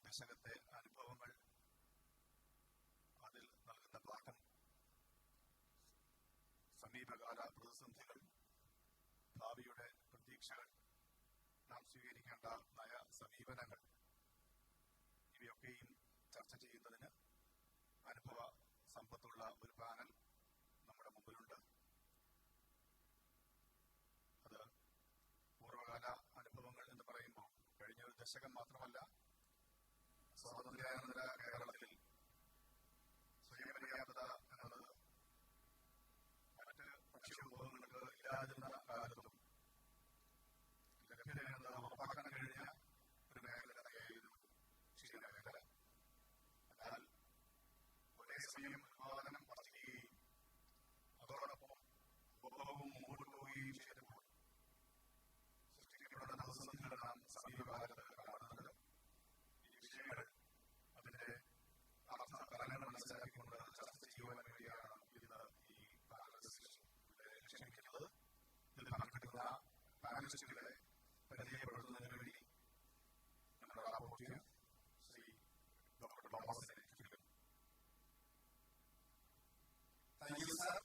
ദശകത്തെ അനുഭവങ്ങൾ, അതിൽ നൽകുന്ന പാഠം, സമീപകാല പ്രതിസന്ധികൾ, ഭാവിയുടെ പ്രതീക്ഷകൾ, നാം സ്വീകരിക്കേണ്ട നയ സമീപനങ്ങൾ, ഇവയൊക്കെയും ചർച്ച ചെയ്യുന്നതിന് അനുഭവ സമ്പത്തുള്ള ഒരു പാനൽ നമ്മുടെ മുമ്പിലുണ്ട്. അത് പൂർവ്വകാല അനുഭവങ്ങൾ എന്ന് പറയുമ്പോൾ കഴിഞ്ഞ ഒരു ദശകം മാത്രമല്ല, സ്വാതന്ത്ര്യാനന്തര കേരളത്തിൽ സ്വയം പര്യാപ്തത എന്നത് മറ്റ് ഭക്ഷ്യവിഭവങ്ങൾക്ക് ഇല്ലാതിരുന്ന കാലത്തും ലഭ്യതയെന്നത് ഉറപ്പാക്കാൻ കഴിഞ്ഞ ഒരു മേഖല തന്നെയായിരുന്നു ക്ഷീര മേഖല. എന്നാൽ ഒരേ സമയം ഉത്പാദനം വർദ്ധിക്കുകയും അതോടൊപ്പം ഉപഭോഗവും മുമ്പോട്ട് പോവുകയും ചെയ്തപ്പോൾ സൃഷ്ടിക്കപ്പെടുന്ന പ്രതിസന്ധികൾ നാം സമീപകാലത്ത് കാണുന്നത്. ഈ വിഷയങ്ങൾ അതിന്റെ അർത്ഥ ഫലങ്ങൾ മനസ്സിലാക്കിക്കൊണ്ട് ചർച്ച ചെയ്യുവാൻ വേണ്ടിയാണ് ഇന്ന് ഈ പാനലിസ്റ്റുകളെ ക്ഷണിക്കുന്നത്. ഇതിൽ പങ്കെടുക്കുന്ന പാനലിസ്റ്റുകളെ പരിചയപ്പെടുത്തുന്നതിന് വേണ്ടി നമ്മുടെ റാപ്പോർട്ടിന് ശ്രീ ഡോക്ടർ തോമസിനെ ക്ഷണിക്കുന്നു. Thank you sir.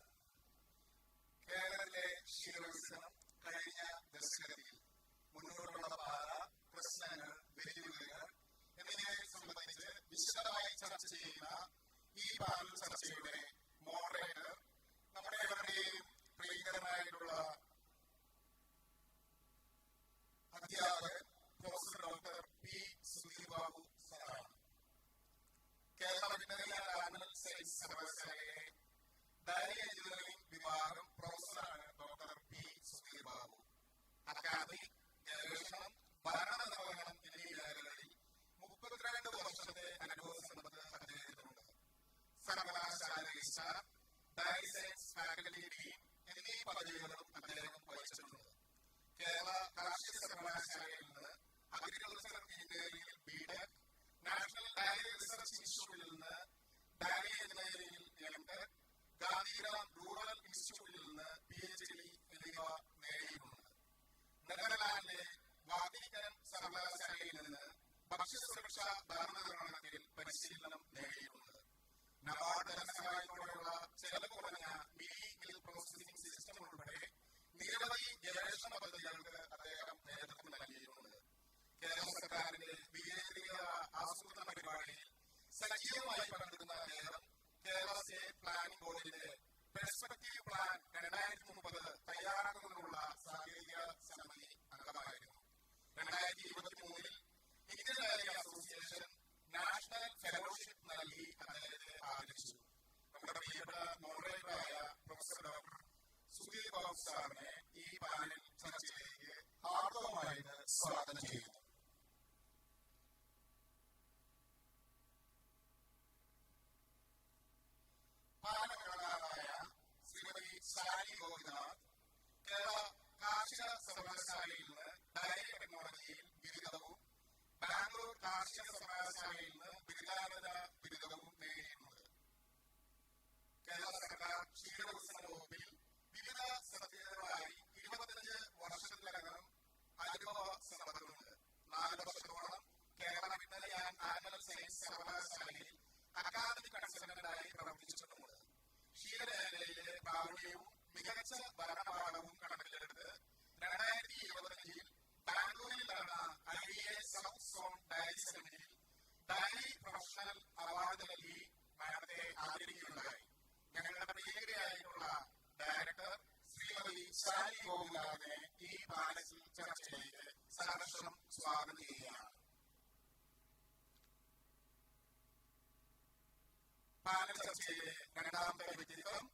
കേരളത്തിലെ ക്ഷീരവികസനം കഴിഞ്ഞ ദശകത്തിൽ മുന്നോട്ടുള്ള പാത, പ്രശ്നങ്ങൾ, വെല്ലുവിളികൾ എന്നിവയെ സംബന്ധിച്ച് വിശദമായി ചർച്ച ചെയ്യുന്ന ഈ പാനൽ ചർച്ചയുടെ മോഡറേറ്റർ നമ്മുടെ ഏവരുടെയും പ്രിയങ്കരനായിട്ടുള്ള അധ്യാപകൻ professor doctor P Sudheer Babu സാറാണ്. Kerala veterinary and animal science സർവകലാശാലയിലെ ഡയറി എഞ്ചിനീയറിംഗ് വിഭാഗം പ്രൊഫസറാണ് doctor P Sudheer Babu. Academic, ഗവേഷണം, ഭരണ നിർവഹണം എന്നീ മേഖലകളിൽ 32 വർഷത്തെ അനുഭവ സമ്പത്ത് അദ്ദേഹത്തിനുണ്ട്. സർവകലാശാല registrar, dairy science faculty Dean എന്നീ പദവികളും അദ്ദേഹം വഹിച്ചിട്ടുണ്ട്. കേരള കാർഷിക സർവകലാശാലയിൽ നിന്ന് അഗ്രികൾച്ചർ എഞ്ചിനീയറിംഗിൽ ബിടെക്, നാഷണൽ ഡയറി റിസർച്ച് ഇൻസ്റ്റിറ്റ്യൂട്ടിൽ നിന്ന് ഡയറി എഞ്ചിനീയറിംഗിൽ എംടെക്, ഗാന്ധിഗ്രാം റൂറൽ ഇൻസ്റ്റിറ്റ്യൂട്ടിൽ നിന്ന് PhD എന്നിവ നേടിയിട്ടുണ്ട്. നെതർലാൻഡിലെ വാത്തിക്കാൻ സർവകലാശാലയിൽ നിന്ന് ഭക്ഷ്യസുരക്ഷാ ഭരണനിർവഹണത്തിൽ പരിശീലനം നേടിയിട്ടുണ്ട്. നബാർഡ് ധനസഹായത്തോടെയുള്ള ചെലവ് കുറഞ്ഞ മിനി മിൽക്ക് പ്രോസസിംഗ് സിസ്റ്റം ഉൾപ്പെടെ നിരവധി ഗവേഷണ പദ്ധതികൾക്ക് അദ്ദേഹം നേതൃത്വം നൽകിയിട്ടുണ്ട്. കേരള സർക്കാരിന്റെ വികേന്ദ്രീകൃത ആസൂത്രണ പരിപാടിയിൽ സജീവമായി പങ്കെടുക്കുന്ന അദ്ദേഹം കേരള സ്റ്റേറ്റ് പ്ലാനിംഗ് ബോർഡിന്റെ പെർസ്പെക്ടീവ് പ്ലാൻ 2030 തയ്യാറാക്കുന്നതിനുള്ള സാങ്കേതിക സമിതി അംഗമായിരുന്നു. 2023 Indian dairy association national fellowship നൽകി അദ്ദേഹത്തെ ആദരിച്ചു. നമ്മുടെ പ്രിയപ്പെട്ട മോഡറേറ്ററായ പ്രൊഫസർ ഡോക്ടർ സുധീർ ബാബു സാറിനെ ഈ പാനൽ ചർച്ചയിലേക്ക് ഹാർദവമായിട്ട് സ്വാഗതം ചെയ്യുന്നു. പാലക്കാടായ ശ്രീമതി ഷാനി ഗോപിനാഥ് കേരള കാർഷിക സർവകലാശാലയിൽ നിന്ന് ഡയറി ടെക്നോളജിയിൽ ബിരുദവും ബാംഗ്ലൂർ കാർഷിക സർവകലാശാലയിൽ നിന്ന് ബിരുദാനന്തര ബിരുദവും നേടിയിട്ടുണ്ട്. കേരള സർക്കാർ ക്ഷീരവികസന വകുപ്പിൽ വിവിധ സത്യങ്ങളായി 25 വർഷത്തിലകം അനുഭവ സമ്പത്തുണ്ട്. 4 വർഷത്തോളം Kerala veterinary and animal science സർവകലാശാലയിൽ അക്കാദമിക് കൺസൾട്ടന്റായി പ്രവർത്തിച്ചിട്ടുമുണ്ട്. ക്ഷീരമേഖലയിലെ പ്രാവീണ്യവും മികച്ച ഭരണപാഠവും കണക്കിലെടുത്ത് 2025 ബാംഗ്ലൂരിൽ നടന്ന IDA സൗത്ത് സോൺ ഡയറി സെമിനാറിൽ ഡയറി പ്രൊഫഷണൽ അവാർഡ് നൽകി മാഡത്തെ ആദരിക്കുകയുണ്ടായി. ഞങ്ങളുടെ പ്രിയങ്കരയായിട്ടുള്ള ഡയറക്ടർ ശ്രീമതി ഷാനി ഗോപിനാഥിനെ ഈ പാനൽ ചർച്ചയിലേക്ക് സഹർഷം സ്വാഗതം ചെയ്യുകയാണ്. പാനൽ ചർച്ചയിലെ രണ്ടാമത്തെ വ്യക്തിത്വം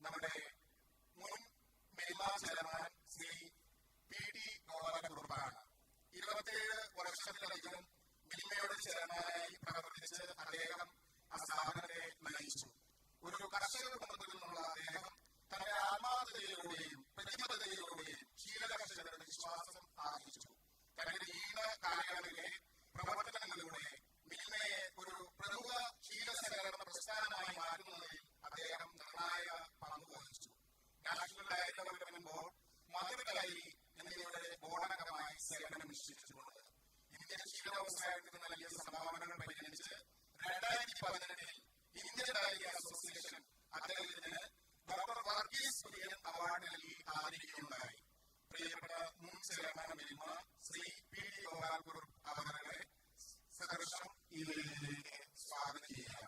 നമ്മുടെ മുൻ മിൽമ ചെയർമാൻ ശ്രീ PD ഗോപാലകുറുപ്പാണ്. 27 വർഷത്തിലധികം മിൽമയുടെ ചെയർമാനായി പ്രവർത്തിച്ച് അദ്ദേഹം ആ സ്ഥാപനത്തെ നയിച്ചു. ഒരു കർഷക കുടുംബത്തിൽ നിന്നുള്ള അദ്ദേഹം തന്റെ ആത്മാർത്ഥതയിലൂടെയും പ്രതിബദ്ധതയിലൂടെയും ക്ഷീരകർഷകരുടെ വിശ്വാസം ആർജിച്ചു. തന്റെ നീണ്ട കാലയളവിലെ പ്രവർത്തനങ്ങളിലൂടെ മിൽമയെ ഒരു പ്രമുഖ ക്ഷീരസഹകരണ പ്രസ്ഥാനമായി മാറ്റുന്നതിൽ അദ്ദേഹം നിർണായക പങ്ക് വഹിച്ചു. National dairy development board, mother diary എന്നിവയുടെ ബോർഡംഗമായി സേവനം അനുഷ്ഠിച്ചിട്ടുണ്ട്. ഇന്ത്യൻ ക്ഷീര വ്യവസായത്തിന് നൽകിയ സംഭാവനകൾ ആദരിക്കുകയുണ്ടായി. പ്രിയപ്പെട്ട മുൻ chairman Milma Shri P D Gopalkurup അവരുടെ സഹർഷം ഈ വേദിയിലേക്ക് സ്വാഗതം ചെയ്യുക.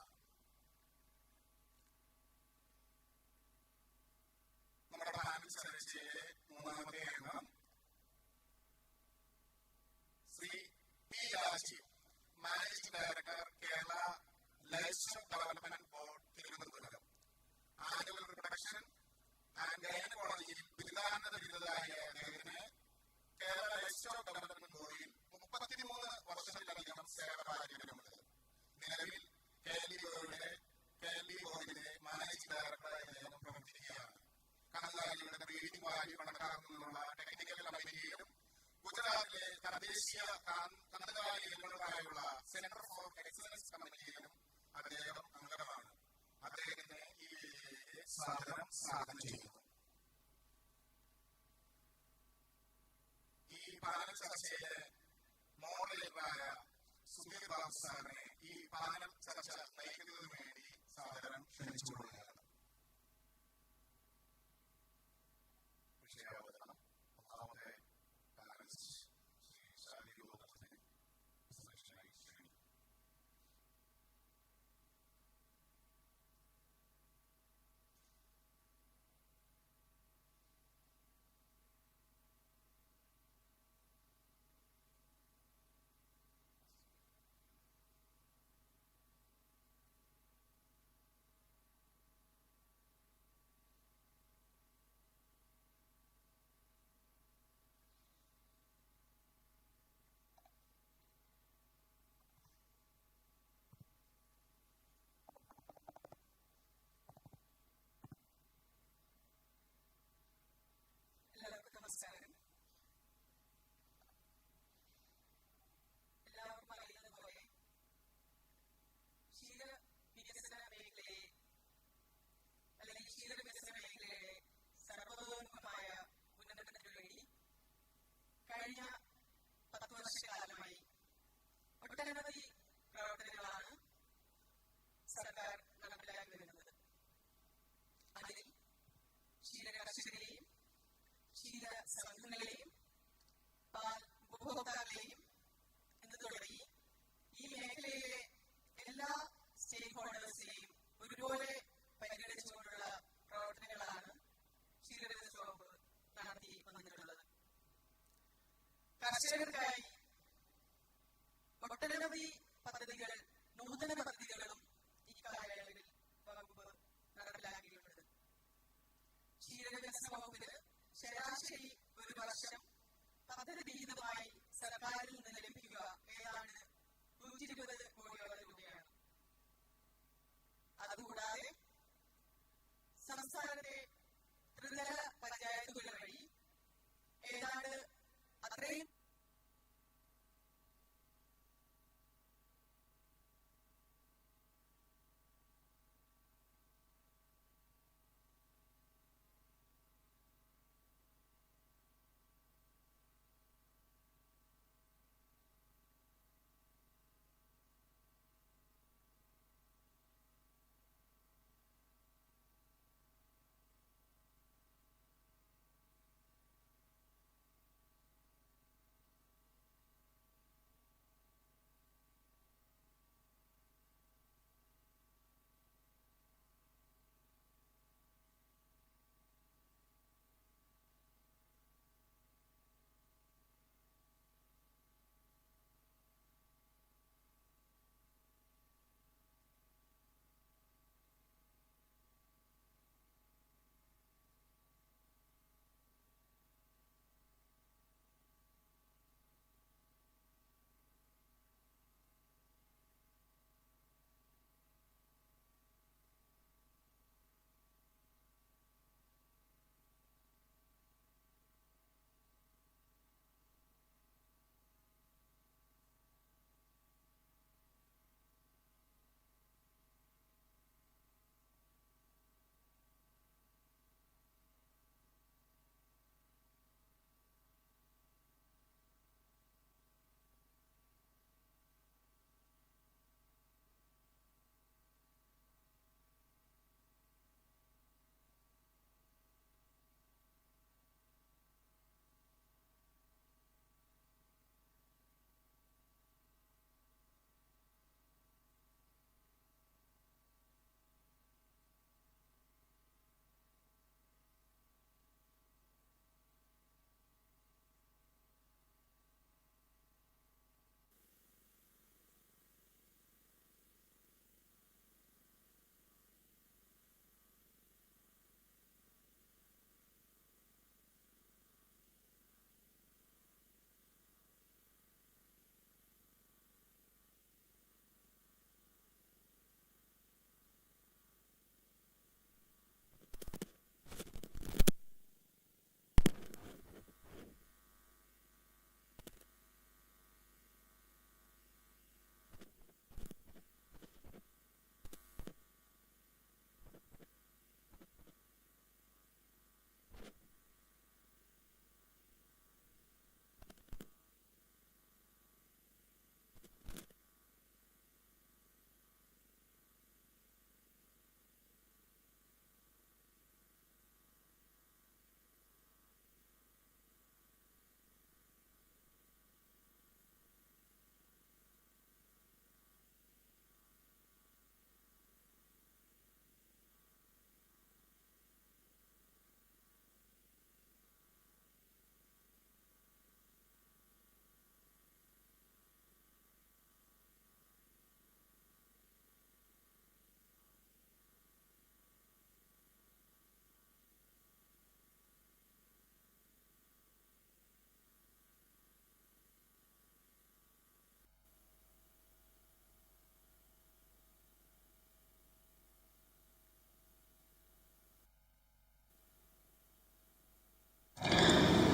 നമ്മുടെ പാനൽ ചർച്ചയിലെ മൂന്നാമത്തെ അംഗം Shri P Rajeev, managing director, Kerala livestock development board, Thiruvananthapuram. Annual reproduction and ഗൈനക്കോളജിയിൽ ബിരുദാനന്തര ബിരുദധാരിയായ അദ്ദേഹത്തിന് കേരള ലൈഫ് സ്റ്റോക്ക് ഡെവലപ്മെന്റ് ബോർഡിൽ 33 വർഷത്തിലധികം സേവന പാരമ്പര്യമുണ്ട്. നിലവിൽ KLB ബോർഡിലെ മാനേജിംഗ് ഡയറക്ടറായി അദ്ദേഹം പ്രവർത്തിക്കുകയാണ്. കന്നുകാലികളുടെ ബ്രീഡിംഗ് വാല്യൂ കണക്കാക്കുന്നതിനുള്ള ടെക്നിക്കൽ കമ്മിറ്റിയിലും ഗുജറാത്തിലെ തദ്ദേശീയ കന്നുകാലി ഇനങ്ങൾക്കായുള്ള സെന്റർ ഫോർ എക്സലൻസ് കമ്മിറ്റിയിലും അദ്ദേഹം അംഗമാണ്. അദ്ദേഹത്തിന് ഈ വേദിയിലേക്ക് സ്വാഗതം ചെയ്യുന്നു. ഈ പാനൽ ചർച്ചയിലെ മോഡലേറ്ററായ സുധീർ ബാബു സാറിനെ ഈ പാനൽ ചർച്ച നയിക്കുന്നതിന് വേണ്ടി സാദരം ക്ഷണിച്ചുകൊള്ളുകയാണ്. വിഷയാവതരണം ഒന്നാമത്തെ പാനലിസ്റ്റ് ശ്രീ ഷാലി ഗോപാലിനെ പ്രസംഗിക്കാനായി ക്ഷണിക്കുന്നു. എല്ലാവർക്കും നമസ്കാരം. എല്ലാവർക്കും അറിയുന്നത് പോലെ ക്ഷീര വികസന മേഖലയെ അല്ലെങ്കിൽ ക്ഷീര വികസന മേഖലയുടെ സർവതോന്മുഖമായ ഉന്നമനത്തിനു വേണ്ടി കഴിഞ്ഞ 10 വർഷക്കാലമായി ഒട്ടനവധി പ്രവർത്തനങ്ങളാണ് സർക്കാർ നടപ്പിലാക്കി വരുന്നത്. അതിൽ ക്ഷീര കർഷകരെയും ക്ഷീര സംഘങ്ങളെയും പാൽ ഉപഭോക്താക്കളെയും എന്ന് തുടങ്ങി ഈ മേഖലയിലെ എല്ലാ സ്റ്റേക്ക് ഹോൾഡേഴ്സിനെയും ഒരുപോലെ പരിഗണിച്ചുകൊണ്ടുള്ള പ്രവർത്തനങ്ങളാണ് ക്ഷീരവികസന വകുപ്പ് നടത്തി വന്നിട്ടുള്ളത്. കർഷകർക്കായി ഒട്ടനവധി പദ്ധതികൾ, നൂതന പദ്ധതികളും ഇക്കാലയളവിൽ വകുപ്പ് നടപ്പിലാക്കിയിട്ടുണ്ട്. ക്ഷീരവികസന വകുപ്പിന് ശരാശരി ഒരു വർഷം പദ്ധതി വിഹിതമായി സർക്കാരിൽ നിന്ന് ലഭിക്കുക ഏതാണ്ട് 120 കോടിയോളം രൂപയാണ്. അതുകൂടാതെ സംസ്ഥാനത്തെ ത്രിതല പഞ്ചായത്തുകൾ വഴി ഏതാണ്ട് അത്രയും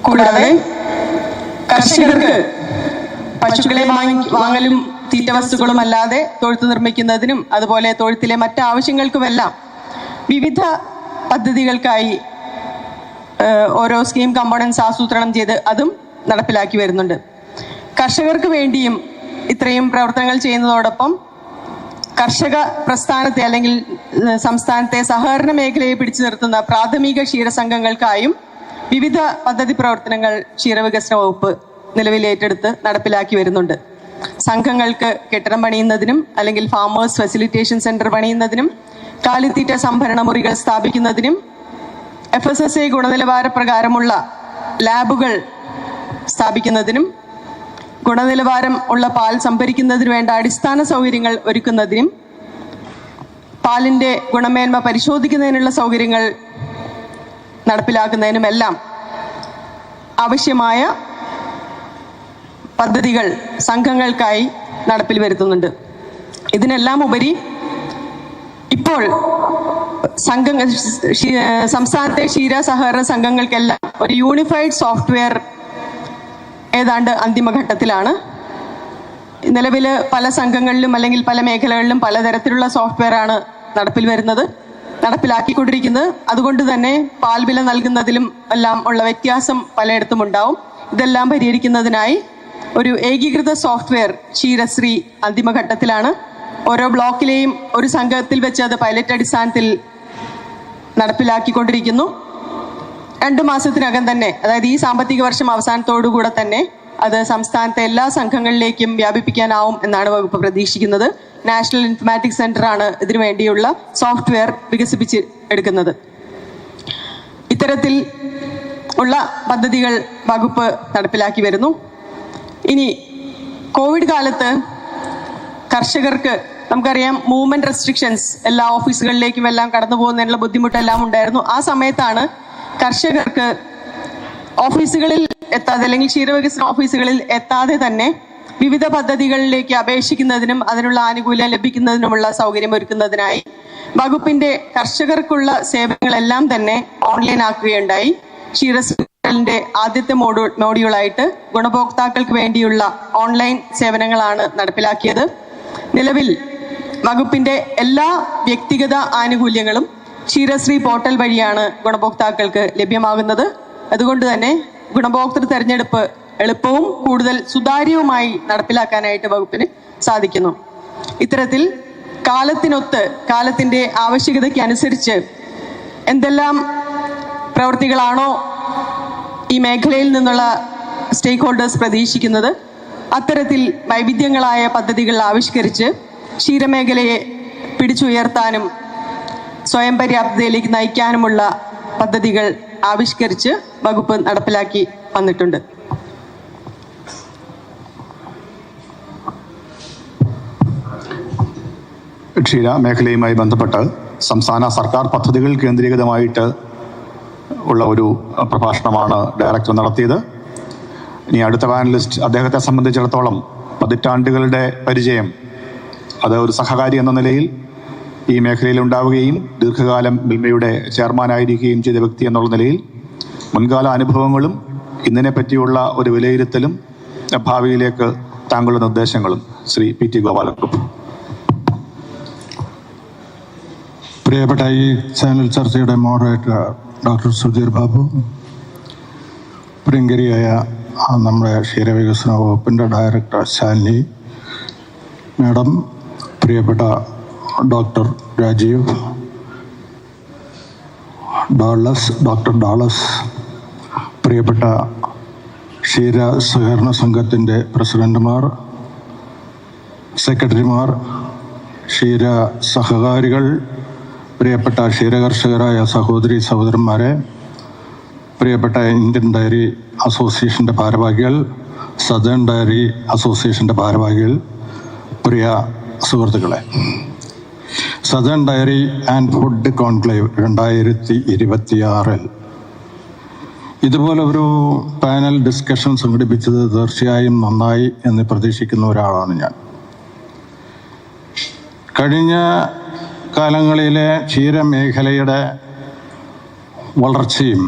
കൂടാതെ കർഷകർക്ക് പശുക്കളെ വാങ്ങലും തീറ്റ വസ്തുക്കളും അല്ലാതെ തൊഴുത്ത് നിർമ്മിക്കുന്നതിനും അതുപോലെ തൊഴുത്തിലെ മറ്റ് ആവശ്യങ്ങൾക്കുമെല്ലാം വിവിധ പദ്ധതികൾക്കായി ഓരോ സ്കീം കമ്പോണൻസ് ആസൂത്രണം ചെയ്ത് അതും നടപ്പിലാക്കി വരുന്നുണ്ട്. കർഷകർക്ക് വേണ്ടിയും ഇത്രയും പ്രവർത്തനങ്ങൾ ചെയ്യുന്നതോടൊപ്പം കർഷക പ്രസ്ഥാനത്തെ അല്ലെങ്കിൽ സംസ്ഥാനത്തെ സഹകരണ മേഖലയെ പിടിച്ചു നിർത്തുന്ന പ്രാഥമിക ക്ഷീരസംഘങ്ങൾക്കായും വിവിധ പദ്ധതി പ്രവർത്തനങ്ങൾ ക്ഷീരവികസന വകുപ്പ് നിലവിൽ ഏറ്റെടുത്ത് നടപ്പിലാക്കി വരുന്നുണ്ട്. സംഘങ്ങൾക്ക് കെട്ടിടം പണിയുന്നതിനും അല്ലെങ്കിൽ ഫാമേഴ്സ് ഫെസിലിറ്റേഷൻ സെന്റർ പണിയുന്നതിനും കാലിത്തീറ്റ സംഭരണ മുറികൾ സ്ഥാപിക്കുന്നതിനും FSSA ഗുണനിലവാര പ്രകാരമുള്ള ലാബുകൾ സ്ഥാപിക്കുന്നതിനും ഗുണനിലവാരം ഉള്ള പാൽ സംഭരിക്കുന്നതിന് വേണ്ട അടിസ്ഥാന സൗകര്യങ്ങൾ ഒരുക്കുന്നതിനും പാലിന്റെ ഗുണമേന്മ പരിശോധിക്കുന്നതിനുള്ള സൗകര്യങ്ങൾ നടപ്പിലാക്കുന്നതിനുമെല്ലാം ആവശ്യമായ പദ്ധതികൾ സംഘങ്ങൾക്കായി നടപ്പിൽ വരുത്തുന്നുണ്ട്. ഇതിനെല്ലാം ഉപരി ഇപ്പോൾ സംസ്ഥാനത്തെ ക്ഷീര സഹകരണ സംഘങ്ങൾക്കെല്ലാം ഒരു യൂണിഫൈഡ് സോഫ്റ്റ്വെയർ ഏതാണ്ട് അന്തിമഘട്ടത്തിലാണ്. നിലവിൽ പല സംഘങ്ങളിലും അല്ലെങ്കിൽ പല മേഖലകളിലും പലതരത്തിലുള്ള സോഫ്റ്റ്വെയർ ആണ് നടപ്പിലാക്കിക്കൊണ്ടിരിക്കുന്നത്. അതുകൊണ്ട് തന്നെ പാൽ വില നൽകുന്നതിലും എല്ലാം ഉള്ള വ്യത്യാസം പലയിടത്തും ഉണ്ടാവും. ഇതെല്ലാം പരിഹരിക്കുന്നതിനായി ഒരു ഏകീകൃത സോഫ്റ്റ്വെയർ ക്ഷീരശ്രീ അന്തിമഘട്ടത്തിലാണ്. ഓരോ ബ്ലോക്കിലെയും ഒരു സംഘത്തിൽ വെച്ച് അത് പൈലറ്റ് അടിസ്ഥാനത്തിൽ നടപ്പിലാക്കിക്കൊണ്ടിരിക്കുന്നു. 2 മാസത്തിനകം തന്നെ, അതായത് ഈ സാമ്പത്തിക വർഷം അവസാനത്തോടുകൂടെ തന്നെ അത് സംസ്ഥാനത്തെ എല്ലാ സംഘങ്ങളിലേക്കും വ്യാപിപ്പിക്കാനാവും എന്നാണ് വകുപ്പ് പ്രതീക്ഷിക്കുന്നത്. നാഷണൽ ഇൻഫർമാറ്റിക്സ് സെന്റർ ആണ് ഇതിനു വേണ്ടിയുള്ള സോഫ്റ്റ്വെയർ വികസിപ്പിച്ച് എടുക്കുന്നത്. ഇത്തരത്തിൽ ഉള്ള പദ്ധതികൾ വകുപ്പ് നടപ്പിലാക്കി വരുന്നു. ഇനി കോവിഡ് കാലത്ത് കർഷകർക്ക് നമുക്കറിയാം മൂവ്മെന്റ് റെസ്ട്രിക്ഷൻസ് എല്ലാ ഓഫീസുകളിലേക്കും എല്ലാം കടന്നു പോകുന്നതിനുള്ള ബുദ്ധിമുട്ടെല്ലാം ഉണ്ടായിരുന്നു. ആ സമയത്താണ് കർഷകർക്ക് ഓഫീസുകളിൽ എത്താതെ അല്ലെങ്കിൽ ക്ഷീരവികസന ഓഫീസുകളിൽ എത്താതെ തന്നെ വിവിധ പദ്ധതികളിലേക്ക് അപേക്ഷിക്കുന്നതിനും അതിനുള്ള ആനുകൂല്യം ലഭിക്കുന്നതിനുമുള്ള സൗകര്യം ഒരുക്കുന്നതിനായി വകുപ്പിന്റെ കർഷകർക്കുള്ള സേവനങ്ങളെല്ലാം തന്നെ ഓൺലൈൻ ആക്കുകയുണ്ടായി. ക്ഷീരശ്രീന്റെ ആദ്യത്തെ മോഡ്യൂളായിട്ട് ഗുണഭോക്താക്കൾക്ക് വേണ്ടിയുള്ള ഓൺലൈൻ സേവനങ്ങളാണ് നടപ്പിലാക്കിയത്. നിലവിൽ വകുപ്പിന്റെ എല്ലാ വ്യക്തിഗത ആനുകൂല്യങ്ങളും ക്ഷീരശ്രീ പോർട്ടൽ വഴിയാണ് ഗുണഭോക്താക്കൾക്ക് ലഭ്യമാകുന്നത്. അതുകൊണ്ട് തന്നെ ഗുണഭോക്തൃ തെരഞ്ഞെടുപ്പ് എളുപ്പവും കൂടുതൽ സുതാര്യവുമായി നടപ്പിലാക്കാനായിട്ട് വകുപ്പിന് സാധിക്കുന്നു. ഇത്തരത്തിൽ കാലത്തിനൊത്ത് കാലത്തിന്റെ ആവശ്യകതയ്ക്ക് അനുസരിച്ച് എന്തെല്ലാം പ്രവൃത്തികളാണോ ഈ മേഖലയിൽ നിന്നുള്ള സ്റ്റേക്ക് ഹോൾഡേഴ്സ് പ്രതീക്ഷിക്കുന്നത്, അത്തരത്തിൽ വൈവിധ്യങ്ങളായ പദ്ധതികൾ ആവിഷ്കരിച്ച് ക്ഷീരമേഖലയെ പിടിച്ചുയർത്താനും സ്വയം പര്യാപ്തതയിലേക്ക് നയിക്കാനുമുള്ള പദ്ധതികൾ ആവിഷ്കരിച്ച് വകുപ്പ് നടപ്പിലാക്കി വന്നിട്ടുണ്ട്. ക്ഷീര മേഖലയുമായി ബന്ധപ്പെട്ട് സംസ്ഥാന സർക്കാർ പദ്ധതികൾ കേന്ദ്രീകൃതമായിട്ട് ഉള്ള ഒരു പ്രഭാഷണമാണ് ഡയറക്ടർ നടത്തിയത്. ഇനി അടുത്ത പാനലിസ്റ്റ്, അദ്ദേഹത്തെ സംബന്ധിച്ചിടത്തോളം പതിറ്റാണ്ടുകളുടെ പരിചയം, അത് ഒരു സഹകാരി എന്ന നിലയിൽ ഈ മേഖലയിൽ ഉണ്ടാവുകയും ദീർഘകാലം മിൽമയുടെ ചെയർമാനായിരിക്കുകയും ചെയ്ത വ്യക്തി എന്നുള്ള നിലയിൽ മുൻകാല അനുഭവങ്ങളും ഇതിനെ പറ്റിയുള്ള ഒരു വിലയിരുത്തലും ഭാവിയിലേക്ക് താങ്കളുടെ നിർദ്ദേശങ്ങളും ശ്രീ PT ഗോപാലകൃഷ്ണൻ. പ്രിയപ്പെട്ട ഈ ചാനൽ ചർച്ചയുടെ മോഡറേറ്റർ ഡോക്ടർ സുധീർ ബാബു, പ്രിയങ്കരിയായ നമ്മുടെ ക്ഷീരവികസന വകുപ്പിൻ്റെ ഡയറക്ടർ ശാലിനി മാഡം, പ്രിയപ്പെട്ട ഡോക്ടർ രാജീവ്, ഡോക്ടർ ഡാളസ്, പ്രിയപ്പെട്ട ക്ഷീര സഹകരണ സംഘത്തിൻ്റെ പ്രസിഡന്റുമാർ, സെക്രട്ടറിമാർ, ക്ഷീര സഹകാരികൾ, പ്രിയപ്പെട്ട ക്ഷീരകർഷകരായ സഹോദരി സഹോദരന്മാരെ, പ്രിയപ്പെട്ട ഇന്ത്യൻ ഡയറി അസോസിയേഷൻ്റെ ഭാരവാഹികൾ, സദേൺ ഡയറി അസോസിയേഷൻ്റെ ഭാരവാഹികൾ, പ്രിയ സുഹൃത്തുക്കളെ, southern dairy and food conclave 2026 ഇതുപോലെ ഒരു പാനൽ ഡിസ്കഷൻ സംഘടിപ്പിച്ചത് തീർച്ചയായും നന്നായി എന്ന് പ്രതീക്ഷിക്കുന്ന ഒരാളാണ് ഞാൻ. കഴിഞ്ഞ കാലങ്ങളിലെ ക്ഷീരമേഖലയുടെ വളർച്ചയും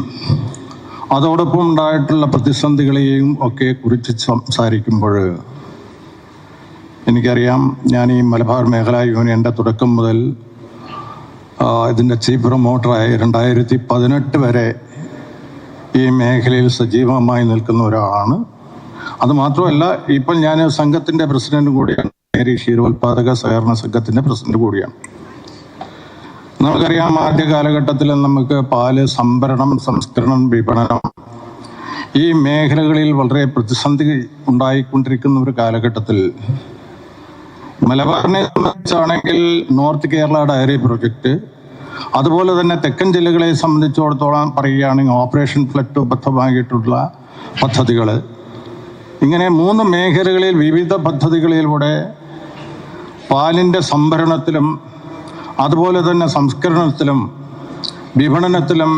അതോടൊപ്പം ഉണ്ടായിട്ടുള്ള പ്രതിസന്ധികളെയും ഒക്കെ കുറിച്ച് സംസാരിക്കുമ്പോൾ എനിക്കറിയാം, ഞാൻ ഈ മലബാർ മേഖലാ യൂണിയൻ്റെ തുടക്കം മുതൽ ഇതിൻ്റെ ചീഫ് പ്രൊമോട്ടറായി 2018 വരെ ഈ മേഖലയിൽ സജീവമായി നിൽക്കുന്ന ഒരാളാണ്. അതുമാത്രമല്ല, ഇപ്പോൾ ഞാൻ സംഘത്തിൻ്റെ പ്രസിഡന്റ് കൂടിയാണ്. ക്ഷീരോത്പാദക സഹകരണ സംഘത്തിൻ്റെ പ്രസിഡന്റ് കൂടിയാണ്. നമുക്കറിയാം, ആദ്യ കാലഘട്ടത്തിൽ നമുക്ക് പാല് സംഭരണം, സംസ്കരണം, വിപണനം ഈ മേഖലകളിൽ വളരെ പ്രതിസന്ധി ഉണ്ടായിക്കൊണ്ടിരിക്കുന്ന ഒരു കാലഘട്ടത്തിൽ മലബാറിനെ സംബന്ധിച്ചാണെങ്കിൽ നോർത്ത് കേരള ഡയറി പ്രൊജക്റ്റ്, അതുപോലെ തന്നെ തെക്കൻ ജില്ലകളെ സംബന്ധിച്ചിടത്തോളം പറയുകയാണെങ്കിൽ ഓപ്പറേഷൻ ഫ്ലഡ് ബദ്ധമായിട്ടുള്ള പദ്ധതികൾ, ഇങ്ങനെ 3 മേഖലകളിൽ വിവിധ പദ്ധതികളിലൂടെ പാലിൻ്റെ സംഭരണത്തിലും അതുപോലെ തന്നെ സംസ്കരണത്തിലും വിപണനത്തിലും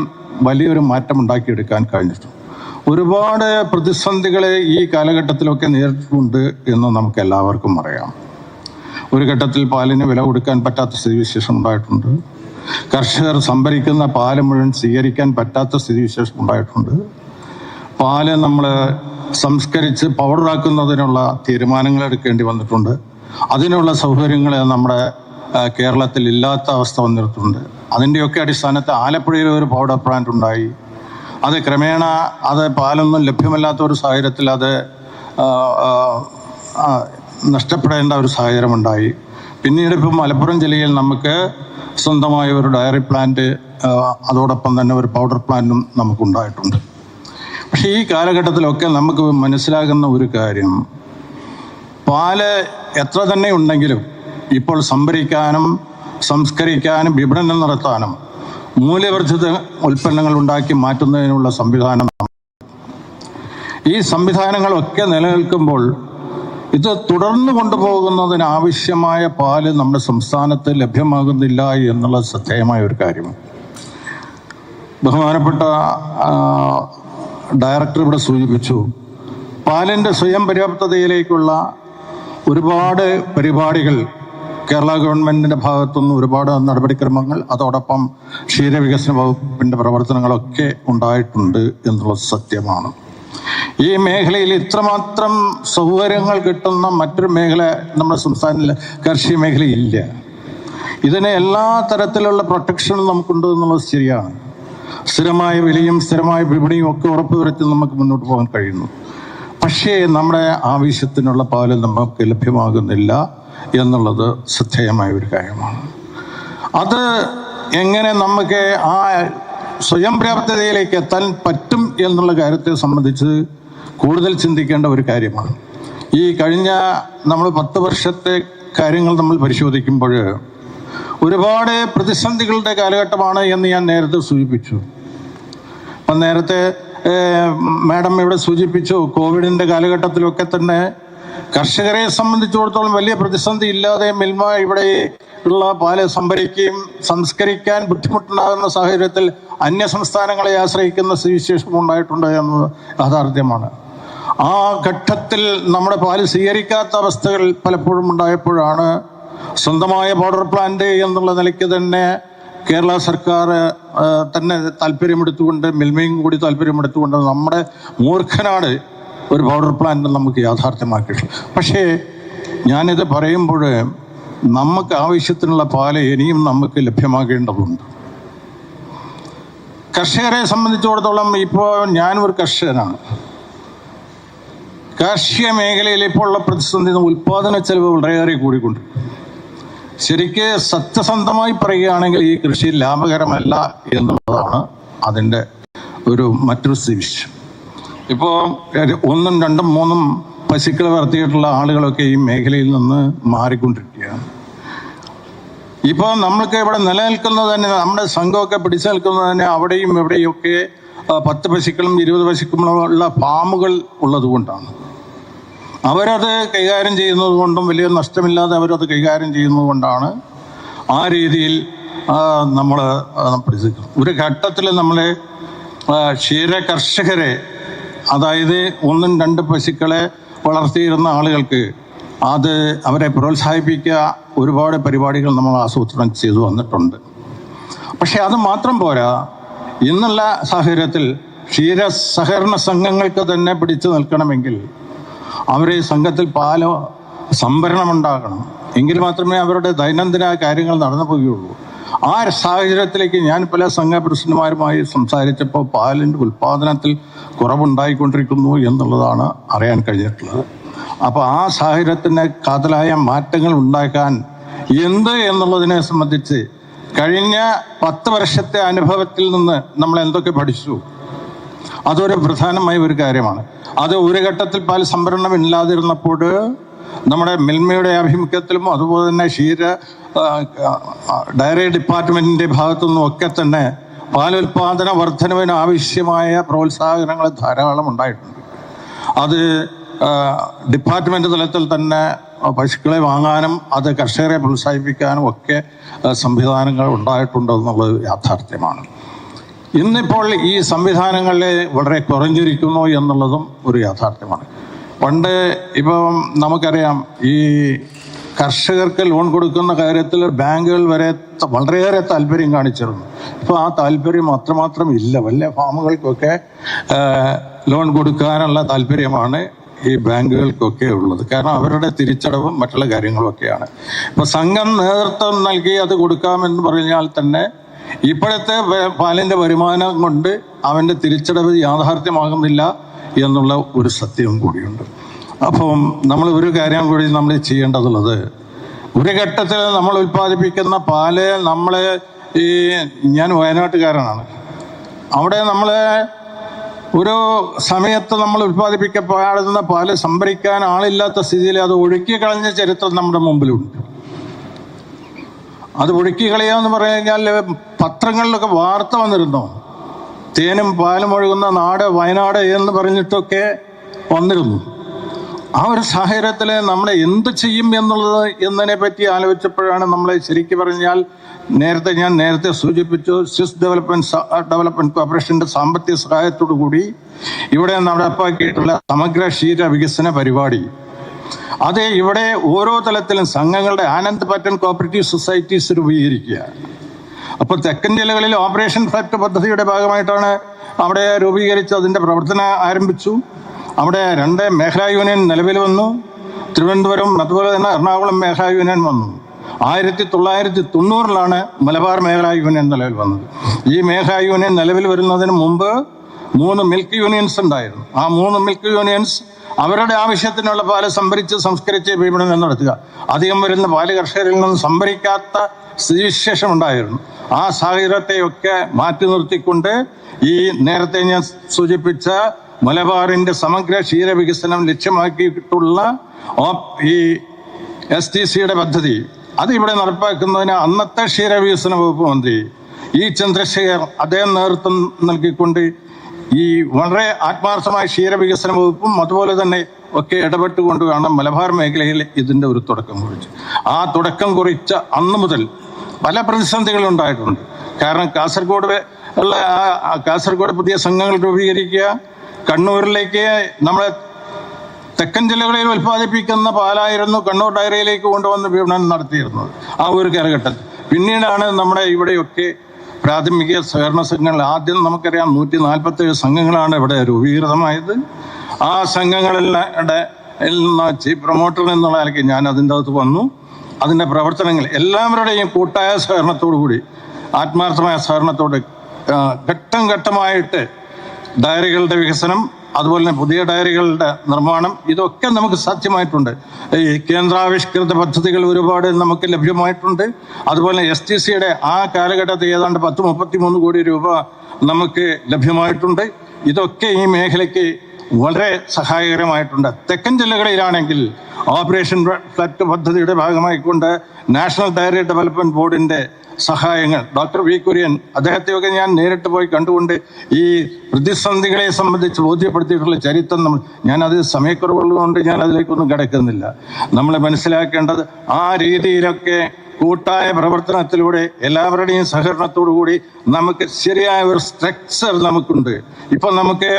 വലിയൊരു മാറ്റം ഉണ്ടാക്കിയെടുക്കാൻ കഴിഞ്ഞിട്ടുണ്ട്. ഒരുപാട് പ്രതിസന്ധികളെ ഈ കാലഘട്ടത്തിലൊക്കെ നേരിട്ടുണ്ട് എന്ന് നമുക്ക് എല്ലാവർക്കും അറിയാം. ഒരു ഘട്ടത്തിൽ പാലിന് വില കൊടുക്കാൻ പറ്റാത്ത സ്ഥിതിവിശേഷം ഉണ്ടായിട്ടുണ്ട്. കർഷകർ സംഭരിക്കുന്ന പാല് മുഴുവൻ സ്വീകരിക്കാൻ പറ്റാത്ത സ്ഥിതിവിശേഷം ഉണ്ടായിട്ടുണ്ട്. പാല് നമ്മൾ സംസ്കരിച്ച് പൗഡറാക്കുന്നതിനുള്ള തീരുമാനങ്ങൾ എടുക്കേണ്ടി വന്നിട്ടുണ്ട്. അതിനുള്ള സൗകര്യങ്ങൾ നമ്മുടെ കേരളത്തിൽ ഇല്ലാത്ത അവസ്ഥ വന്നിട്ടുണ്ട്. അതിൻ്റെയൊക്കെ അടിസ്ഥാനത്തിൽ ആലപ്പുഴയിൽ ഒരു പൗഡർ പ്ലാന്റ് ഉണ്ടായി. അത് ക്രമേണ അത് പാലൊന്നും ലഭ്യമല്ലാത്ത ഒരു സാഹചര്യത്തിൽ അത് നഷ്ടപ്പെടേണ്ട ഒരു സാഹചര്യം ഉണ്ടായി. പിന്നീട് ഇപ്പം മലപ്പുറം ജില്ലയിൽ നമുക്ക് സ്വന്തമായ ഒരു ഡയറി പ്ലാന്റ്, അതോടൊപ്പം തന്നെ ഒരു പൗഡർ പ്ലാന്റും നമുക്കുണ്ടായിട്ടുണ്ട്. പക്ഷേ ഈ കാലഘട്ടത്തിലൊക്കെ നമുക്ക് മനസ്സിലാകുന്ന ഒരു കാര്യം, പാല് എത്ര തന്നെ ഉണ്ടെങ്കിലും ഇപ്പോൾ സംഭരിക്കാനും സംസ്കരിക്കാനും വിപണനം നടത്താനും മൂല്യവർദ്ധിത ഉൽപ്പന്നങ്ങൾ ഉണ്ടാക്കി മാറ്റുന്നതിനുള്ള സംവിധാനം, ഈ സംവിധാനങ്ങളൊക്കെ നിലനിൽക്കുമ്പോൾ ഇത് തുടർന്നു കൊണ്ടുപോകുന്നതിന് ആവശ്യമായ പാല് നമ്മുടെ സംസ്ഥാനത്ത് ലഭ്യമാകുന്നില്ല എന്നുള്ള ശ്രദ്ധേയമായ ഒരു കാര്യമാണ്. ബഹുമാനപ്പെട്ട ഡയറക്ടർ ഇവിടെ സൂചിപ്പിച്ചു, പാലിൻ്റെ സ്വയം പര്യാപ്തതയിലേക്കുള്ള ഒരുപാട് പരിപാടികൾ കേരള ഗവൺമെൻറ്റിൻ്റെ ഭാഗത്തുനിന്ന് ഒരുപാട് നടപടിക്രമങ്ങൾ, അതോടൊപ്പം ക്ഷീരവികസന വകുപ്പിൻ്റെ പ്രവർത്തനങ്ങളൊക്കെ ഉണ്ടായിട്ടുണ്ട് എന്നുള്ളത് സത്യമാണ്. ഈ മേഖലയിൽ ഇത്രമാത്രം സൗകര്യങ്ങൾ കിട്ടുന്ന മറ്റൊരു മേഖല നമ്മുടെ സംസ്ഥാനത്തിൽ കാർഷിക മേഖലയില്ല. ഇതിന് എല്ലാ തരത്തിലുള്ള പ്രൊട്ടക്ഷനും നമുക്കുണ്ട് എന്നുള്ളത് ശരിയാണ്. സ്ഥിരമായ വിലയും സ്ഥിരമായ വിപണിയും ഒക്കെ ഉറപ്പുവരുത്തി നമുക്ക് മുന്നോട്ട് പോകാൻ കഴിയുന്നു. പക്ഷേ നമ്മുടെ ആവശ്യത്തിനുള്ള പാല് നമുക്ക് ലഭ്യമാകുന്നില്ല എന്നുള്ളത് ശ്രദ്ധേയമായ ഒരു കാര്യമാണ്. അത് എങ്ങനെ നമുക്ക് ആ സ്വയം പര്യാപ്തതയിലേക്ക് എത്താൻ പറ്റും എന്നുള്ള കാര്യത്തെ സംബന്ധിച്ച് കൂടുതൽ ചിന്തിക്കേണ്ട ഒരു കാര്യമാണ്. ഈ കഴിഞ്ഞ നമ്മൾ 10 വർഷത്തെ കാര്യങ്ങൾ നമ്മൾ പരിശോധിക്കുമ്പോൾ ഒരുപാട് പ്രതിസന്ധികളുടെ കാലഘട്ടമാണ് എന്ന് ഞാൻ നേരത്തെ സൂചിപ്പിച്ചു. അപ്പം നേരത്തെ മാഡം ഇവിടെ സൂചിപ്പിച്ചു, കോവിഡിൻ്റെ കാലഘട്ടത്തിലൊക്കെ തന്നെ കർഷകരെ സംബന്ധിച്ചിടത്തോളം വലിയ പ്രതിസന്ധി ഇല്ലാതെ മിൽമ ഇവിടെ ഉള്ള പാല് സംഭരിക്കുകയും സംസ്കരിക്കാൻ ബുദ്ധിമുട്ടുണ്ടാകുന്ന സാഹചര്യത്തിൽ അന്യ സംസ്ഥാനങ്ങളെ ആശ്രയിക്കുന്ന സ്ഥിതിവിശേഷം ഉണ്ടായിട്ടുണ്ട് എന്നത് യാഥാർത്ഥ്യമാണ്. ആ ഘട്ടത്തിൽ നമ്മുടെ പാല് സ്വീകരിക്കാത്ത അവസ്ഥകൾ പലപ്പോഴും ഉണ്ടായപ്പോഴാണ് സ്വന്തമായ പൗഡർ പ്ലാന്റ് എന്നുള്ള നിലയ്ക്ക് തന്നെ കേരള സർക്കാർ തന്നെ താല്പര്യമെടുത്തുകൊണ്ട്, മിൽമയും കൂടി താല്പര്യമെടുത്തുകൊണ്ട് നമ്മുടെ മൂർഖനാട് ഒരു പൗഡർ പ്ലാന്റ് നമുക്ക് യാഥാർത്ഥ്യമാക്കിയിട്ടുണ്ട്. പക്ഷേ ഞാനിത് പറയുമ്പോൾ നമുക്ക് ആവശ്യത്തിനുള്ള പാല് ഇനിയും നമുക്ക് ലഭ്യമാകേണ്ടതുണ്ട്. കർഷകരെ സംബന്ധിച്ചിടത്തോളം ഇപ്പോൾ ഞാനൊരു കർഷകനാണ്. കാർഷിക മേഖലയിൽ ഇപ്പോൾ ഉള്ള പ്രതിസന്ധി ഉൽപാദന ചെലവ് വളരെയേറെ കൂടിക്കൊണ്ട്, ശരിക്ക് സത്യസന്ധമായി പറയുകയാണെങ്കിൽ ഈ കൃഷി ലാഭകരമല്ല എന്നുള്ളതാണ് അതിൻ്റെ ഒരു മറ്റൊരു സ്ഥിതിവിശേഷം. ഇപ്പോൾ 1, 2, 3 പശുക്കൾ വളർത്തിയിട്ടുള്ള ആളുകളൊക്കെ ഈ മേഖലയിൽ നിന്ന് മാറിക്കൊണ്ടിരിക്കുകയാണ്. ഇപ്പോൾ നമ്മൾക്ക് ഇവിടെ നിലനിൽക്കുന്നത് തന്നെ, നമ്മുടെ സംഘമൊക്കെ പിടിച്ചു നിൽക്കുന്നത് തന്നെ അവിടെയും ഇവിടെയൊക്കെ 10 പശുക്കളും 20 പശുക്കളുമുള്ള ഫാമുകൾ ഉള്ളത് കൊണ്ടാണ്. അവരത് കൈകാര്യം ചെയ്യുന്നത് കൊണ്ടും വലിയ നഷ്ടമില്ലാതെ അവരത് കൈകാര്യം ചെയ്യുന്നത് കൊണ്ടാണ് ആ രീതിയിൽ നമ്മൾ പിടിച്ചിരിക്കുന്നത്. ഒരു ഘട്ടത്തിൽ നമ്മളെ ക്ഷീര കർഷകരെ, അതായത് 1, 2 പശുക്കളെ വളർത്തിയിരുന്ന ആളുകൾക്ക് അത് അവരെ പ്രോത്സാഹിപ്പിക്കുക, ഒരുപാട് പരിപാടികൾ നമ്മൾ ആസൂത്രണം ചെയ്തു വന്നിട്ടുണ്ട്. പക്ഷെ അത് മാത്രം പോരാ. ഇന്നുള്ള സാഹചര്യത്തിൽ ക്ഷീര സഹകരണ സംഘങ്ങൾക്ക് തന്നെ പിടിച്ചു നിൽക്കണമെങ്കിൽ അവരെ സംഘത്തിൽ പാല് സംഭരണം ഉണ്ടാകണം. എങ്കിൽ മാത്രമേ അവരുടെ ദൈനംദിന കാര്യങ്ങൾ നടന്നു പോവുകയുള്ളൂ. ആ സാഹചര്യത്തിലേക്ക് ഞാൻ പല സംഘ പ്രസിഡന്റുമാരുമായി സംസാരിച്ചപ്പോൾ പാലിൻ്റെ ഉൽപ്പാദനത്തിൽ കുറവുണ്ടായിക്കൊണ്ടിരിക്കുന്നു എന്നുള്ളതാണ് അറിയാൻ കഴിഞ്ഞിട്ടുള്ളത്. അപ്പോൾ ആ സാഹചര്യത്തിന് കാതലായ മാറ്റങ്ങൾ ഉണ്ടാക്കാൻ എന്ത് എന്നുള്ളതിനെ സംബന്ധിച്ച് കഴിഞ്ഞ 10 വർഷത്തെ അനുഭവത്തിൽ നിന്ന് നമ്മൾ എന്തൊക്കെ പഠിച്ചു, അതൊരു പ്രധാനമായ ഒരു കാര്യമാണ്. അത് ഒരു ഘട്ടത്തിൽ പാൽ സംഭരണം ഇല്ലാതിരുന്നപ്പോൾ നമ്മുടെ മിൽമയുടെ ആഭിമുഖ്യത്തിലും അതുപോലെ തന്നെ ഡയറി ഡിപ്പാർട്ട്മെന്റിന്റെ ഭാഗത്തുനിന്നും ഒക്കെ തന്നെ പാലുൽപാദന വർധനവിന് ആവശ്യമായ പ്രോത്സാഹനങ്ങൾ ധാരാളം ഉണ്ടായിട്ടുണ്ട്. അത് ഡിപ്പാർട്ട്മെന്റ് തലത്തിൽ തന്നെ പശുക്കളെ വാങ്ങാനും അത് കർഷകരെ പ്രോത്സാഹിപ്പിക്കാനും ഒക്കെ സംവിധാനങ്ങൾ ഉണ്ടായിട്ടുണ്ടെന്നുള്ളത് യാഥാർത്ഥ്യമാണ്. ഇന്നിപ്പോൾ ഈ സംവിധാനങ്ങളെ വളരെ കുറഞ്ഞിരിക്കുന്നു എന്നുള്ളതും ഒരു യാഥാർത്ഥ്യമാണ്. പണ്ട് ഇപ്പം നമുക്കറിയാം, ഈ കർഷകർക്ക് ലോൺ കൊടുക്കുന്ന കാര്യത്തിൽ ബാങ്കുകൾ വരെ വളരെയേറെ താല്പര്യം കാണിച്ചിരുന്നു. ഇപ്പോൾ ആ താല്പര്യം അത്രമാത്രം ഇല്ല. വലിയ ഫാമുകൾക്കൊക്കെ ലോൺ കൊടുക്കാനുള്ള താല്പര്യമാണ് ഈ ബാങ്കുകൾക്കൊക്കെ ഉള്ളത്. കാരണം അവരുടെ തിരിച്ചടവും മറ്റുള്ള കാര്യങ്ങളുമൊക്കെയാണ്. ഇപ്പോൾ സംഘം നേതൃത്വം നൽകി അത് കൊടുക്കാമെന്ന് പറഞ്ഞാൽ തന്നെ ഇപ്പോഴത്തെ പാലിൻ്റെ വരുമാനം കൊണ്ട് അവൻ്റെ തിരിച്ചടവ് യാഥാർത്ഥ്യമാകുന്നില്ല എന്നുള്ള ഒരു സത്യവും കൂടിയുണ്ട്. അപ്പം നമ്മൾ ഒരു കാര്യം കൂടി നമ്മൾ ചെയ്യേണ്ടതുള്ളത്, ഒരു ഘട്ടത്തിൽ നമ്മൾ ഉൽപ്പാദിപ്പിക്കുന്ന പാല് ഞാൻ വയനാട്ടുകാരനാണ്. അവിടെ ഒരു സമയത്ത് നമ്മൾ ഉൽപ്പാദിപ്പിക്കപ്പെടുന്ന പാല് സംഭരിക്കാൻ ആളില്ലാത്ത സ്ഥിതിയിൽ അത് ഒഴുക്കി കളഞ്ഞ ചരിത്രം നമ്മുടെ മുമ്പിലുണ്ട്. അത് ഒഴുക്കി കളയാന്ന് പറഞ്ഞു കഴിഞ്ഞാൽ പത്രങ്ങളിലൊക്കെ വാർത്ത വന്നിരുന്നു. തേനും പാലും ഒഴുകുന്ന നാട് വയനാട് എന്ന് പറഞ്ഞിട്ടൊക്കെ വന്നിരുന്നു. ആ ഒരു സാഹചര്യത്തിൽ നമ്മൾ എന്ത് ചെയ്യും എന്നതിനെ പറ്റി ആലോചിച്ചപ്പോഴാണ് നമ്മൾ ശരിക്കും പറഞ്ഞാൽ ഞാൻ നേരത്തെ സൂചിപ്പിച്ചു, സ്വിസ് ഡെവലപ്മെന്റ് കോർപ്പറേഷന്റെ സാമ്പത്തിക സഹായത്തോടു കൂടി ഇവിടെ നടപ്പാക്കിയിട്ടുള്ള സമഗ്ര ക്ഷീര വികസന പരിപാടി, അത് ഇവിടെ ഓരോ തലത്തിലും സംഘങ്ങളുടെ ആനന്ദ് പാറ്റേൺ കോപ്പറേറ്റീവ് സൊസൈറ്റീസ് രൂപീകരിക്കുക. അപ്പോൾ തെക്കൻ ജില്ലകളിൽ ഓപ്പറേഷൻ ഫ്ലഡ് പദ്ധതിയുടെ ഭാഗമായിട്ടാണ് അവിടെ രൂപീകരിച്ച് അതിൻ്റെ പ്രവർത്തനം ആരംഭിച്ചു. അവിടെ 2 മേഖലാ യൂണിയൻ നിലവിൽ വന്നു. തിരുവനന്തപുരം അതുപോലെ തന്നെ എറണാകുളം മേഖലാ യൂണിയൻ വന്നു. 1990 മലബാർ മേഖലാ യൂണിയൻ നിലവിൽ വന്നത്. ഈ മേഖലാ യൂണിയൻ നിലവിൽ വരുന്നതിന് മുമ്പ് 3 മിൽക്ക് യൂണിയൻസ് ഉണ്ടായിരുന്നു. ആ 3 മിൽക്ക് യൂണിയൻസ് അവരുടെ ആവശ്യത്തിനുള്ള പാല് സംഭരിച്ച് സംസ്കരിച്ച് വിപണനം നടത്തുക. അധികം വരുന്ന പാല് കർഷകരിൽ നിന്ന് സംഭരിക്കാത്ത സ്ഥിതിവിശേഷം ഉണ്ടായിരുന്നു. ആ സാഹചര്യത്തെയൊക്കെ മാറ്റി നിർത്തിക്കൊണ്ട് ഈ നേരത്തെ ഞാൻ സൂചിപ്പിച്ച മലബാറിന്റെ സമഗ്ര ക്ഷീര വികസനം ലക്ഷ്യമാക്കിയിട്ടുള്ള ഈ SDCയുടെ പദ്ധതി അത് ഇവിടെ നടപ്പാക്കുന്നതിന് അന്നത്തെ ക്ഷീരവികസന വകുപ്പ് മന്ത്രി ചന്ദ്രശേഖർ അദ്ദേഹം നേതൃത്വം നൽകിക്കൊണ്ട് ഈ വളരെ ആത്മാർത്ഥമായ ക്ഷീരവികസന വകുപ്പും അതുപോലെ തന്നെ ഒക്കെ ഇടപെട്ടുകൊണ്ട് വേണം മലബാർ മേഖലയിൽ ഇതിൻ്റെ ഒരു തുടക്കം കുറിച്ച്. ആ തുടക്കം കുറിച്ച അന്ന് മുതൽ പല പ്രതിസന്ധികളും ഉണ്ടായിട്ടുണ്ട്. കാരണം കാസർഗോഡ് പുതിയ സംഘങ്ങൾ രൂപീകരിക്കുക, കണ്ണൂരിലേക്ക് നമ്മളെ തെക്കൻ ജില്ലകളിൽ ഉൽപ്പാദിപ്പിക്കുന്ന പാലായിരുന്നു കണ്ണൂർ ഡയറിയിലേക്ക് കൊണ്ടുവന്ന് വിപണനം നടത്തിയിരുന്നത് ആ ഒരു കാലഘട്ടത്തിൽ. പിന്നീടാണ് നമ്മുടെ ഇവിടെയൊക്കെ പ്രാഥമിക സഹകരണ സംഘങ്ങൾ, ആദ്യം നമുക്കറിയാം 147 സംഘങ്ങളാണ് ഇവിടെ രൂപീകൃതമായത്. ആ സംഘങ്ങളുടെ ചീഫ് പ്രൊമോട്ടർ എന്നുള്ള നിലയ്ക്ക് ഞാൻ അതിൻ്റെ അകത്ത് വന്നു. അതിൻ്റെ പ്രവർത്തനങ്ങൾ എല്ലാവരുടെയും കൂട്ടായ സഹകരണത്തോടു കൂടി, ആത്മാർത്ഥമായ സഹകരണത്തോട് ഘട്ടം ഘട്ടമായിട്ട് ഡയറികളുടെ വികസനം, അതുപോലെ തന്നെ പുതിയ ഡയറികളുടെ നിർമ്മാണം, ഇതൊക്കെ നമുക്ക് സാധ്യമായിട്ടുണ്ട്. ഈ കേന്ദ്രാവിഷ്കൃത പദ്ധതികൾ ഒരുപാട് നമുക്ക് ലഭ്യമായിട്ടുണ്ട്. അതുപോലെ SDCയുടെ ആ കാലഘട്ടത്തിൽ ഏതാണ്ട് 33 കോടി രൂപ നമുക്ക് ലഭ്യമായിട്ടുണ്ട്. ഇതൊക്കെ ഈ മേഖലയ്ക്ക് വളരെ സഹായകരമായിട്ടുണ്ട്. തെക്കൻ ജില്ലകളിലാണെങ്കിൽ ഓപ്പറേഷൻ ഫ്ലഡ് പദ്ധതിയുടെ ഭാഗമായിക്കൊണ്ട് നാഷണൽ ഡയറി ഡെവലപ്മെന്റ് ബോർഡിന്റെ സഹായങ്ങൾ, ഡോക്ടർ വി കുര്യൻ അദ്ദേഹത്തെയൊക്കെ ഞാൻ നേരിട്ട് പോയി കണ്ടുകൊണ്ട് ഈ പ്രതിസന്ധികളെ സംബന്ധിച്ച് ബോധ്യപ്പെടുത്തിയിട്ടുള്ള ചരിത്രം ഞാനത് സമയക്കുറവുള്ളതുകൊണ്ട് ഞാൻ അതിലേക്കൊന്നും കിടക്കുന്നില്ല. നമ്മൾ മനസ്സിലാക്കേണ്ടത് ആ രീതിയിലൊക്കെ കൂട്ടായ പ്രവർത്തനത്തിലൂടെ എല്ലാവരുടെയും സഹകരണത്തോടു കൂടി നമുക്ക് ശരിയായ ഒരു സ്ട്രക്ചർ നമുക്കുണ്ട്. ഇപ്പം നമുക്ക്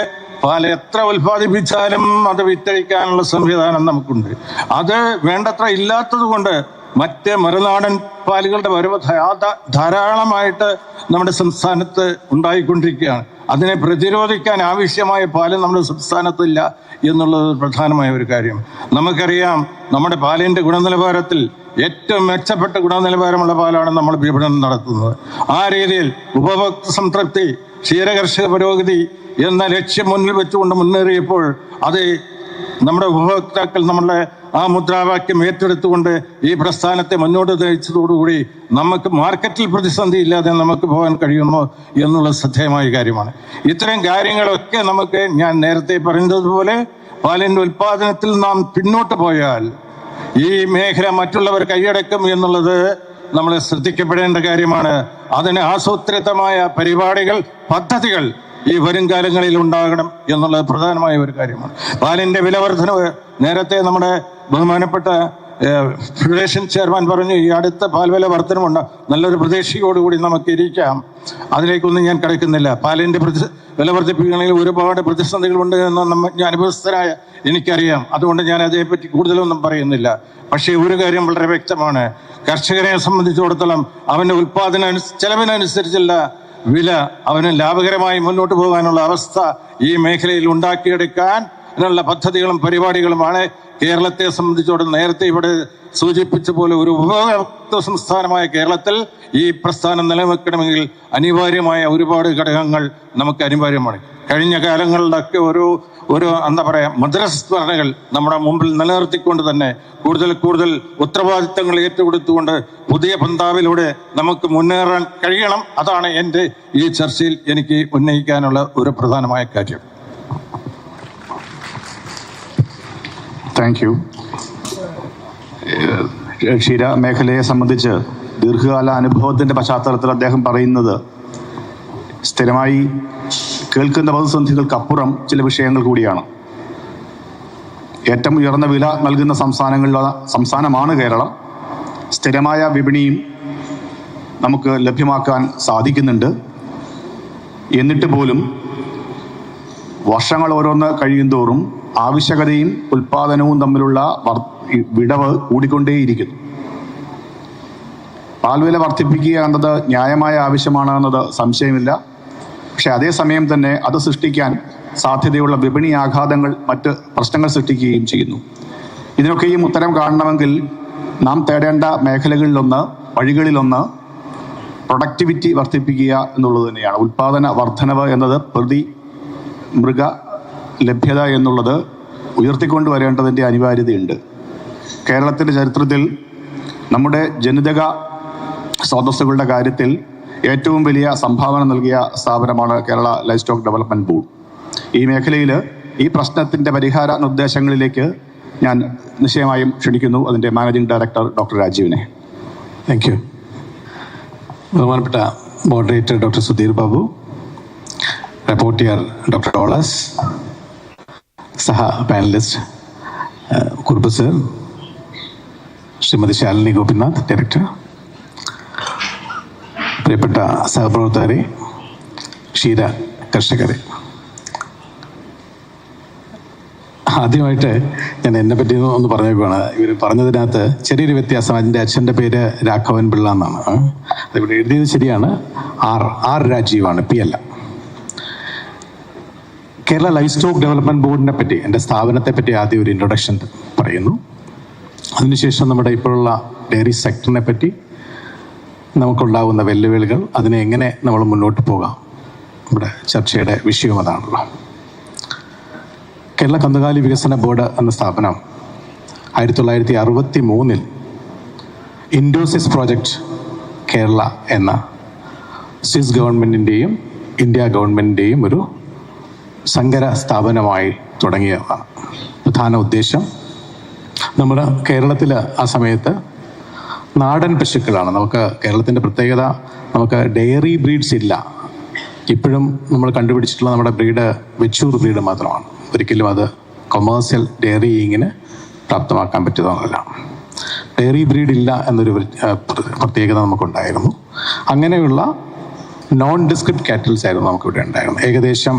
പാൽ എത്ര ഉൽപ്പാദിപ്പിച്ചാലും അത് വിറ്റഴിക്കാനുള്ള സംവിധാനം നമുക്കുണ്ട്. അത് വേണ്ടത്ര ഇല്ലാത്തത് കൊണ്ട് മറ്റ് മറുനാടൻ പാലുകളുടെ വരവ് ധാരാളമായിട്ട് നമ്മുടെ സംസ്ഥാനത്ത് ഉണ്ടായിക്കൊണ്ടിരിക്കുകയാണ്. അതിനെ പ്രതിരോധിക്കാൻ ആവശ്യമായ പാല് നമ്മുടെ സംസ്ഥാനത്തില്ല എന്നുള്ളത് പ്രധാനമായ ഒരു കാര്യം. നമുക്കറിയാം, നമ്മുടെ പാലിൻ്റെ ഗുണനിലവാരത്തിൽ ഏറ്റവും മെച്ചപ്പെട്ട ഗുണനിലവാരമുള്ള പാലാണ് നമ്മൾ വിപണനം നടത്തുന്നത്. ആ രീതിയിൽ ഉപഭോക്തൃ സംതൃപ്തി, ക്ഷീരകർഷക പുരോഗതി എന്ന ലക്ഷ്യം മുന്നിൽ വെച്ചുകൊണ്ട് മുന്നേറിയപ്പോൾ അത് നമ്മുടെ ഉപഭോക്താക്കൾ നമ്മളുടെ ആ മുദ്രാവാക്യം ഏറ്റെടുത്തുകൊണ്ട് ഈ പ്രസ്ഥാനത്തെ മുന്നോട്ട് നയിച്ചതോടുകൂടി നമുക്ക് മാർക്കറ്റിൽ പ്രതിസന്ധി ഇല്ലാതെ നമുക്ക് പോകാൻ കഴിയുന്നു എന്നുള്ളത് ശ്രദ്ധേയമായ കാര്യമാണ്. ഇത്തരം കാര്യങ്ങളൊക്കെ നമുക്ക് ഞാൻ നേരത്തെ പറഞ്ഞതുപോലെ പാലിൻ്റെ ഉൽപ്പാദനത്തിൽ നാം പിന്നോട്ട് പോയാൽ ഈ മേഖല മറ്റുള്ളവർ കൈയടക്കും എന്നുള്ളത് നമ്മൾ ശ്രദ്ധിക്കപ്പെടേണ്ട കാര്യമാണ്. അതിന് ആസൂത്രിതമായ പരിപാടികൾ, പദ്ധതികൾ ഈ വരും കാലങ്ങളിൽ ഉണ്ടാകണം എന്നുള്ളത് പ്രധാനമായ ഒരു കാര്യമാണ്. പാലിൻ്റെ വില വർധനവ് നേരത്തെ നമ്മുടെ ബഹുമാനപ്പെട്ട ഫെഡറേഷൻ ചെയർമാൻ പറഞ്ഞു, ഈ അടുത്ത പാൽവില വർധനമുണ്ട്, നല്ലൊരു പ്രതീക്ഷയോടുകൂടി നമുക്ക് ഇരിക്കാം. അതിലേക്കൊന്നും ഞാൻ കിടക്കുന്നില്ല. പാലിൻ്റെ വില വർദ്ധിപ്പിക്കുന്നതിൽ ഒരുപാട് പ്രതിസന്ധികളുണ്ട് എന്ന് ഞാൻ അനുഭവസ്ഥരായ എനിക്കറിയാം. അതുകൊണ്ട് ഞാൻ അതേപ്പറ്റി കൂടുതലൊന്നും പറയുന്നില്ല. പക്ഷേ ഒരു കാര്യം വളരെ വ്യക്തമാണ്, കർഷകനെ സംബന്ധിച്ചിടത്തോളം അവൻ്റെ ഉൽപ്പാദന ചെലവിനനുസരിച്ചുള്ള വില അവന് ലാഭകരമായി മുന്നോട്ട് പോകാനുള്ള അവസ്ഥ ഈ മേഖലയിൽ ഉണ്ടാക്കിയെടുക്കാൻ ഉള്ള പദ്ധതികളും പരിപാടികളുമാണ് കേരളത്തെ സംബന്ധിച്ചോളം. നേരത്തെ ഇവിടെ സൂചിപ്പിച്ച പോലെ ഒരു ഉപഭോക്തൃ സംസ്ഥാനമായ കേരളത്തിൽ ഈ പ്രസ്ഥാനം നിലനിൽക്കണമെങ്കിൽ അനിവാര്യമായ ഒരുപാട് ഘടകങ്ങൾ നമുക്ക് അനിവാര്യമാണ്. കഴിഞ്ഞ കാലങ്ങളിലൊക്കെ ഒരു എന്താ പറയുക, മധുരസ്മരണകൾ നമ്മുടെ മുമ്പിൽ നിലനിർത്തിക്കൊണ്ട് തന്നെ കൂടുതൽ ഉത്തരവാദിത്തങ്ങൾ ഏറ്റെടുത്തുകൊണ്ട് പുതിയ പന്താവിലൂടെ നമുക്ക് മുന്നേറാൻ കഴിയണം. അതാണ് എൻ്റെ ഈ ചർച്ചയിൽ എനിക്ക് ഉന്നയിക്കാനുള്ള ഒരു പ്രധാനമായ കാര്യം. Thank you. ക്ഷീര മേഖലയെ സംബന്ധിച്ച് ദീർഘകാല അനുഭവത്തിൻ്റെ പശ്ചാത്തലത്തിൽ അദ്ദേഹം പറയുന്നത് സ്ഥിരമായി കേൾക്കുന്ന പ്രതിസന്ധികൾക്കപ്പുറം ചില വിഷയങ്ങൾ കൂടിയാണ്. ഏറ്റവും ഉയർന്ന വില നൽകുന്ന സംസ്ഥാനമാണ് കേരളം. സ്ഥിരമായ വിപണിയും നമുക്ക് ലഭ്യമാക്കാൻ സാധിക്കുന്നുണ്ട്. എന്നിട്ട് പോലും വർഷങ്ങൾ ഓരോന്ന് കഴിയുന്തോറും ആവശ്യകതയും ഉൽപ്പാദനവും തമ്മിലുള്ള വിടവ് കൂടിക്കൊണ്ടേയിരിക്കുന്നു. പാൽവില വർദ്ധിപ്പിക്കുക എന്നത് ന്യായമായ ആവശ്യമാണ് എന്നത് സംശയമില്ല. പക്ഷെ അതേസമയം തന്നെ അത് സൃഷ്ടിക്കാൻ സാധ്യതയുള്ള വിപണി ആഘാതങ്ങൾ മറ്റ് പ്രശ്നങ്ങൾ സൃഷ്ടിക്കുകയും ചെയ്യുന്നു. ഇതിനൊക്കെയും ഉത്തരം കാണണമെങ്കിൽ നാം തേടേണ്ട മേഖലകളിലൊന്ന്, വഴികളിലൊന്ന് പ്രൊഡക്ടിവിറ്റി വർദ്ധിപ്പിക്കുക എന്നുള്ളത് തന്നെയാണ്. ഉൽപ്പാദന വർധനവ് എന്നത് പ്രതി മൃഗ ലഭ്യത എന്നുള്ളത് ഉയർത്തിക്കൊണ്ടുവരേണ്ടതിൻ്റെ അനിവാര്യതയുണ്ട്. കേരളത്തിൻ്റെ ചരിത്രത്തിൽ നമ്മുടെ ജനിതക സ്രോതസ്സുകളുടെ കാര്യത്തിൽ ഏറ്റവും വലിയ സംഭാവന നൽകിയ സ്ഥാപനമാണ് Kerala livestock development board. ഈ മേഖലയിൽ ഈ പ്രശ്നത്തിൻ്റെ പരിഹാര നിർദ്ദേശങ്ങളിലേക്ക് ഞാൻ നിശ്ചയമായും ക്ഷണിക്കുന്നു അതിൻ്റെ മാനേജിംഗ് ഡയറക്ടർ ഡോക്ടർ രാജീവിനെ. Thank you. ബഹുമാനപ്പെട്ട moderator doctor Sudheer Babu, rapporteur doctor ഡോളസ്, സഹ panelist Kurup sir, Shrimati Shalini Gopinath director, പ്രിയപ്പെട്ട സഹപ്രവർത്തകരെ, ക്ഷീര കർഷകരെ, ആദ്യമായിട്ട് ഞാൻ എന്നെ പറ്റി ഒന്ന് പറഞ്ഞേക്കുവാണ്. ഇവർ പറഞ്ഞതിനകത്ത് ചെറിയൊരു വ്യത്യാസം. അതിൻ്റെ അച്ഛൻ്റെ പേര് രാഘവൻ പിള്ള എന്നാണ്. അതിവിടെ എഴുതിയത് ശരിയാണ്, ആർ രാജീവാണ്, പി അല്ല. കേരള ലൈഫ് സ്റ്റോക്ക് ഡെവലപ്മെൻറ്റ് ബോർഡിനെ പറ്റി, എൻ്റെ സ്ഥാപനത്തെ പറ്റി ആദ്യം ഒരു ഇൻട്രൊഡക്ഷൻ പറയുന്നു. അതിനുശേഷം നമ്മുടെ ഇപ്പോഴുള്ള ഡയറി സെക്ടറിനെ പറ്റി, നമുക്കുണ്ടാകുന്ന വെല്ലുവിളികൾ, അതിനെ എങ്ങനെ നമ്മൾ മുന്നോട്ട് പോകാം. നമ്മുടെ ചർച്ചയുടെ വിഷയം അതാണല്ലോ. കേരള കന്നുകാലി വികസന ബോർഡ് എന്ന സ്ഥാപനം 1963 ഇൻഡോസിസ് പ്രോജക്റ്റ് കേരള എന്ന സ്വിസ് ഗവൺമെൻറ്റിൻ്റെയും ഇന്ത്യ ഗവൺമെൻറ്റിൻ്റെയും ഒരു സങ്കര സ്ഥാപനമായി തുടങ്ങിയതാണ്. പ്രധാന ഉദ്ദേശം നമ്മുടെ കേരളത്തിൽ ആ സമയത്ത് നാടൻ പശുക്കളാണ്. നമുക്ക് കേരളത്തിൻ്റെ പ്രത്യേകത, നമുക്ക് ഡയറി ബ്രീഡ്സ് ഇല്ല. ഇപ്പോഴും നമ്മൾ കണ്ടുപിടിച്ചിട്ടുള്ള നമ്മുടെ ബ്രീഡ് വെച്ചൂർ ബ്രീഡ് മാത്രമാണ്. ഒരിക്കലും അത് കൊമേഴ്സ്യൽ ഡയറിയിങ്ങിന് പ്രാപ്തമാക്കാൻ പറ്റുന്നതല്ല. ഡയറി ബ്രീഡ് ഇല്ല എന്നൊരു പ്രത്യേകത നമുക്കുണ്ടായിരുന്നു. അങ്ങനെയുള്ള നോൺ ഡിസ്ക്രിപ്റ്റ് കാറ്റിൽസ് ആയിരുന്നു നമുക്കിവിടെ ഉണ്ടായിരുന്നത്. ഏകദേശം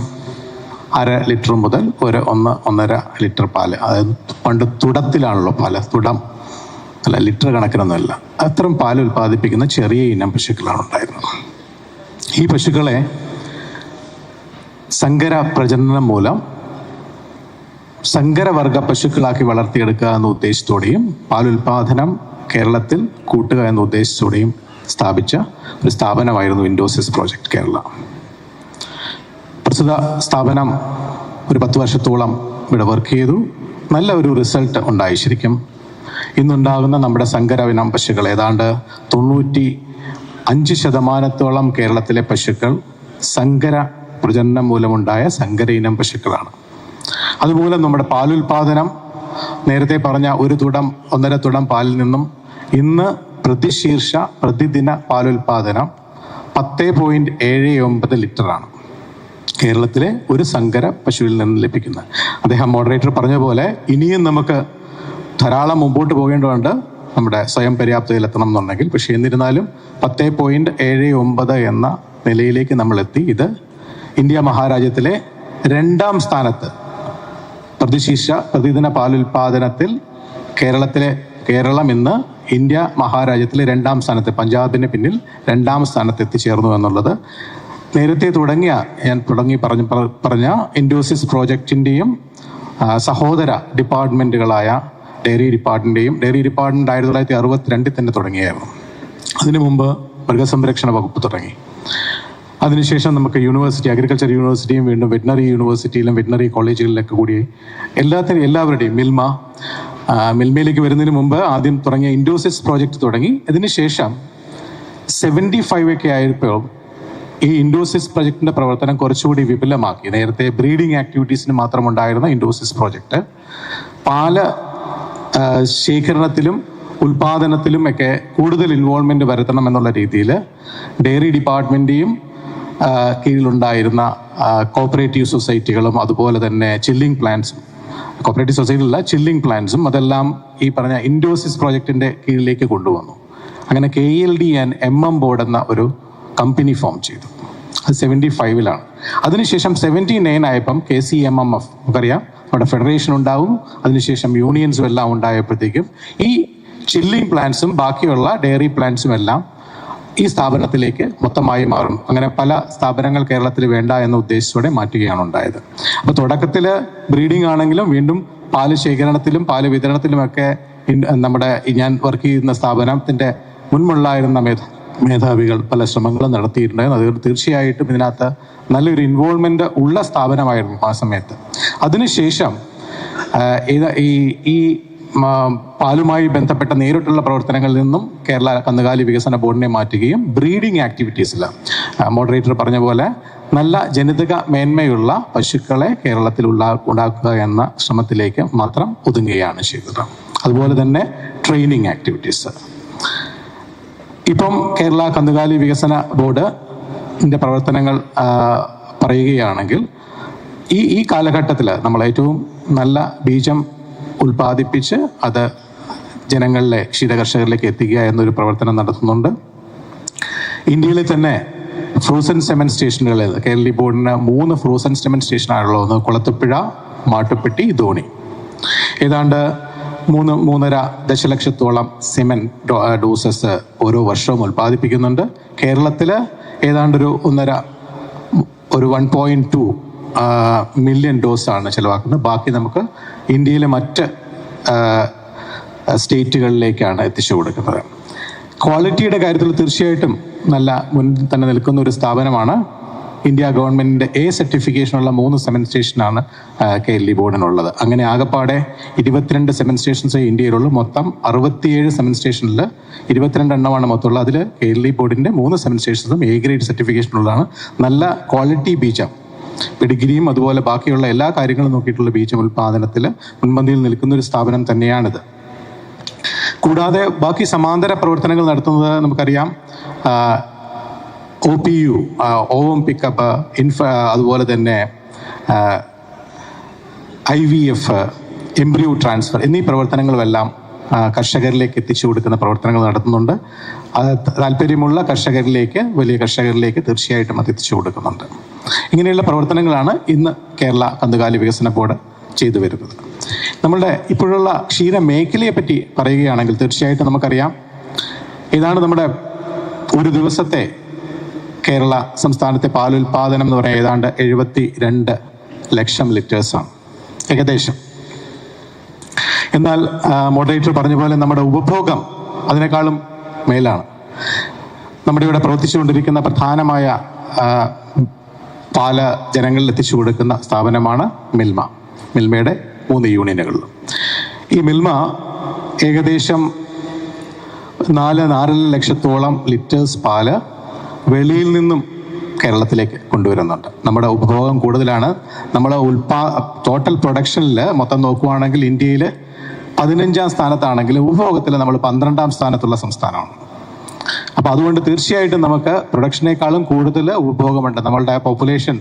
1/2 ലിറ്റർ മുതൽ 1.5 ലിറ്റർ പാല്, അതായത് പണ്ട് തുടത്തിലാണല്ലോ പാല്, തുടം അല്ല, ലിറ്റർ കണക്കിനൊന്നുമല്ല, അത്തരം പാല് ഉൽപ്പാദിപ്പിക്കുന്ന ചെറിയ ഇനം പശുക്കളാണ് ഉണ്ടായിരുന്നത്. ഈ പശുക്കളെ സങ്കര പ്രജനനം മൂലം സങ്കരവർഗ പശുക്കളാക്കി വളർത്തിയെടുക്കുക എന്ന ഉദ്ദേശത്തോടെയും പാലുൽപാദനം കേരളത്തിൽ കൂട്ടുക എന്ന ഉദ്ദേശത്തോടെയും സ്ഥാപിച്ച ഒരു സ്ഥാപനമായിരുന്നു ഇൻഡോസിസ് പ്രോജക്റ്റ് കേരള. പ്രസ്തുത സ്ഥാപനം ഒരു 10 വർഷത്തോളം ഇവിടെ വർക്ക് ചെയ്തു. നല്ല ഒരു റിസൾട്ട് ഉണ്ടായി. ശരിക്കും ഇന്നുണ്ടാകുന്ന നമ്മുടെ സങ്കര ഇനം പശുക്കൾ ഏതാണ്ട് 95% കേരളത്തിലെ പശുക്കൾ സങ്കര പ്രജനനം മൂലമുണ്ടായ സങ്കര ഇനം പശുക്കളാണ്. അതുമൂലം നമ്മുടെ പാലുൽപാദനം നേരത്തെ പറഞ്ഞ 1.5 തുടം പാലിൽ നിന്നും ഇന്ന് പ്രതിദിന പാലുൽപാദനം 10.79 ലിറ്ററാണ് കേരളത്തിലെ ഒരു സങ്കര പശുവിൽ നിന്ന് ലഭിക്കുന്നത്. അദ്ദേഹം മോഡറേറ്റർ പറഞ്ഞ പോലെ ഇനിയും നമുക്ക് ധാരാളം മുമ്പോട്ട് പോകേണ്ടതുണ്ട് നമ്മുടെ സ്വയം പര്യാപ്തതയിലെത്തണം എന്നുണ്ടെങ്കിൽ. പക്ഷേ എന്നിരുന്നാലും 10.79 എന്ന നിലയിലേക്ക് നമ്മൾ എത്തി. ഇത് ഇന്ത്യ മഹാരാജ്യത്തിലെ 2ാം സ്ഥാനത്ത് പ്രതിദിന പാലുൽപാദനത്തിൽ കേരളം ഇന്ന് ഇന്ത്യ മഹാരാജ്യത്തിലെ 2ാം സ്ഥാനത്ത്, പഞ്ചാബിന് പിന്നിൽ 2ാം സ്ഥാനത്ത് എത്തിച്ചേർന്നു എന്നുള്ളത് നേരത്തെ പറഞ്ഞ ഇൻഡോസിസ് പ്രോജക്റ്റിൻ്റെയും സഹോദര ഡിപ്പാർട്ട്മെൻറ്റുകളായ ഡയറി ഡിപ്പാർട്ട്മെൻറ്റ് 1962 തന്നെ തുടങ്ങിയായിരുന്നു. അതിനു മുമ്പ് മൃഗസംരക്ഷണ വകുപ്പ് തുടങ്ങി. അതിനുശേഷം നമുക്ക് അഗ്രികൾച്ചർ യൂണിവേഴ്സിറ്റിയും വീണ്ടും വെറ്റിനറി യൂണിവേഴ്സിറ്റിയിലും വെറ്റിനറി കോളേജുകളിലൊക്കെ കൂടി എല്ലാവരുടെയും മിൽമയിലേക്ക് വരുന്നതിന് മുമ്പ് ആദ്യം തുടങ്ങിയ ഇൻഡോസിസ് പ്രോജക്റ്റ് തുടങ്ങി. അതിനുശേഷം 75 ഒക്കെ ആയപ്പോൾ ഈ ഇൻഡോസിസ് പ്രോജക്റ്റിന്റെ പ്രവർത്തനം കുറച്ചുകൂടി വിപുലമാക്കി. നേരത്തെ ബ്രീഡിംഗ് ആക്ടിവിറ്റീസിന് മാത്രം ഉണ്ടായിരുന്ന ഇൻഡോസിസ് പ്രോജക്റ്റ് പാല് ശേഖരണത്തിലും ഉൽപാദനത്തിലും ഒക്കെ കൂടുതൽ ഇൻവോൾവ്മെന്റ് വരുത്തണം എന്നുള്ള രീതിയിൽ ഡയറി ഡിപ്പാർട്ട്മെന്റിന്റെയും കീഴിലുണ്ടായിരുന്ന കോപ്പറേറ്റീവ് സൊസൈറ്റികളും അതുപോലെ തന്നെ ചില്ലിംഗ് പ്ലാന്റ്സും, കോപ്പറേറ്റീവ് സൊസൈറ്റിയിലുള്ള ചില്ലിംഗ് പ്ലാന്റ്സും അതെല്ലാം ഈ പറഞ്ഞ ഇൻഡോസിസ് പ്രോജക്റ്റിന്റെ കീഴിലേക്ക് കൊണ്ടുവന്നു. അങ്ങനെ KLD ആൻഡ് MM ബോർഡ് എന്ന ഒരു കമ്പനി ഫോം ചെയ്തു. അത് 75-ലാണ്. അതിനുശേഷം 79 ആയപ്പം KCMMF നമുക്കറിയാം, നമ്മുടെ ഫെഡറേഷൻ ഉണ്ടാവും. അതിനുശേഷം യൂണിയൻസും എല്ലാം ഉണ്ടായപ്പോഴത്തേക്കും ഈ ചില്ലിംഗ് പ്ലാന്റ്സും ബാക്കിയുള്ള ഡയറി പ്ലാന്റ്സും എല്ലാം ഈ സ്ഥാപനത്തിലേക്ക് മൊത്തമായി മാറും. അങ്ങനെ പല സ്ഥാപനങ്ങൾ കേരളത്തിൽ വേണ്ട എന്ന ഉദ്ദേശത്തോടെ മാറ്റുകയാണ് ഉണ്ടായത്. അപ്പോൾ തുടക്കത്തിൽ ബ്രീഡിംഗ് ആണെങ്കിലും വീണ്ടും പാല് ശേഖരണത്തിലും പാല് വിതരണത്തിലുമൊക്കെ നമ്മുടെ ഞാൻ വർക്ക് ചെയ്യുന്ന സ്ഥാപനത്തിൻ്റെ മുൻപുള്ളായിരുന്ന മേധാവികൾ പല ശ്രമങ്ങളും നടത്തിയിട്ടുണ്ടായിരുന്നു. അതുകൊണ്ട് തീർച്ചയായിട്ടും ഇതിനകത്ത് നല്ലൊരു ഇൻവോൾവ്മെന്റ് ഉള്ള സ്ഥാപനമായിരുന്നു ആ സമയത്ത്. അതിനുശേഷം ഈ പാലുമായി ബന്ധപ്പെട്ട നേരിട്ടുള്ള പ്രവർത്തനങ്ങളിൽ നിന്നും കേരള കന്നുകാലി വികസന ബോർഡിനെ മാറ്റുകയും ബ്രീഡിംഗ് ആക്ടിവിറ്റീസിൽ മോഡറേറ്റർ പറഞ്ഞ പോലെ നല്ല ജനിതക മേന്മയുള്ള പശുക്കളെ കേരളത്തിൽ ഉണ്ടാക്കുക എന്ന ശ്രമത്തിലേക്ക് മാത്രം ഒതുങ്ങുകയാണ് ചെയ്തത്. അതുപോലെ തന്നെ ട്രെയിനിങ് ആക്ടിവിറ്റീസ്. ഇപ്പം കേരള കന്നുകാലി വികസന ബോർഡിൻ്റെ പ്രവർത്തനങ്ങൾ പറയുകയാണെങ്കിൽ ഈ കാലഘട്ടത്തിൽ നമ്മൾ ഏറ്റവും നല്ല ബീജം ഉൽപ്പാദിപ്പിച്ച് അത് ജനങ്ങളിലെ ക്ഷീരകർഷകരിലേക്ക് എത്തിക്കുക എന്നൊരു പ്രവർത്തനം നടത്തുന്നുണ്ട്. ഇന്ത്യയിലെ തന്നെ ഫ്രോസൺ സെമൻ സ്റ്റേഷനുകളിൽ കേരള ബോർഡിന് 3 ഫ്രോസൺ സെമൻ സ്റ്റേഷനാണുള്ളത്. ഒന്ന് കുളത്തുപ്പുഴ, മാട്ടുപ്പെട്ടി, ധോണി. ഏതാണ്ട് 3.5 ദശലക്ഷത്തോളം സെമൻ ഡോസസ് ഓരോ വർഷവും ഉൽപ്പാദിപ്പിക്കുന്നുണ്ട്. കേരളത്തിൽ ഏതാണ്ട് ഒരു 1.2 മില്യൺ ഡോസാണ് ചിലവാക്കുന്നത്. ബാക്കി നമുക്ക് ഇന്ത്യയിലെ മറ്റ് സ്റ്റേറ്റുകളിലേക്കാണ് എത്തിച്ചു കൊടുക്കുന്നത്. ക്വാളിറ്റിയുടെ കാര്യത്തിൽ തീർച്ചയായിട്ടും നല്ല മുന്നിൽ തന്നെ നിൽക്കുന്ന ഒരു സ്ഥാപനമാണ്. ഇന്ത്യ ഗവൺമെൻറ്റിൻ്റെ A സർട്ടിഫിക്കേഷനുള്ള 3 സെമൻ സ്റ്റേഷനാണ് KLD ബോർഡിനുള്ളത്. അങ്ങനെ ആകപ്പാടെ 22 സെമൻ സ്റ്റേഷൻസ് ഇന്ത്യയിലുള്ളൂ. മൊത്തം 67 സെമൻ സ്റ്റേഷനിൽ 22 എണ്ണമാണ് മൊത്തമുള്ളത്. അതിൽ KLD ബോർഡിൻ്റെ 3 സെമൻ സ്റ്റേഷൻസും A ഗ്രേഡ് സർട്ടിഫിക്കേഷനുള്ളതാണ്. നല്ല ക്വാളിറ്റി ബീജം, പെഡിഗ്രിയും അതുപോലെ ബാക്കിയുള്ള എല്ലാ കാര്യങ്ങളും നോക്കിയിട്ടുള്ള ബീജം ഉൽപ്പാദനത്തിൽ മുൻപന്തിയിൽ നിൽക്കുന്ന ഒരു സ്ഥാപനം തന്നെയാണിത്. കൂടാതെ ബാക്കി സമാന്തര പ്രവർത്തനങ്ങൾ നടത്തുന്നത് നമുക്കറിയാം. OPU, ഓവം പിക്കപ്പ്, അതുപോലെ തന്നെ IVF, എംബ്രിയോ ട്രാൻസ്ഫർ എന്നീ പ്രവർത്തനങ്ങളുമെല്ലാം കർഷകരിലേക്ക് എത്തിച്ചു കൊടുക്കുന്ന പ്രവർത്തനങ്ങൾ നടത്തുന്നുണ്ട്. താല്പര്യമുള്ള വലിയ കർഷകരിലേക്ക് തീർച്ചയായിട്ടും അത് എത്തിച്ചു കൊടുക്കുന്നുണ്ട്. ഇങ്ങനെയുള്ള പ്രവർത്തനങ്ങളാണ് ഇന്ന് കേരള കന്നുകാലി വികസന ബോർഡ് ചെയ്തു വരുന്നത്. നമ്മളുടെ ഇപ്പോഴുള്ള ക്ഷീര മേഖലയെ പറ്റി പറയുകയാണെങ്കിൽ തീർച്ചയായിട്ടും നമുക്കറിയാം, ഇതാണ് നമ്മുടെ ഒരു ദിവസത്തെ കേരള സംസ്ഥാനത്തെ പാലുൽപാദനം എന്ന് പറയുന്നത് ഏതാണ്ട് 72 ലക്ഷം ലിറ്റേഴ്സാണ് ഏകദേശം. എന്നാൽ മോഡറേറ്റർ പറഞ്ഞ പോലെ നമ്മുടെ ഉപഭോഗം അതിനേക്കാളും മേലാണ്. നമ്മുടെ ഇവിടെ പ്രവർത്തിച്ചുകൊണ്ടിരിക്കുന്ന പ്രധാനമായ പാല് ജനങ്ങളിൽ എത്തിച്ചു കൊടുക്കുന്ന സ്ഥാപനമാണ് മിൽമയുടെ 3 യൂണിയനുകളിലും. ഈ മിൽമ ഏകദേശം 4.5 ലക്ഷത്തോളം ലിറ്റേഴ്സ് പാല് വെളിയിൽ നിന്നും കേരളത്തിലേക്ക് കൊണ്ടുവരുന്നുണ്ട്. നമ്മുടെ ഉപഭോഗം കൂടുതലാണ്. നമ്മുടെ ടോട്ടൽ പ്രൊഡക്ഷനിൽ മൊത്തം നോക്കുകയാണെങ്കിൽ ഇന്ത്യയിൽ 15ാം സ്ഥാനത്താണെങ്കിലും ഉപഭോഗത്തിൽ നമ്മൾ 12ാം സ്ഥാനത്തുള്ള സംസ്ഥാനമാണ്. അപ്പോൾ അതുകൊണ്ട് തീർച്ചയായിട്ടും നമുക്ക് പ്രൊഡക്ഷനേക്കാളും കൂടുതൽ ഉപഭോഗമുണ്ട്. നമ്മളുടെ പോപ്പുലേഷൻ,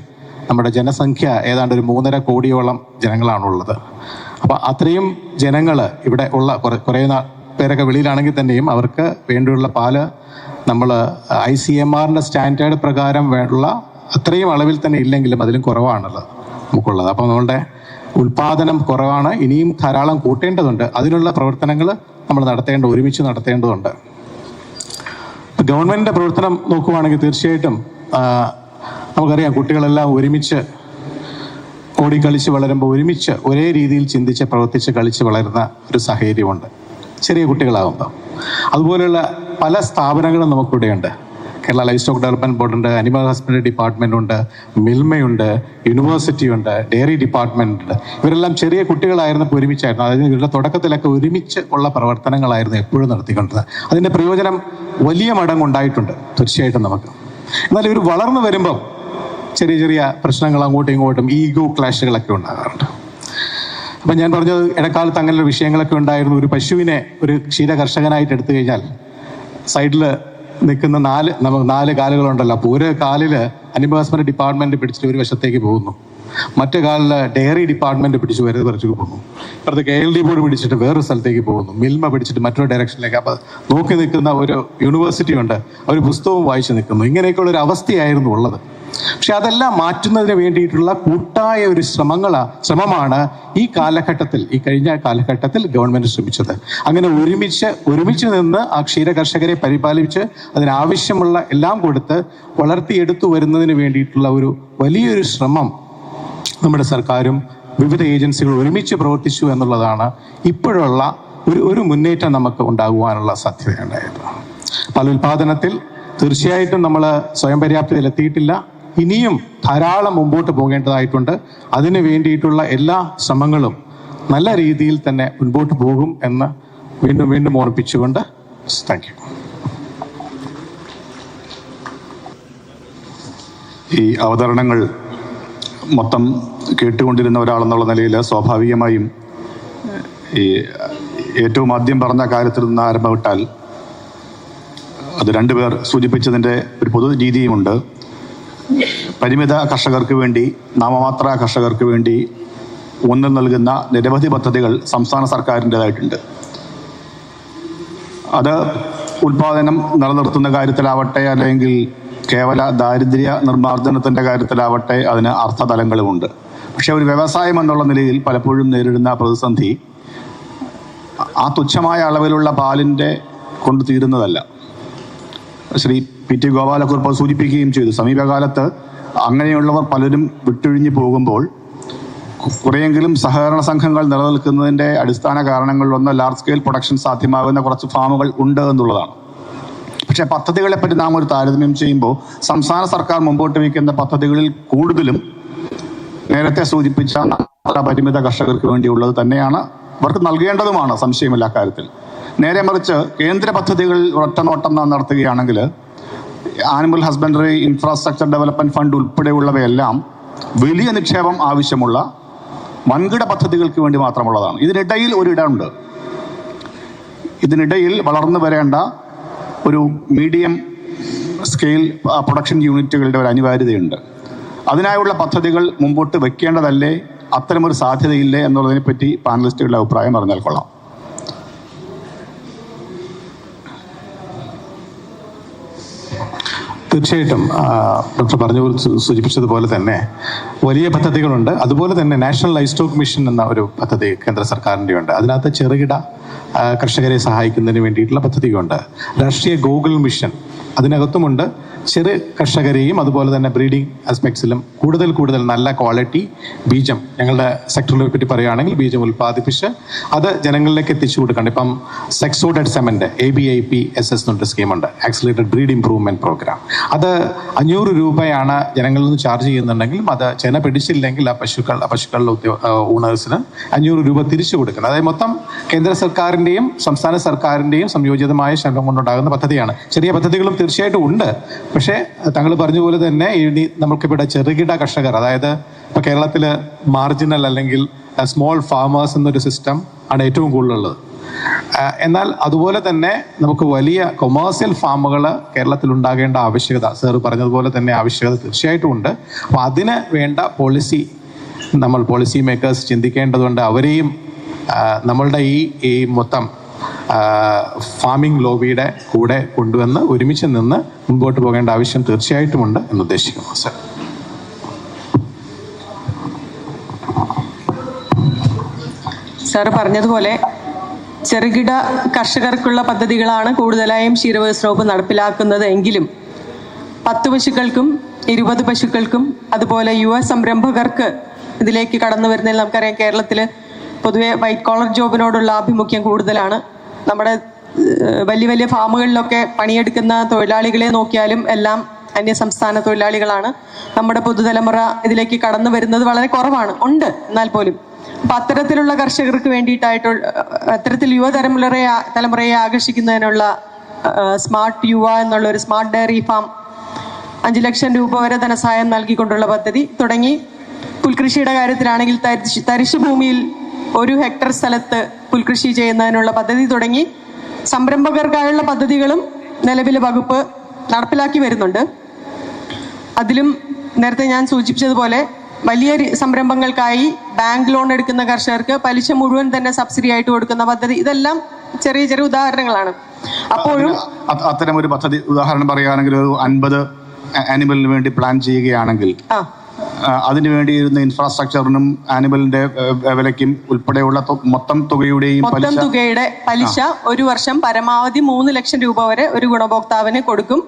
നമ്മുടെ ജനസംഖ്യ ഏതാണ്ട് ഒരു 3.5 കോടിയോളം ജനങ്ങളാണുള്ളത്. അപ്പോൾ അത്രയും ജനങ്ങൾ ഇവിടെ ഉള്ള കുറേ പേരൊക്കെ വെളിയിലാണെങ്കിൽ തന്നെയും അവർക്ക് വേണ്ടിയുള്ള പാല് നമ്മൾ ICMRന്റെ സ്റ്റാൻഡേർഡ് പ്രകാരം ഉള്ള അത്രയും അളവിൽ തന്നെ ഇല്ലെങ്കിലും അതിലും കുറവാണുള്ളത് നമുക്കുള്ളത്. അപ്പോൾ നമ്മളുടെ ഉൽപാദനം കുറവാണ്. ഇനിയും ധാരാളം കൂട്ടേണ്ടതുണ്ട്. അതിനുള്ള പ്രവർത്തനങ്ങൾ നമ്മൾ ഒരുമിച്ച് നടത്തേണ്ടതുണ്ട്. ഗവൺമെൻറ്റിൻ്റെ പ്രവർത്തനം നോക്കുവാണെങ്കിൽ തീർച്ചയായിട്ടും നമുക്കറിയാം, കുട്ടികളെല്ലാം ഒരുമിച്ച് ഓടിക്കളിച്ച് വളരുമ്പോൾ ഒരുമിച്ച് ഒരേ രീതിയിൽ ചിന്തിച്ച് പ്രവർത്തിച്ച് കളിച്ച് വളരുന്ന ഒരു സാഹചര്യമുണ്ട് ചെറിയ കുട്ടികളാകുമ്പോൾ. അതുപോലെയുള്ള പല സ്ഥാപനങ്ങളും നമുക്കിവിടെയുണ്ട്. കേരള ലൈഫ് സ്റ്റോക്ക് ഡെവലപ്മെൻറ്റ് ബോർഡുണ്ട്, അനിമൽ ഹസ്ബൻഡറി ഡിപ്പാർട്ട്മെൻ്റ് ഉണ്ട്, മിൽമയുണ്ട്, യൂണിവേഴ്സിറ്റി ഉണ്ട്, ഡയറി ഡിപ്പാർട്ട്മെൻ്റ് ഉണ്ട്. ഇവരെല്ലാം ചെറിയ കുട്ടികളായിരുന്നപ്പോൾ ഒരുമിച്ചായിരുന്നു. അതായത് ഇവരുടെ തുടക്കത്തിലൊക്കെ ഒരുമിച്ച് ഉള്ള പ്രവർത്തനങ്ങളായിരുന്നു എപ്പോഴും നടത്തിക്കൊണ്ടത്. അതിൻ്റെ പ്രയോജനം വലിയ മടങ്ങുണ്ടായിട്ടുണ്ട് തീർച്ചയായിട്ടും നമുക്ക്. എന്നാൽ ഇവർ വളർന്നു വരുമ്പം ചെറിയ ചെറിയ പ്രശ്നങ്ങൾ അങ്ങോട്ടും ഇങ്ങോട്ടും ഈഗോ ക്ലാഷുകളൊക്കെ ഉണ്ടാകാറുണ്ട്. അപ്പം ഞാൻ പറഞ്ഞത് ഇടക്കാലത്ത് അങ്ങനെയുള്ള വിഷയങ്ങളൊക്കെ ഉണ്ടായിരുന്നു. ഒരു പശുവിനെ ഒരു ക്ഷീര കർഷകനായിട്ട് എടുത്തു കഴിഞ്ഞാൽ സൈഡിൽ നിൽക്കുന്ന 4 കാലുകളുണ്ടല്ലോ. അപ്പോൾ ഒരു കാലിൽ അനിമൽ ഹസ്ബൻഡറി ഡിപ്പാർട്ട്മെൻറ്റ് പിടിച്ചിട്ട് ഒരു വശത്തേക്ക് പോകുന്നു, മറ്റു കാലിൽ ഡയറി ഡിപ്പാർട്ട്മെൻറ്റ് പിടിച്ച് വേറെ കുറച്ച് പോകുന്നു, ഇപ്പുറത്ത് KLD ബോർഡ് പിടിച്ചിട്ട് വേറൊരു സ്ഥലത്തേക്ക് പോകുന്നു, മിൽമ പിടിച്ചിട്ട് മറ്റൊരു ഡയറക്ഷനിലേക്ക്. അപ്പോൾ നോക്കി നിൽക്കുന്ന ഒരു യൂണിവേഴ്സിറ്റി ഉണ്ട്, ഒരു പുസ്തകവും വായിച്ച് നിൽക്കുന്നു. ഇങ്ങനെയൊക്കെയുള്ള ഒരു അവസ്ഥയായിരുന്നു ഉള്ളത്. പക്ഷെ അതെല്ലാം മാറ്റുന്നതിന് വേണ്ടിയിട്ടുള്ള കൂട്ടായ ഒരു ശ്രമമാണ് ഈ കഴിഞ്ഞ കാലഘട്ടത്തിൽ ഗവൺമെന്റ് ശ്രമിച്ചത്. അങ്ങനെ ഒരുമിച്ച് നിന്ന് ആ ക്ഷീര കർഷകരെ പരിപാലിച്ച് അതിനാവശ്യമുള്ള എല്ലാം കൊടുത്ത് വളർത്തിയെടുത്തു വരുന്നതിന് വേണ്ടിയിട്ടുള്ള ഒരു വലിയൊരു ശ്രമം നമ്മുടെ സർക്കാരും വിവിധ ഏജൻസികളും ഒരുമിച്ച് പ്രവർത്തിച്ചു എന്നുള്ളതാണ് ഇപ്പോഴുള്ള ഒരു മുന്നേറ്റം നമുക്ക് ഉണ്ടാകുവാനുള്ള സാധ്യതയുണ്ടായത്. പാലുൽപാദനത്തിൽ തീർച്ചയായിട്ടും നമ്മൾ സ്വയം പര്യാപ്തതയിലെത്തിയിട്ടില്ല. ഇനിയും ധാരാളം മുമ്പോട്ട് പോകേണ്ടതായിട്ടുണ്ട്. അതിനു വേണ്ടിയിട്ടുള്ള എല്ലാ ശ്രമങ്ങളും നല്ല രീതിയിൽ തന്നെ മുൻപോട്ട് പോകും എന്ന് വീണ്ടും ഓർപ്പിച്ചുകൊണ്ട് താങ്ക് യു. ഈ അവതരണങ്ങൾ മൊത്തം കേട്ടുകൊണ്ടിരുന്ന ഒരാളെന്നുള്ള നിലയിൽ സ്വാഭാവികമായും ഈ ഏറ്റവും ആദ്യം പറഞ്ഞ കാര്യത്തിൽ നിന്ന് ആരംഭമിട്ടാൽ അത് 2 പേർ സൂചിപ്പിച്ചതിൻ്റെ ഒരു പൊതു രീതിയുമുണ്ട്. പരിമിത കർഷകർക്ക് വേണ്ടി, നാമമാത്ര കർഷകർക്ക് വേണ്ടി ഊന്നൽ നൽകുന്ന നിരവധി പദ്ധതികൾ സംസ്ഥാന സർക്കാരിൻ്റെതായിട്ടുണ്ട്. അത് ഉൽപാദനം നിലനിർത്തുന്ന കാര്യത്തിലാവട്ടെ, അല്ലെങ്കിൽ കേവല ദാരിദ്ര്യ നിർമ്മാർജ്ജനത്തിൻ്റെ കാര്യത്തിലാവട്ടെ, അതിന് അർത്ഥതലങ്ങളുമുണ്ട്. പക്ഷെ ഒരു വ്യവസായം എന്നുള്ള നിലയിൽ പലപ്പോഴും നേരിടുന്ന പ്രതിസന്ധി ആ തുച്ഛമായ അളവിലുള്ള പാലിൻ്റെ കൊണ്ട് തീരുന്നതല്ല. ശ്രീ PT ഗോപാലക്കുറുപ്പ് സൂചിപ്പിക്കുകയും ചെയ്തു. സമീപകാലത്ത് അങ്ങനെയുള്ളവർ പലരും വിട്ടൊഴിഞ്ഞു പോകുമ്പോൾ കുറേയെങ്കിലും സഹകരണ സംഘങ്ങൾ നിലനിൽക്കുന്നതിൻ്റെ അടിസ്ഥാന കാരണങ്ങളിലൊന്ന് ലാർജ് സ്കെയിൽ പ്രൊഡക്ഷൻ സാധ്യമാകുന്ന കുറച്ച് ഫാമുകൾ ഉണ്ട് എന്നുള്ളതാണ്. പക്ഷേ പദ്ധതികളെപ്പറ്റി നാം ഒരു താരതമ്യം ചെയ്യുമ്പോൾ സംസ്ഥാന സർക്കാർ മുമ്പോട്ട് വയ്ക്കുന്ന പദ്ധതികളിൽ കൂടുതലും നേരത്തെ സൂചിപ്പിച്ച പരിമിത കർഷകർക്ക് വേണ്ടിയുള്ളത് തന്നെയാണ്. അവർക്ക് നൽകേണ്ടതുമാണ്, സംശയമില്ല കാര്യത്തിൽ. നേരെ മറിച്ച് കേന്ദ്ര പദ്ധതികൾ ഒറ്റനോട്ടം നടത്തുകയാണെങ്കിൽ animal husbandry infrastructure development fund ഉൾപ്പെടെയുള്ളവയെല്ലാം വലിയ നിക്ഷേപം ആവശ്യമുള്ള വൻകിട പദ്ധതികൾക്ക് വേണ്ടി മാത്രമുള്ളതാണ്. ഇതിനിടയിൽ ഒരിടമുണ്ട്. ഇതിനിടയിൽ വളർന്നു വരേണ്ട ഒരു മീഡിയം സ്കെയിൽ പ്രൊഡക്ഷൻ യൂണിറ്റുകളുടെ ഒരു അനിവാര്യതയുണ്ട്. അതിനായുള്ള പദ്ധതികൾ മുമ്പോട്ട് വെക്കേണ്ടതല്ലേ, അത്തരമൊരു സാധ്യതയില്ലേ എന്നുള്ളതിനെപ്പറ്റി പാനലിസ്റ്റുകളുടെ അഭിപ്രായം പറഞ്ഞാൽ കൊള്ളാം. തീർച്ചയായിട്ടും ഡോക്ടർ സൂചിപ്പിച്ചതുപോലെ തന്നെ വലിയ പദ്ധതികളുണ്ട്. അതുപോലെ തന്നെ നാഷണൽ ലൈഫ് സ്റ്റോക്ക് മിഷൻ എന്ന ഒരു പദ്ധതി കേന്ദ്ര സർക്കാരിൻ്റെ ഉണ്ട്. അതിനകത്ത് ചെറുകിട കർഷകരെ സഹായിക്കുന്നതിന് വേണ്ടിയിട്ടുള്ള പദ്ധതിയുണ്ട്. രാഷ്ട്രീയ ഗോകുൽ മിഷൻ, അതിനകത്തുമുണ്ട് ചെറു കർഷകരെയും അതുപോലെ തന്നെ ബ്രീഡിംഗ് ആസ്പെക്ട്സിലും കൂടുതൽ നല്ല ക്വാളിറ്റി ബീജം ഞങ്ങളുടെ സെക്ടറിനെ പറ്റി പറയുകയാണെങ്കിൽ ബീജം ഉൽപ്പാദിപ്പിച്ച് അത് ജനങ്ങളിലേക്ക് എത്തിച്ചു കൊടുക്കണം. ഇപ്പം സെക്സോഡഡ് സെമന്റ് ABIPSS എന്നൊരു സ്കീമുണ്ട്, ആക്സിലേറ്റഡ് ബ്രീഡ് ഇംപ്രൂവ്മെന്റ് പ്രോഗ്രാം. അത് 500 രൂപയാണ് ജനങ്ങളിൽ നിന്ന് ചാർജ് ചെയ്യുന്നുണ്ടെങ്കിലും അത് ചെന പിടിച്ചില്ലെങ്കിൽ ആ പശുക്കളുടെ ഓണേഴ്സിന് 500 രൂപ തിരിച്ചു കൊടുക്കുന്നത്. അതായത് മൊത്തം കേന്ദ്ര സർക്കാരിൻ്റെയും സംസ്ഥാന സർക്കാരിൻ്റെയും സംയോജിതമായ ശ്രമം കൊണ്ടുണ്ടാകുന്ന പദ്ധതിയാണ്. ചെറിയ പദ്ധതികളും തീർച്ചയായിട്ടും ഉണ്ട്. പക്ഷേ താങ്കൾ പറഞ്ഞ പോലെ തന്നെ ഇനി നമുക്കിവിടെ ചെറുകിട കർഷകർ, അതായത് ഇപ്പോൾ കേരളത്തിൽ മാർജിനൽ അല്ലെങ്കിൽ സ്മോൾ ഫാമേഴ്സ് എന്നൊരു സിസ്റ്റം ആണ് ഏറ്റവും കൂടുതലുള്ളത്. എന്നാൽ അതുപോലെ തന്നെ നമുക്ക് വലിയ കൊമേഴ്സ്യൽ ഫാമുകൾ കേരളത്തിൽ ഉണ്ടാകേണ്ട ആവശ്യകത, സാർ പറഞ്ഞതുപോലെ തന്നെ ആവശ്യകത തീർച്ചയായിട്ടും ഉണ്ട്. അപ്പോൾ അതിന് വേണ്ട പോളിസി മേക്കേഴ്സ് ചിന്തിക്കേണ്ടതുണ്ട്. അവരെയും നമ്മളുടെ ഈ മൊത്തം ഫാമിംഗ് ലോബിയുടെ കൂടെ കൊണ്ടുവന്ന് ഒരുമിച്ച് നിന്ന് മുൻപോട്ട് പോകേണ്ട ആവശ്യം തീർച്ചയായിട്ടുമുണ്ട് എന്ന് ഉദ്ദേശിക്കുന്നു. സർ, സാറ് പറഞ്ഞതുപോലെ ചെറുകിട കർഷകർക്കുള്ള പദ്ധതികളാണ് കൂടുതലായും ക്ഷീരവികസന വകുപ്പ് നടപ്പിലാക്കുന്നത് എങ്കിലും 10 പശുക്കൾക്കും 20 പശുക്കൾക്കും അതുപോലെ യുവ സംരംഭകർക്ക് ഇതിലേക്ക് കടന്നു വരുന്നതിൽ നമുക്കറിയാം കേരളത്തിൽ പൊതുവെ വൈറ്റ് കോളർ ജോബിനോടുള്ള ആഭിമുഖ്യം കൂടുതലാണ്. നമ്മുടെ വലിയ ഫാമുകളിലൊക്കെ പണിയെടുക്കുന്ന തൊഴിലാളികളെ നോക്കിയാലും എല്ലാം അന്യസംസ്ഥാന തൊഴിലാളികളാണ്. നമ്മുടെ പുതുതലമുറ ഇതിലേക്ക് കടന്നു വരുന്നത് വളരെ കുറവാണ്, ഉണ്ട് എന്നാൽ പോലും. അപ്പം അത്തരത്തിലുള്ള കർഷകർക്ക് വേണ്ടിയിട്ടായിട്ടുള്ള അത്തരത്തിൽ തലമുറയെ ആകർഷിക്കുന്നതിനുള്ള സ്മാർട്ട് യുവ എന്നുള്ള ഒരു സ്മാർട്ട് ഡയറി ഫാം 5 ലക്ഷം രൂപ വരെ ധനസഹായം നൽകിക്കൊണ്ടുള്ള പദ്ധതി തുടങ്ങി. പുൽകൃഷിയുടെ കാര്യത്തിലാണെങ്കിൽ തരിശു ഭൂമിയിൽ 1 ഹെക്ടർ സ്ഥലത്ത് പുൽകൃഷി ചെയ്യുന്നതിനുള്ള പദ്ധതി തുടങ്ങി സംരംഭകർക്കായുള്ള പദ്ധതികളും നിലവിൽ വകുപ്പ് നടപ്പിലാക്കി വരുന്നുണ്ട്. അതിലും നേരത്തെ ഞാൻ സൂചിപ്പിച്ചതുപോലെ വലിയ സംരംഭങ്ങൾക്കായി ബാങ്ക് ലോൺ എടുക്കുന്ന കർഷകർക്ക് പലിശ മുഴുവൻ തന്നെ സബ്സിഡി ആയിട്ട് കൊടുക്കുന്ന പദ്ധതി, ഇതെല്ലാം ചെറിയ ഉദാഹരണങ്ങളാണ്. അപ്പോഴും അത്തരം ഒരു പദ്ധതി ഉദാഹരണം പറയുകയാണെങ്കിൽ ഒരു 50 ആനിമലിന് വേണ്ടി പ്ലാൻ ചെയ്യുകയാണെങ്കിൽ അതിനു വേണ്ടിയിരുന്ന ഇൻഫ്രാസ്ട്രക്ചറിനും ആനിമലിന്റെ വിലയ്ക്കും ഉൾപ്പെടെയുള്ള മൊത്തം തുകയുടെ പലിശ ഒരു വർഷം പരമാവധി 3 ലക്ഷം രൂപ വരെ ഒരു ഗുണഭോക്താവിന് കൊടുക്കും.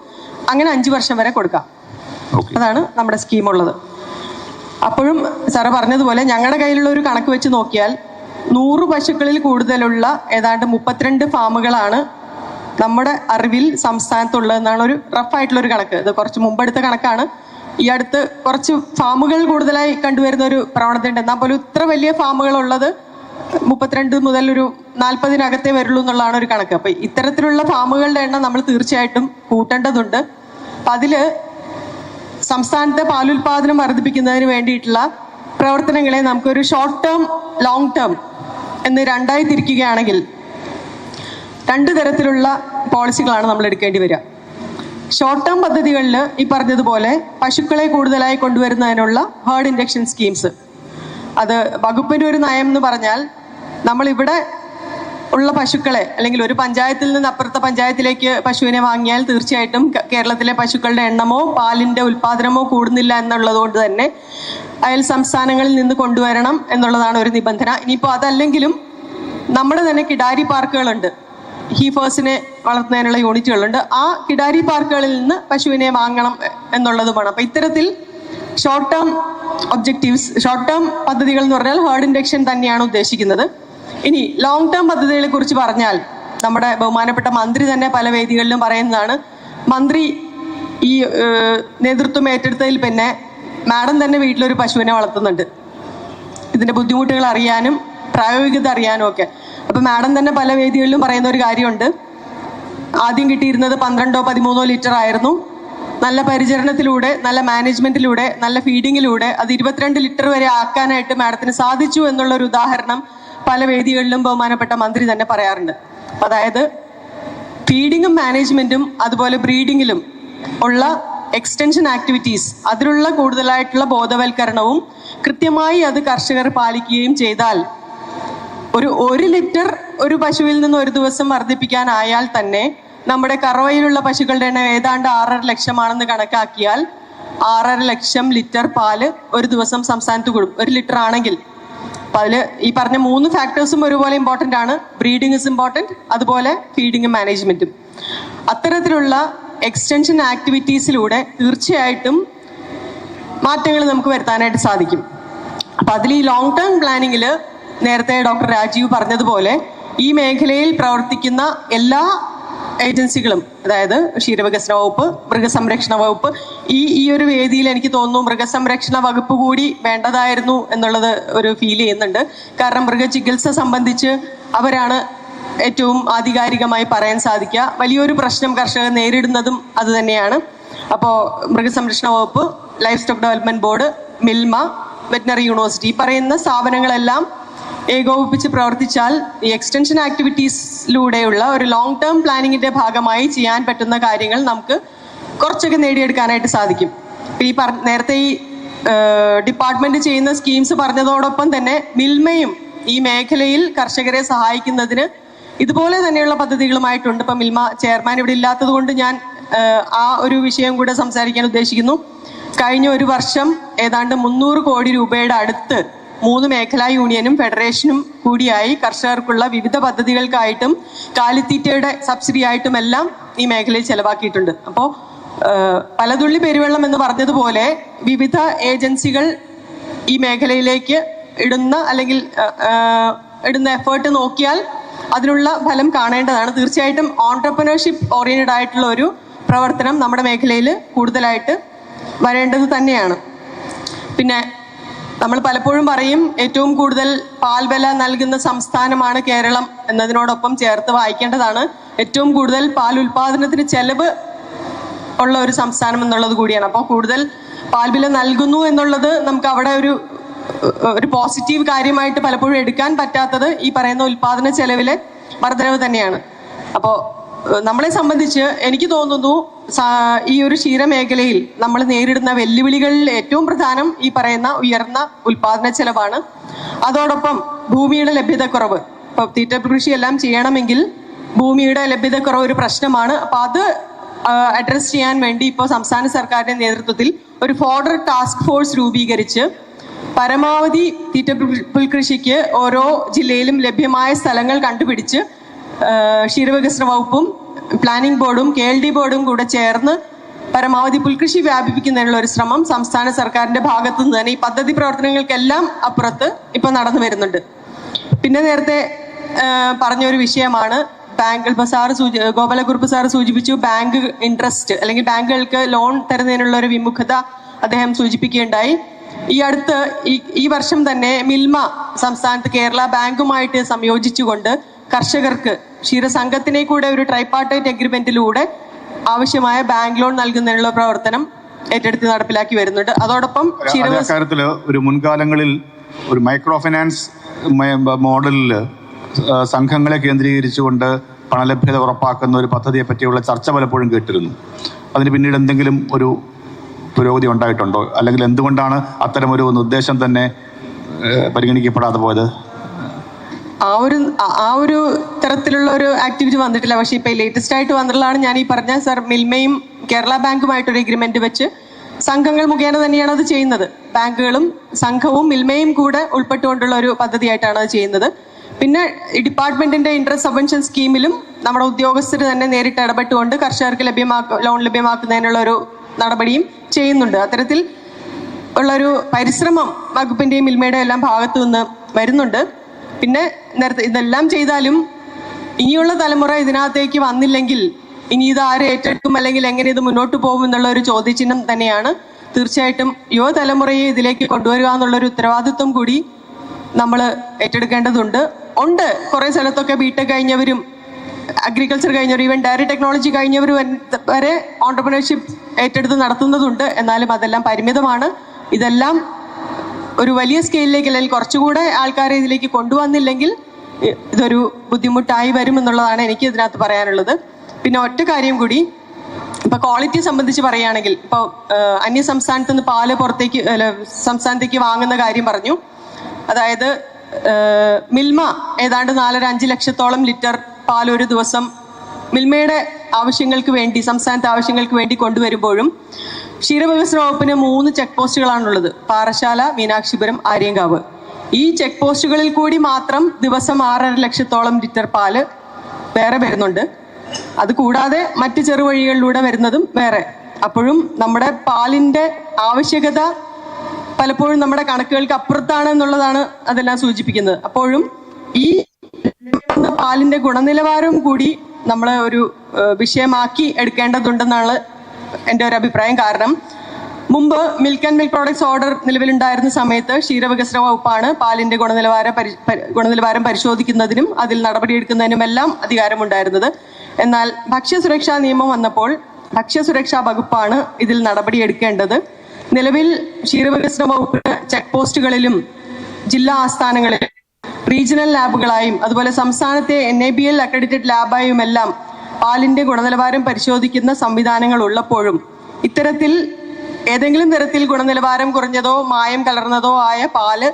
അങ്ങനെ 5 വർഷം വരെ കൊടുക്കാം. അതാണ് നമ്മുടെ സ്കീമുള്ളത്. അപ്പോഴും സാറ് പറഞ്ഞതുപോലെ ഞങ്ങളുടെ കയ്യിലുള്ള ഒരു കണക്ക് വെച്ച് നോക്കിയാൽ 100 പശുക്കളിൽ കൂടുതലുള്ള ഏതാണ്ട് 32 ഫാമുകളാണ് നമ്മുടെ അറിവിൽ സംസ്ഥാനത്തുള്ളതെന്നാണ് ഒരു റഫായിട്ടുള്ളൊരു കണക്ക്. ഇത് കുറച്ച് മുമ്പെടുത്ത കണക്കാണ്. ഈ അടുത്ത് കുറച്ച് ഫാമുകൾ കൂടുതലായി കണ്ടുവരുന്ന ഒരു പ്രവണതയുണ്ട്. എന്നാൽ പോലും ഇത്ര വലിയ ഫാമുകൾ ഉള്ളത് 32 മുതൽ ഒരു 40-നകത്തേ വരുള്ളൂ എന്നുള്ളതാണ് ഒരു കണക്ക്. അപ്പൊ ഇത്തരത്തിലുള്ള ഫാമുകളുടെ എണ്ണം നമ്മൾ തീർച്ചയായിട്ടും കൂട്ടേണ്ടതുണ്ട്. അപ്പൊ അതില് സംസ്ഥാനത്തെ പാലുൽപാദനം വർദ്ധിപ്പിക്കുന്നതിന് വേണ്ടിയിട്ടുള്ള പ്രവർത്തനങ്ങളെ നമുക്കൊരു ഷോർട്ട് ടേം, ലോങ് ടേം എന്ന് 2ആയി തിരിക്കുകയാണെങ്കിൽ 2 തരത്തിലുള്ള പോളിസികളാണ് നമ്മൾ എടുക്കേണ്ടി വരിക. ഷോർട്ട് ടേം പദ്ധതികളിൽ ഈ പറഞ്ഞതുപോലെ പശുക്കളെ കൂടുതലായി കൊണ്ടുവരുന്നതിനുള്ള ഹേർഡ് ഇൻഡക്ഷൻ സ്കീംസ്, അത് വകുപ്പിൻ്റെ ഒരു നയം എന്ന് പറഞ്ഞാൽ നമ്മളിവിടെ ഉള്ള പശുക്കളെ അല്ലെങ്കിൽ ഒരു പഞ്ചായത്തിൽ നിന്ന് അപ്പുറത്തെ പഞ്ചായത്തിലേക്ക് പശുവിനെ വാങ്ങിയാൽ തീർച്ചയായിട്ടും കേരളത്തിലെ പശുക്കളുടെ എണ്ണമോ പാലിൻ്റെ ഉൽപ്പാദനമോ കൂടുന്നില്ല എന്നുള്ളത് കൊണ്ട് തന്നെ അയൽ സംസ്ഥാനങ്ങളിൽ നിന്ന് കൊണ്ടുവരണം എന്നുള്ളതാണ് ഒരു നിബന്ധന. ഇനിയിപ്പോൾ അതല്ലെങ്കിലും നമ്മുടെ തന്നെ കിടാരി പാർക്കുകളുണ്ട്, ഹീഫേഴ്സിനെ വളർത്തുന്നതിനുള്ള യൂണിറ്റുകളുണ്ട്. ആ കിടാരി പാർക്കുകളിൽ നിന്ന് പശുവിനെ വാങ്ങണം എന്നുള്ളതുമാണ്. അപ്പം ഇത്തരത്തിൽ short term objectives, short term പദ്ധതികൾ എന്ന് പറഞ്ഞാൽ ഹേർഡ് ഇൻഡക്ഷൻ തന്നെയാണ് ഉദ്ദേശിക്കുന്നത്. ഇനി ലോങ് ടേം പദ്ധതികളെ കുറിച്ച് പറഞ്ഞാൽ നമ്മുടെ ബഹുമാനപ്പെട്ട മന്ത്രി തന്നെ പല വേദികളിലും പറയുന്നതാണ്. മന്ത്രി ഈ നേതൃത്വം ഏറ്റെടുത്തതിൽ പിന്നെ മാഡം തന്നെ വീട്ടിലൊരു പശുവിനെ വളർത്തുന്നുണ്ട്, ഇതിൻ്റെ ബുദ്ധിമുട്ടുകൾ അറിയാനും പ്രായോഗികത അറിയാനും ഒക്കെ. അപ്പം മാഡം തന്നെ പല വേദികളിലും പറയുന്ന ഒരു കാര്യമുണ്ട്. ആദ്യം കിട്ടിയിരുന്നത് 12-13 ലിറ്റർ ആയിരുന്നു. നല്ല പരിചരണത്തിലൂടെ, നല്ല മാനേജ്മെന്റിലൂടെ, നല്ല ഫീഡിങ്ങിലൂടെ അത് 22 ലിറ്റർ വരെ ആക്കാനായിട്ട് മാഡത്തിന് സാധിച്ചു എന്നുള്ളൊരു ഉദാഹരണം പല വേദികളിലും ബഹുമാനപ്പെട്ട മന്ത്രി തന്നെ പറയാറുണ്ട്. അതായത് ഫീഡിങ്ങും മാനേജ്മെന്റും അതുപോലെ ബ്രീഡിങ്ങിലും ഉള്ള എക്സ്റ്റൻഷൻ ആക്ടിവിറ്റീസ്, അതിലുള്ള കൂടുതലായിട്ടുള്ള ബോധവൽക്കരണവും കൃത്യമായി അത് കർഷകർ പാലിക്കുകയും ചെയ്താൽ ഒരു ലിറ്റർ ഒരു പശുവിൽ നിന്ന് ഒരു ദിവസം വർദ്ധിപ്പിക്കാനായാൽ തന്നെ നമ്മുടെ കറവയിലുള്ള പശുക്കളുടെ എണ്ണം ഏതാണ്ട് 6.5 ലക്ഷമാണെന്ന് കണക്കാക്കിയാൽ 6.5 ലക്ഷം ലിറ്റർ പാല് ഒരു ദിവസം സംസ്ഥാനത്ത് കൊടുക്കും, 1 ലിറ്റർ ആണെങ്കിൽ. അപ്പം അതിൽ ഈ പറഞ്ഞ 3 ഫാക്ടേഴ്സും ഒരുപോലെ ഇമ്പോർട്ടൻ്റ് ആണ്. ബ്രീഡിങ് ഇസ് ഇമ്പോർട്ടൻറ്റ്, അതുപോലെ ഫീഡിങ്ങും മാനേജ്മെൻറ്റും. അത്തരത്തിലുള്ള എക്സ്റ്റൻഷൻ ആക്ടിവിറ്റീസിലൂടെ തീർച്ചയായിട്ടും മാറ്റങ്ങൾ നമുക്ക് വരുത്താനായിട്ട് സാധിക്കും. അപ്പം അതിൽ ഈ ലോങ് ടേം പ്ലാനിങ്ങിൽ നേരത്തെ ഡോക്ടർ രാജീവ് പറഞ്ഞതുപോലെ ഈ മേഖലയിൽ പ്രവർത്തിക്കുന്ന എല്ലാ ഏജൻസികളും, അതായത് ക്ഷീരവികസന വകുപ്പ്, മൃഗസംരക്ഷണ വകുപ്പ്, ഈ ഒരു വേദിയിൽ എനിക്ക് തോന്നുന്നു മൃഗസംരക്ഷണ വകുപ്പ് കൂടി വേണ്ടതായിരുന്നു എന്നുള്ളത് ഒരു ഫീൽ ചെയ്യുന്നുണ്ട്. കാരണം മൃഗചികിത്സ സംബന്ധിച്ച് അവരാണ് ഏറ്റവും ആധികാരികമായി പറയാൻ സാധിക്കുക. വലിയൊരു പ്രശ്നം കർഷകർ നേരിടുന്നതും അത് തന്നെയാണ്. അപ്പോൾ മൃഗസംരക്ഷണ വകുപ്പ്, life stock development board, Milma, veterinary university പറയുന്ന സ്ഥാപനങ്ങളെല്ലാം ഏകോപിപ്പിച്ച് പ്രവർത്തിച്ചാൽ ഈ എക്സ്റ്റൻഷൻ ആക്ടിവിറ്റീസിലൂടെയുള്ള ഒരു ലോങ് ടേം പ്ലാനിങ്ങിന്റെ ഭാഗമായി ചെയ്യാൻ പറ്റുന്ന കാര്യങ്ങൾ നമുക്ക് കുറച്ചൊക്കെ നേടിയെടുക്കാനായിട്ട് സാധിക്കും. ഈ നേരത്തെ ഈ ഡിപ്പാർട്ട്മെന്റ് ചെയ്യുന്ന സ്കീംസ് പറഞ്ഞതോടൊപ്പം തന്നെ മിൽമയും ഈ മേഖലയിൽ കർഷകരെ സഹായിക്കുന്നതിന് ഇതുപോലെ തന്നെയുള്ള പദ്ധതികളുമായിട്ടുണ്ട്. ഇപ്പം മിൽമ ചെയർമാൻ ഇവിടെ ഇല്ലാത്തത് കൊണ്ട് ഞാൻ ആ ഒരു വിഷയം കൂടെ സംസാരിക്കാൻ ഉദ്ദേശിക്കുന്നു. കഴിഞ്ഞ ഒരു വർഷം ഏതാണ്ട് 300 കോടി രൂപയുടെ അടുത്ത് 3 മേഖലാ യൂണിയനും ഫെഡറേഷനും കൂടിയായി കർഷകർക്കുള്ള വിവിധ പദ്ധതികൾക്കായിട്ടും കാലിത്തീറ്റയുടെ സബ്സിഡി ആയിട്ടും എല്ലാം ഈ മേഖലയിൽ ചെലവാക്കിയിട്ടുണ്ട്. അപ്പോൾ പലതുള്ളി പെരുവെള്ളം എന്ന് പറഞ്ഞതുപോലെ വിവിധ ഏജൻസികൾ ഈ മേഖലയിലേക്ക് ഇടുന്ന എഫേർട്ട് നോക്കിയാൽ അതിനുള്ള ഫലം കാണേണ്ടതാണ്. തീർച്ചയായിട്ടും ഓൺട്രപ്രനർഷിപ്പ് ഓറിയന്റഡ് ആയിട്ടുള്ള ഒരു പ്രവർത്തനം നമ്മുടെ മേഖലയിൽ കൂടുതലായിട്ട് വരേണ്ടത് തന്നെയാണ്. പിന്നെ നമ്മൾ പലപ്പോഴും പറയും ഏറ്റവും കൂടുതൽ പാൽ വില നൽകുന്ന സംസ്ഥാനമാണ് കേരളം എന്നതിനോടൊപ്പം ചേർത്ത് വായിക്കേണ്ടതാണ് ഏറ്റവും കൂടുതൽ പാൽ ഉൽപാദനത്തിന് ചെലവ് ഉള്ള ഒരു സംസ്ഥാനം എന്നുള്ളത് കൂടിയാണ്. അപ്പോൾ കൂടുതൽ പാൽ വില നൽകുന്നു എന്നുള്ളത് നമുക്ക് അവിടെ ഒരു പോസിറ്റീവ് കാര്യമായിട്ട് പലപ്പോഴും എടുക്കാൻ പറ്റാത്തത് ഈ പറയുന്ന ഉൽപാദന ചെലവിലെ വർധനവ് തന്നെയാണ്. അപ്പോൾ നമ്മളെ സംബന്ധിച്ച് എനിക്ക് തോന്നുന്നു ഈ ഒരു ക്ഷീരമേഖലയിൽ നമ്മൾ നേരിടുന്ന വെല്ലുവിളികളിൽ ഏറ്റവും പ്രധാനം ഈ പറയുന്ന ഉയർന്ന ഉൽപാദന ചെലവാണ്. അതോടൊപ്പം ഭൂമിയുടെ ലഭ്യതക്കുറവ്. ഇപ്പൊ തീറ്റ കൃഷിയെല്ലാം ചെയ്യണമെങ്കിൽ ഭൂമിയുടെ ലഭ്യതക്കുറവ് ഒരു പ്രശ്നമാണ്. അപ്പൊ അത് അഡ്രസ് ചെയ്യാൻ വേണ്ടി ഇപ്പോൾ സംസ്ഥാന സർക്കാരിന്റെ നേതൃത്വത്തിൽ ഒരു ഫോർഡർ ടാസ്ക് ഫോഴ്സ് രൂപീകരിച്ച് പരമാവധി തീറ്റ പുൽകൃഷിക്ക് ഓരോ ജില്ലയിലും ലഭ്യമായ സ്ഥലങ്ങൾ കണ്ടുപിടിച്ച് ക്ഷീരവികസന വകുപ്പും പ്ലാനിംഗ് ബോർഡും KLD ബോർഡും കൂടെ ചേർന്ന് പരമാവധി പുൽകൃഷി വ്യാപിപ്പിക്കുന്നതിനുള്ള ഒരു ശ്രമം സംസ്ഥാന സർക്കാരിന്റെ ഭാഗത്തു നിന്ന് തന്നെ ഈ പദ്ധതി പ്രവർത്തനങ്ങൾക്കെല്ലാം അപ്പുറത്ത് ഇപ്പൊ നടന്നു വരുന്നുണ്ട്. പിന്നെ നേരത്തെ പറഞ്ഞൊരു വിഷയമാണ് ഗോപാലകുറുപ്പ് സാറ് സൂചിപ്പിച്ചു ബാങ്ക് ഇൻട്രസ്റ്റ് അല്ലെങ്കിൽ ബാങ്കുകൾക്ക് ലോൺ തരുന്നതിനുള്ള ഒരു വിമുഖത അദ്ദേഹം സൂചിപ്പിക്കുകയുണ്ടായി. ഈ വർഷം തന്നെ മിൽമ സംസ്ഥാനത്ത് കേരള ബാങ്കുമായിട്ട് സംയോജിച്ചുകൊണ്ട് കർഷകർക്ക് ക്ഷീരസംഘത്തിനെ കൂടെ ഒരു ട്രൈപാർട്ടൈറ്റ് എഗ്രിമെന്റിലൂടെ ആവശ്യമായ ബാങ്ക് ലോൺ നൽകുന്നതിനുള്ള പ്രവർത്തനം ഏറ്റെടുത്ത് നടപ്പിലാക്കി വരുന്നുണ്ട്. അതോടൊപ്പം കാര്യത്തിൽ ഒരു മുൻകാലങ്ങളിൽ ഒരു മൈക്രോ ഫൈനാൻസ് മോഡലിൽ സംഘങ്ങളെ കേന്ദ്രീകരിച്ചുകൊണ്ട് പണലഭ്യത ഉറപ്പാക്കുന്ന ഒരു പദ്ധതിയെ പറ്റിയുള്ള ചർച്ച പലപ്പോഴും കേട്ടിരുന്നു. അതിന് പിന്നീട് എന്തെങ്കിലും ഒരു പുരോഗതി ഉണ്ടായിട്ടുണ്ടോ? അല്ലെങ്കിൽ എന്തുകൊണ്ടാണ് അത്തരമൊരു നിർദ്ദേശം തന്നെ പരിഗണിക്കപ്പെടാതെ പോയത്? ആ ഒരു തരത്തിലുള്ള ഒരു ആക്ടിവിറ്റി വന്നിട്ടില്ല. പക്ഷേ ഇപ്പൊ ലേറ്റസ്റ്റ് ആയിട്ട് വന്നിട്ടുള്ളതാണ് ഞാൻ ഈ പറഞ്ഞ സർ മിൽമയും കേരള ബാങ്കുമായിട്ടൊരു എഗ്രിമെന്റ് വെച്ച് സംഘങ്ങൾ മുഖേന തന്നെയാണ് അത് ചെയ്യുന്നത്. ബാങ്കുകളും സംഘവും മിൽമയും കൂടെ ഉൾപ്പെട്ടുകൊണ്ടുള്ള ഒരു പദ്ധതിയായിട്ടാണ് അത് ചെയ്യുന്നത്. പിന്നെ ഡിപ്പാർട്ട്മെന്റിന്റെ ഇൻട്രസ്റ്റ് സബ്വെൻഷൻ സ്കീമിലും നമ്മുടെ ഉദ്യോഗസ്ഥർ തന്നെ നേരിട്ട് ഇടപെട്ടുകൊണ്ട് കർഷകർക്ക് ലോൺ ലഭ്യമാക്കുന്നതിനുള്ള ഒരു നടപടിയും ചെയ്യുന്നുണ്ട്. അത്തരത്തിൽ ഉള്ളൊരു പരിശ്രമം വകുപ്പിന്റെയും മിൽമയുടെയും എല്ലാം ഭാഗത്തു നിന്ന് വരുന്നുണ്ട്. പിന്നെ നേരത്തെ ഇതെല്ലാം ചെയ്താലും ഇനിയുള്ള തലമുറ ഇതിനകത്തേക്ക് വന്നില്ലെങ്കിൽ ഇനി ഇത് ആര് ഏറ്റെടുക്കും അല്ലെങ്കിൽ എങ്ങനെ ഇത് മുന്നോട്ട് പോകും എന്നുള്ള ഒരു ചോദ്യചിഹ്നം തന്നെയാണ്. തീർച്ചയായിട്ടും യുവതലമുറയെ ഇതിലേക്ക് കൊണ്ടുവരിക എന്നുള്ളൊരു ഉത്തരവാദിത്വം കൂടി നമ്മൾ ഏറ്റെടുക്കേണ്ടതുണ്ട്. കുറെ സ്ഥലത്തൊക്കെ ബിടെക് കഴിഞ്ഞവരും അഗ്രികൾച്ചർ കഴിഞ്ഞവരും ഈവൻ ഡയറി ടെക്നോളജി കഴിഞ്ഞവർ വരെ ഓൺട്രപ്രണർഷിപ്പ് ഏറ്റെടുത്ത് നടത്തുന്നതുണ്ട്. എന്നാലും അതെല്ലാം പരിമിതമാണ്. ഇതെല്ലാം ഒരു വലിയ സ്കെയിലിലേക്ക് അല്ലെങ്കിൽ കുറച്ചുകൂടെ ആൾക്കാരെ ഇതിലേക്ക് കൊണ്ടുവന്നില്ലെങ്കിൽ ഇതൊരു ബുദ്ധിമുട്ടായി വരും എന്നുള്ളതാണ് എനിക്ക് ഇതിനകത്ത് പറയാനുള്ളത്. പിന്നെ ഒറ്റ കാര്യം കൂടി, ഇപ്പൊ ക്വാളിറ്റി സംബന്ധിച്ച് പറയുകയാണെങ്കിൽ ഇപ്പോൾ അന്യ സംസ്ഥാനത്ത് നിന്ന് പാല് സംസ്ഥാനത്തേക്ക് വാങ്ങുന്ന കാര്യം പറഞ്ഞു. അതായത് മിൽമ ഏതാണ്ട് 4-5 ലക്ഷത്തോളം ലിറ്റർ പാൽ ഒരു ദിവസം മിൽമയുടെ ആവശ്യങ്ങൾക്ക് വേണ്ടി സംസ്ഥാനത്തെ ആവശ്യങ്ങൾക്ക് വേണ്ടി കൊണ്ടുവരുമ്പോഴും ക്ഷീരവികസന വകുപ്പിന് 3 ചെക്ക് പോസ്റ്റുകളാണുള്ളത്: പാറശാല, മീനാക്ഷിപുരം, ആര്യങ്കാവ്. ഈ ചെക്ക് പോസ്റ്റുകളിൽ കൂടി മാത്രം ദിവസം 6.5 ലക്ഷത്തോളം ലിറ്റർ പാല് വേറെ വരുന്നുണ്ട്. അത് കൂടാതെ മറ്റ് ചെറുവഴികളിലൂടെ വരുന്നതും വേറെ. അപ്പോഴും നമ്മുടെ പാലിൻ്റെ ആവശ്യകത പലപ്പോഴും നമ്മുടെ കണക്കുകൾക്ക് അപ്പുറത്താണ് എന്നുള്ളതാണ് അതെല്ലാം സൂചിപ്പിക്കുന്നത്. അപ്പോഴും ഈ പാലിൻ്റെ ഗുണനിലവാരവും കൂടി നമ്മൾ ഒരു വിഷയമാക്കി എടുക്കേണ്ടതുണ്ടെന്നാണ് എൻ്റെ ഒരു അഭിപ്രായം. കാരണം മുമ്പ് milk and milk products order നിലവിലുണ്ടായിരുന്ന സമയത്ത് ക്ഷീരവികസന വകുപ്പാണ് പാലിൻ്റെ ഗുണനിലവാരം പരിശോധിക്കുന്നതിനും അതിൽ നടപടിയെടുക്കുന്നതിനുമെല്ലാം അധികാരമുണ്ടായിരുന്നത്. എന്നാൽ ഭക്ഷ്യസുരക്ഷാ നിയമം വന്നപ്പോൾ ഭക്ഷ്യസുരക്ഷാ വകുപ്പാണ് ഇതിൽ നടപടിയെടുക്കേണ്ടത്. നിലവിൽ ക്ഷീരവികസന വകുപ്പിന് ചെക്ക് പോസ്റ്റുകളിലും ജില്ലാ ആസ്ഥാനങ്ങളിലും റീജിയണൽ ലാബുകളായും അതുപോലെ സംസ്ഥാനത്തെ NABL അക്രഡിറ്റഡ് ലാബായുമെല്ലാം പാലിൻ്റെ ഗുണനിലവാരം പരിശോധിക്കുന്ന സംവിധാനങ്ങൾ ഉള്ളപ്പോഴും ഇത്തരത്തിൽ ഏതെങ്കിലും തരത്തിൽ ഗുണനിലവാരം കുറഞ്ഞതോ മായം കലർന്നതോ ആയ പാല്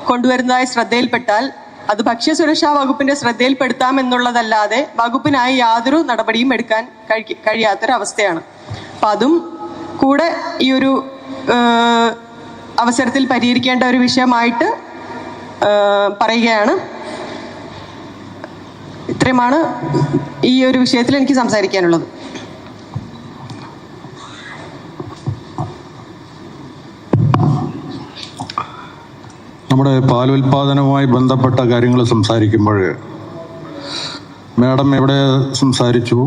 കൊണ്ടുവരുന്നതായി ശ്രദ്ധയിൽപ്പെട്ടാൽ അത് ഭക്ഷ്യസുരക്ഷാ വകുപ്പിന്റെ ശ്രദ്ധയിൽപ്പെടുത്താമെന്നുള്ളതല്ലാതെ വകുപ്പിനായി യാതൊരു നടപടിയും എടുക്കാൻ കഴിയാത്തൊരവസ്ഥയാണ്. അപ്പം അതും കൂടെ ഈ ഒരു അവസരത്തിൽ പരിഹരിക്കേണ്ട ഒരു വിഷയമായിട്ട് പറയുകയാണ്. ഇത്രയുമാണ് ഈ ഒരു വിഷയത്തിൽ എനിക്ക് സംസാരിക്കാനുള്ളത്. നമ്മുടെ പാലുൽപാദനവുമായി ബന്ധപ്പെട്ട കാര്യങ്ങൾ സംസാരിക്കുമ്പോൾ മാഡം ഇവിടെ സംസാരിച്ചു,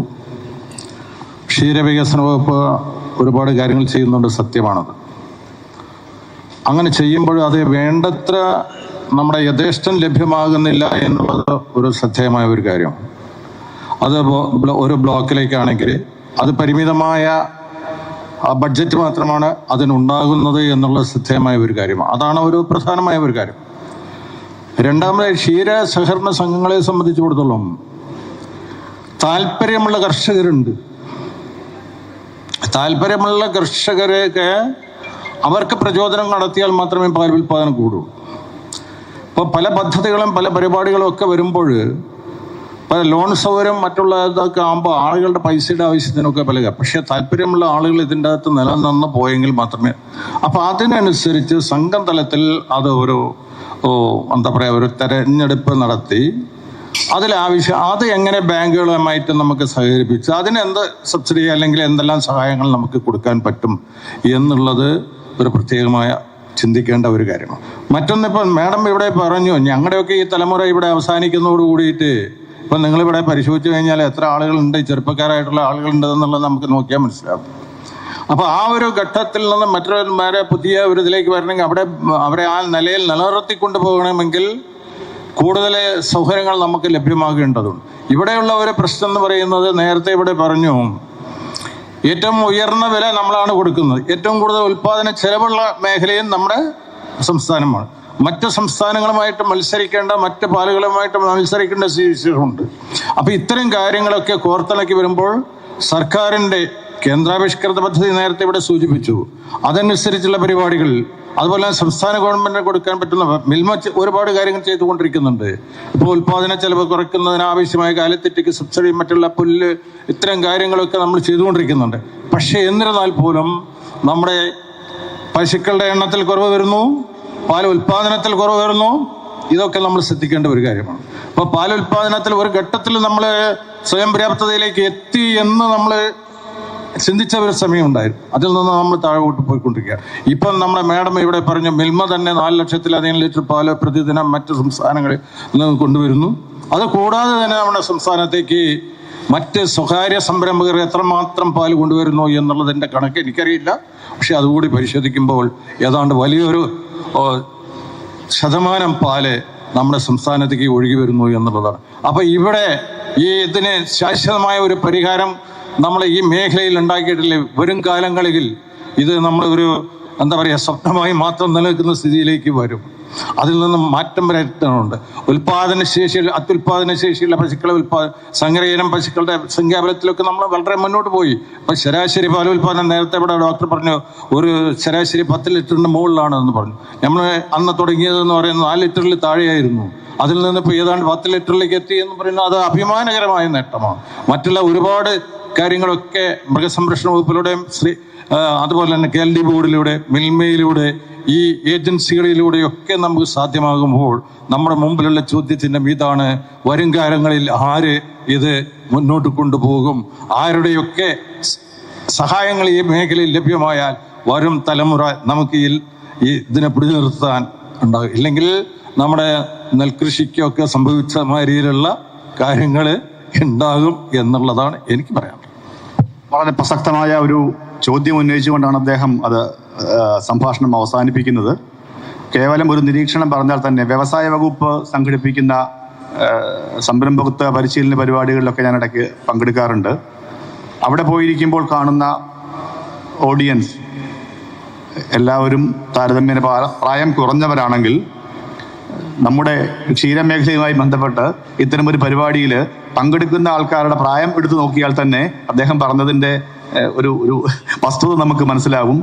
ക്ഷീരവികസന വകുപ്പ് ഒരുപാട് കാര്യങ്ങൾ ചെയ്യുന്നുണ്ട്, സത്യമാണത്. അങ്ങനെ ചെയ്യുമ്പോൾ അത് വേണ്ടത്ര നമ്മുടെ യഥേഷ്ടം ലഭ്യമാകുന്നില്ല എന്നുള്ളത് ഒരു ശ്രദ്ധേയമായ ഒരു കാര്യം. അത് ഒരു ബ്ലോക്കിലേക്കാണെങ്കിൽ അത് പരിമിതമായ ബഡ്ജറ്റ് മാത്രമാണ് അതിനുണ്ടാകുന്നത് എന്നുള്ള ശ്രദ്ധേയമായ ഒരു കാര്യമാണ്. അതാണ് ഒരു പ്രധാനമായ ഒരു കാര്യം. രണ്ടാമത് ക്ഷീര സഹകരണ സംഘങ്ങളെ സംബന്ധിച്ചിടത്തോളം താല്പര്യമുള്ള കർഷകരുണ്ട്. താല്പര്യമുള്ള കർഷകരെയൊക്കെ അവർക്ക് പ്രചോദനം നടത്തിയാൽ മാത്രമേ പാൽ ഉൽപ്പാദനം കൂടൂ. ഇപ്പോൾ പല പദ്ധതികളും പല പരിപാടികളും ഒക്കെ വരുമ്പോൾ പല ലോൺ സൗകര്യം മറ്റുള്ള ഇതൊക്കെ ആകുമ്പോൾ ആളുകളുടെ പൈസയുടെ ആവശ്യത്തിനൊക്കെ പല, പക്ഷേ താല്പര്യമുള്ള ആളുകൾ ഇതിൻ്റെ അകത്ത് നിലനിന്ന് പോയെങ്കിൽ മാത്രമേ. അപ്പോൾ അതിനനുസരിച്ച് സംഘം തലത്തിൽ അത് ഒരു എന്താ പറയുക ഒരു തെരഞ്ഞെടുപ്പ് നടത്തി അത് എങ്ങനെ ബാങ്കുകളുമായിട്ട് നമുക്ക് സഹകരിപ്പിച്ച് അതിന് എന്ത് സബ്സിഡി അല്ലെങ്കിൽ എന്തെല്ലാം സഹായങ്ങൾ നമുക്ക് കൊടുക്കാൻ പറ്റും എന്നുള്ളത് ഒരു പ്രത്യേകമായ ചിന്തിക്കേണ്ട ഒരു കാര്യമാണ്. മറ്റൊന്നിപ്പോൾ മാഡം ഇവിടെ പറഞ്ഞു, ഞങ്ങളുടെയൊക്കെ ഈ തലമുറ ഇവിടെ അവസാനിക്കുന്നതോട് കൂടിയിട്ട് ഇപ്പം നിങ്ങളിവിടെ പരിശോധിച്ച് കഴിഞ്ഞാൽ എത്ര ആളുകളുണ്ട്, ചെറുപ്പക്കാരായിട്ടുള്ള ആളുകളുണ്ടെന്നുള്ളത് നമുക്ക് നോക്കിയാൽ മനസ്സിലാവും. അപ്പോൾ ആ ഒരു ഘട്ടത്തിൽ നിന്ന് മറ്റൊരുമാരെ പുതിയ ഒരു ഇതിലേക്ക് വരണമെങ്കിൽ അവരെ ആ നിലയിൽ നിലനിർത്തിക്കൊണ്ട് പോകണമെങ്കിൽ കൂടുതൽ സൗകര്യങ്ങൾ നമുക്ക് ലഭ്യമാകേണ്ടതുണ്ട്. ഇവിടെയുള്ള ഒരു പ്രശ്നം എന്ന് പറയുന്നത്, നേരത്തെ ഇവിടെ പറഞ്ഞു, ഏറ്റവും ഉയർന്ന വില നമ്മളാണ് കൊടുക്കുന്നത്. ഏറ്റവും കൂടുതൽ ഉൽപ്പാദന ചെലവുള്ള മേഖലയും നമ്മുടെ സംസ്ഥാനമാണ്. മറ്റ് സംസ്ഥാനങ്ങളുമായിട്ട് മത്സരിക്കേണ്ട, മറ്റ് പാലുകളുമായിട്ട് മത്സരിക്കേണ്ട സ്ഥിതിയുണ്ട്. അപ്പോൾ ഇത്തരം കാര്യങ്ങളൊക്കെ കോർത്തിണക്കി വരുമ്പോൾ സർക്കാരിൻ്റെ കേന്ദ്രാവിഷ്കൃത പദ്ധതി നേരത്തെ ഇവിടെ സൂചിപ്പിച്ചു, അതനുസരിച്ചുള്ള പരിപാടികൾ, അതുപോലെ സംസ്ഥാന ഗവൺമെന്റിന് കൊടുക്കാൻ പറ്റുന്ന മിൽമ ഒരുപാട് കാര്യങ്ങൾ ചെയ്തുകൊണ്ടിരിക്കുന്നുണ്ട്. ഇപ്പോൾ ഉൽപ്പാദന ചെലവ് കുറയ്ക്കുന്നതിനാവശ്യമായ കാലിത്തീറ്റയ്ക്ക് സബ്സിഡി, മറ്റുള്ള പുല്ല്, ഇത്തരം കാര്യങ്ങളൊക്കെ നമ്മൾ ചെയ്തുകൊണ്ടിരിക്കുന്നുണ്ട്. പക്ഷേ എന്നിരുന്നാൽ പോലും നമ്മുടെ പശുക്കളുടെ എണ്ണത്തിൽ കുറവ് വരുന്നു, പാൽ ഉൽപ്പാദനത്തിൽ കുറവ് വരുന്നു. ഇതൊക്കെ നമ്മൾ ശ്രദ്ധിക്കേണ്ട ഒരു കാര്യമാണ്. അപ്പോൾ പാൽ ഉൽപ്പാദനത്തിൽ ഒരു ഘട്ടത്തിൽ നമ്മൾ സ്വയം പര്യാപ്തതയിലേക്ക് എത്തി എന്ന് നമ്മൾ ചിന്തിച്ച ഒരു സമയം ഉണ്ടായിരുന്നു. അതിൽ നിന്ന് നമ്മൾ താഴോട്ട് പോയിക്കൊണ്ടിരിക്കുക. ഇപ്പം നമ്മുടെ മാഡം ഇവിടെ പറഞ്ഞു, മിൽമ തന്നെ 4 ലക്ഷത്തിലധികം ലിറ്റർ പാല് പ്രതിദിനം മറ്റ് സംസ്ഥാനങ്ങളിൽ നിന്ന് കൊണ്ടുവരുന്നു. അത് കൂടാതെ തന്നെ നമ്മുടെ സംസ്ഥാനത്തേക്ക് മറ്റ് സ്വകാര്യ സംരംഭകർ എത്രമാത്രം പാല് കൊണ്ടുവരുന്നു എന്നുള്ളതിൻ്റെ കണക്ക് എനിക്കറിയില്ല. പക്ഷെ അതുകൂടി പരിശോധിക്കുമ്പോൾ ഏതാണ്ട് വലിയൊരു ശതമാനം പാല് നമ്മുടെ സംസ്ഥാനത്തേക്ക് ഒഴുകി വരുന്നു എന്നുള്ളതാണ്. അപ്പോൾ ഇവിടെ ഇതിന് ശാശ്വതമായ ഒരു പരിഹാരം നമ്മൾ ഈ മേഖലയിൽ ഉണ്ടാക്കിയിട്ടില്ലേ. വരും കാലങ്ങളിൽ ഇത് നമ്മൾ ഒരു എന്താ പറയുക സ്വപ്നമായി മാത്രം നിലനിൽക്കുന്ന സ്ഥിതിയിലേക്ക് വരും. അതിൽ നിന്നും മാറ്റം വരുത്തുന്നുണ്ട്. അത്യുൽപാദന ശേഷിയുള്ള പശുക്കളെ സങ്കരയിനം പശുക്കളുടെ സംഖ്യാബലത്തിലൊക്കെ നമ്മൾ വളരെ മുന്നോട്ട് പോയി. ഇപ്പം ശരാശരി പാലുൽപാദനം നേരത്തെ ഇവിടെ ഡോക്ടർ പറഞ്ഞു ഒരു ശരാശരി 10 ലിറ്ററിന് മുകളിലാണെന്ന് പറഞ്ഞു. നമ്മൾ അന്ന് തുടങ്ങിയതെന്ന് പറയുന്നത് 4 ലിറ്ററിൽ താഴെയായിരുന്നു. അതിൽ നിന്ന് ഇപ്പോൾ ഏതാണ്ട് 10 ലിറ്ററിലേക്ക് എത്തി എന്ന് പറയുന്നത് അത് അഭിമാനകരമായ നേട്ടമാണ്. മറ്റുള്ള ഒരുപാട് കാര്യങ്ങളൊക്കെ മൃഗസംരക്ഷണ വകുപ്പിലൂടെയും അതുപോലെ തന്നെ KLD ബോർഡിലൂടെ, മിൽമയിലൂടെ ഈ ഏജൻസികളിലൂടെയൊക്കെ നമുക്ക് സാധ്യമാകുമ്പോൾ നമ്മുടെ മുമ്പിലുള്ള ചോദ്യചിഹ്നം ഇതാണ്: വരും കാലങ്ങളിൽ ആര് ഇത് മുന്നോട്ട് കൊണ്ടുപോകും? ആരുടെയൊക്കെ സഹായങ്ങൾ ഈ മേഖലയിൽ ലഭ്യമായാൽ വരും തലമുറ നമുക്ക് ഇതിനെ പിടിച്ചു നിർത്താൻ ഉണ്ടാകും. ഇല്ലെങ്കിൽ നമ്മുടെ നെൽകൃഷിക്കൊക്കെ സംഭവിച്ച മാതിരിയിലുള്ള കാര്യങ്ങൾ ഉണ്ടാകും എന്നുള്ളതാണ് എനിക്ക് പറയാനുള്ളത്. വളരെ പ്രസക്തമായ ഒരു ചോദ്യം ഉന്നയിച്ചുകൊണ്ടാണ് അദ്ദേഹം അത് സംഭാഷണം അവസാനിപ്പിക്കുന്നത്. കേവലം ഒരു നിരീക്ഷണം പറഞ്ഞാൽ തന്നെ വ്യവസായ വകുപ്പ് സംഘടിപ്പിക്കുന്ന സംരംഭകത്വ പരിശീലന പരിപാടികളിലൊക്കെ ഞാൻ ഇടയ്ക്ക് പങ്കെടുക്കാറുണ്ട്. അവിടെ പോയിരിക്കുമ്പോൾ കാണുന്ന ഓഡിയൻസ് എല്ലാവരും താരതമ്യേന പ്രായം കുറഞ്ഞവരാണെങ്കിൽ നമ്മുടെ ക്ഷീരമേഖലയുമായി ബന്ധപ്പെട്ട് ഇത്തരമൊരു പരിപാടിയിൽ പങ്കെടുക്കുന്ന ആൾക്കാരുടെ പ്രായം എടുത്തു നോക്കിയാൽ തന്നെ അദ്ദേഹം പറഞ്ഞതിൻ്റെ ഒരു വസ്തുത നമുക്ക് മനസ്സിലാവും.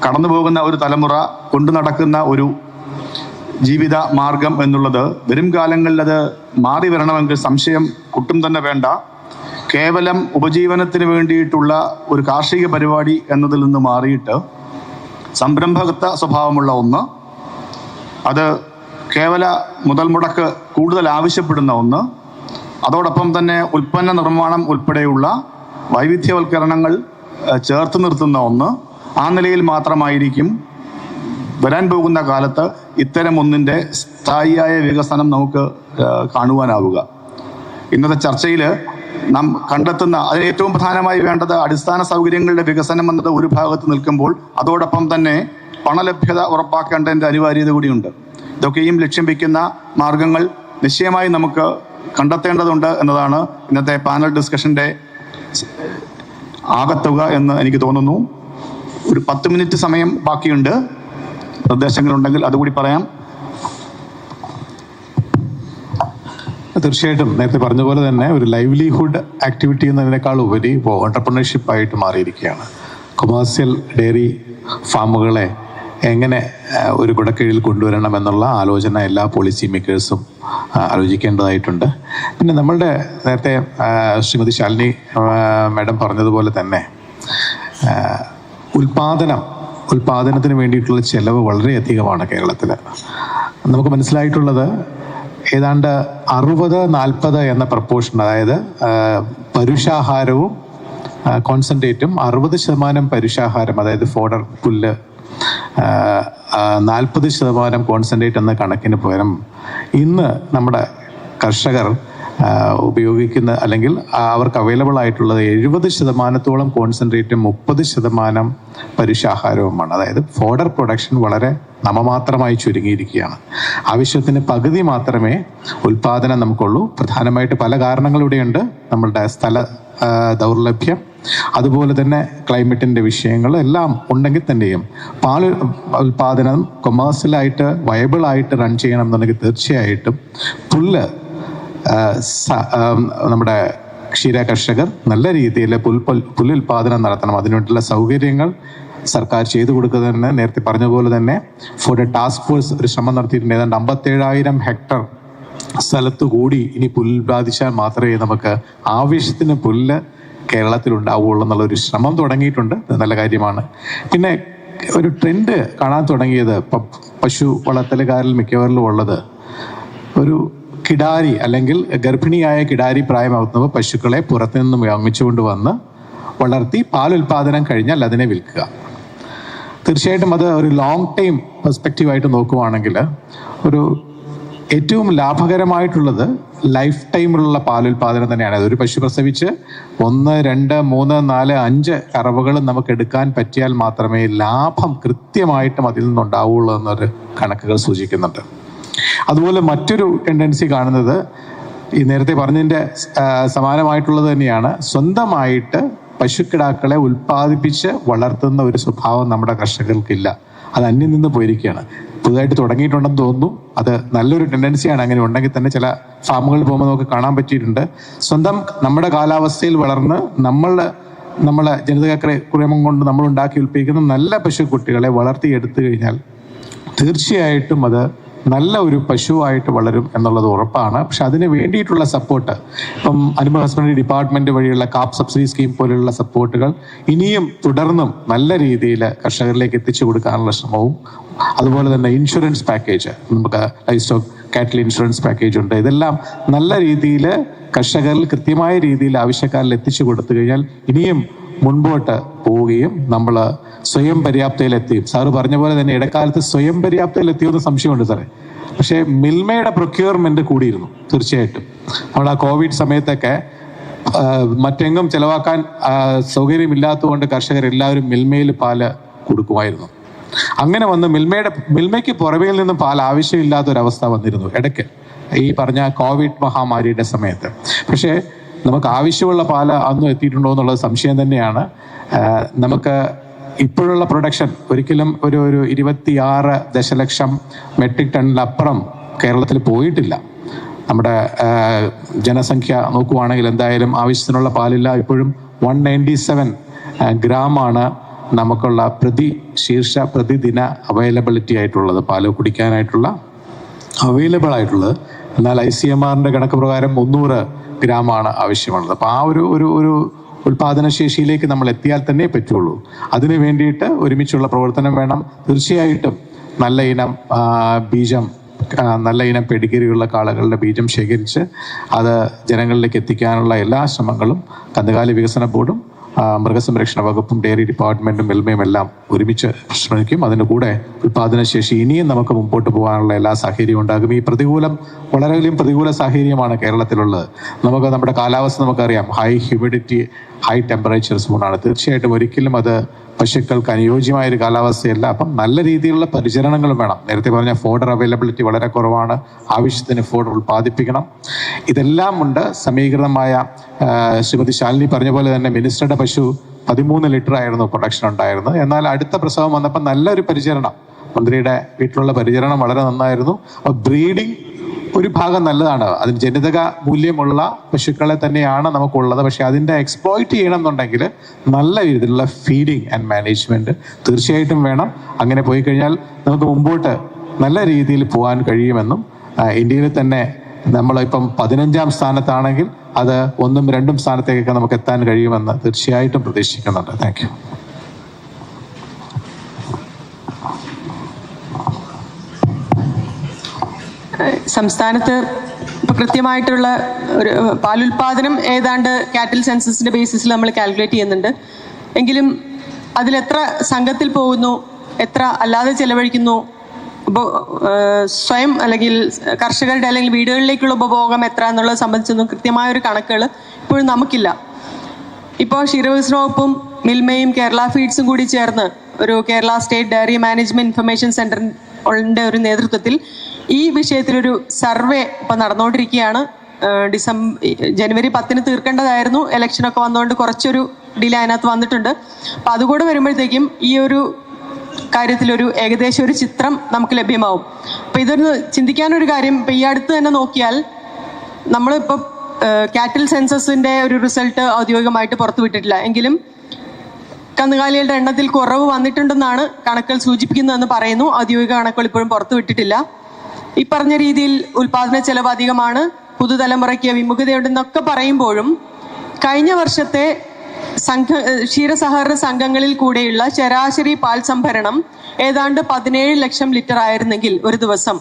കടന്നു പോകുന്ന ഒരു തലമുറ കൊണ്ടു നടക്കുന്ന ഒരു ജീവിത മാർഗം എന്നുള്ളത് വരും കാലങ്ങളിൽ അത് മാറി വരണമെങ്കിൽ സംശയം ഒട്ടും തന്നെ വേണ്ട. കേവലം ഉപജീവനത്തിന് വേണ്ടിയിട്ടുള്ള ഒരു കാർഷിക പരിപാടി എന്നതിൽ നിന്ന് മാറിയിട്ട് സംരംഭകത്വ സ്വഭാവമുള്ള ഒന്ന്, അത് കേവല മുതൽ മുടക്ക് കൂടുതൽ ആവശ്യപ്പെടുന്ന ഒന്ന്, അതോടൊപ്പം തന്നെ ഉൽപ്പന്ന നിർമ്മാണം ഉൾപ്പെടെയുള്ള വൈവിധ്യവൽക്കരണങ്ങൾ ചേർത്ത് നിർത്തുന്ന ഒന്ന്, ആ നിലയിൽ മാത്രമായിരിക്കും വരാൻ പോകുന്ന കാലത്ത് ഇത്തരം ഒന്നിൻ്റെ സ്ഥായിയായ വികസനം നമുക്ക് കാണുവാനാവുക. ഇന്നത്തെ ചർച്ചയിൽ നാം കണ്ടെത്തുന്ന അതിന് ഏറ്റവും പ്രധാനമായി വേണ്ടത് അടിസ്ഥാന സൗകര്യങ്ങളുടെ വികസനം എന്നത് ഒരു ഭാഗത്ത് നിൽക്കുമ്പോൾ അതോടൊപ്പം തന്നെ പണലഭ്യത ഉറപ്പാക്കേണ്ടതിൻ്റെ അനിവാര്യത കൂടിയുണ്ട്. ഇതൊക്കെയും ലക്ഷ്യം വയ്ക്കുന്ന മാർഗങ്ങൾ നിശ്ചയമായി നമുക്ക് കണ്ടെത്തേണ്ടതുണ്ട് എന്നതാണ് ഇന്നത്തെ പാനൽ ഡിസ്കഷൻ്റെ ആകത്തുക എന്ന് എനിക്ക് തോന്നുന്നു. ഒരു 10 മിനിറ്റ് സമയം ബാക്കിയുണ്ട്. നിർദ്ദേശങ്ങളുണ്ടെങ്കിൽ അതുകൂടി പറയാം. തീർച്ചയായിട്ടും നേരത്തെ പറഞ്ഞ പോലെ തന്നെ ഒരു ലൈവ്ലിഹുഡ് ആക്ടിവിറ്റി എന്നതിനേക്കാൾ ഉപരി ഇപ്പോൾ ഓണ്ടർപ്രണർഷിപ്പ് ആയിട്ട് മാറിയിരിക്കുകയാണ്. കൊമേഴ്സ്യൽ ഡയറി ഫാമുകളെ എങ്ങനെ ഒരു കുടക്കീഴിൽ കൊണ്ടുവരണം എന്നുള്ള ആലോചന എല്ലാ പോളിസി മേക്കേഴ്സും ആലോചിക്കേണ്ടതായിട്ടുണ്ട്. പിന്നെ നമ്മളുടെ നേരത്തെ ശ്രീമതി ശാലിനി മാഡം പറഞ്ഞതുപോലെ തന്നെ ഉൽപാദനത്തിന് വേണ്ടിയിട്ടുള്ള ചെലവ് വളരെയധികമാണ് കേരളത്തിൽ. നമുക്ക് മനസ്സിലായിട്ടുള്ളത് ഏതാണ്ട് 60-40 എന്ന പ്രപ്പോർഷൻ, അതായത് പരുഷാഹാരവും കോൺസെൻട്രേറ്റും 60% പരുഷാഹാരം, അതായത് ഫോഡർ പുല്ല്, 40% കോൺസെൻട്രേറ്റ് എന്ന കണക്കിന് പകരം ഇന്ന് നമ്മുടെ കർഷകർ ഉപയോഗിക്കുന്ന അല്ലെങ്കിൽ അവർക്ക് അവൈലബിൾ ആയിട്ടുള്ളത് 70% കോൺസെൻട്രേറ്റും 30% പരുഷാഹാരവുമാണ്. അതായത് ഫോഡർ പ്രൊഡക്ഷൻ വളരെ നാമമാത്രമായി ചുരുങ്ങിയിരിക്കുകയാണ്. ആവശ്യത്തിന് പകുതി മാത്രമേ ഉൽപാദനം നമുക്കുള്ളൂ. പ്രധാനമായിട്ട് പല കാരണങ്ങളിവിടെയുണ്ട്. നമ്മളുടെ സ്ഥല ദൗർലഭ്യം, അതുപോലെ തന്നെ ക്ലൈമറ്റിൻ്റെ വിഷയങ്ങൾ എല്ലാം ഉണ്ടെങ്കിൽ തന്നെയും പാൽ ഉൽപാദനം കൊമേഴ്സ്യലായിട്ട് വയബിളായിട്ട് റൺ ചെയ്യണം എന്നുണ്ടെങ്കിൽ തീർച്ചയായിട്ടും നമ്മുടെ ക്ഷീര കർഷകർ നല്ല രീതിയിൽ പുല്ലുൽപാദനം നടത്തണം. അതിനുള്ള സൗകര്യങ്ങൾ സർക്കാർ ചെയ്തു കൊടുക്കുന്നതിന് നേരത്തെ പറഞ്ഞ പോലെ തന്നെ ഫോർ എ ടാസ്ക് ഫോഴ്സ് ഒരു ശ്രമം നടത്തിയിട്ടുണ്ട്. ഏതാണ്ട് 57,000 ഹെക്ടർ സ്ഥലത്തു കൂടി ഇനി പുല്ലുൽപാദിച്ചാൽ മാത്രമേ നമുക്ക് ആവശ്യത്തിന് പുല്ല് കേരളത്തിൽ ഉണ്ടാവുകയുള്ളൂ എന്നുള്ളൊരു ശ്രമം തുടങ്ങിയിട്ടുണ്ട്. നല്ല കാര്യമാണ്. പിന്നെ ഒരു ട്രെൻഡ് കാണാൻ തുടങ്ങിയത് പശു വളർത്തലുകാരിൽ മിക്കവരിലും ഉള്ളത് ഒരു കിടാരി അല്ലെങ്കിൽ ഗർഭിണിയായ കിടാരി പ്രായമാകുന്നപ്പോൾ പശുക്കളെ പുറത്തുനിന്ന് വാങ്ങിച്ചുകൊണ്ട് വന്ന് വളർത്തി പാലുൽപാദനം കഴിഞ്ഞാൽ അതിനെ വിൽക്കുക. തീർച്ചയായിട്ടും അത് ഒരു ലോങ് ടൈം പെർസ്പെക്റ്റീവായിട്ട് നോക്കുവാണെങ്കിൽ ഒരു ഏറ്റവും ലാഭകരമായിട്ടുള്ളത് ലൈഫ് ടൈമിലുള്ള പാലുൽപാദനം തന്നെയാണ്. അതൊരു പശു പ്രസവിച്ച് 1, 2, 3, 4, 5 കറവുകൾ നമുക്ക് എടുക്കാൻ പറ്റിയാൽ മാത്രമേ ലാഭം കൃത്യമായിട്ടും അതിൽ നിന്നുണ്ടാവുള്ളൂ എന്നൊരു കണക്കുകൾ സൂചിക്കുന്നുണ്ട്. അതുപോലെ മറ്റൊരു ടെൻഡൻസി കാണുന്നത് ഈ നേരത്തെ പറഞ്ഞതിൻ്റെ സമാനമായിട്ടുള്ളത് തന്നെയാണ്. സ്വന്തമായിട്ട് പശുക്കിടാക്കളെ ഉൽപ്പാദിപ്പിച്ച് വളർത്തുന്ന ഒരു സ്വഭാവം നമ്മുടെ കർഷകർക്കില്ല. അത് അന്യം നിന്ന് പോയിരിക്കുകയാണ്. പുതുതായിട്ട് തുടങ്ങിയിട്ടുണ്ടെന്ന് തോന്നുന്നു. അത് നല്ലൊരു ടെൻഡൻസിയാണ്. അങ്ങനെ ഉണ്ടെങ്കിൽ തന്നെ ചില ഫാമുകളിൽ പോകുമ്പോൾ നമുക്ക് കാണാൻ പറ്റിയിട്ടുണ്ട്. സ്വന്തം നമ്മുടെ കാലാവസ്ഥയിൽ വളർന്ന് നമ്മളെ ജനിതകക്രമം കൊണ്ട് നമ്മൾ ഉണ്ടാക്കി ഉൽപ്പാദിപ്പിക്കുന്ന നല്ല പശുക്കുട്ടികളെ വളർത്തിയെടുത്തു കഴിഞ്ഞാൽ തീർച്ചയായിട്ടും അത് നല്ല ഒരു പശുവായിട്ട് വളരും എന്നുള്ളത് ഉറപ്പാണ്. പക്ഷെ അതിന് വേണ്ടിയിട്ടുള്ള സപ്പോർട്ട് ഇപ്പം അനിമൽ ഹസ്ബൻഡറി ഡിപ്പാർട്ട്മെന്റ് വഴിയുള്ള കാപ്പ് സബ്സിഡി സ്കീം പോലെയുള്ള സപ്പോർട്ടുകൾ ഇനിയും തുടർന്നും നല്ല രീതിയിൽ കർഷകരിലേക്ക് എത്തിച്ചു കൊടുക്കാനുള്ള ശ്രമവും, അതുപോലെ തന്നെ ഇൻഷുറൻസ് പാക്കേജ്, നമുക്ക് ലൈഫ് സ്റ്റോക്ക് കാറ്റിൽ ഇൻഷുറൻസ് പാക്കേജ് ഉണ്ട്. ഇതെല്ലാം നല്ല രീതിയിൽ കർഷകരിൽ കൃത്യമായ രീതിയിൽ ആവശ്യക്കാരിൽ എത്തിച്ചു കൊടുത്തു കഴിഞ്ഞാൽ ഇനിയും മുൻപോട്ട് പോവുകയും നമ്മൾ സ്വയം പര്യാപ്തയിലെത്തിയും. സാറ് പറഞ്ഞ പോലെ തന്നെ ഇടക്കാലത്ത് സ്വയം പര്യാപ്തയിലെത്തിയെന്ന് സംശയമുണ്ട് സാറേ. പക്ഷേ മിൽമയുടെ പ്രൊക്യൂർമെന്റ് കൂടിയിരുന്നു തീർച്ചയായിട്ടും. നമ്മൾ ആ കോവിഡ് സമയത്തൊക്കെ മറ്റെങ്ങും ചെലവാക്കാൻ സൗകര്യമില്ലാത്തതുകൊണ്ട് കർഷകരെല്ലാവരും മിൽമയിൽ പാല് കൊടുക്കുമായിരുന്നു. അങ്ങനെ വന്ന് മിൽമയ്ക്ക് പുറമേ നിന്നും പാൽ ആവശ്യമില്ലാത്തൊരവസ്ഥ വന്നിരുന്നു ഇടയ്ക്ക്, ഈ പറഞ്ഞ കോവിഡ് മഹാമാരിയുടെ സമയത്ത്. പക്ഷേ നമുക്ക് ആവശ്യമുള്ള പാല് അന്നും എത്തിയിട്ടുണ്ടോ എന്നുള്ളത് സംശയം തന്നെയാണ്. നമുക്ക് ഇപ്പോഴുള്ള പ്രൊഡക്ഷൻ ഒരിക്കലും ഒരു 26 ദശലക്ഷം മെട്രിക് ടണ്ണിലപ്പുറം കേരളത്തിൽ പോയിട്ടില്ല. നമ്മുടെ ജനസംഖ്യ നോക്കുവാണെങ്കിൽ എന്തായാലും ആവശ്യത്തിനുള്ള പാലില്ല. ഇപ്പോഴും 197 ഗ്രാമാണ് നമുക്കുള്ള പ്രതിദിന അവൈലബിലിറ്റി ആയിട്ടുള്ളത്, പാല് കുടിക്കാനായിട്ടുള്ള അവൈലബിൾ ആയിട്ടുള്ളത്. എന്നാൽ ICMRന്റെ കണക്ക് പ്രകാരം 300 ഗ്രാമാണ് ആവശ്യമുള്ളത്. അപ്പോൾ ആ ഒരു ഉൽപാദനശേഷിയിലേക്ക് നമ്മൾ എത്തിയാൽ തന്നെ പറ്റുള്ളൂ. അതിനു വേണ്ടിയിട്ട് ഒരുമിച്ചുള്ള പ്രവർത്തനം വേണം. തീർച്ചയായിട്ടും നല്ല ഇനം ബീജം, നല്ല ഇനം പെഡിഗ്രിയുള്ള കാളകളുടെ ബീജം ശേഖരിച്ച് അത് ജനങ്ങളിലേക്ക് എത്തിക്കാനുള്ള എല്ലാ ശ്രമങ്ങളും കന്നുകാലി വികസന ബോർഡും മൃഗസംരക്ഷണ വകുപ്പും ഡയറി ഡിപ്പാർട്ട്മെന്റും മിൽമയും എല്ലാം ഒരുമിച്ച് ശ്രമിക്കും. അതിൻ്റെ കൂടെ ഉൽപാദനശേഷി ഇനിയും നമുക്ക് മുമ്പോട്ട് പോകാനുള്ള എല്ലാ സാഹചര്യവും ഉണ്ടാകും. ഈ വളരെയധികം പ്രതികൂല സാഹചര്യമാണ് കേരളത്തിലുള്ളത്. നമ്മുടെ കാലാവസ്ഥ നമുക്കറിയാം, ഹൈ ഹ്യൂമിഡിറ്റി, ഹൈ ടെമ്പറേച്ചർ സോണാണ്. തീർച്ചയായിട്ടും ഒരിക്കലും അത് പശുക്കൾക്ക് അനുയോജ്യമായൊരു കാലാവസ്ഥയല്ല. അപ്പം നല്ല രീതിയിലുള്ള പരിചരണങ്ങളും വേണം. നേരത്തെ പറഞ്ഞ ഫോഡർ അവൈലബിലിറ്റി വളരെ കുറവാണ്, ആവശ്യത്തിന് ഫോഡർ ഉൽപ്പാദിപ്പിക്കണം. ഇതെല്ലാം ഉണ്ട്. സമീകൃതമായ ശ്രീമതി ശാലിനി പറഞ്ഞ പോലെ തന്നെ മിനിസ്റ്ററുടെ പശു 13 ലിറ്റർ ആയിരുന്നു പ്രൊഡക്ഷൻ ഉണ്ടായിരുന്നത്. എന്നാൽ അടുത്ത പ്രസവം വന്നപ്പോൾ നല്ലൊരു പരിചരണം, മന്ത്രിയുടെ വീട്ടിലുള്ള പരിചരണം വളരെ നന്നായിരുന്നു. അപ്പോൾ ബ്രീഡിംഗ് ഒരു ഭാഗം നല്ലതാണ്. അതിന് ജനിതക മൂല്യമുള്ള പശുക്കളെ തന്നെയാണ് നമുക്കുള്ളത്. പക്ഷെ അതിൻ്റെ എക്സ്പ്ലോയിറ്റ് ചെയ്യണം എന്നുണ്ടെങ്കിൽ നല്ല രീതിയിലുള്ള ഫീഡിങ് ആൻഡ് മാനേജ്മെന്റ് തീർച്ചയായിട്ടും വേണം. അങ്ങനെ പോയി കഴിഞ്ഞാൽ നമുക്ക് മുമ്പോട്ട് നല്ല രീതിയിൽ പോകാൻ കഴിയുമെന്നും, ഇന്ത്യയിൽ തന്നെ നമ്മളിപ്പം 15ാം സ്ഥാനത്താണെങ്കിൽ അത് 1ഉം 2ഉം സ്ഥാനത്തേക്കൊക്കെ നമുക്ക് എത്താൻ കഴിയുമെന്ന് തീർച്ചയായിട്ടും പ്രതീക്ഷിക്കുന്നുണ്ട്. Thank you. സംസ്ഥാനത്ത് ഇപ്പോൾ കൃത്യമായിട്ടുള്ള ഒരു പാലുൽപാദനം ഏതാണ്ട് കാറ്റിൽ സെൻസസിന്റെ ബേസിസിൽ നമ്മൾ കാൽക്കുലേറ്റ് ചെയ്യുന്നുണ്ട്. എങ്കിലും അതിലെത്ര സംഘത്തിൽ പോകുന്നു, എത്ര അല്ലാതെ ചെലവഴിക്കുന്നു, സ്വയം അല്ലെങ്കിൽ കർഷകരുടെ അല്ലെങ്കിൽ വീടുകളിലേക്കുള്ള ഉപഭോഗം എത്ര എന്നുള്ളത് സംബന്ധിച്ചൊന്നും കൃത്യമായൊരു കണക്കുകൾ ഇപ്പോഴും നമുക്കില്ല. ഇപ്പോൾ ക്ഷീരവികസന വകുപ്പും മിൽമയും കേരള ഫീഡ്സും കൂടി ചേർന്ന് ഒരു Kerala state diary management information സെന്ററിന്റെ ഒരു നേതൃത്വത്തിൽ ഈ വിഷയത്തിലൊരു സർവേ ഇപ്പം നടന്നുകൊണ്ടിരിക്കുകയാണ്. ജനുവരി 10 തീർക്കേണ്ടതായിരുന്നു. ഇലക്ഷനൊക്കെ വന്നുകൊണ്ട് കുറച്ചൊരു ഡിലേ അതിനകത്ത് വന്നിട്ടുണ്ട്. അപ്പം അതുകൂടെ വരുമ്പോഴത്തേക്കും ഈ ഒരു കാര്യത്തിലൊരു ഏകദേശം ഒരു ചിത്രം നമുക്ക് ലഭ്യമാവും. അപ്പം ഇതൊരു ചിന്തിക്കാനൊരു കാര്യം, ഇപ്പം ഈ അടുത്ത് തന്നെ നോക്കിയാൽ നമ്മളിപ്പോൾ കാറ്റിൽ സെൻസസിന്റെ ഒരു റിസൾട്ട് ഔദ്യോഗികമായിട്ട് പുറത്തുവിട്ടിട്ടില്ല. എങ്കിലും കന്നുകാലികളുടെ എണ്ണത്തിൽ കുറവ് വന്നിട്ടുണ്ടെന്നാണ് കണക്കുകൾ സൂചിപ്പിക്കുന്നതെന്ന് പറയുന്നു. ഔദ്യോഗിക കണക്കുകൾ ഇപ്പോഴും പുറത്തുവിട്ടിട്ടില്ല. ഈ പറഞ്ഞ രീതിയിൽ ഉൽപാദന ചെലവ് അധികമാണ്, പുതുതലമുറയ്ക്ക് വിമുഖതയുണ്ടെന്നൊക്കെ പറയുമ്പോഴും കഴിഞ്ഞ വർഷത്തെ ക്ഷീരസഹകരണ സംഘങ്ങളിൽ കൂടെയുള്ള ശരാശരി പാൽ സംഭരണം ഏതാണ്ട് 17 ലക്ഷം ലിറ്റർ ആയിരുന്നെങ്കിൽ ഒരു ദിവസം,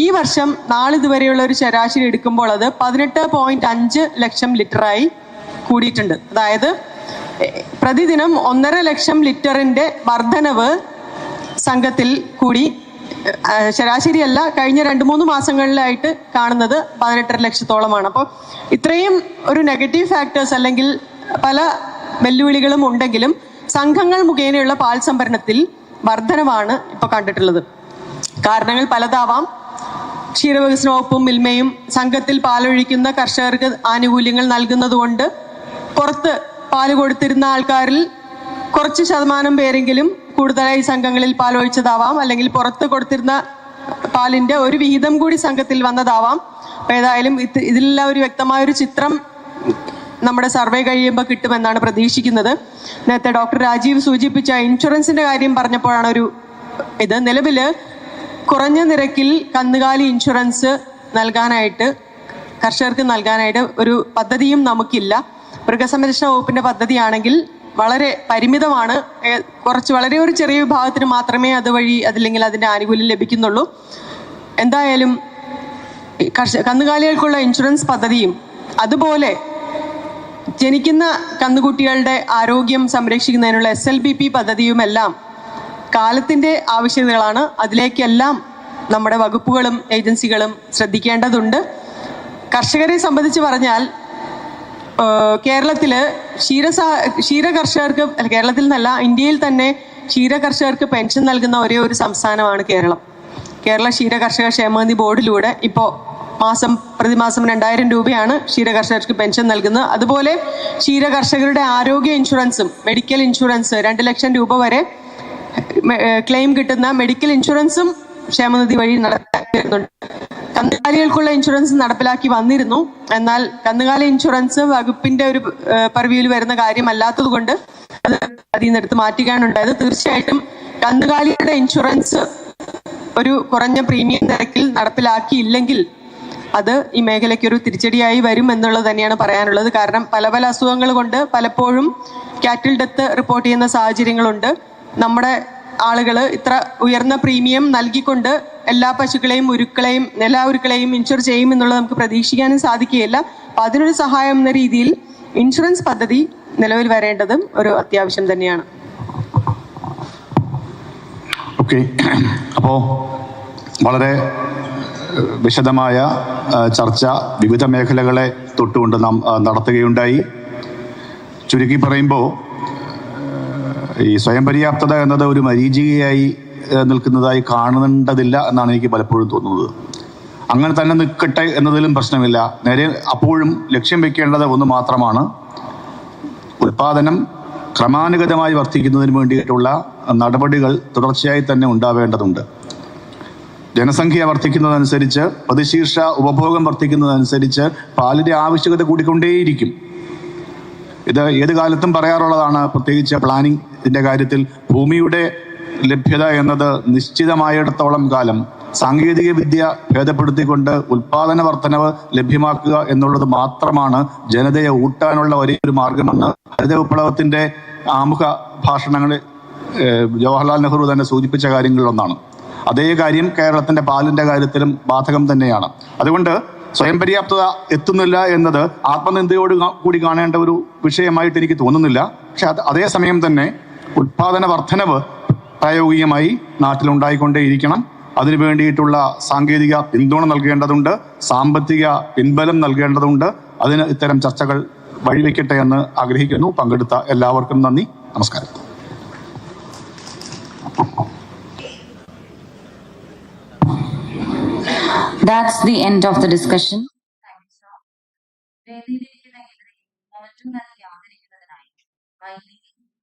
ഈ വർഷം നാളിതുവരെയുള്ള ഒരു ശരാശരി എടുക്കുമ്പോൾ അത് 18.5 ലക്ഷം ലിറ്ററായി കൂടിയിട്ടുണ്ട്. അതായത് പ്രതിദിനം 1.5 ലക്ഷം ലിറ്ററിന്റെ വർധനവ് സംഘത്തിൽ കൂടി. ശരാശരിയല്ല, കഴിഞ്ഞ 2-3 മാസങ്ങളിലായിട്ട് കാണുന്നത് 18 ലക്ഷത്തോളമാണ്. അപ്പോൾ ഇത്രയും ഒരു നെഗറ്റീവ് ഫാക്ടേഴ്സ് അല്ലെങ്കിൽ പല വെല്ലുവിളികളും ഉണ്ടെങ്കിലും സംഘങ്ങൾ മുഖേനയുള്ള പാൽ സംഭരണത്തിൽ വർധനവാണ് ഇപ്പോൾ കണ്ടിട്ടുള്ളത്. കാരണങ്ങൾ പലതാവാം. ക്ഷീരവികസന വകുപ്പും മിൽമയും സംഘത്തിൽ പാലൊഴിക്കുന്ന കർഷകർക്ക് ആനുകൂല്യങ്ങൾ നൽകുന്നത് കൊണ്ട് പുറത്ത് പാല് കൊടുത്തിരുന്ന ആൾക്കാരിൽ കുറച്ച് ശതമാനം പേരെങ്കിലും കൂടുതലായി സംഘങ്ങളിൽ പാലൊഴിച്ചതാവാം, അല്ലെങ്കിൽ പുറത്ത് കൊടുത്തിരുന്ന പാലിന്റെ ഒരു വിഹിതം കൂടി സംഘത്തിൽ വന്നതാവാം. അപ്പം ഏതായാലും ഇതിലെല്ലാം ഒരു വ്യക്തമായൊരു ചിത്രം നമ്മുടെ സർവേ കഴിയുമ്പോൾ കിട്ടുമെന്നാണ് പ്രതീക്ഷിക്കുന്നത്. നേരത്തെ ഡോക്ടർ രാജീവ് സൂചിപ്പിച്ച ഇൻഷുറൻസിന്റെ കാര്യം പറഞ്ഞപ്പോഴാണ് നിലവില് കുറഞ്ഞ നിരക്കിൽ കന്നുകാലി ഇൻഷുറൻസ് നൽകാനായിട്ട് കർഷകർക്ക് നൽകാനായിട്ട് ഒരു പദ്ധതിയും നമുക്കില്ല. മൃഗസംരക്ഷണ വകുപ്പിൻ്റെ പദ്ധതിയാണെങ്കിൽ വളരെ പരിമിതമാണ്. വളരെ ഒരു ചെറിയ വിഭാഗത്തിന് മാത്രമേ അതുവഴി അതില്ലെങ്കിൽ അതിൻ്റെ ആനുകൂല്യം ലഭിക്കുന്നുള്ളൂ. എന്തായാലും കന്നുകാലികൾക്കുള്ള ഇൻഷുറൻസ് പദ്ധതിയും അതുപോലെ ജനിക്കുന്ന കന്നുകുട്ടികളുടെ ആരോഗ്യം സംരക്ഷിക്കുന്നതിനുള്ള SLBP പദ്ധതിയുമെല്ലാം കാലത്തിൻ്റെ ആവശ്യകതകളാണ്. അതിലേക്കെല്ലാം നമ്മുടെ വകുപ്പുകളും ഏജൻസികളും ശ്രദ്ധിക്കേണ്ടതുണ്ട്. കർഷകരെ സംബന്ധിച്ച് പറഞ്ഞാൽ കേരളത്തിൽ ക്ഷീരകർഷകർക്ക് കേരളത്തിൽ നിന്നല്ല ഇന്ത്യയിൽ തന്നെ ക്ഷീരകർഷകർക്ക് പെൻഷൻ നൽകുന്ന ഒരേ ഒരു സംസ്ഥാനമാണ് കേരളം. കേരള ക്ഷീരകർഷക ക്ഷേമനിധി ബോർഡിലൂടെ ഇപ്പോൾ പ്രതിമാസം 2000 രൂപയാണ് ക്ഷീരകർഷകർക്ക് പെൻഷൻ നൽകുന്നത്. അതുപോലെ ക്ഷീരകർഷകരുടെ ആരോഗ്യ ഇൻഷുറൻസും മെഡിക്കൽ ഇൻഷുറൻസ് 2 ലക്ഷം രൂപ വരെ ക്ലെയിം കിട്ടുന്ന മെഡിക്കൽ ഇൻഷുറൻസും ക്ഷേമനിധി വഴി നടപ്പാക്കി വരുന്നുണ്ട്. കന്നുകാലികൾക്കുള്ള ഇൻഷുറൻസ് നടപ്പിലാക്കി വന്നിരുന്നു. എന്നാൽ കന്നുകാലി ഇൻഷുറൻസ് വകുപ്പിന്റെ ഒരു പർവ്യൂവിൽ വരുന്ന കാര്യമല്ലാത്തത് കൊണ്ട് അത് അതിൽ നിന്ന് എടുത്ത് മാറ്റുകയാണുണ്ടായത്. തീർച്ചയായിട്ടും കന്നുകാലിയുടെ ഇൻഷുറൻസ് ഒരു കുറഞ്ഞ പ്രീമിയം നിരക്കിൽ നടപ്പിലാക്കിയില്ലെങ്കിൽ അത് ഈ മേഖലയ്ക്ക് ഒരു തിരിച്ചടിയായി വരും എന്നുള്ളത് തന്നെയാണ് പറയാനുള്ളത്. കാരണം പല അസുഖങ്ങൾ കൊണ്ട് പലപ്പോഴും കാറ്റിൽ ഡെത്ത് റിപ്പോർട്ട് ചെയ്യുന്ന സാഹചര്യങ്ങളുണ്ട്. നമ്മുടെ ആളുകൾ ഇത്ര ഉയർന്ന പ്രീമിയം നൽകിക്കൊണ്ട് എല്ലാ പശുക്കളെയും എല്ലാ ഉരുക്കളെയും ഇൻഷുർ ചെയ്യുമെന്നുള്ളത് നമുക്ക് പ്രതീക്ഷിക്കാനും സാധിക്കുകയില്ല. അപ്പം അതിനൊരു സഹായം എന്ന രീതിയിൽ ഇൻഷുറൻസ് പദ്ധതി നിലവിൽ വരേണ്ടതും ഒരു അത്യാവശ്യം തന്നെയാണ്. ഓക്കെ, അപ്പോൾ വളരെ വിശദമായ ചർച്ച വിവിധ മേഖലകളെ തൊട്ടുകൊണ്ട് നാം നടത്തുകയുണ്ടായി. ചുരുക്കി പറയുമ്പോൾ ഈ സ്വയം പര്യാപ്തത എന്നത് ഒരു മരീചികയായി നിൽക്കുന്നതായി കാണേണ്ടതില്ല എന്നാണ് എനിക്ക് പലപ്പോഴും തോന്നുന്നത്. അങ്ങനെ തന്നെ നിൽക്കട്ടെ എന്നതിലും പ്രശ്നമില്ല. നേരെ അപ്പോഴും ലക്ഷ്യം വെക്കേണ്ടത് ഒന്ന് മാത്രമാണ്, ഉൽപാദനം ക്രമാനുഗതമായി വർദ്ധിക്കുന്നതിന് വേണ്ടിയിട്ടുള്ള നടപടികൾ തുടർച്ചയായി തന്നെ ഉണ്ടാവേണ്ടതുണ്ട്. ജനസംഖ്യ വർദ്ധിക്കുന്നതനുസരിച്ച് പ്രതിശീർഷ ഉപഭോഗം വർദ്ധിക്കുന്നതനുസരിച്ച് പാലിൻ്റെ ആവശ്യകത കൂടിക്കൊണ്ടേയിരിക്കും. ഇത് ഏത് കാലത്തും പറയാറുള്ളതാണ്. പ്രത്യേകിച്ച് പ്ലാനിങ്ങിൻ്റെ കാര്യത്തിൽ ഭൂമിയുടെ ലഭ്യത എന്നത് നിശ്ചിതമായിടത്തോളം കാലം സാങ്കേതിക വിദ്യ ഭേദപ്പെടുത്തിക്കൊണ്ട് ഉൽപാദന വർധനവ് ലഭ്യമാക്കുക എന്നുള്ളത് മാത്രമാണ് ജനതയെ ഊട്ടാനുള്ള ഒരേ ഒരു മാർഗമെന്ന് ഹരിത വിപ്ലവത്തിൻ്റെ ആമുഖ ഭാഷണങ്ങളിൽ ജവഹർലാൽ നെഹ്റു തന്നെ സൂചിപ്പിച്ച കാര്യങ്ങളിലൊന്നാണ്. അതേ കാര്യം കേരളത്തിൻ്റെ പാലിൻ്റെ കാര്യത്തിലും ബാധകം തന്നെയാണ്. അതുകൊണ്ട് സ്വയം പര്യാപ്തത എത്തുന്നില്ല എന്നത് ആത്മനിന്ദയോട് കൂടി കാണേണ്ട ഒരു വിഷയമായിട്ട് എനിക്ക് തോന്നുന്നില്ല. പക്ഷെ അതേസമയം തന്നെ ഉൽപാദന വർധനവ് പ്രായോഗികമായി നാട്ടിലുണ്ടായിക്കൊണ്ടേയിരിക്കണം. അതിനു വേണ്ടിയിട്ടുള്ള സാങ്കേതിക പിന്തുണ നൽകേണ്ടതുണ്ട്, സാമ്പത്തിക പിൻബലം നൽകേണ്ടതുണ്ട്. അതിന് ഇത്തരം ചർച്ചകൾ വഴിവെക്കട്ടെ എന്ന് ആഗ്രഹിക്കുന്നു. പങ്കെടുത്ത എല്ലാവർക്കും നന്ദി, നമസ്കാരം. That's the end of the discussion. Thank you, sir. വേദിയിലിരിക്കുന്ന ഇവരെയും മൊമെന്റം നൽകി ആദരിക്കുന്നതിനായി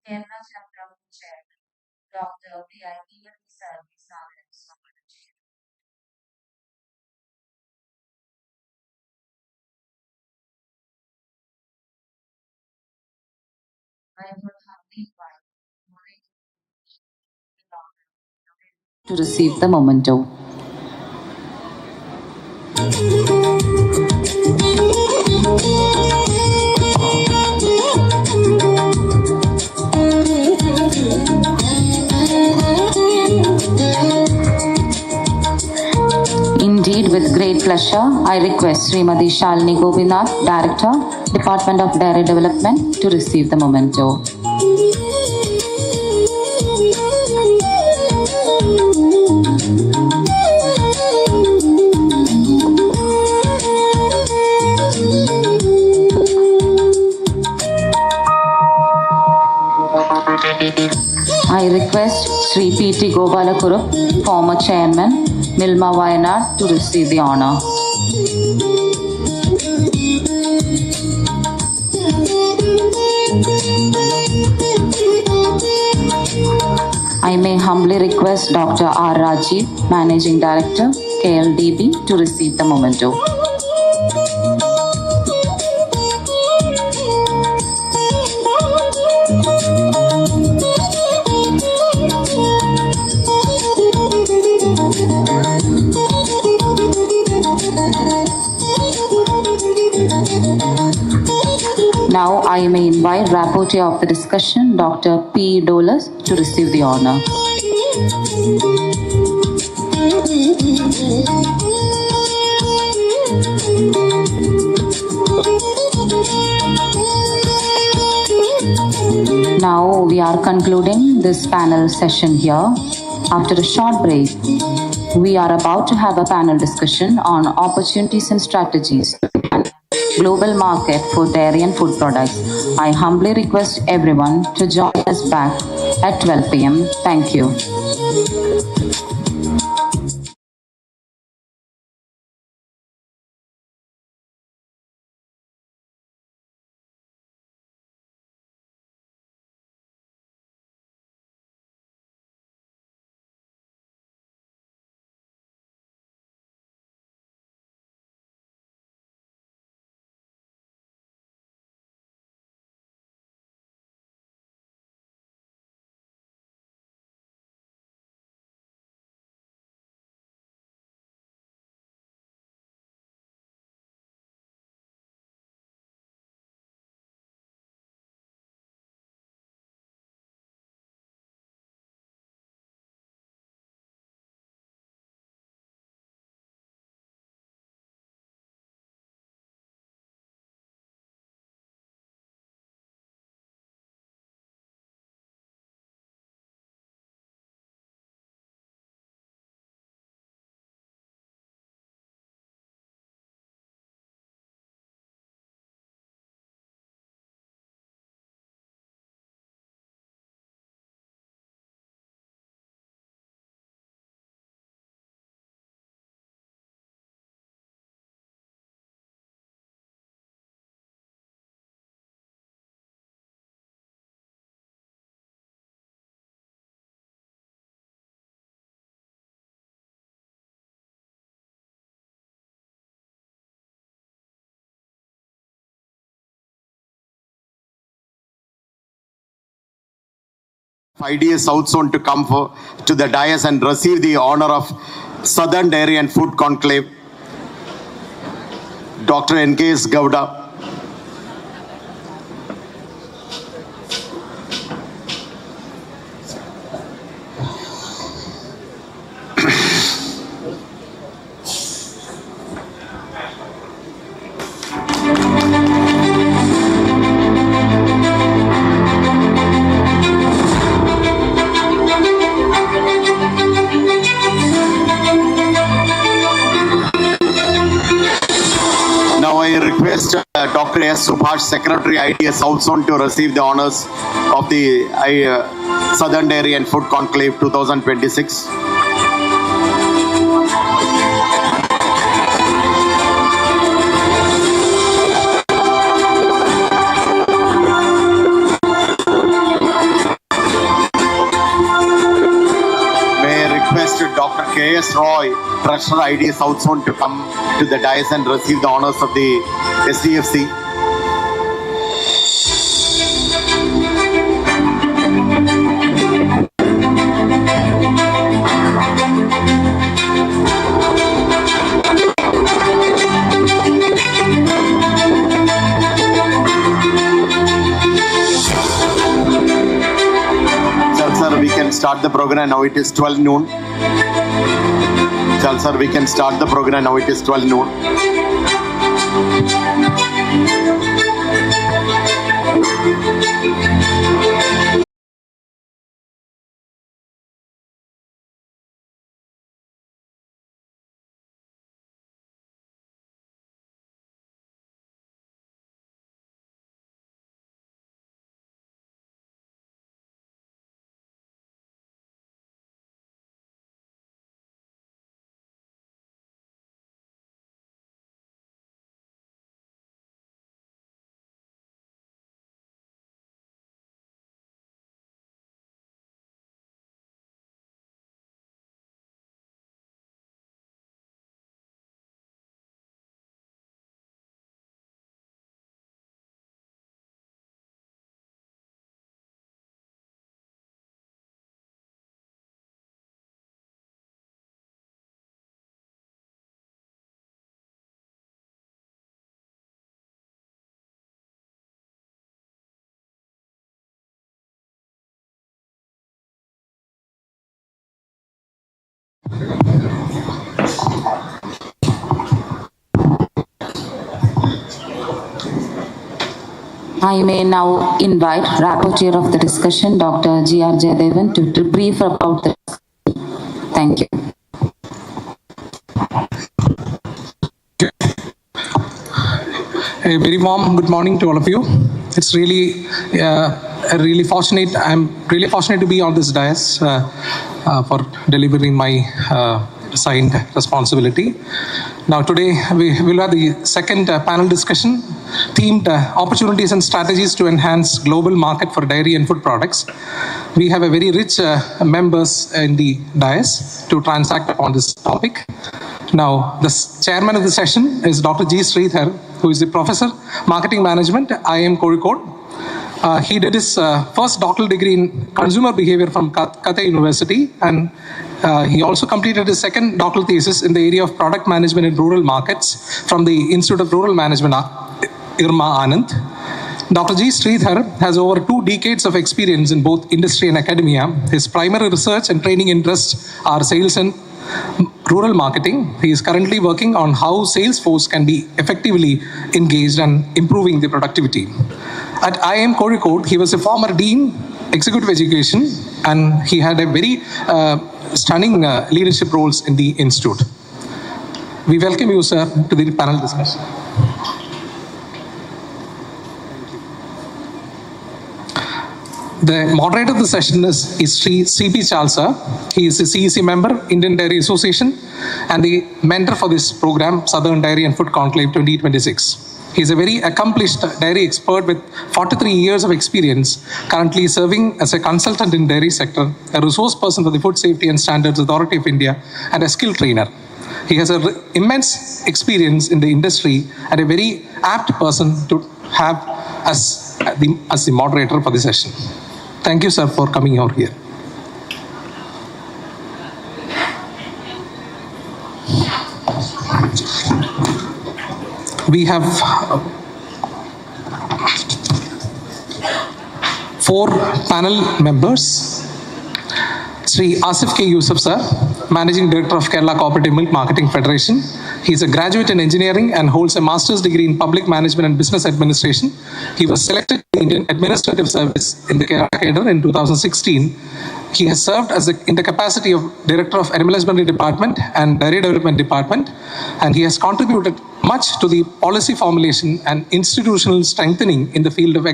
Kerala chapter chairman doctor PITFC സർവീസ് സാധനം സ്വാഗതം ചെയ്യുന്നു. I would humbly invite to receive the memento. Indeed, with great pleasure, I request Srimati Shalini Gopinath, Director, Department of Dairy Development, to receive the memento. I request Sri P.T. Gopalakurup, former Chairman, Milma Wayanad, to receive the honor. I may humbly request Dr. R. Rajiv, Managing Director, KLDB, to receive the memento. I may invite rapporteur of the discussion, Dr. P. Dolas, to receive the honor. Now we are concluding this panel session here. After a short break, we are about to have a panel discussion on opportunities and strategies and global market for dairy and food products. I humbly request everyone to join us back at 12 p.m. Thank you. IDA South Zone to come to the dais and receive the honor of Southern Dairy and Food Conclave, Dr. N.K.S. Gowda. Dr. S. Subhash, Secretary IDA South Zone, to receive the honors of the Southern Dairy and Food Conclave 2026. May I request Dr. K.S. Roy, Treasurer IDA South Zone, to come to the dais and receive the honors of the Sdfc. Sir, we can start the program. Now it is 12 noon. Sir, we can start the program. Now it is 12 noon. I may now invite rapporteur of the discussion, Dr. G.R. Jayadevan, to brief about the discussion. Thank you. A very warm good morning to all of you. It's really, I'm really fortunate to be on this dais for delivering my assigned responsibility. Now today we will have the second panel discussion themed opportunities and strategies to enhance global market for dairy and food products. We have a very rich members in the dais to transact upon this topic. Now, the chairman of the session is Dr. G. Sridhar, who is the Professor, Marketing Management, IIM Calicut. He did his first doctoral degree in consumer behavior from Calicut University, and he also completed his second doctoral thesis in the area of product management in rural markets from the Institute of Rural Management, Irma Anand. Dr. G. Sridhar has over 2 decades of experience in both industry and academia. His primary research and training interests are sales and rural marketing. He is currently working on how sales force can be effectively engaged and improving the productivity. At IIM Calicut, he was a former dean, executive education, and he had a very stunning leadership roles in the institute. We welcome you, sir, to the panel discussion. The moderator of the session is Sri C.P. Chalsa. He is a CEC member, Indian Dairy Association, and the mentor for this program, Southern Dairy and Food Conclave 2026. He is a very accomplished dairy expert with 43 years of experience, currently serving as a consultant in dairy sector, a resource person for the Food Safety and Standards Authority of India, and a skill trainer. He has an immense experience in the industry and a very apt person to have as the moderator for the session. Thank you, sir, for coming out here. We have 4 panel members. Sri Asif K. Yusuf, sir, Managing Director of Kerala Cooperative Milk Marketing Federation. He is a graduate in engineering and holds a master's degree in public management and business administration. He was selected to the Indian Administrative Service in the Kerala cadre in 2016. He has served in the capacity of Director of Animal Husbandry Department and Dairy Development Department, and he has contributed much to the policy formulation and institutional strengthening in the field of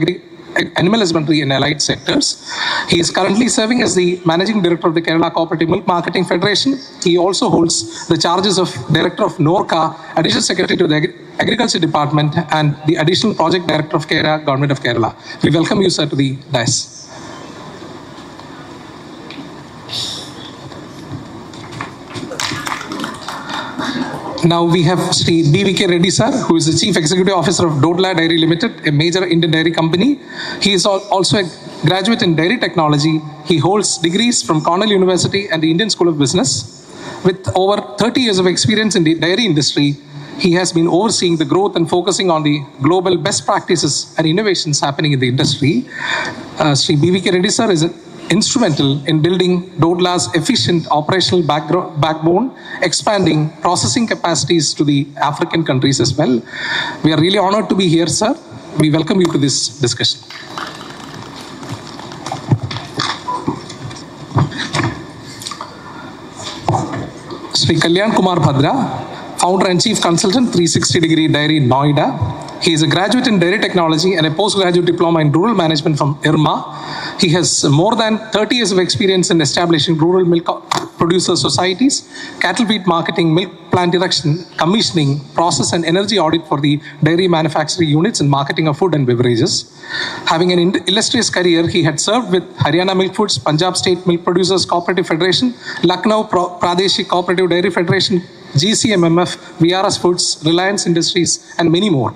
animal husbandry and allied sectors. He is currently serving as the Managing Director of the Kerala Cooperative Milk Marketing Federation. He also holds the charges of Director of NORCA, Additional Secretary to the Agriculture Department, and the Additional Project Director of Kerala, Government of Kerala. We welcome you, sir, to the dais. Now we have Sri B.V.K. Reddy, sir, who is the Chief Executive Officer of Dodla Dairy Limited, a major Indian dairy company. He is also a graduate in dairy technology. He holds degrees from Cornell University and the Indian School of Business. With over 30 years of experience in the dairy industry, he has been overseeing the growth and focusing on the global best practices and innovations happening in the industry. Sri B.V.K. Reddy, sir, is instrumental in building Dodla's efficient operational backbone, expanding processing capacities to the African countries as well. We are really honored to be here, sir. We welcome you to this discussion. Sri Kalyan Kumar Bhadra, Founder and Chief Consultant, 360 Degree Dairy, Noida. He is a graduate in dairy technology and a postgraduate diploma in rural management from IRMA. He has more than 30 years of experience in establishing rural milk producer societies, cattle feed marketing, milk plant erection, commissioning, process and energy audit for the dairy manufacturing units and marketing of food and beverages. Having an illustrious career, he had served with Haryana Milk Foods, Punjab State Milk Producers Cooperative Federation, Lucknow Pradeshi Cooperative Dairy Federation, GCMMF, VRS Foods, Reliance Industries, and many more.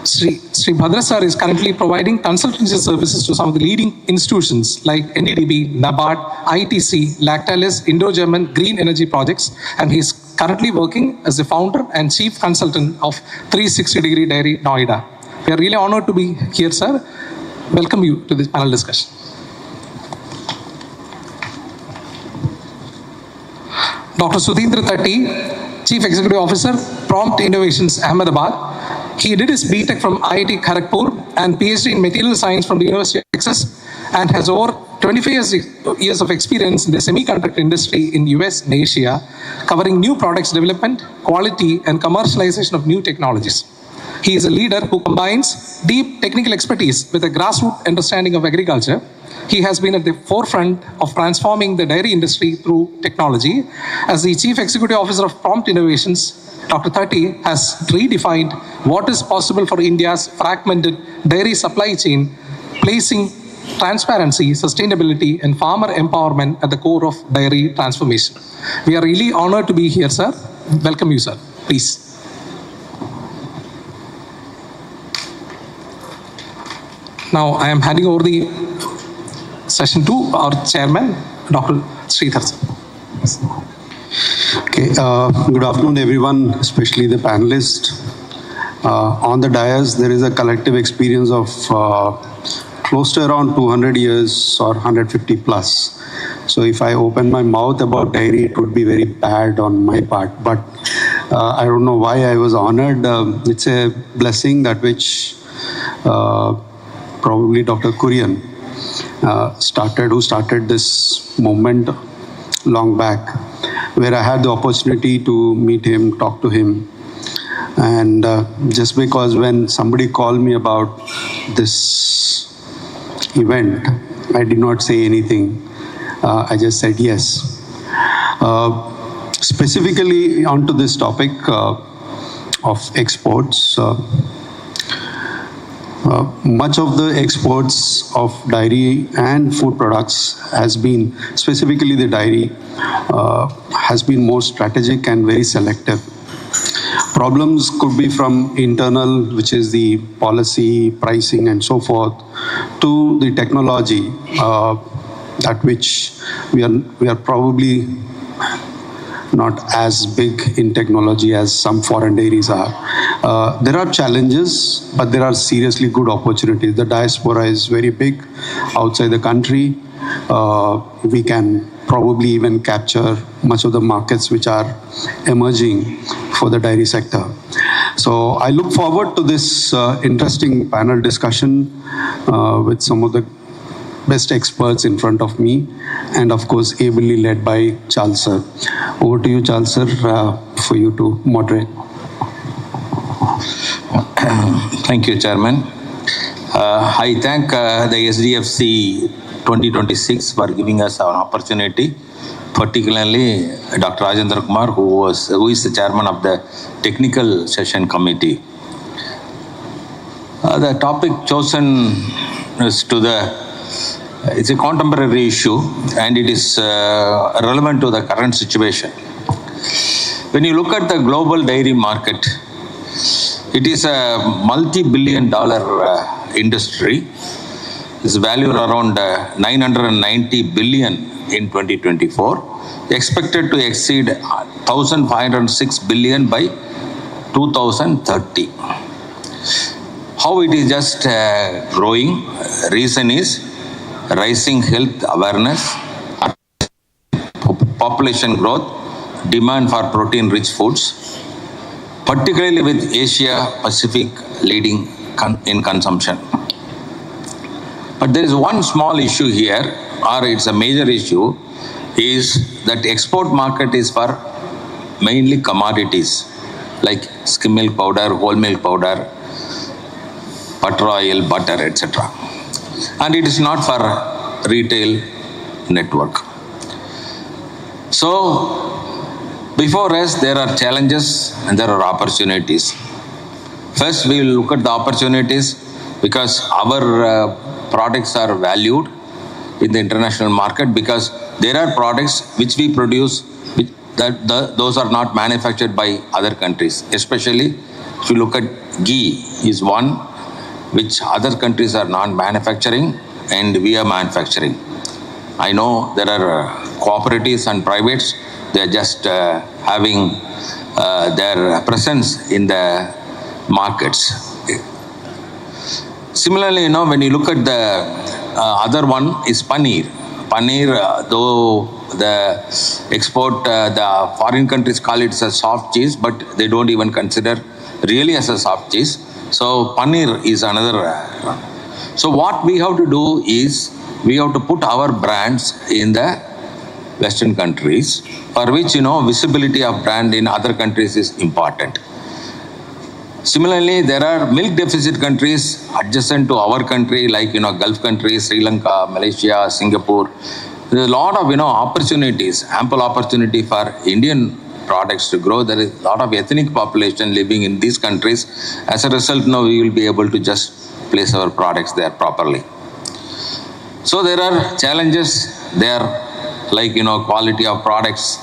Sri Bhadra sir is currently providing consultancy services to some of the leading institutions like NDDB, NABARD, ITC, Lactalis, Indo-German Green Energy Projects, and he is currently working as the founder and chief consultant of 360 Degree Dairy, Noida. We are really honored to be here, sir. Welcome you to this panel discussion. Dr. Sudhindra Tatti, Chief Executive Officer, Prompt Innovations, Ahmedabad. He did his BTech from IIT Kharagpur and PhD in Material Science from the University of Texas, and has over 25 years of experience in the semiconductor industry in US and Asia, covering new products development, quality, and commercialization of new technologies. He is a leader who combines deep technical expertise with a grassroots understanding of agriculture. He has been at the forefront of transforming the dairy industry through technology. As the Chief Executive Officer of Prompt Innovations, Dr. 30 has redefined what is possible for India's fragmented dairy supply chain, placing transparency, sustainability, and farmer empowerment at the core of dairy transformation. We are really honored to be here, sir. Welcome you, sir. Please. Now I am handing over the session to our chairman, Dr. Sridhar. Okay, good afternoon everyone, especially the panelists. On the dais, there is a collective experience of close to around 200 years or 150 plus. So if I open my mouth about dairy, it would be very bad on my part. But I don't know why I was honored. It's a blessing that which probably Dr. Kurian who started this movement long back, where I had the opportunity to meet him, talk to him. And just because when somebody called me about this event, I did not say anything. I just said yes. Specifically onto this topic of exports, much of the exports of dairy and food products has been, specifically the dairy, has been more strategic and very selective. Problems could be from internal, which is the policy, pricing, and so forth, to the technology, that which we are probably not as big in technology as some foreign dairies are. There are challenges, but there are seriously good opportunities. The diaspora is very big outside the country. We can probably even capture much of the markets which are emerging for the dairy sector. So I look forward to this interesting panel discussion with some of the best experts in front of me, and of course ably led by Charles sir. Over to you, Charles sir, for you to moderate. Thank you, Chairman. I thank the SDFC 2026 for giving us an opportunity, particularly Dr. Rajendra Kumar, who is the chairman of the technical session committee. The topic chosen is it's a contemporary issue, and it is relevant to the current situation. When you look at the global dairy market, it is a multi-billion-dollar industry. It's valued around 990 billion in 2024, expected to exceed 1,506 billion by 2030. How it is just growing? Reason is rising health awareness, population growth, demand for protein-rich foods, particularly with Asia Pacific leading in consumption. But there is one small issue here, or it's a major issue, is that export market is for mainly commodities like skim milk powder, whole milk powder, butter oil, butter, etc. And it is not for retail network. So before us, there are challenges and there are opportunities. First, we will look at the opportunities because our products are valued in the international market, because there are products which we produce those are not manufactured by other countries. Especially if you look at ghee is one which other countries are not manufacturing and we are manufacturing. I know there are cooperatives and privates, they are just having their presence in the markets. Similarly, when you look at the other one is paneer. Paneer, though the export, the foreign countries call it as a soft cheese, but they don't even consider really as a soft cheese. So paneer is another. So what we have to do is we have to put our brands in the Western countries, for which visibility of brand in other countries is important. Similarly, there are milk deficit countries adjacent to our country, like Gulf countries, Sri Lanka, Malaysia, Singapore. There is a lot of opportunities, ample opportunity for Indian products to grow. There is a lot of ethnic population living in these countries. As a result, we will be able to just place our products there properly. So there are challenges there, like quality of products.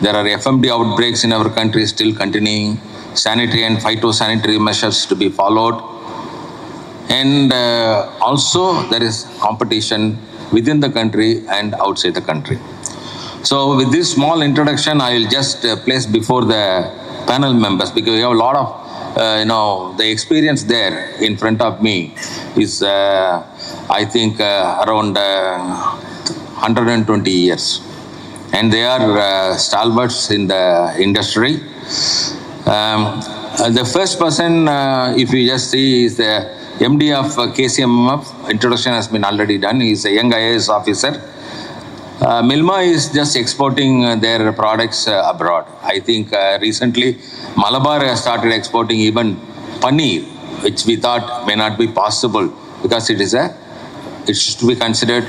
There are FMD outbreaks in our country still continuing. Sanitary and phytosanitary measures to be followed. And also there is competition within the country and outside the country. So with this small introduction, I will just place before the panel members, because we have a lot of, the experience there in front of me is, I think, around 120 years. And they are stalwarts in the industry. The first person, if you just see, is the MD of KCMF. Introduction has been already done. He is a young IAS officer. Milma is just exporting their products abroad. I think recently Malabar has started exporting even paneer, which we thought may not be possible because it is it's to be considered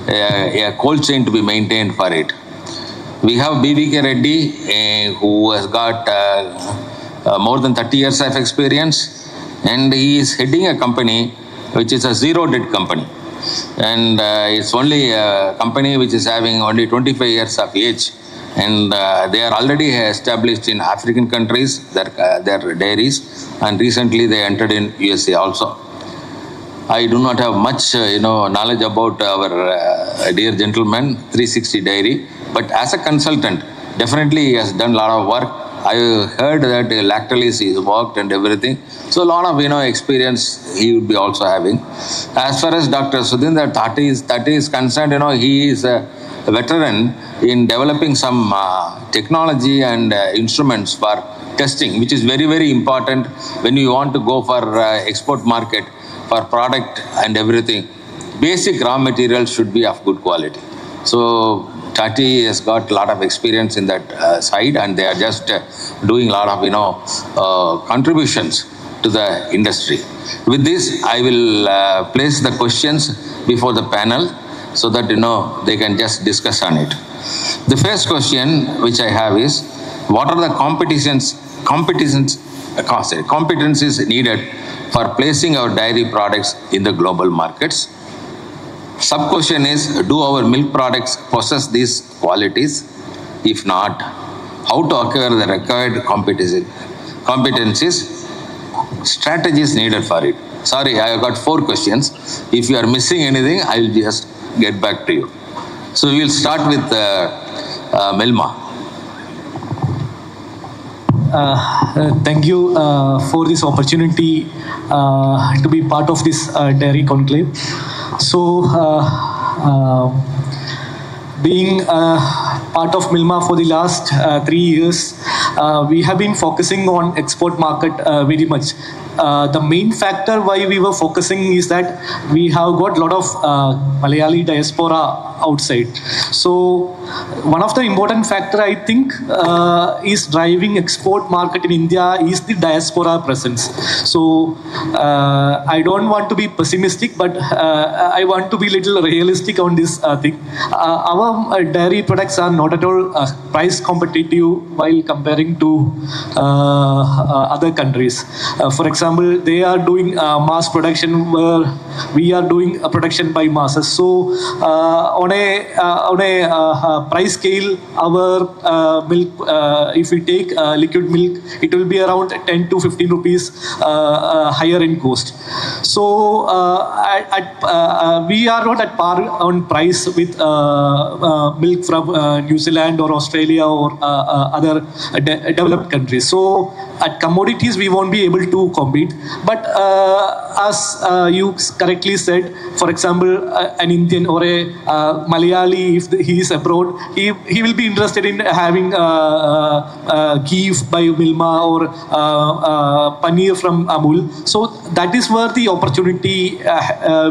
a cold chain to be maintained for it. We have BVK Reddy, who has got more than 30 years of experience, and he is heading a company which is a zero debt company. And it's only a company which is having only 25 years of age. And they are already established in African countries, their dairies, and recently they entered in USA also. I do not have much knowledge about our dear gentleman, 360 Dairy, but as a consultant, definitely he has done a lot of work. I heard that Lactalis is worked and everything. So a lot of experience he would be also having. As far as Dr. Sudhindra Thati is concerned, he is a veteran in developing some technology and instruments for testing, which is very, very important when you want to go for export market for product and everything. Basic raw materials should be of good quality. So Tati has got a lot of experience in that side, and they are just doing a lot of contributions to the industry. With this, I will place the questions before the panel so that they can just discuss on it. The first question which I have is, what are the competencies needed for placing our dairy products in the global markets? Sub question is, do our milk products possess these qualities? If not, how to acquire the required competencies, strategies needed for it? Sorry, I have got 4 questions. If you are missing anything, I will just get back to you. So we will start with Milma. Thank you for this opportunity to be part of this dairy conclave. So, being part of Milma for the last 3 years, we have been focusing on export market very much. The main factor why we were focusing is that we have got a lot of Malayali diaspora outside. So one of the important factor I think is driving export market in India is the diaspora presence. So I don't want to be pessimistic, but I want to be little realistic on this thing. Our dairy products are not at all price competitive while comparing to other countries. For example, they are doing mass production where we are doing a production by masses. So on a price scale, our milk, if we take liquid milk, it will be around 10 to 15 rupees higher in cost. So we are not at par on price with milk from New Zealand or Australia or other developed countries. So at commodities, we won't be able to compete. compete. But as you correctly said, for example, an Indian or a Malayali, if he is abroad, he will be interested in having ghee by Milma or paneer from Amul. So that is where the opportunity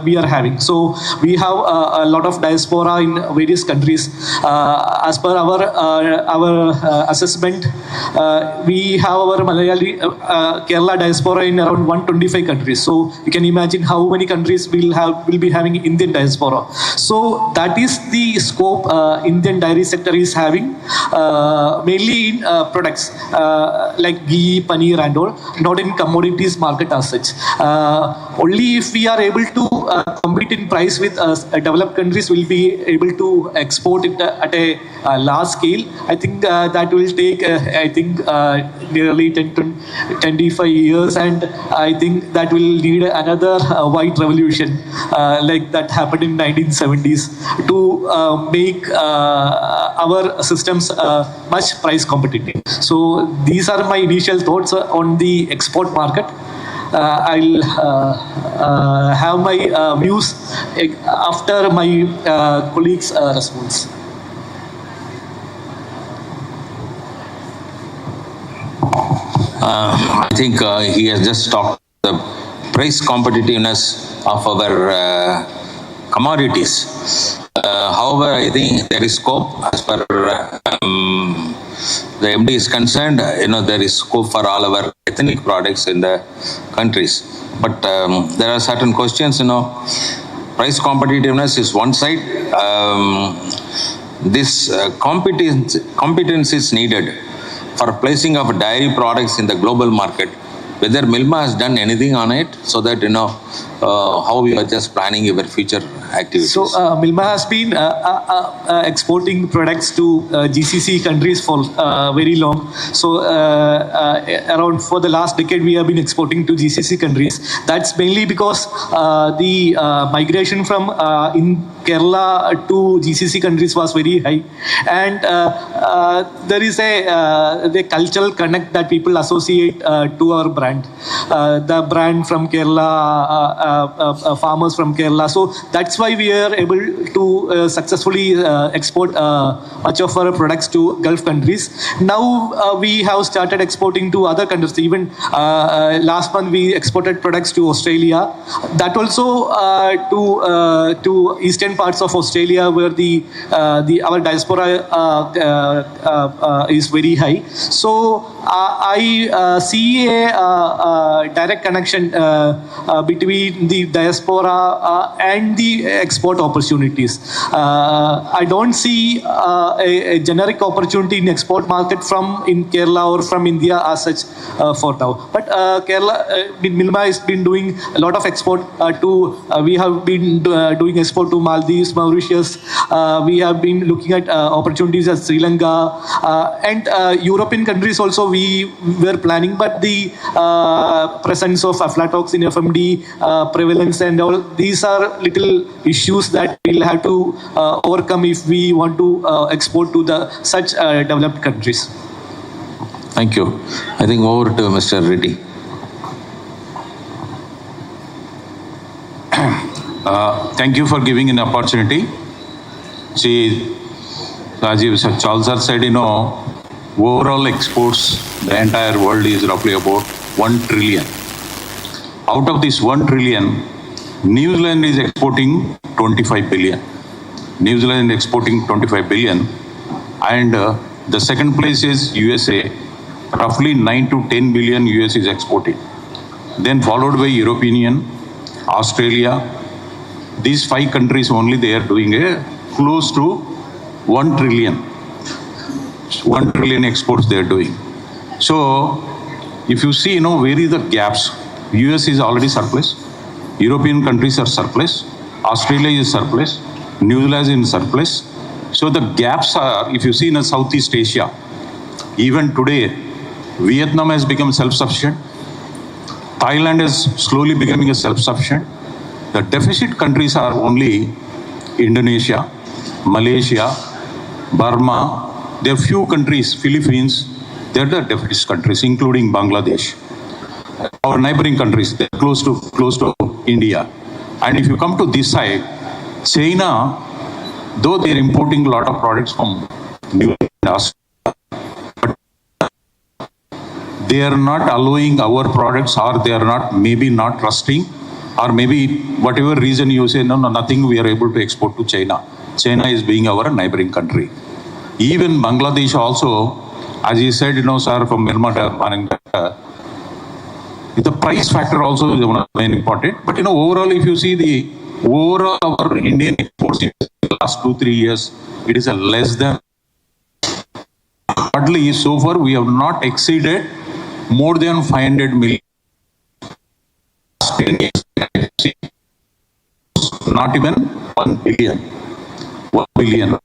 we are having. So we have a lot of diaspora in various countries. As per our assessment, we have our Malayali Kerala diaspora in around 125 countries. So you can imagine how many countries will be having Indian diaspora. So that is the scope Indian dairy sector is having, mainly in products like ghee, paneer and all, not in commodities market as such. Only if we are able to compete in price with developed countries, will be able to export it at a large scale. I think that will take nearly 10 to 25 years, and I think that will need another white revolution like that happened in 1970s to make our systems much price competitive. So these are my initial thoughts on the export market. I'll have my views after my colleagues' response. I think he has just talked the price competitiveness of our commodities. However, I think there is scope as per the MD is concerned. There is scope for all our ethnic products in the countries. But there are certain questions. Price competitiveness is one side. This competence is needed for placing of dairy products in the global market. Whether Milma has done anything on it, so that how we are just planning our future activities. So Milma has been exporting products to GCC countries for very long. So around for the last decade, we have been exporting to GCC countries. That's mainly because the migration from in Kerala to GCC countries was very high, and there is the cultural connect that people associate to our brand. The brand from Kerala, farmers from Kerala. So that's why we are able to successfully export much of our products to Gulf countries. Now we have started exporting to other countries. Even last month we exported products to Australia. That also to eastern parts of Australia, where our diaspora is very high. So I see a direct connection between the diaspora and the export opportunities. I don't see a generic opportunity in export market in Kerala or from India as such for now. But Kerala, Milma has been doing a lot of export we have been doing export to Maldives, Mauritius. We have been looking at opportunities at Sri Lanka and European countries also we were planning, but the presence of aflatoxin, FMD, prevalence and all, these are little issues that we'll have to overcome if we want to export to such developed countries. Thank you. I think over to Mr. Reddy. Thank you for giving an opportunity. See, Rajiv Charles said, overall exports, the entire world is roughly about 1 trillion. Out of this 1 trillion, New Zealand is exporting 25 billion. New Zealand is exporting 25 billion. And the second place is USA. Roughly 9 to 10 billion US is exported. Then followed by European Union, Australia. These 5 countries only, they are doing close to 1 trillion. 1 trillion exports they are doing. So if you see, where is the gaps? US is already surplus. European countries are surplus. Australia is surplus. New Zealand is in surplus. So the gaps are, if you see in Southeast Asia, even today, Vietnam has become self-sufficient. Thailand is slowly becoming a self-sufficient. The deficit countries are only Indonesia, Malaysia, Burma. There are few countries, Philippines, they're the deficit countries, including Bangladesh. our neighboring countries, they're close to India. And if you come to this side, China, though they're importing a lot of products from New Zealand, but they are not allowing our products, or they are not, maybe not trusting, or maybe whatever reason you say, no, nothing we are able to export to China. China is being our neighboring country. Even Bangladesh also, as you said, sir, from Myanmar, the price factor also is one of the main important. But overall, if you see the overall our Indian exports in the last 2-3 years, it is a less than. Hardly so far we have not exceeded more than 500 million. 10 years, not even 1 billion. 1 billion, 1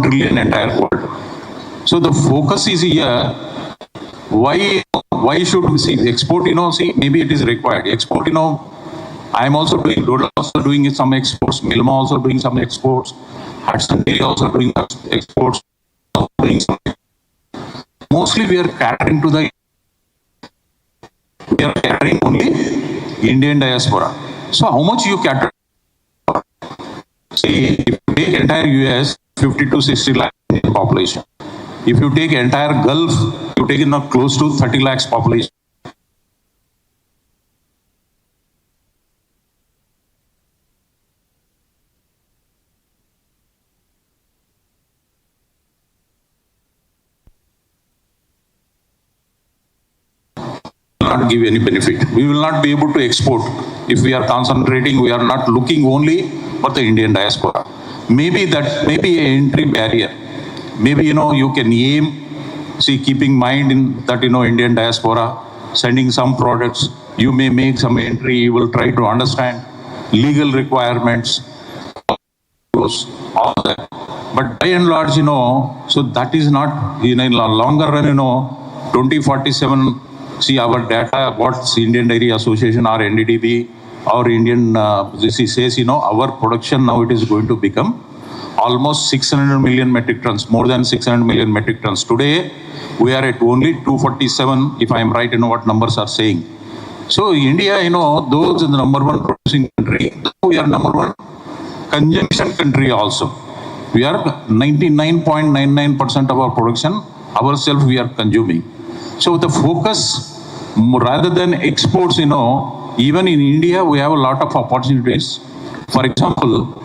trillion entire world. So the focus is here. Why should we see export? See, maybe it is required. Export, I am also doing, Dodla also doing some exports, Milma also doing some exports, Hudson Dairy also doing exports. Mostly we are catering to we are catering only Indian diaspora. So how much you cater? See, if you take entire US, 50 to 60 lakh population. If you take entire Gulf, you take close to 30 lakhs population. Not give any benefit. We will not be able to export if we are concentrating, we are not looking only for the Indian diaspora. Maybe that may be an entry barrier. Maybe, you can aim, see, keeping mind in that, Indian diaspora, sending some products, you may make some entry, you will try to understand legal requirements, all that. But by and large, so that is not, in a longer run, 2047, see our data, what's Indian Dairy Association or NDDB, or Indian, this says, our production now it is going to become almost 600 million metric tons, more than 600 million metric tons. Today, we are at only 247, if I am right, what numbers are saying. So India, those is the number one producing country. We are number one consumption country also. We are 99.99% of our production, ourselves we are consuming. So the focus, rather than exports, even in India, we have a lot of opportunities. For example,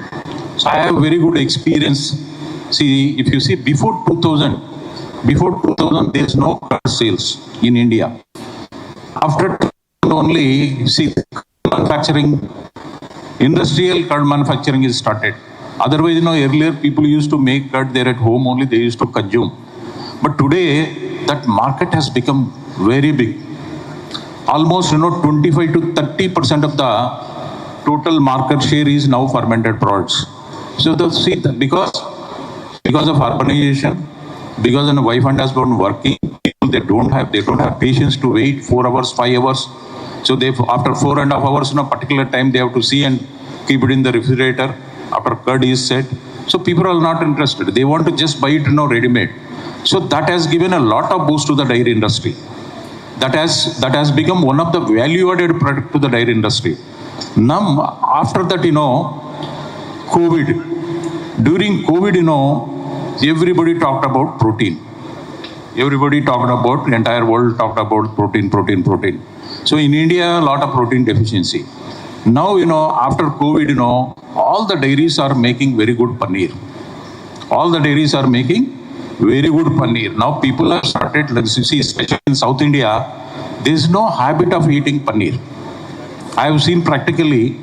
so I have very good experience. See, if you see before 2000, there is no curd sales in India. After only, see, manufacturing, industrial curd manufacturing is started. Otherwise, earlier people used to make curd there at home only, they used to consume. But today, that market has become very big. Almost, 25 to 30% of the total market share is now fermented products. So because of urbanization, because the wife and husband working, people they don't have patience to wait 4 hours, 5 hours. So they after 4.5 hours, particular time they have to see and keep it in the refrigerator after curd is set. So people are not interested. They want to just buy it, ready-made. So that has given a lot of boost to the dairy industry. That has become one of the value-added product to the dairy industry. Now after that, COVID. During COVID, everybody talked about protein. Everybody talked about, the entire world talked about protein. So in India, a lot of protein deficiency. Now, after COVID, all the dairies are making very good paneer. All the dairies are making very good paneer. Now people have started, let's see, especially in South India, there is no habit of eating paneer. I have seen practically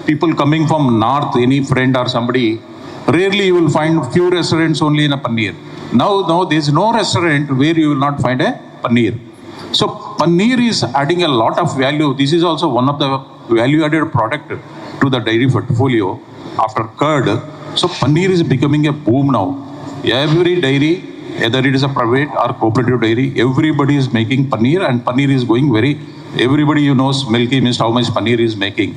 people coming from north, any friend or somebody, rarely you will find few restaurants only in a paneer. Now there is no restaurant where you will not find a paneer. So paneer is adding a lot of value. This is also one of the value-added product to the dairy portfolio after curd. So paneer is becoming a boom now. Every dairy, whether it is a private or cooperative dairy, everybody is making paneer, and paneer is going everybody knows Milky Mist, how much paneer is making.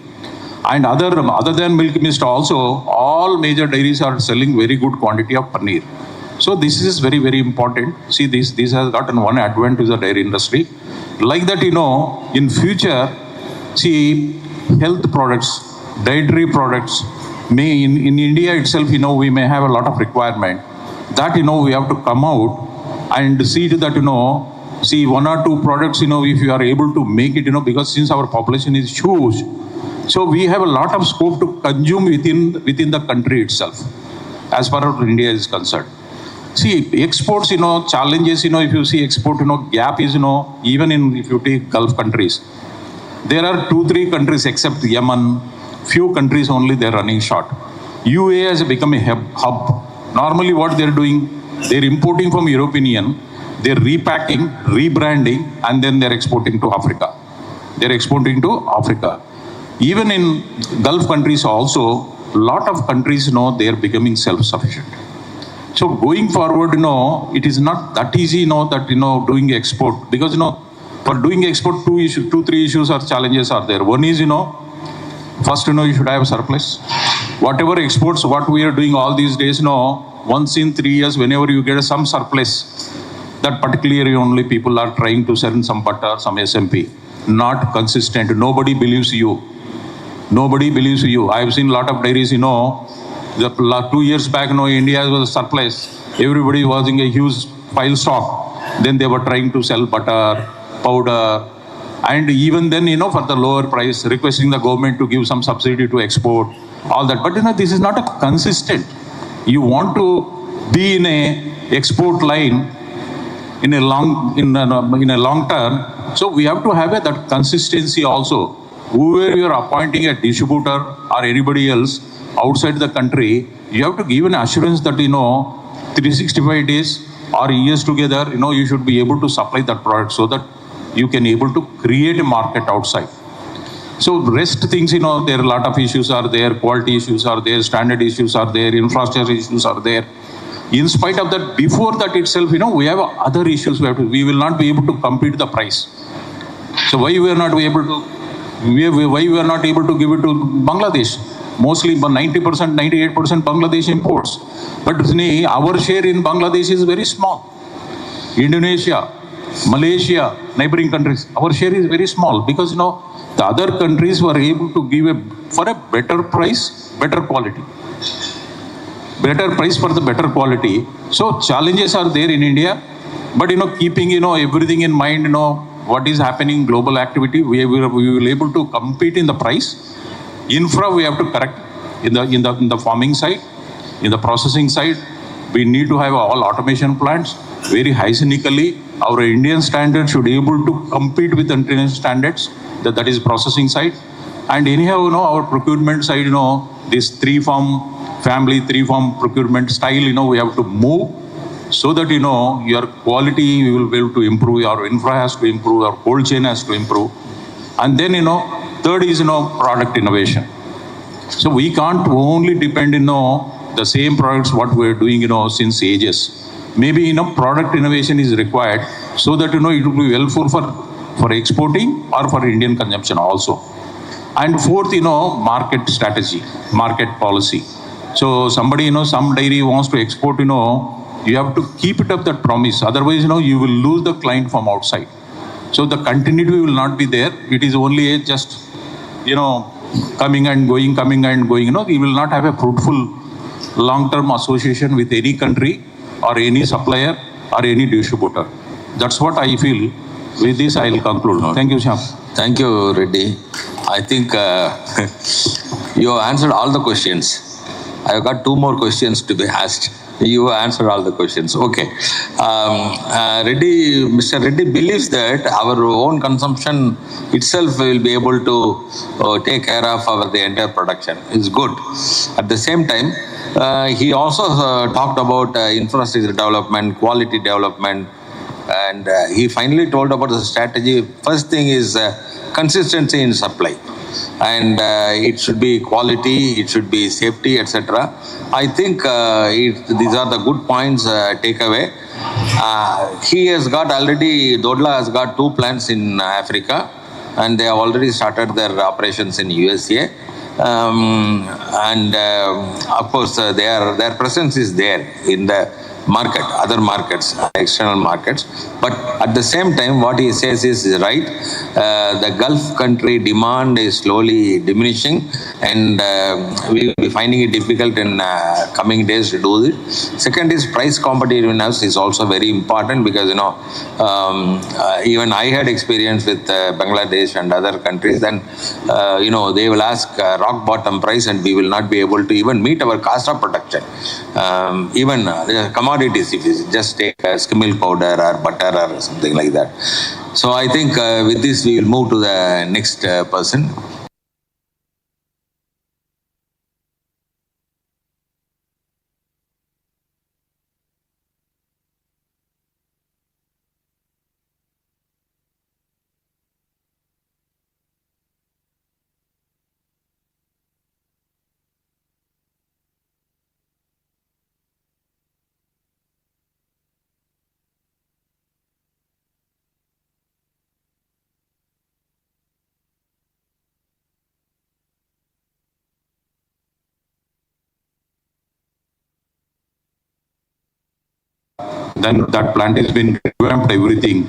And other than Milky Mist also, all major dairies are selling very good quantity of paneer. So this is very, very important. See, this has gotten one advantage to the dairy industry. Like that, in future, see, health products, dietary products, may in India itself, we may have a lot of requirement. That, we have to come out and see to that, see one or two products, if you are able to make it, because since our population is huge, so we have a lot of scope to consume within the country itself, as far as India is concerned. See, exports, challenges, if you see export, gap is, even if you take Gulf countries, there are 2-3 countries except Yemen, few countries only they're running short. UAE has become a hub. Normally what they're doing, they're importing from European Union, they're repacking, rebranding, and then they're exporting to Africa. They're exporting to Africa. Even in Gulf countries also, a lot of countries, they're becoming self-sufficient. So going forward, it is not that easy, that, doing export. Because, for doing export, 2-3 issues or challenges are there. One is, first, you should have a surplus. Whatever exports, what we are doing all these days, once in 3 years, whenever you get some surplus, that particularly only people are trying to sell some butter, some SMP. Not consistent. Nobody believes you. Nobody believes you. I've seen a lot of dairies, the 2 years back, India was a surplus. Everybody was in a huge pile stock. Then they were trying to sell butter, powder, and even then, for the lower price, requesting the government to give some subsidy to export, all that. But, this is not a consistent. You want to be in a export line in a long term. So we have to have that consistency also. Whoever you are appointing a distributor or anybody else outside the country, you have to give an assurance that, 365 days or years together, you should be able to supply that product so that you can able to create a market outside. So rest things, there are a lot of issues are there, quality issues are there, standard issues are there, infrastructure issues are there. In spite of that, before that itself, we have other issues. We will not be able to compete the price. So why we are not able to? Why we are not able to give it to Bangladesh? Mostly 90%, 98% Bangladesh imports. But our share in Bangladesh is very small. Indonesia, Malaysia, neighboring countries, our share is very small because, the other countries were able to give for a better price, better quality. Better price for the better quality. So challenges are there in India, but, keeping, everything in mind, what is happening, global activity, we will able to compete in the price. Infra we have to correct in the farming side, in the processing side. We need to have all automation plants very hygienically. Our Indian standards should be able to compete with international standards. That is processing side. And anyhow, our procurement side, this 3-farm family, 3-farm procurement style, we have to move so that, your quality we will be able to improve, our infra has to improve, our cold chain has to improve. And then, third is, product innovation. So we can't only depend, the same products what we're doing, since ages. Maybe, product innovation is required so that, it will be helpful for exporting or for Indian consumption also. And fourth, market strategy, market policy. So somebody, some dairy wants to export, you have to keep it up that promise. Otherwise, you will lose the client from outside. So the continuity will not be there. It is only just, coming and going. We will not have a fruitful long-term association with any country or any supplier or any distributor. That's what I feel. With this, I will conclude. Thank you, Shyam. Thank you, Reddy. I think you answered all the questions. I've got 2 more questions to be asked. You answered all the questions. Okay. Mr. Reddy believes that our own consumption itself will be able to take care of the entire production. It's good. At the same time, he also talked about infrastructure development, quality development, and he finally told about the strategy. First thing is consistency in supply. And it should be quality, it should be safety, etc. I think these are the good points take away. He has got already, Dodla has got 2 plants in Africa, and they have already started their operations in USA. Of course, their presence is there in the market, other markets, external markets. But at the same time, what he says is right. The Gulf country demand is slowly diminishing, and we will be finding it difficult in coming days to do it. Second is price competitiveness is also very important, because even I had experience with Bangladesh and other countries, and they will ask rock bottom price, and we will not be able to even meet our cost of production. Even commodities, if you just take skim milk powder or butter or something like that. So I think with this we will move to the next person. Then that plant has been revamped, everything.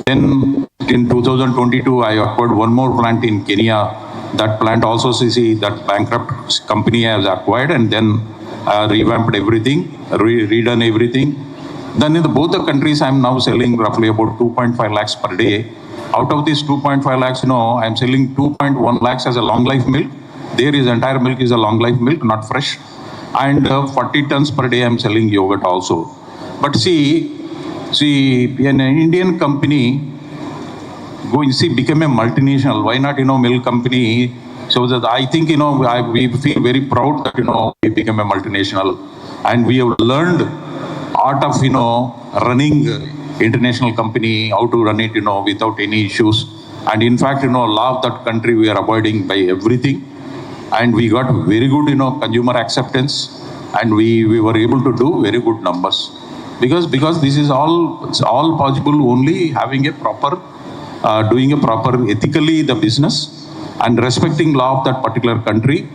Then in 2022, I acquired one more plant in Kenya. That plant also, that bankrupt company has acquired, and then revamped everything, redone everything. Then in both the countries, I'm now selling roughly about 2.5 lakhs per day. Out of these 2.5 lakhs, I'm selling 2.1 lakhs as a long life milk. There is entire milk is a long life milk, not fresh. And 40 tons per day, I'm selling yogurt also. But see, an Indian company became a multinational. Why not, milk company? So that I think, we feel very proud that, we became a multinational, and we have learned art of, running international company, how to run it, without any issues. And in fact, law of that country, we are avoiding by everything. And we got very good, consumer acceptance, and we were able to do very good numbers. Because this is all possible only having a proper, doing a proper ethically the business and respecting law of that particular country.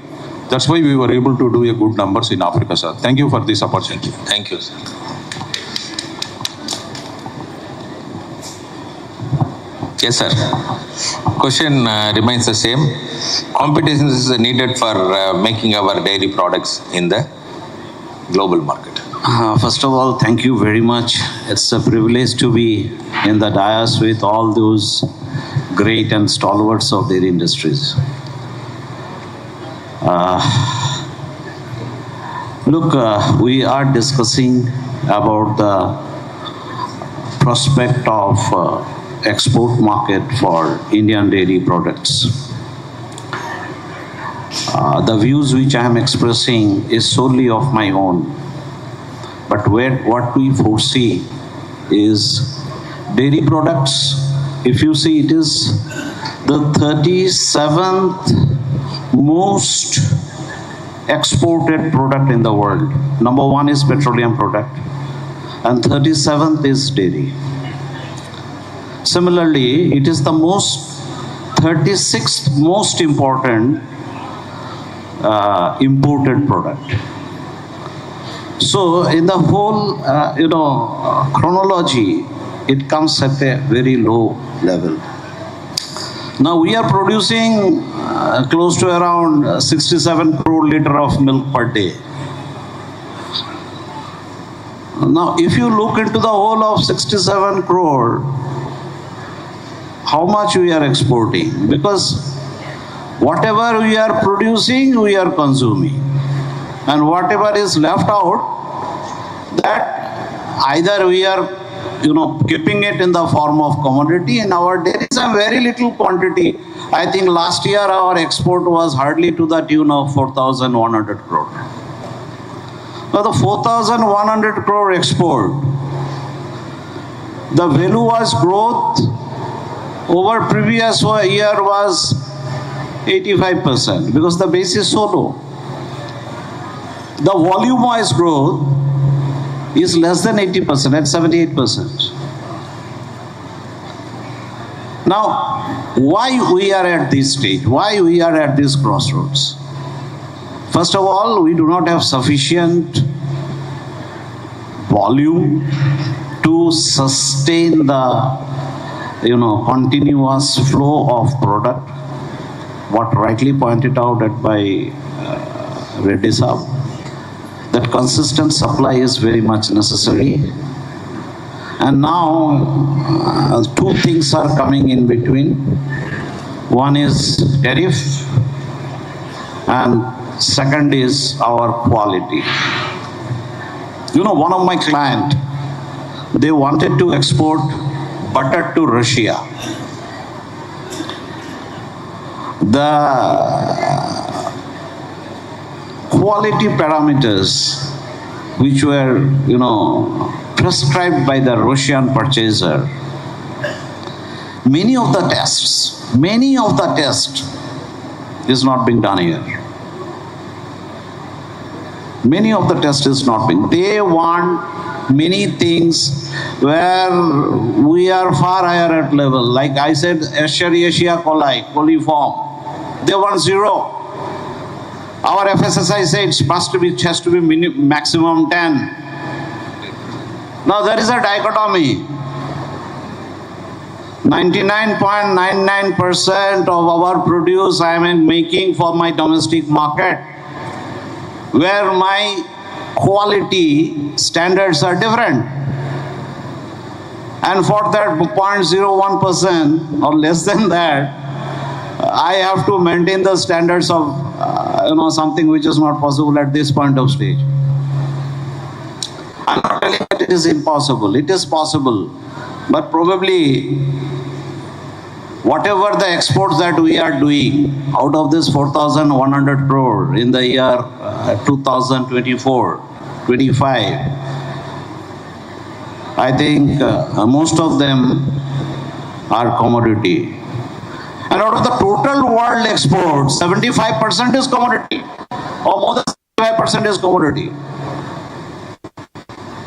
That's why we were able to do a good numbers in Africa, sir. Thank you for this opportunity. Thank you, sir. Yes, sir. Question remains the same. Competition is needed for making our dairy products in the global market. First of all, thank you very much. It's a privilege to be in the dais with all those great and stalwarts of dairy industries. We are discussing about the prospect of export market for Indian dairy products. The views which I am expressing is solely of my own. But what we foresee is dairy products, if you see, it is the 37th most exported product in the world. Number 1 is petroleum product, and 37th is dairy. Similarly, it is the 36th most important imported product. So in the whole, chronology, it comes at a very low level. Now we are producing close to around 67 crore liter of milk per day. Now if you look into the whole of 67 crore, how much we are exporting? Because whatever we are producing, we are consuming. And whatever is left out, that either we are, keeping it in the form of commodity. In our dairy is a very little quantity. I think last year our export was hardly to the tune of 4,100 crore. Now the 4,100 crore export, the value was growth over previous year was 85% because the base is so low. The volume-wise growth is less than 80%, at 78%. Now, why we are at this stage? Why we are at this crossroads? First of all, we do not have sufficient volume to sustain the continuous flow of product, what rightly pointed out by Reddy Saab, that consistent supply is very much necessary. And now two things are coming in between. One is tariff and second is our quality. One of my clients, they wanted to export butter to Russia. The quality parameters which were, prescribed by the Russian purchaser, many of the tests is not being done here. Many of the tests is not being. They want many things where we are far higher at level. Like I said, Escherichia coli, coliform, they want 0. Our FSSI says it has to be maximum 10. Now there is a dichotomy. 99.99% of our produce I am making for my domestic market, where my quality standards are different. And for that 0.01% or less than that, I have to maintain the standards of something which is not possible at this point of stage. I'm not telling that it is impossible. It is possible. But probably whatever the exports that we are doing out of this 4,100 crore in the year 2024-25, I think most of them are commodity. And out of the total world exports, 75% is commodity, or more than 75% is commodity.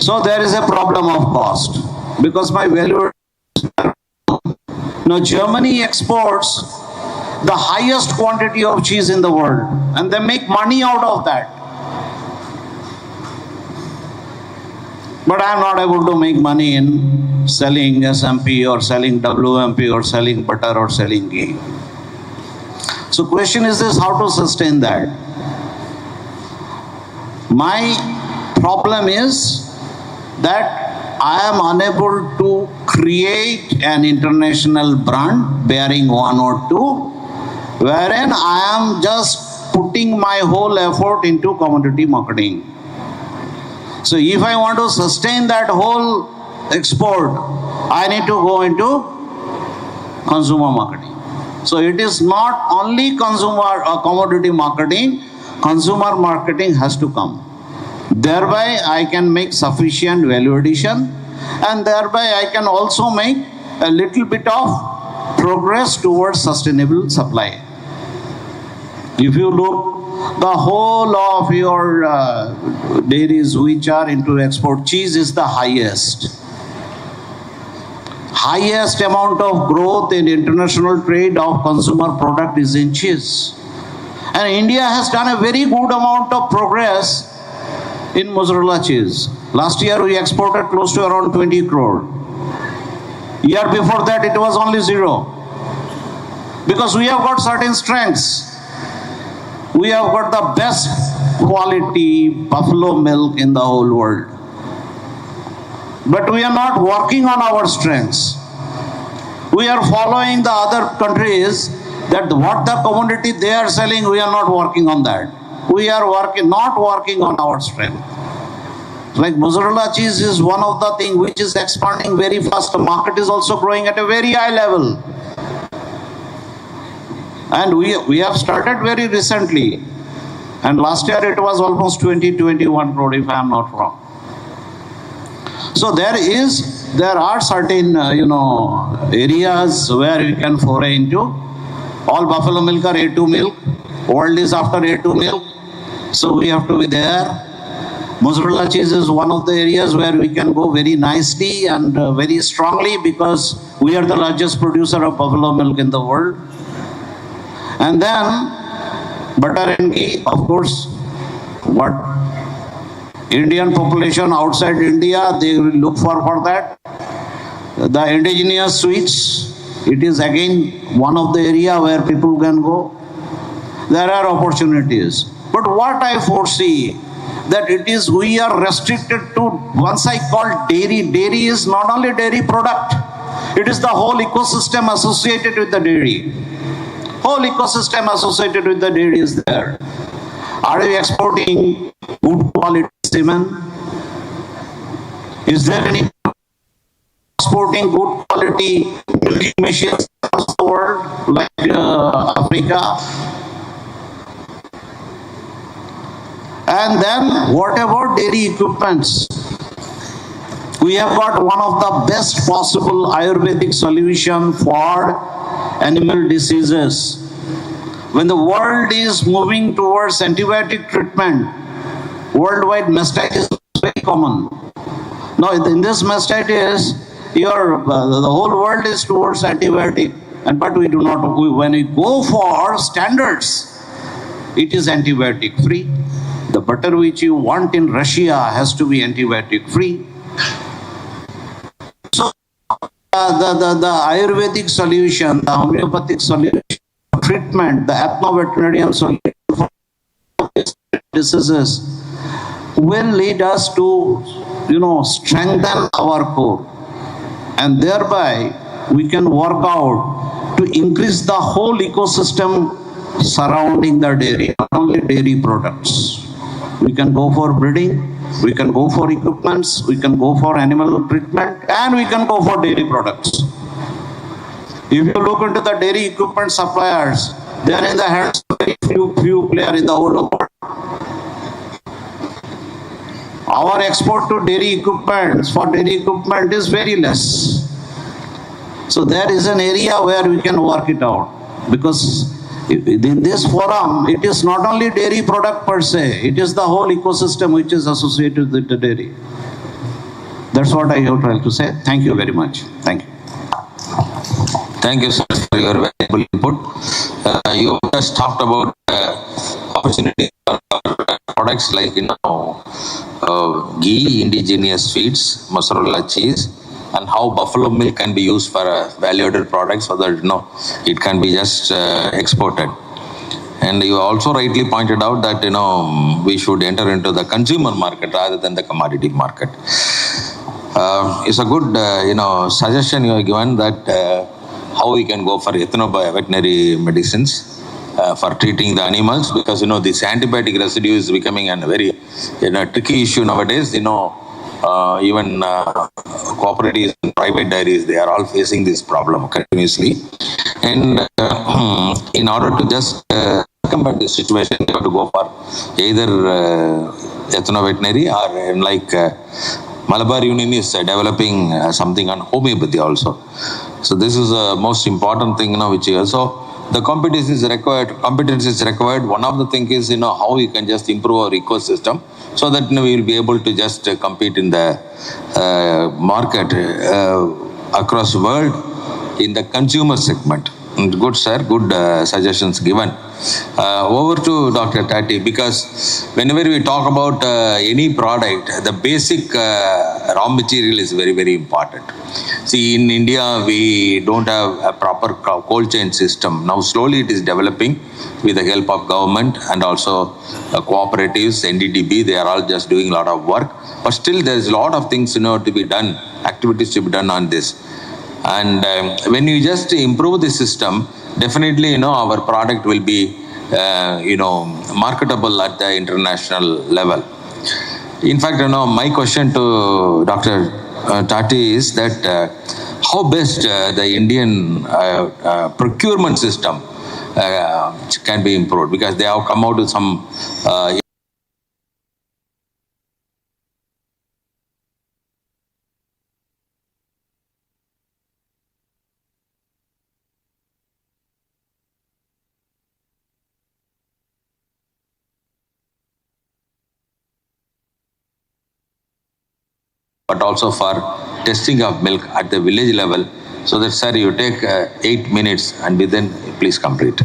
So there is a problem of cost, because my value. Now Germany exports the highest quantity of cheese in the world, and they make money out of that. But I am not able to make money in selling SMP or selling WMP or selling butter or selling ghee. So question is this, how to sustain that? My problem is that I am unable to create an international brand bearing 1 or 2, wherein I am just putting my whole effort into commodity marketing. So if I want to sustain that whole export, I need to go into consumer marketing. So it is not only consumer or commodity marketing, consumer marketing has to come. Thereby I can make sufficient value addition, and thereby I can also make a little bit of progress towards sustainable supply. If you look, the whole of your dairies which are into export, cheese is the highest. Highest amount of growth in international trade of consumer product is in cheese. And India has done a very good amount of progress in mozzarella cheese. Last year we exported close to around 20 crore. Year before that it was only 0. Because we have got certain strengths. We have got the best quality buffalo milk in the whole world. But we are not working on our strengths. We are following the other countries, that what the commodity they are selling, we are not working on that. We are not working on our strength. Like mozzarella cheese is one of the things which is expanding very fast. The market is also growing at a very high level. And we have started very recently. And last year it was almost 20-21 crore, if I am not wrong. So there are certain areas where we can foray into. All buffalo milk are A2 milk. World is after A2 milk. So we have to be there. Mozzarella cheese is one of the areas where we can go very nicely and very strongly, because we are the largest producer of buffalo milk in the world. And then butter and ghee, of course, what Indian population outside India, they will look for that. The indigenous sweets, it is again one of the area where people can go. There are opportunities. But what I foresee, that it is, we are restricted to, once I called dairy. Dairy is not only dairy product, it is the whole ecosystem associated with the dairy. Whole ecosystem associated with the dairy is there. Are we exporting good quality semen? Is there any exporting good quality milking machines across the world, like Africa? And then whatever dairy equipments, we have got one of the best possible Ayurvedic solution for animal diseases. When the world is moving towards antibiotic treatment, worldwide mastitis is very common. Now in this mastitis, the whole world is towards antibiotic, but we do not. When we go for standards, it is antibiotic free. The butter which you want in Russia has to be antibiotic free. So the Ayurvedic solution, the homeopathic solution, treatment, the ethno-veterinarian solution for diseases will lead us to, strengthen our core, and thereby we can work out to increase the whole ecosystem surrounding the dairy, not only dairy products. We can go for breeding, we can go for equipments, we can go for animal treatment, and we can go for dairy products. If you look into the dairy equipment suppliers, they are in the hands of very few players in the whole world. Our export to dairy equipment, for dairy equipment, is very less. So there is an area where we can work it out, because in this forum, it is not only dairy product per se, it is the whole ecosystem which is associated with the dairy. That's what I have tried to say. Thank you very much. Thank you. Thank you, sir, for your valuable input. You just talked about opportunity for products like ghee, indigenous sweets, mozzarella cheese, and how buffalo milk can be used for value-added products so that it can be just exported. And you also rightly pointed out that we should enter into the consumer market rather than the commodity market. It's a good suggestion you have given that how we can go for ethno-veterinary medicines for treating the animals, because this antibiotic residue is becoming a very tricky issue nowadays. Even cooperatives and private dairies, they are all facing this problem continuously. And in order to just combat this situation, they have to go for either ethno-veterinary or like Malabar Union is developing something on homeopathy also. So this is the most important thing, which also the competence is required. One of the things is, how we can just improve our ecosystem so that we will be able to just compete in the market across the world in the consumer segment. Good, sir. Good suggestions given. Over to Dr. Tati, because whenever we talk about any product, the basic raw material is very, very important. See, in India, we don't have a proper cold chain system. Now, slowly it is developing with the help of government and also cooperatives, NDDB. They are all just doing a lot of work. But still, there is a lot of things, to be done, activities to be done on this. And when you just improve the system, definitely, our product will be, marketable at the international level. In fact, my question to Dr. Tati is that how best the Indian procurement system can be improved, because they have come out with some but also for testing of milk at the village level. So that, sir, you take 8 minutes and within, please complete.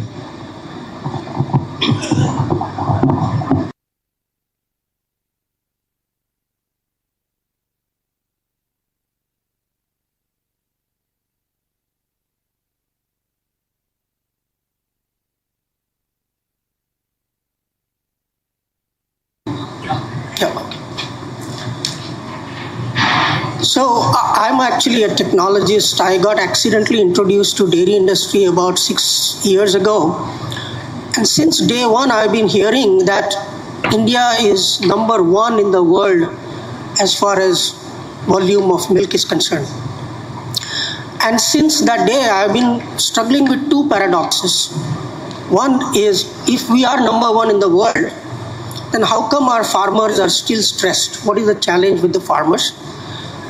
So I'm actually a technologist. I got accidentally introduced to dairy industry about 6 years ago. And since day one, I've been hearing that India is number one in the world as far as volume of milk is concerned. And since that day, I've been struggling with two paradoxes. One is, if we are number one in the world, then how come our farmers are still stressed? What is the challenge with the farmers?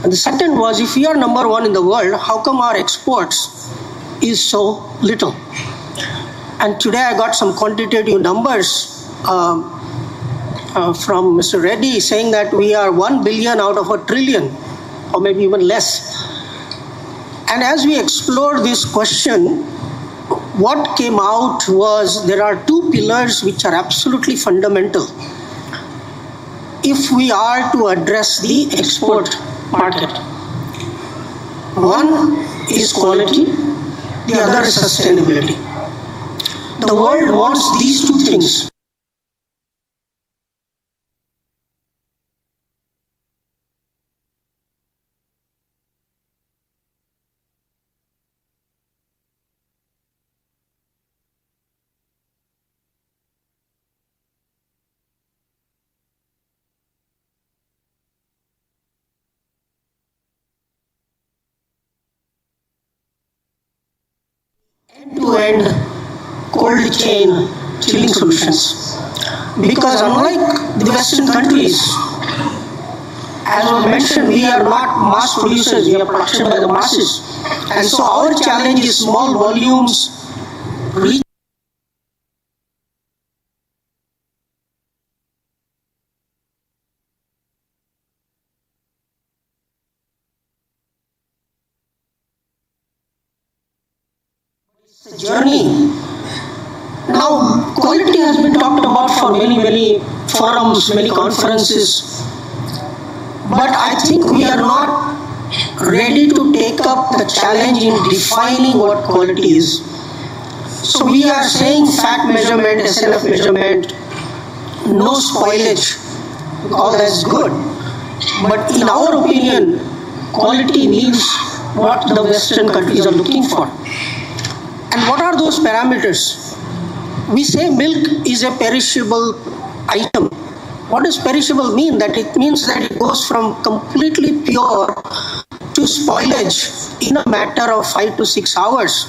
And the second was, if we are number one in the world, how come our exports is so little? And today I got some quantitative numbers from Mr. Reddy saying that we are 1 billion out of 1 trillion, or maybe even less. And as we explored this question, what came out was there are two pillars which are absolutely fundamental if we are to address the export market. One is quality, the other is sustainability. The world wants these two things. End-to-end cold chain chilling solutions. Because unlike the Western countries, as was mentioned, we are not mass producers, we are production by the masses. And so our challenge is small volumes, reach journey. Now, quality has been talked about for many forums, many conferences. But I think we are not ready to take up the challenge in defining what quality is. So we are saying fat measurement, SLF measurement, no spoilage, all that's good. But in our opinion, quality means what the Western countries are looking for. And what are those parameters? We say milk is a perishable item. What does perishable mean? That it means that it goes from completely pure to spoilage in a matter of 5 to 6 hours,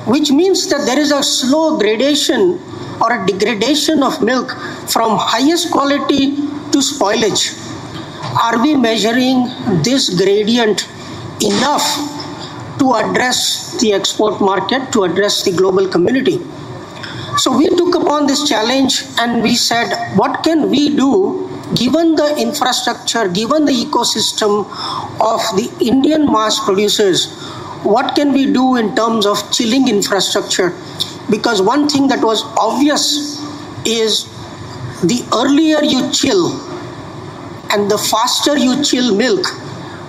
which means that there is a slow gradation or a degradation of milk from highest quality to spoilage. Are we measuring this gradient enough to address the export market, to address the global community? So we took upon this challenge and we said, what can we do given the infrastructure, given the ecosystem of the Indian mass producers? What can we do in terms of chilling infrastructure? Because one thing that was obvious is the earlier you chill and the faster you chill milk,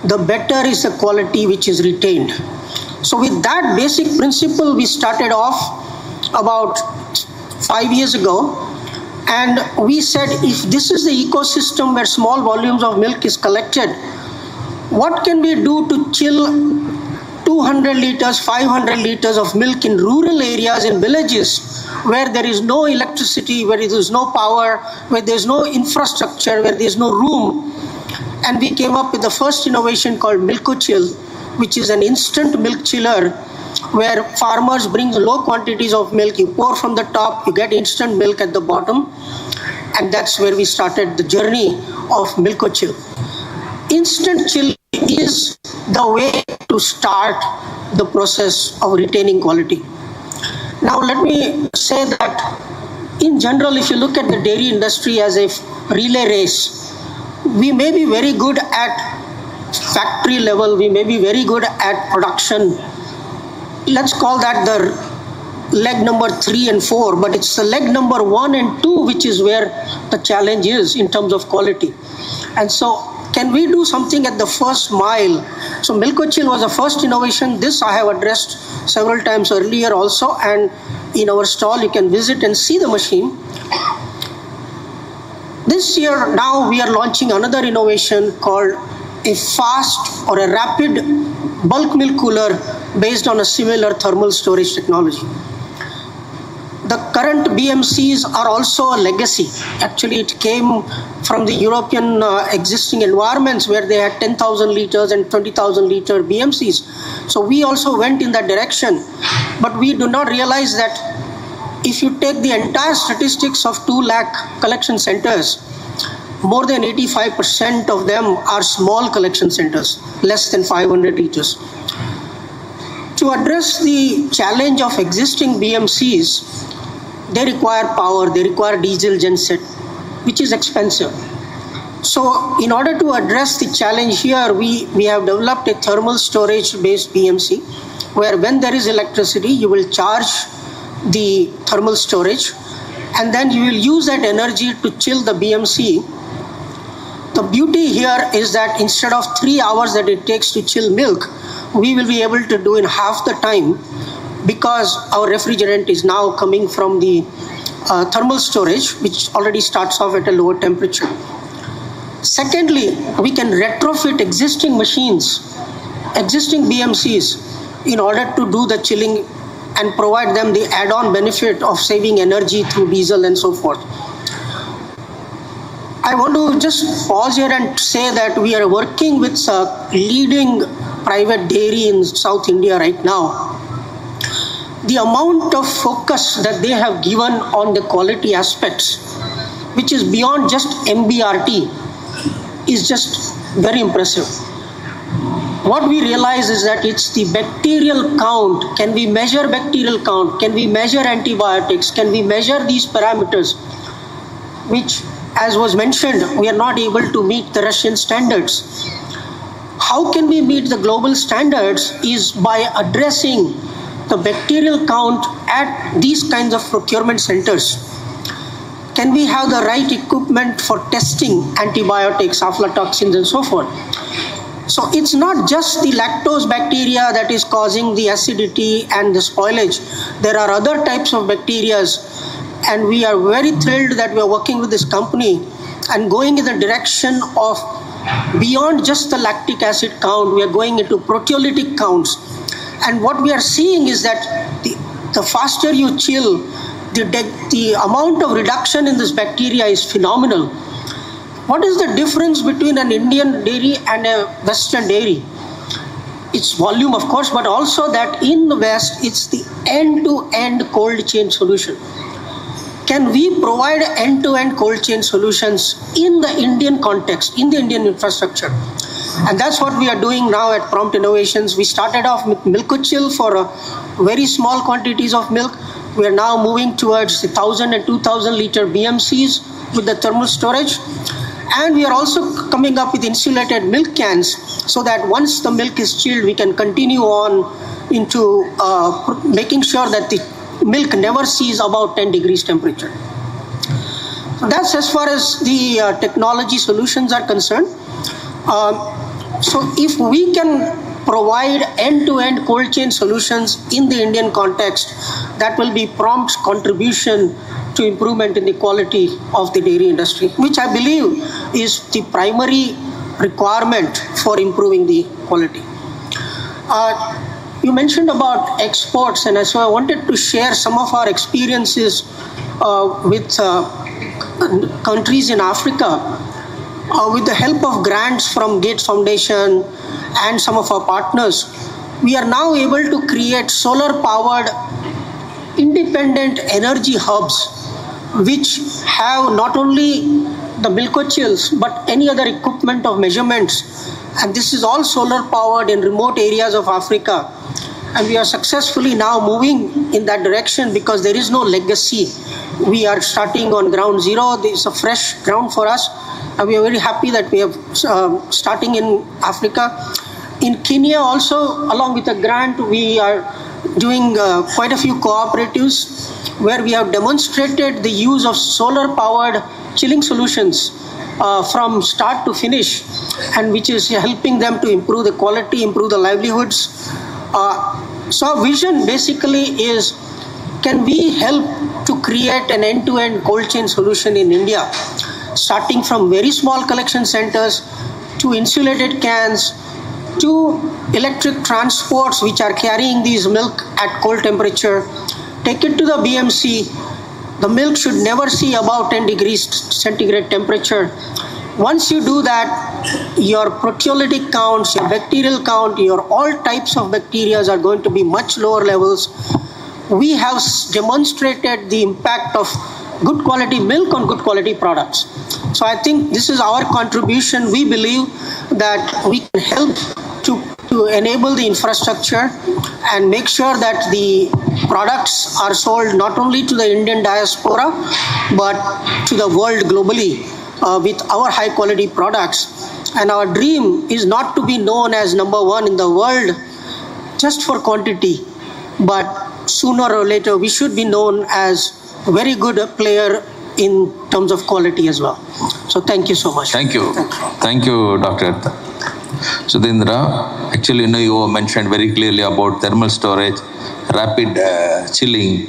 the better is the quality which is retained. So with that basic principle, we started off about 5 years ago, and we said, if this is the ecosystem where small volumes of milk is collected, what can we do to chill 200 liters, 500 liters of milk in rural areas, in villages where there is no electricity, where there is no power, where there is no infrastructure, where there is no room? And we came up with the first innovation called Milkochill, which is an instant milk chiller where farmers bring low quantities of milk, you pour from the top, you get instant milk at the bottom, and that's where we started the journey of Milkochill. Instant chill is the way to start the process of retaining quality. Now let me say that in general, if you look at the dairy industry as a relay race, we may be very good at factory level, we may be very good at production. Let's call that the leg number 3 and 4, but it's the leg number 1 and 2 which is where the challenge is in terms of quality. And so can we do something at the first mile? So Milkochill was the first innovation. This I have addressed several times earlier also, and in our stall you can visit and see the machine. This year now we are launching another innovation called a fast or a rapid bulk milk cooler based on a similar thermal storage technology. The current BMCs are also a legacy. Actually, it came from the European existing environments where they had 10,000 liters and 20,000 liter BMCs. So we also went in that direction. But we do not realize that if you take the entire statistics of 2 lakh collection centers, more than 85% of them are small collection centers, less than 500 liters. To address the challenge of existing BMCs, they require power, they require diesel genset, which is expensive. So in order to address the challenge here, we have developed a thermal storage based BMC, where when there is electricity, you will charge the thermal storage, and then you will use that energy to chill the BMC. The beauty here is that instead of 3 hours that it takes to chill milk, we will be able to do in half the time, because our refrigerant is now coming from the thermal storage, which already starts off at a lower temperature. Secondly, we can retrofit existing machines, existing BMCs, in order to do the chilling and provide them the add-on benefit of saving energy through diesel and so forth. I want to just pause here and say that we are working with a leading private dairy in South India right now. The amount of focus that they have given on the quality aspects, which is beyond just MBRT, is just very impressive. What we realize is that it's the bacterial count. Can we measure bacterial count? Can we measure antibiotics? Can we measure these parameters? Which, as was mentioned, we are not able to meet the Russian standards. How can we meet the global standards is by addressing the bacterial count at these kinds of procurement centers. Can we have the right equipment for testing antibiotics, aflatoxins, and so forth? So it's not just the lactose bacteria that is causing the acidity and the spoilage. There are other types of bacteria, and we are very thrilled that we are working with this company and going in the direction of beyond just the lactic acid count. We are going into proteolytic counts. And what we are seeing is that the faster you chill, the amount of reduction in this bacteria is phenomenal. What is the difference between an Indian dairy and a Western dairy? It's volume, of course, but also that in the West, it's the end-to-end cold chain solution. Can we provide end-to-end cold chain solutions in the Indian context, in the Indian infrastructure? And that's what we are doing now at Prompt Innovations. We started off with Milk-O-Chill for very small quantities of milk. We are now moving towards the 1,000 and 2,000 liter BMCs with the thermal storage. And we are also coming up with insulated milk cans so that once the milk is chilled, we can continue on into making sure that the milk never sees about 10 degrees temperature. So that's as far as the technology solutions are concerned. So if we can provide end-to-end cold chain solutions in the Indian context, that will be Prompt's contribution to improvement in the quality of the dairy industry, which I believe is the primary requirement for improving the quality. You mentioned about exports, and so I wanted to share some of our experiences with countries in Africa. With the help of grants from Gates Foundation and some of our partners, we are now able to create solar-powered independent energy hubs, which have not only the Milk-O-Chills, but any other equipment of measurements. And this is all solar-powered in remote areas of Africa. And we are successfully now moving in that direction because there is no legacy. We are starting on ground zero. There is a fresh ground for us. And we are very happy that we are starting in Africa. In Kenya also, along with a grant, we are doing quite a few cooperatives where we have demonstrated the use of solar-powered chilling solutions from start to finish, and which is helping them to improve the quality, improve the livelihoods. So our vision basically is, can we help to create an end-to-end cold chain solution in India, starting from very small collection centers to insulated cans, to electric transports which are carrying these milk at cold temperature. Take it to the BMC. The milk should never see above 10 degrees centigrade temperature. Once you do that, your proteolytic counts, your bacterial count, your all types of bacteria are going to be much lower levels. We have demonstrated the impact of good quality milk on good quality products. So I think this is our contribution. We believe that we can help to enable the infrastructure and make sure that the products are sold not only to the Indian diaspora but to the world globally with our high quality products. And our dream is not to be known as number one in the world just for quantity, but sooner or later we should be known as a very good player in terms of quality as well. So thank you so much. Thank you. Thank you, Dr. Sudhindra. Actually, you mentioned very clearly about thermal storage, rapid chilling,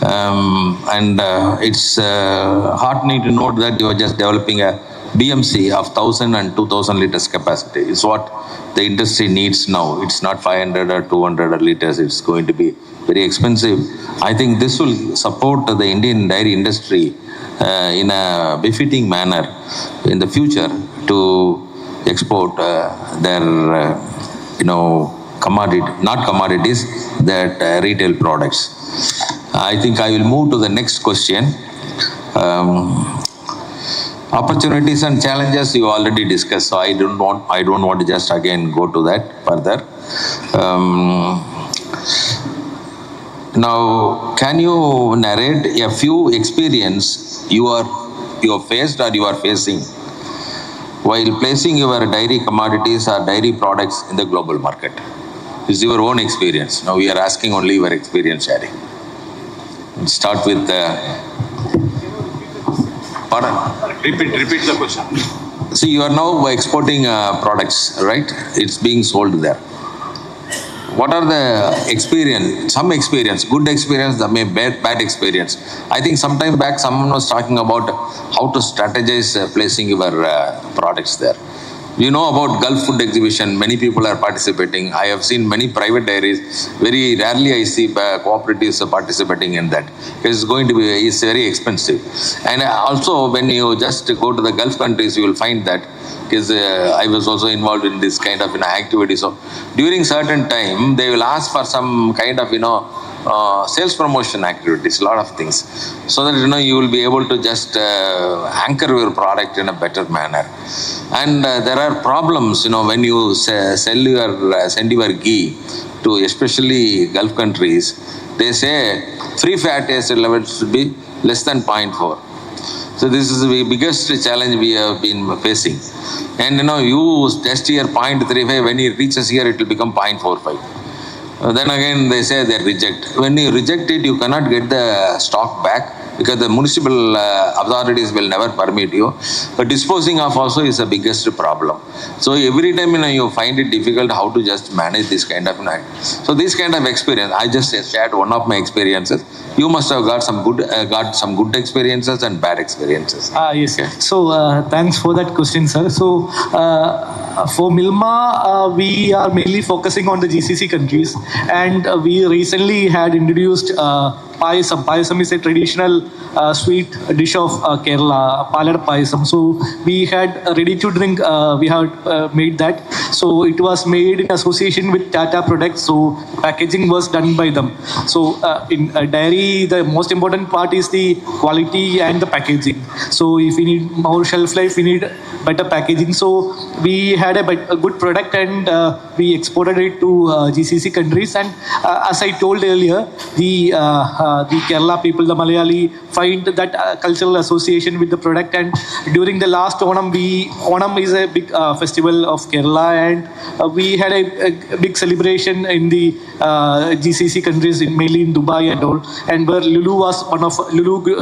and it's heartening to note that you are just developing a BMC of 1,000 and 2,000 liters capacity. It's what the industry needs now. It's not 500 or 200 liters. It's going to be very expensive. I think this will support the Indian dairy industry in a befitting manner in the future to export their, not commodities, that retail products. I think I will move to the next question. Opportunities and challenges you already discussed, so I don't want to just again go to that further. Now, can you narrate a few experience you have faced or you are facing while placing your dairy commodities or dairy products in the global market? This is your own experience. Now we are asking only your experience sharing. Let's start with Repeat the question. See, you are now exporting products, right? It's being sold there. What are the experience, some experience, good experience, bad experience? I think some time back someone was talking about how to strategize placing your products there. You know about Gulf Food Exhibition, many people are participating. I have seen many private dairies. Very rarely I see cooperatives participating in that. It's going to be, it's very expensive. And also when you just go to the Gulf countries, you will find that, because I was also involved in this kind of activity. So during certain time, they will ask for some kind of, sales promotion activities, a lot of things, so that you will be able to just anchor your product in a better manner. And there are problems, when you send your ghee to especially Gulf countries. They say free fat acid level should be less than 0.4. So this is the biggest challenge we have been facing. And you test here 0.35, when it reaches here it will become 0.45. Then again they say they reject. When you reject it, you cannot get the stock back because the municipal authorities will never permit you. But disposing of also is the biggest problem. So every time you find it difficult how to just manage this kind of So this kind of experience, I just shared one of my experiences. You must have got some good experiences and bad experiences. Yes. Okay. So thanks for that question, sir. So for Milma, we are mainly focusing on the GCC countries, and we recently had introduced payasam. Payasam is a traditional sweet dish of Kerala, palad payasam. So we had ready to drink, we had made that. So it was made in association with Tata products. So packaging was done by them. So in dairy, the most important part is the quality and the packaging. So if we need more shelf life, we need better packaging. So we had a good product, and we exported it to GCC countries. And as I told earlier, the Kerala people, the Malayali, find that cultural association with the product. And during the last Onam, Onam is a big festival of Kerala, and we had a big celebration in the GCC countries, mainly in Dubai and all, and where Lulu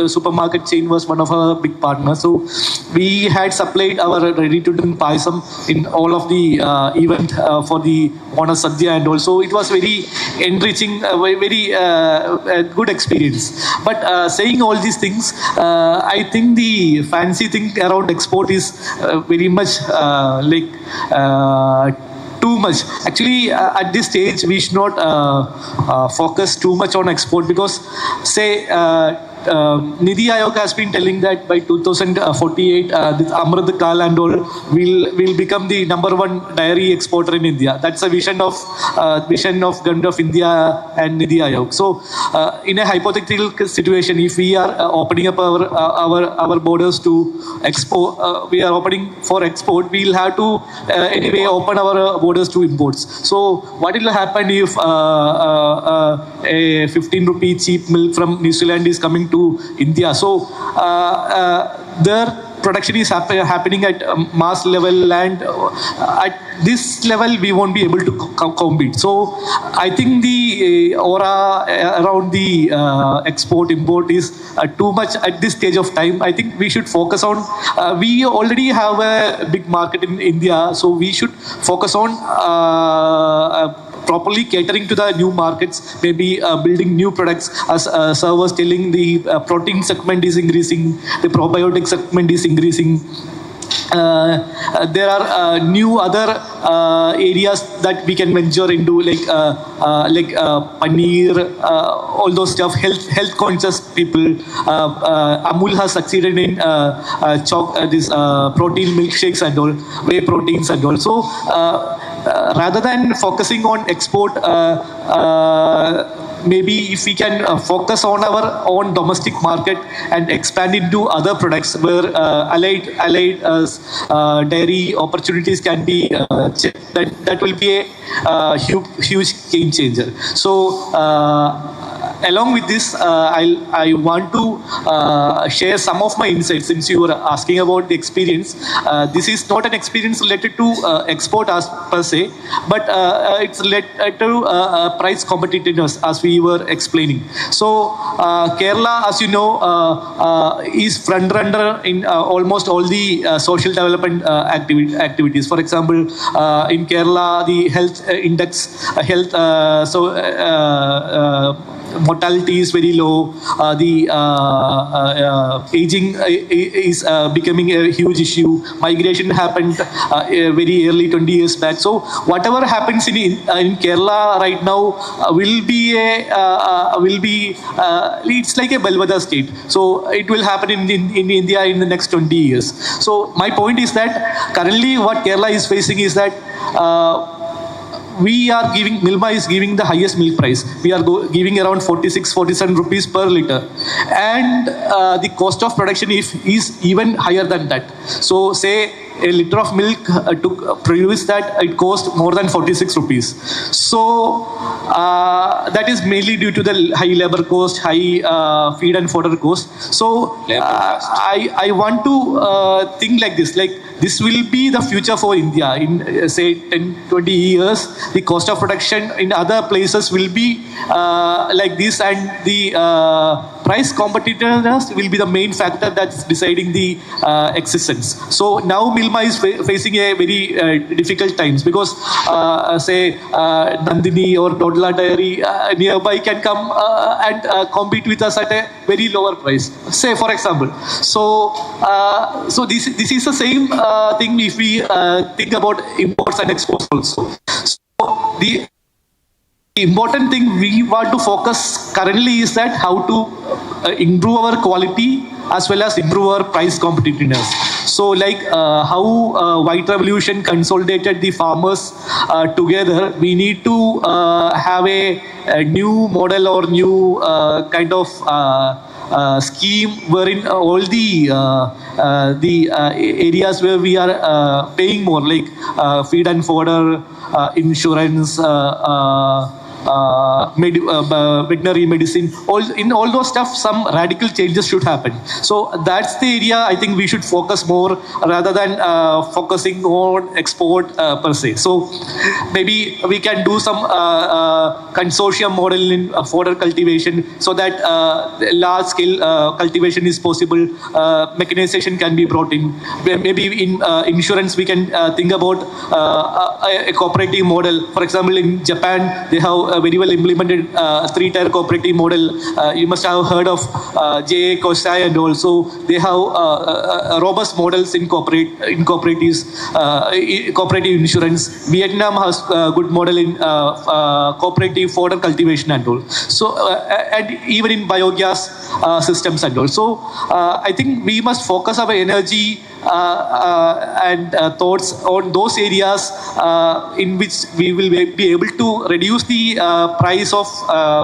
supermarket chain was one of our big partners. So we had supplied our ready-to-drink payasam in all of the event for the Honor Sadhya, and also it was very enriching, very good experience. But saying all these things, I think the fancy thing around export is very much too much. Actually, at this stage, we should not focus too much on export, because, say, Nidhi Aayog has been telling that by 2048, this Amrit Kal and all will become the #1 dairy exporter in India. That's a vision of Government of India and Nidhi Aayog. So, in a hypothetical situation, if we are opening up our borders to export, we are opening for export, we'll have to anyway open our borders to imports. So, what will happen if a 15 rupee cheap milk from New Zealand is coming to India? So their production is happening at mass level, and at this level we won't be able to compete. So I think the aura around the export import is too much at this stage of time. I think we should focus on, we already have a big market in India, so we should focus on properly catering to the new markets, maybe building new products. As Sir was telling, the protein segment is increasing, the probiotic segment is increasing. There are new other areas that we can venture into, like paneer, all those stuff. Health conscious people. Amul has succeeded in this protein milkshakes and all, whey proteins and all. So rather than focusing on export, maybe if we can focus on our own domestic market and expand into other products where allied dairy opportunities can be that will be a huge game changer. So along with this, I want to share some of my insights, since you were asking about the experience. This is not an experience related to export as per se, but it's related to price competitiveness, as we were explaining. So Kerala, as you know, is front runner in almost all the social development activities. For example, in Kerala, the health index, mortality is very low. The aging is becoming a huge issue. Migration happened very early, 20 years back. So whatever happens in Kerala right now it's like a bellwether state. So it will happen in India in the next 20 years. So my point is that currently what Kerala is facing is that Milma is giving the highest milk price. We are giving around 46-47 rupees per liter. And the cost of production is even higher than that. So say a liter of milk to produce that, it costs more than 46 rupees. So that is mainly due to the high labor cost, high feed and fodder cost. So I want to think like this, like this will be the future for India. In say 10-20 years, the cost of production in other places will be like this, and the price competitiveness will be the main factor that's deciding the existence. So now Milma is facing a very difficult times, because say Nandini or Dodla Dairy nearby can come and compete with us at a very lower price, say for example. So this is the same thing if we think about imports and exports also. So the important thing we want to focus currently is that how to improve our quality as well as improve our price competitiveness. So like how White Revolution consolidated the farmers together, we need to have a new model or new kind of scheme wherein all the areas where we are paying more, like feed and fodder, insurance, veterinary medicine, all those stuff, some radical changes should happen. So that's the area I think we should focus more rather than focusing on export per se. So maybe we can do some consortium model in fodder cultivation so that large scale cultivation is possible. Mechanization can be brought in. Maybe in insurance we can think about a cooperative model. For example, in Japan they have a very well implemented three-tier cooperative model. You must have heard of J.A. Kosai, and also they have robust models in cooperatives, cooperative insurance. Vietnam has a good model in cooperative fodder cultivation and all. So and even in biogas systems and all. So I think we must focus our energy and thoughts on those areas in which we will be able to reduce the price of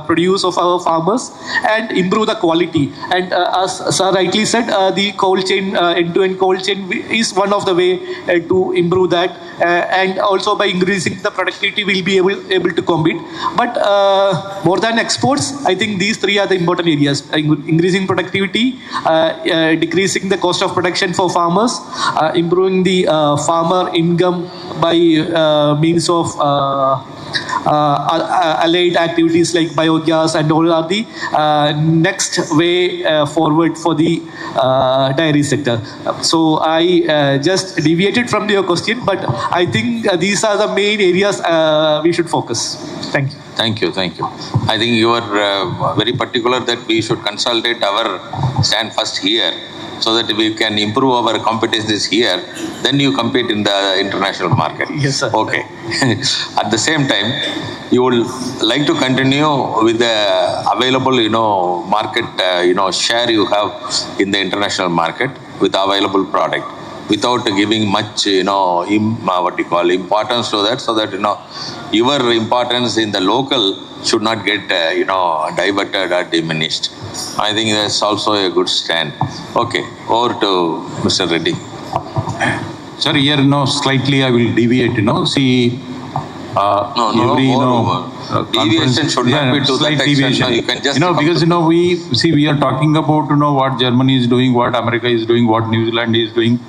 produce of our farmers and improve the quality. And as Sir rightly said, the cold chain, end-to-end cold chain is one of the way to improve that. And also by increasing the productivity, we'll be able to compete. But more than exports, I think these three are the important areas: increasing productivity, decreasing the cost of production for farmers, improving the farmer income by means of allied activities like biogas, and all are the next way forward for the dairy sector. So I just deviated from your question, but I think these are the main areas we should focus. Thank you. Thank you, thank you. I think you are very particular that we should consolidate our stand first here, so that we can improve our competencies here, then you compete in the international market. Yes, sir. Okay. At the same time, you would like to continue with the available, market, share you have in the international market with the available product, without giving much, importance to that, so that, your importance in the local should not get, diverted or diminished. I think that's also a good stand. Okay, over to Mr. Reddy. Sir, here, slightly I will deviate, see, deviation should not be to slight that deviation. extent. No, you can just because we are talking about what Germany is doing, what America is doing, what New Zealand is doing.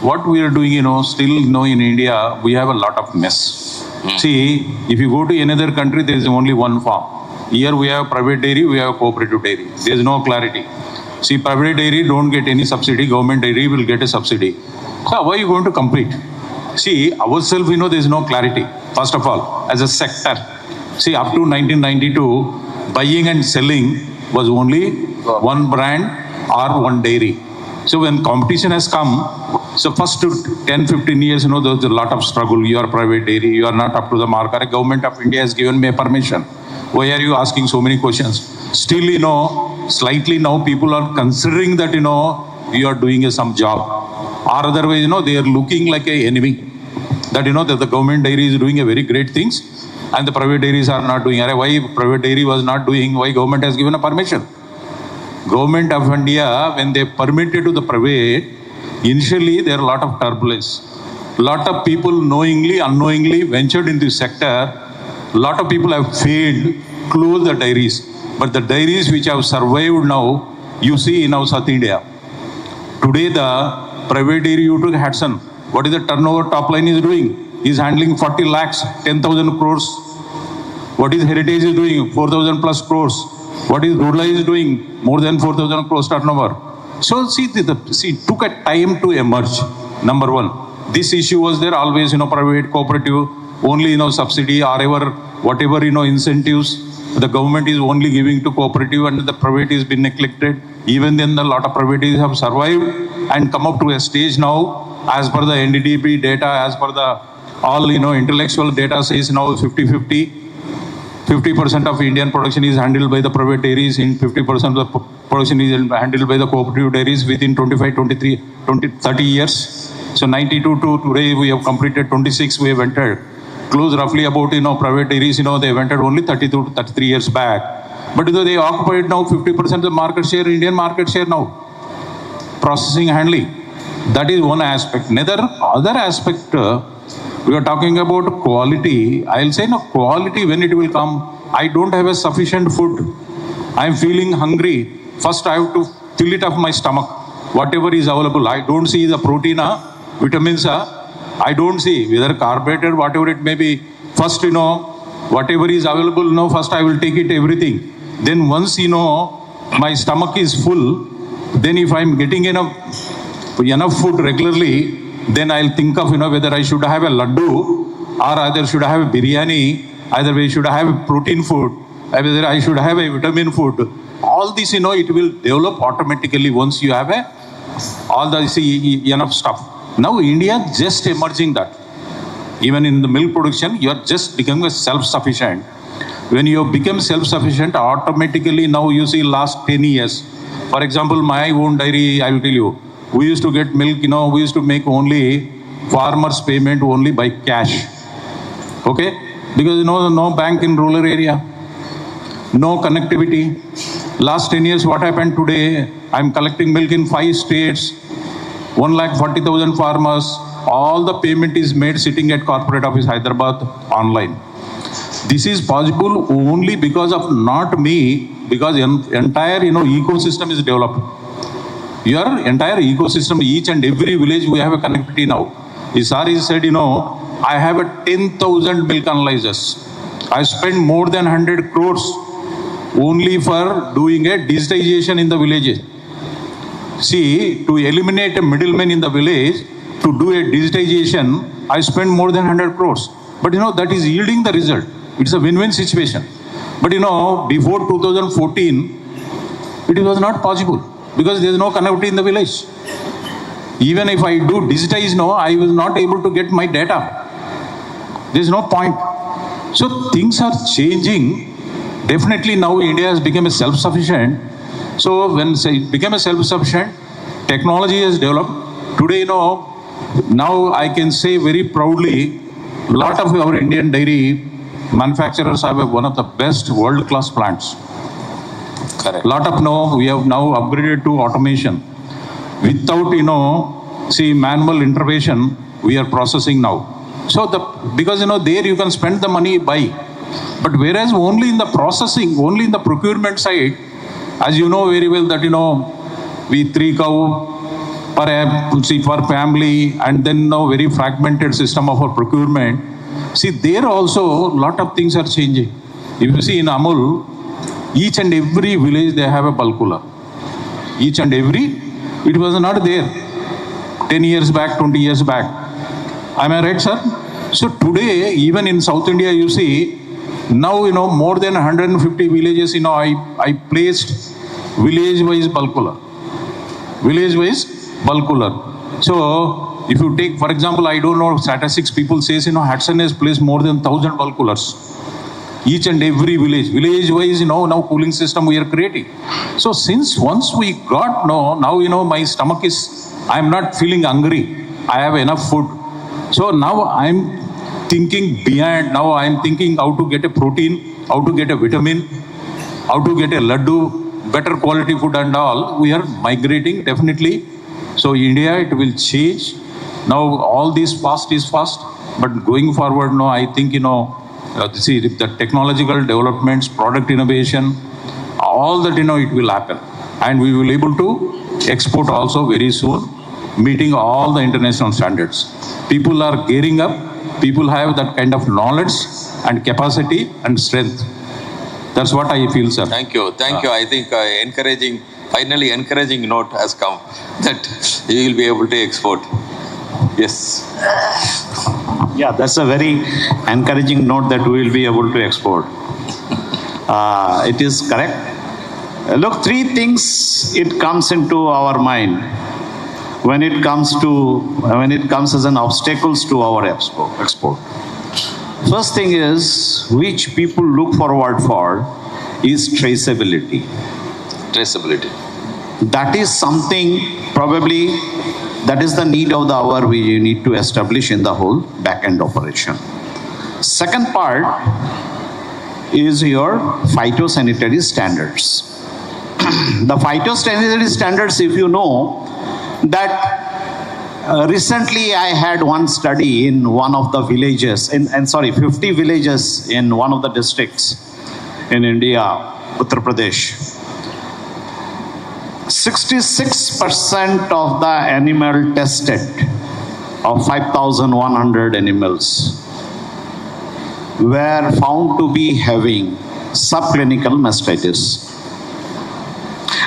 What we are doing, still in India we have a lot of mess. See, if you go to another country, there is only one farm. Here we have private dairy, we have cooperative dairy. There is no clarity. See, private dairy don't get any subsidy, government dairy will get a subsidy. So how are you going to compete? See, ourselves, there is no clarity. First of all, as a sector, see, up to 1992, buying and selling was only one brand or one dairy. So when competition has come, so first 10-15 years, there was a lot of struggle. You are private dairy, you are not up to the mark. The government of India has given me permission. Why are you asking so many questions? Still, slightly now people are considering that, you are doing some job. Or otherwise, they are looking like an enemy. That, that the government dairy is doing a very great things and the private dairies are not doing. Why private dairy was not doing? Why government has given a permission? Government of India, when they permitted to the private, initially there are a lot of turbulence. A lot of people knowingly, unknowingly ventured into this sector. A lot of people have failed, closed the dairies. But the dairies which have survived now, you see in our South India. Today the private dairy you took Hudson, what is the turnover top line is doing? He is handling 40 lakhs, 10,000 crores. What is Heritage is doing? 4,000 plus crores. What is Rodla is doing? More than 4,000 crores turnover. So see, it took a time to emerge. Number one, this issue was there always, private, cooperative, only, subsidy or ever, whatever, incentives. The government is only giving to cooperative and the private is been neglected. Even then, a lot of privatives have survived and come up to a stage now, as per the NDDP data, as per the all, intellectual data says now 50-50. 50% of Indian production is handled by the private dairies, and 50% of the production is handled by the cooperative dairies within 25, 23, 20, 30 years. So 92 to today we have completed 26, we have entered. Close roughly about, private dairies, they have entered only 32 to 33 years back. But they occupied now 50% of the market share, Indian market share now. Processing, handling. That is one aspect. Another other aspect, we are talking about quality. I'll say quality when it will come, I don't have a sufficient food. I'm feeling hungry. First, I have to fill it up my stomach. Whatever is available. I don't see the protein, vitamins. I don't see whether carbohydrate, whatever it may be. First, whatever is available, first I will take it everything. Then once, my stomach is full, then if I'm getting enough food regularly, then I'll think of, whether I should have a laddu or either should have a biryani, either way should have a protein food, whether I should have a vitamin food. All this, it will develop automatically once you have enough stuff. Now India just emerging that. Even in the milk production, you are just becoming self-sufficient. When you become self-sufficient, automatically now you see last 10 years. For example, my own dairy, I will tell you, we used to get milk, we used to make only farmers payment only by cash. Okay? Because no bank in rural area, no connectivity. Last 10 years, what happened today? I'm collecting milk in 5 states, 1,40,000 farmers. All the payment is made sitting at corporate office Hyderabad online. This is possible only because of not me, because entire ecosystem is developed. Your entire ecosystem, each and every village we have a connectivity now. Sir said, I have a 10,000 milk analyzers. I spent more than 100 crores only for doing a digitization in the villages. See, to eliminate a middleman in the village, to do a digitization, I spent more than 100 crores. But that is yielding the result. It's a win-win situation. But before 2014, it was not possible because there is no connectivity in the village. Even if I do digitize now, I was not able to get my data. There is no point. So things are changing. Definitely now India has become a self-sufficient. So when it became a self-sufficient, technology has developed. Today, now I can say very proudly, a lot of our Indian dairy manufacturers have one of the best world-class plants. Correct. We have now upgraded to automation. Without, manual intervention, we are processing now. So because, there you can spend the money buy. But whereas only in the processing, only in the procurement side, as you know very well that, we 3 cow per family, and then now very fragmented system of our procurement. See, there also a lot of things are changing. If you see in Amul, each and every village they have a bulk cooler. Each and every, it was not there 10 years back, 20 years back. Am I right, sir? So today, even in South India, you see, now, more than 150 villages, I placed village-wise bulk cooler. Village-wise bulk cooler. So, if you take, for example, I don't know, statistics, people says, Hudson has placed more than 1,000 bulk coolers. Each and every village-wise, now cooling system we are creating. So, since once we got, now, my stomach is, I'm not feeling hungry. I have enough food. So, now I'm thinking beyond. Now I'm thinking how to get a protein, how to get a vitamin, how to get a laddu, better quality food and all. We are migrating definitely. So India, it will change. Now all this fast is fast, but going forward, I think, see the technological developments, product innovation, all that, it will happen. And we will able to export also very soon, meeting all the international standards. People are gearing up. People have that kind of knowledge and capacity and strength. That's what I feel, sir. Thank you. Thank you. I think finally encouraging note has come that you will be able to export. Yes. Yeah, that's a very encouraging note that we will be able to export. It is correct. Look, 3 things it comes into our mind when it comes as an obstacles to our export. First thing is, which people look forward for, is traceability. Traceability. That is something probably, that is the need of the hour we need to establish in the whole back-end operation. Second part is your phytosanitary standards. The phytosanitary standards, if you know, that recently I had one study in one of the villages, 50 villages in one of the districts. in India, Uttar Pradesh. 66% of the animal tested, of 5,100 animals, were found to be having subclinical mastitis.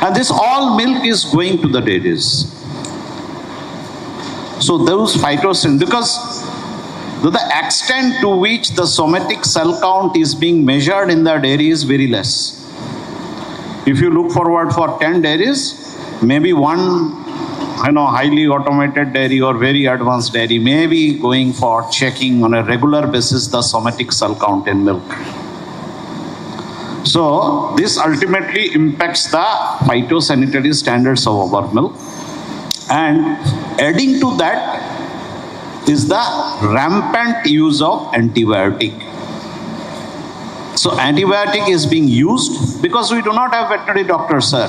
And this all milk is going to the dairies. So those phytosin, because the extent to which the somatic cell count is being measured in the dairy is very less. If you look forward for 10 dairies, maybe one highly automated dairy or very advanced dairy may be going for checking on a regular basis the somatic cell count in milk. So this ultimately impacts the phytosanitary standards of our milk. And adding to that is the rampant use of antibiotic. So antibiotic is being used because we do not have veterinary doctors, sir.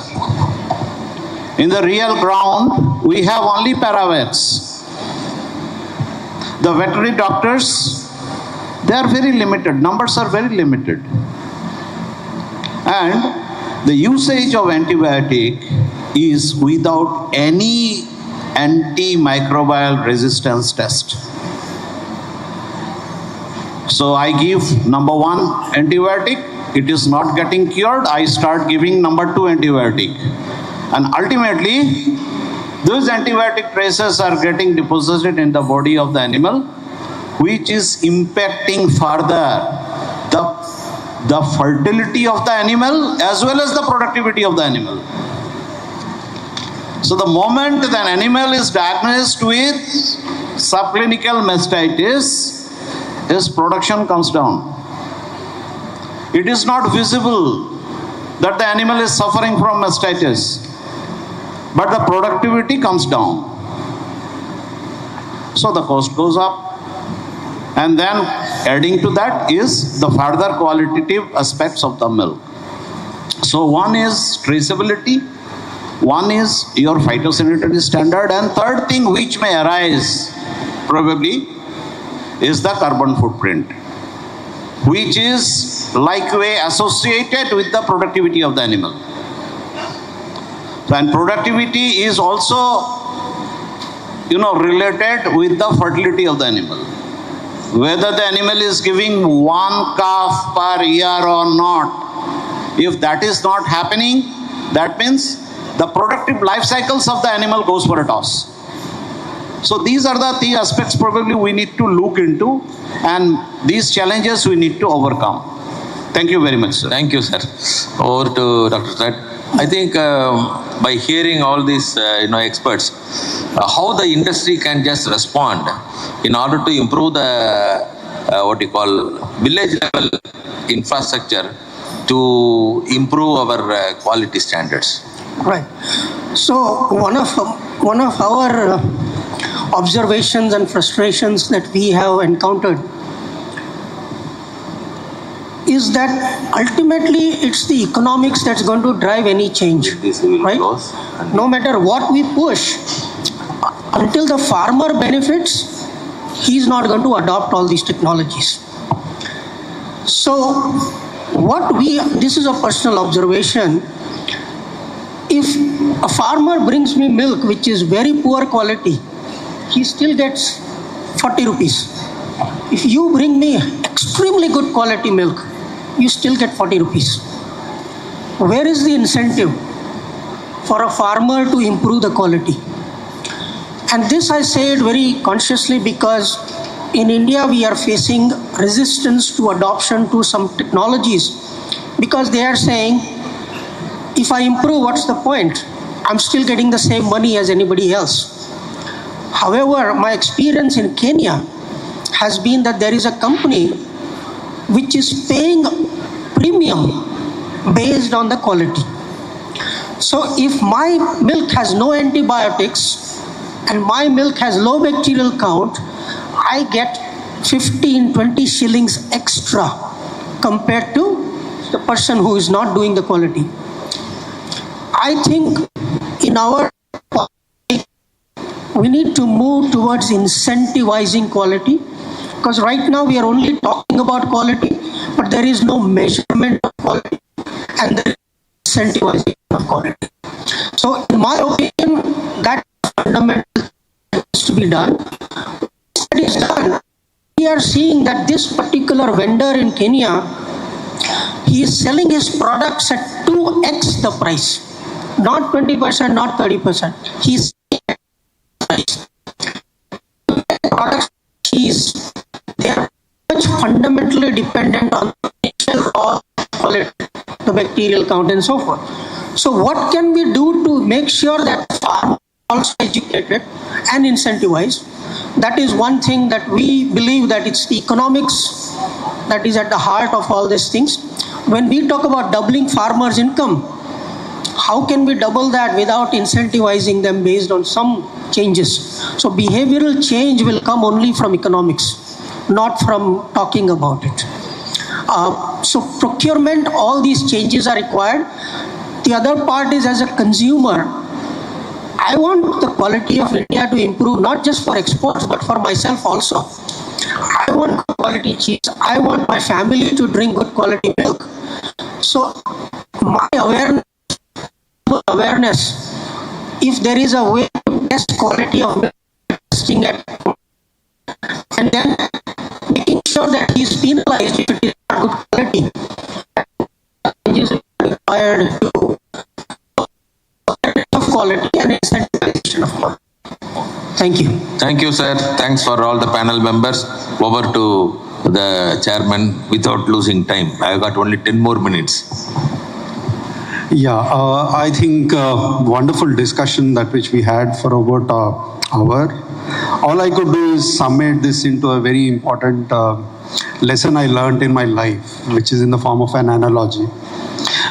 In the real ground, we have only paravets. The veterinary doctors, they are very limited. Numbers are very limited. And the usage of antibiotic is without any antimicrobial resistance test. So I give number 1 antibiotic, it is not getting cured, I start giving number 2 antibiotic. And ultimately, those antibiotic traces are getting deposited in the body of the animal, which is impacting further the fertility of the animal as well as the productivity of the animal. So the moment an animal is diagnosed with subclinical mastitis, his production comes down. It is not visible that the animal is suffering from mastitis, but the productivity comes down. So the cost goes up. And then adding to that is the further qualitative aspects of the milk. So one is traceability, one is your phytosanitary standard, and third thing which may arise probably is the carbon footprint, which is likewise associated with the productivity of the animal. And productivity is also, related with the fertility of the animal. Whether the animal is giving 1 calf per year or not, if that is not happening, that means the productive life cycles of the animal goes for a toss. So these are the 3 aspects probably we need to look into, and these challenges we need to overcome. Thank you very much, sir. Thank you, sir. Over to Dr. Ted. I think by hearing all these experts, how the industry can just respond in order to improve the village level infrastructure to improve our quality standards. Right. So one of our observations and frustrations that we have encountered is that ultimately it's the economics that's going to drive any change, right? No matter what we push, until the farmer benefits, he's not going to adopt all these technologies. So this is a personal observation. If a farmer brings me milk which is very poor quality, he still gets 40 rupees. If you bring me extremely good quality milk, you still get 40 rupees. Where is the incentive for a farmer to improve the quality? And this I say it very consciously because in India we are facing resistance to adoption to some technologies because they are saying, if I improve, what's the point? I'm still getting the same money as anybody else. However, my experience in Kenya has been that there is a company which is paying premium based on the quality. So if my milk has no antibiotics and my milk has low bacterial count, I get 15-20 shillings extra compared to the person who is not doing the quality. I think in our we need to move towards incentivizing quality, because right now we are only talking about quality, but there is no measurement of quality and there is incentivization of quality. So in my opinion, that fundamental needs to be done. That is done. We are seeing that this particular vendor in Kenya, he is selling his products at 2x the price. Not 20%, not 30%. He's selling at the price. Products, they are much fundamentally dependent on the initial raw quality, the bacterial count and so forth. So what can we do to make sure that farmers are also educated and incentivized? That is one thing that we believe that it's the economics that is at the heart of all these things. When we talk about doubling farmers' income, how can we double that without incentivizing them based on some changes? So behavioral change will come only from economics, not from talking about it. So procurement, all these changes are required. The other part is, as a consumer, I want the quality of India to improve, not just for exports, but for myself also. I want good quality cheese. I want my family to drink good quality milk. So my awareness, if there is a way to test quality of milk, testing it, and then making sure that he is penalized if it is not good quality, it is required to of quality and incentivization of quality. Thank you. Thank you, sir. Thanks for all the panel members. Over to the chairman without losing time. I've got only 10 more minutes. Yeah, I think wonderful discussion that which we had for about an hour. All I could do is summate this into a very important lesson I learned in my life, which is in the form of an analogy.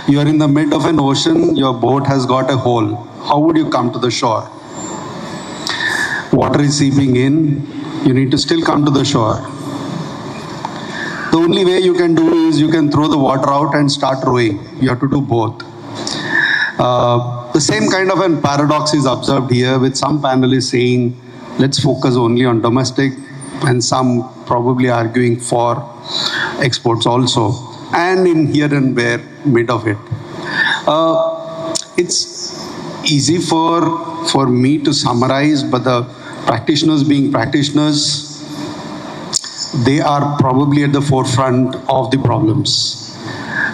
You are in the mid of an ocean, your boat has got a hole. How would you come to the shore? Water is seeping in, you need to still come to the shore. The only way you can do is you can throw the water out and start rowing. You have to do both. The same kind of a paradox is observed here with some panelists saying, let's focus only on domestic, and some probably arguing for exports also, and in here and there, mid of it. It's easy for me to summarize, but the practitioners being practitioners, they are probably at the forefront of the problems.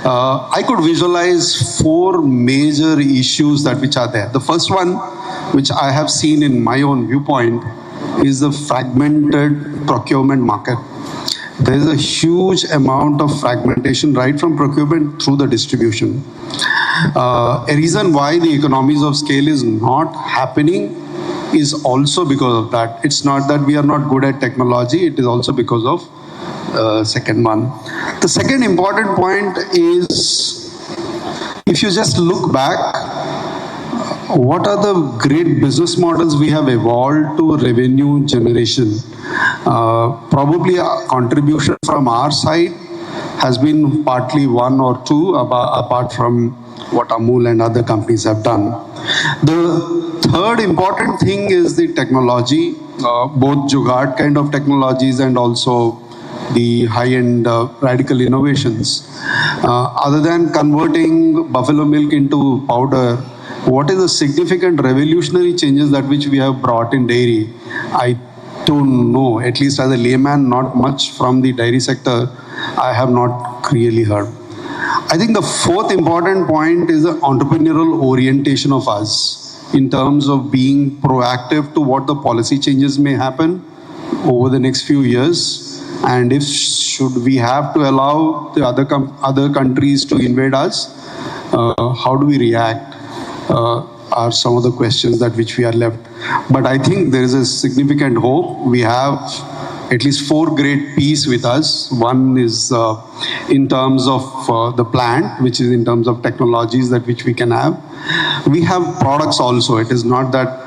I could visualize 4 major issues that which are there. The first one, which I have seen in my own viewpoint, is the fragmented procurement market. There is a huge amount of fragmentation right from procurement through the distribution. A reason why the economies of scale is not happening is also because of that. It's not that we are not good at technology, it is also because of second one. The second important point is, if you just look back, what are the great business models we have evolved to revenue generation? Probably a contribution from our side has been partly 1 or 2, apart from what Amul and other companies have done. The third important thing is the technology, both Jugaad kind of technologies and also the high-end radical innovations. Other than converting buffalo milk into powder, what is the significant revolutionary changes that which we have brought in dairy? I don't know, at least as a layman, not much from the dairy sector, I have not really heard. I think the fourth important point is the entrepreneurial orientation of us in terms of being proactive to what the policy changes may happen over the next few years, and if should we have to allow the other countries to invade us, how do we react? Are some of the questions that which we are left. But I think there is a significant hope. We have at least 4 great P's with us. One is in terms of the plant, which is in terms of technologies that which we can have. We have products also. It is not that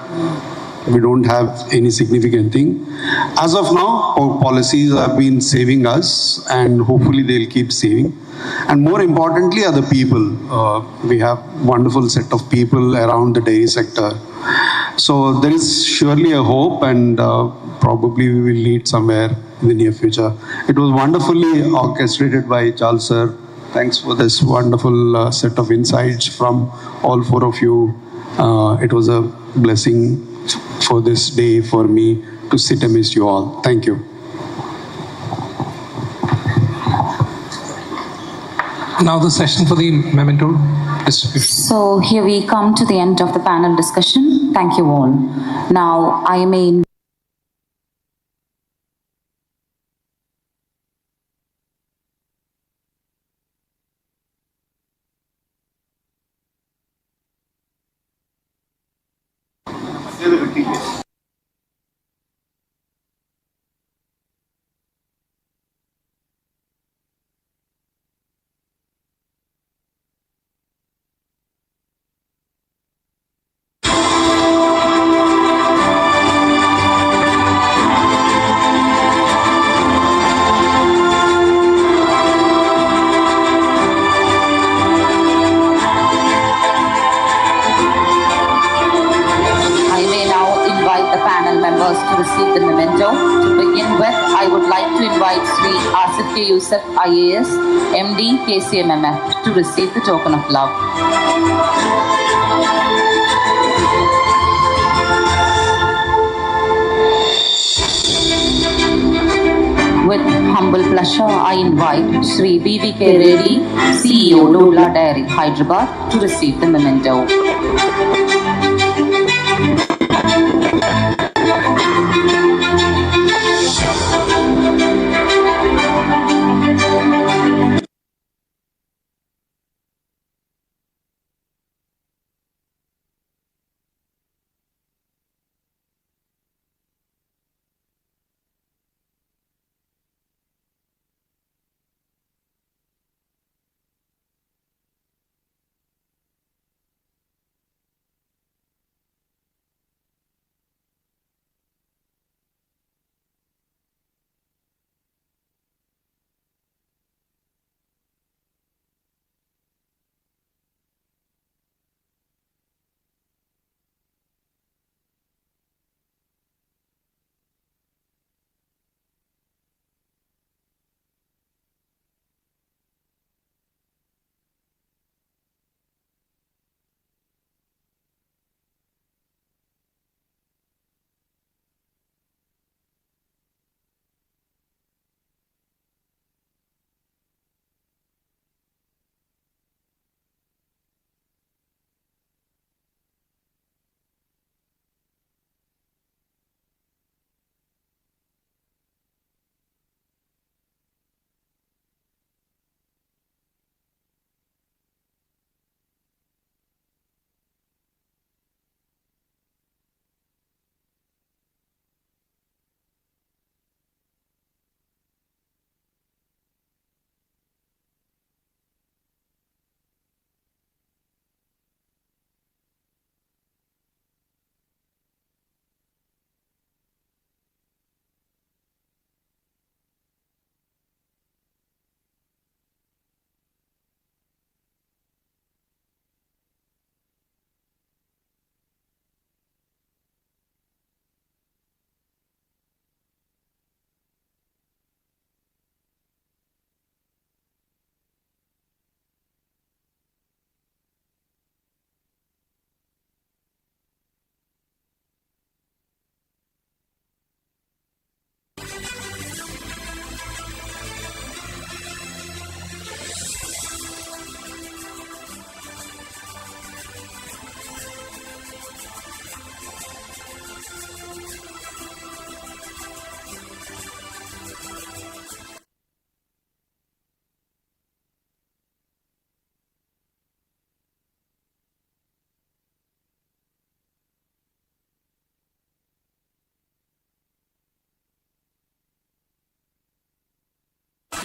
we don't have any significant thing. As of now, our policies have been saving us, and hopefully they'll keep saving. And more importantly are the people. We have wonderful set of people around the dairy sector. So there is surely a hope, and probably we will need somewhere in the near future. It was wonderfully orchestrated by Charles sir. Thanks for this wonderful set of insights from all four of you. It was a blessing for this day for me to sit amidst you all. Thank you. Now the session for the memento distribution. So here we come to the end of the panel discussion. Thank you all. Now I may to receive the memento. To begin with, I would like to invite Sri Asif K. Yusuf, IAS, MD, KCMMF, to receive the token of love. With humble pleasure, I invite Sri BVK Reddy, CEO, Dodla Dairy, Hyderabad, to receive the memento.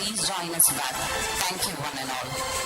Please join us back. Thank you, one and all.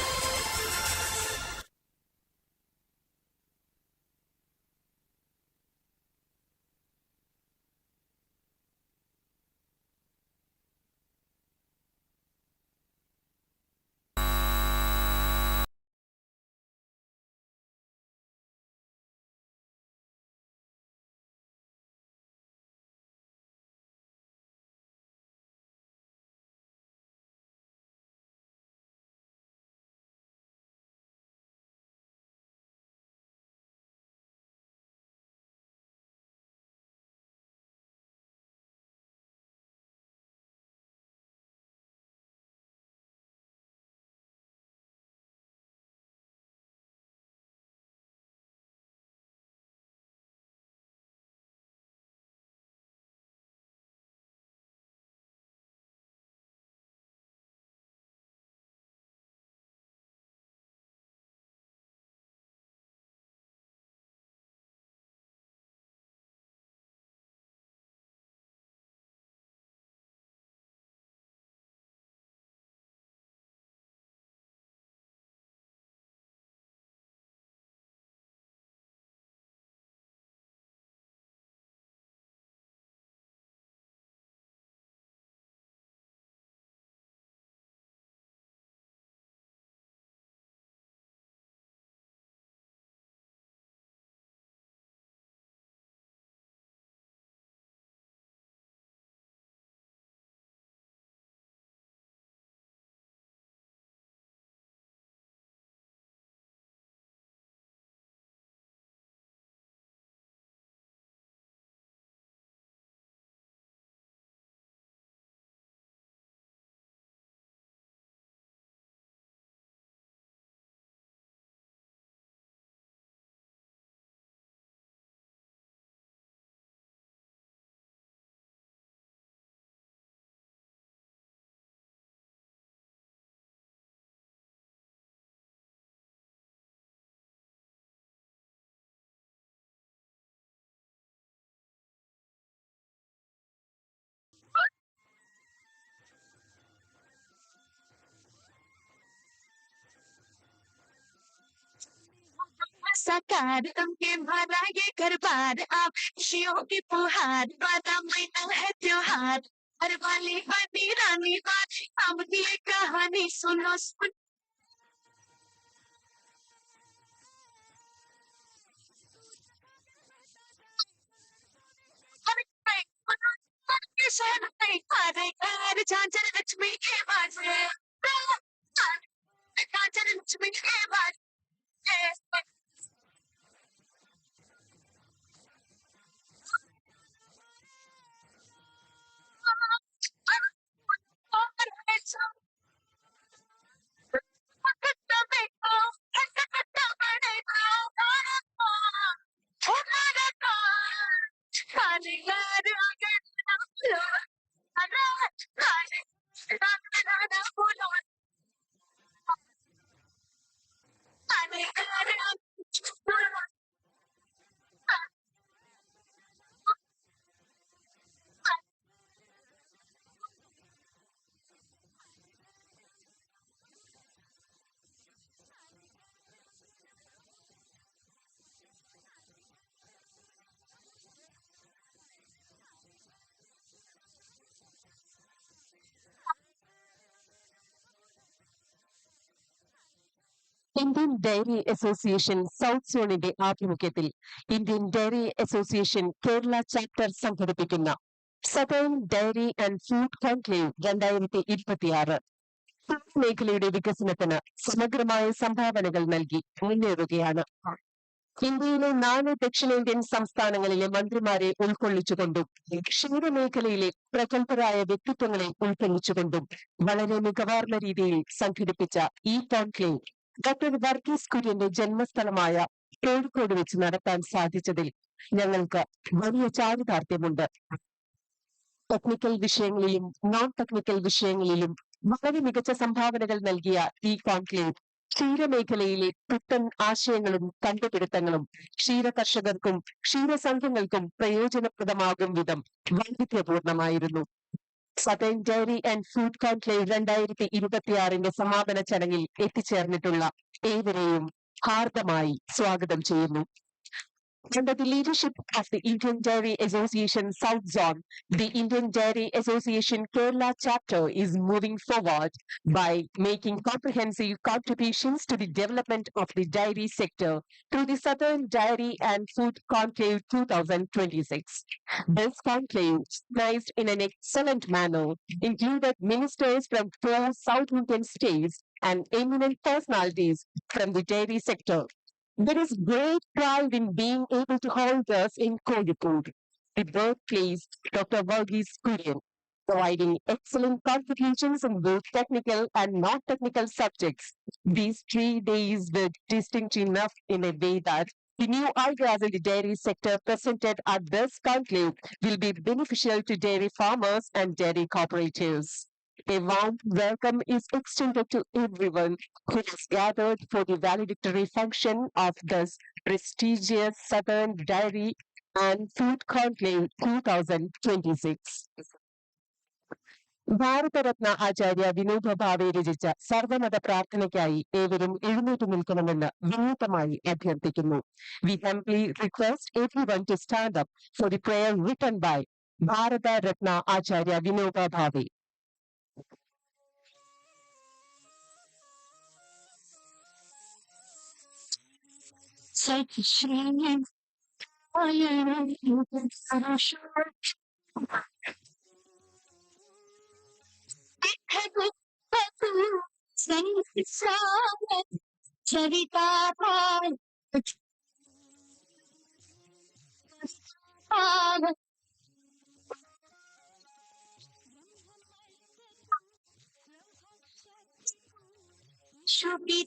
प्यार तुमके भरा ये घर बार आप खुशियों की फुहार बादा महीना है त्योहार हर वाली बनी रानी बात अब ये कहानी सुनो सुन शहर में हरे घर झांझर लक्ष्मी के बाजे झांझर लक्ष्मी के बाजे ഇന്ത്യൻ ഡയറി അസോസിയേഷൻ സൗത്ത് സോണിന്റെ ആഭിമുഖ്യത്തിൽ Indian dairy association Kerala chapter സംഘടിപ്പിക്കുന്ന southern dairy and food conclave 2026 മേഖലയുടെ വികസനത്തിന് സമഗ്രമായ സംഭാവനകൾ നൽകി മുന്നേറുകയാണ്. ഇന്ത്യയിലെ 4 ദക്ഷിണേന്ത്യൻ സംസ്ഥാനങ്ങളിലെ മന്ത്രിമാരെ ഉൾക്കൊള്ളിച്ചുകൊണ്ടും ക്ഷീരമേഖലയിലെ പ്രഗത്ഭരായ വ്യക്തിത്വങ്ങളെ ഉൾക്കൊള്ളിച്ചുകൊണ്ടും വളരെ മികവാർന്ന രീതിയിൽ സംഘടിപ്പിച്ച ഈ കോൺക്ലേവ് ഡോക്ടർ വർഗീസ് കുര്യന്റെ ജന്മസ്ഥലമായ കോഴിക്കോട് വെച്ച് നടത്താൻ സാധിച്ചതിൽ ഞങ്ങൾക്ക് വലിയ ചാരിതാർത്ഥ്യമുണ്ട്. ടെക്നിക്കൽ വിഷയങ്ങളിലും നോൺ ടെക്നിക്കൽ വിഷയങ്ങളിലും വളരെ മികച്ച സംഭാവനകൾ നൽകിയ ഈ കോൺക്ലേവ് ക്ഷീരമേഖലയിലെ പുത്തൻ ആശയങ്ങളും കണ്ടുപിടുത്തങ്ങളും ക്ഷീര കർഷകർക്കും ക്ഷീരസംഘങ്ങൾക്കും പ്രയോജനപ്രദമാകും വിധം വൈവിധ്യപൂർണമായിരുന്നു. Southern dairy and food conclave 2026 സമാപന ചടങ്ങിൽ എത്തിച്ചേർന്നിട്ടുള്ള ഏവരെയും ഹാർദമായി സ്വാഗതം ചെയ്യുന്നു. Under the leadership of the Indian Dairy Association South Zone, the Indian Dairy Association Kerala chapter is moving forward by making comprehensive contributions to the development of the dairy sector through the Southern Dairy and Food Conclave 2026. This conclave, organized in an excellent manner, included ministers from 4 South Indian states and eminent personalities from the dairy sector. There is great pride in being able to hold us in Calicut, the birthplace of Dr. Varghese Kurian, providing excellent contributions in both technical and non-technical subjects. These 3 days were distinct enough in a way that the new ideas in the dairy sector presented at this conclave will be beneficial to dairy farmers and dairy cooperatives. A warm welcome is extended to everyone who has gathered for the valedictory function of this prestigious Southern Dairy and Food Conclave 2026. Bharat Ratna ആചാര്യ വിനോബ ഭാവെ രചിച്ച സർവമത പ്രാർത്ഥനയ്ക്കായി ഏവരും എഴുന്നേറ്റ് നിൽക്കണമെന്ന് വിനീതമായി അഭ്യർത്ഥിക്കുന്നു. We humbly request everyone to stand up for the prayer written by Bharat Ratna Acharya Vinoba Bhave. चरिता शुभी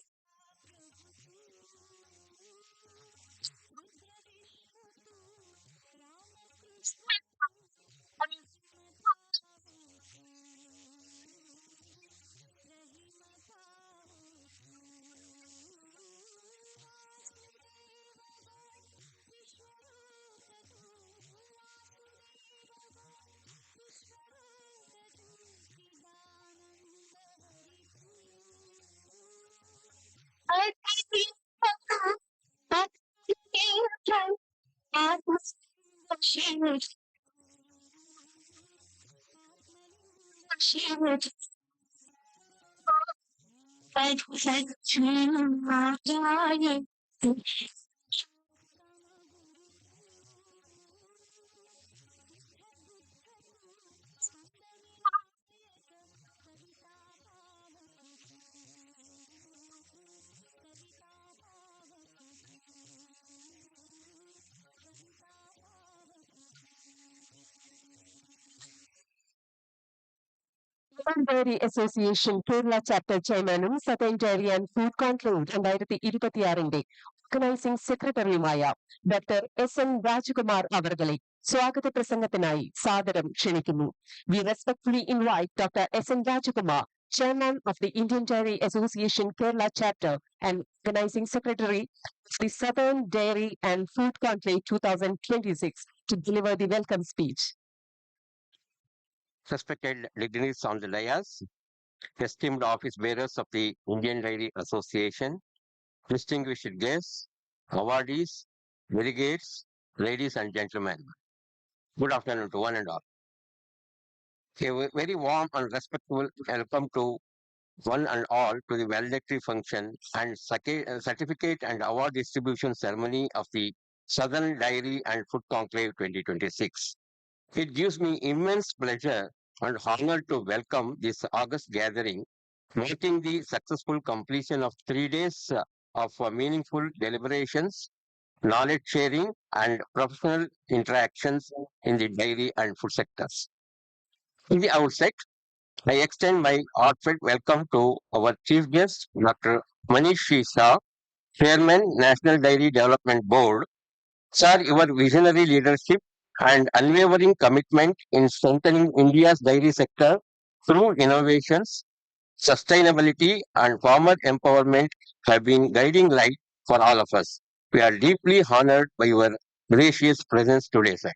Southern Dairy Association Kerala chapter ചെയർമാനും southern dairy and food conclave 2026 organising സെക്രട്ടറിയുമായ ഡോക്ടർ എൻ രാജകുമാർ അവർകളെ സ്വാഗത പ്രസംഗത്തിനായി സാദരം ക്ഷണിക്കുന്നു. We respectfully invite doctor N Rajkumar, Chairman of the Indian Dairy Association Kerala Chapter and Organizing Secretary of the Southern Dairy and Food Conclave 2026 to deliver the welcome speech. Respected dignitaries on the dais, esteemed office bearers of the Indian Dairy Association, distinguished guests, awardees, delegates, ladies and gentlemen. Good afternoon to one and all. A very warm and respectful welcome to one and all to the valedictory function and certificate and award distribution ceremony of the Southern Dairy and Food Conclave 2026. It gives me immense pleasure and honor to welcome this August gathering, marking the successful completion of 3 days of meaningful deliberations, knowledge sharing, and professional interactions in the dairy and food sectors. In the outset, I extend my heartfelt welcome to our chief guest, Dr. Manish Shah, Chairman, National Dairy Development Board. Sir, your visionary leadership and unwavering commitment in strengthening India's dairy sector through innovations, sustainability, and farmer empowerment have been guiding light for all of us. We are deeply honored by your gracious presence today, sir.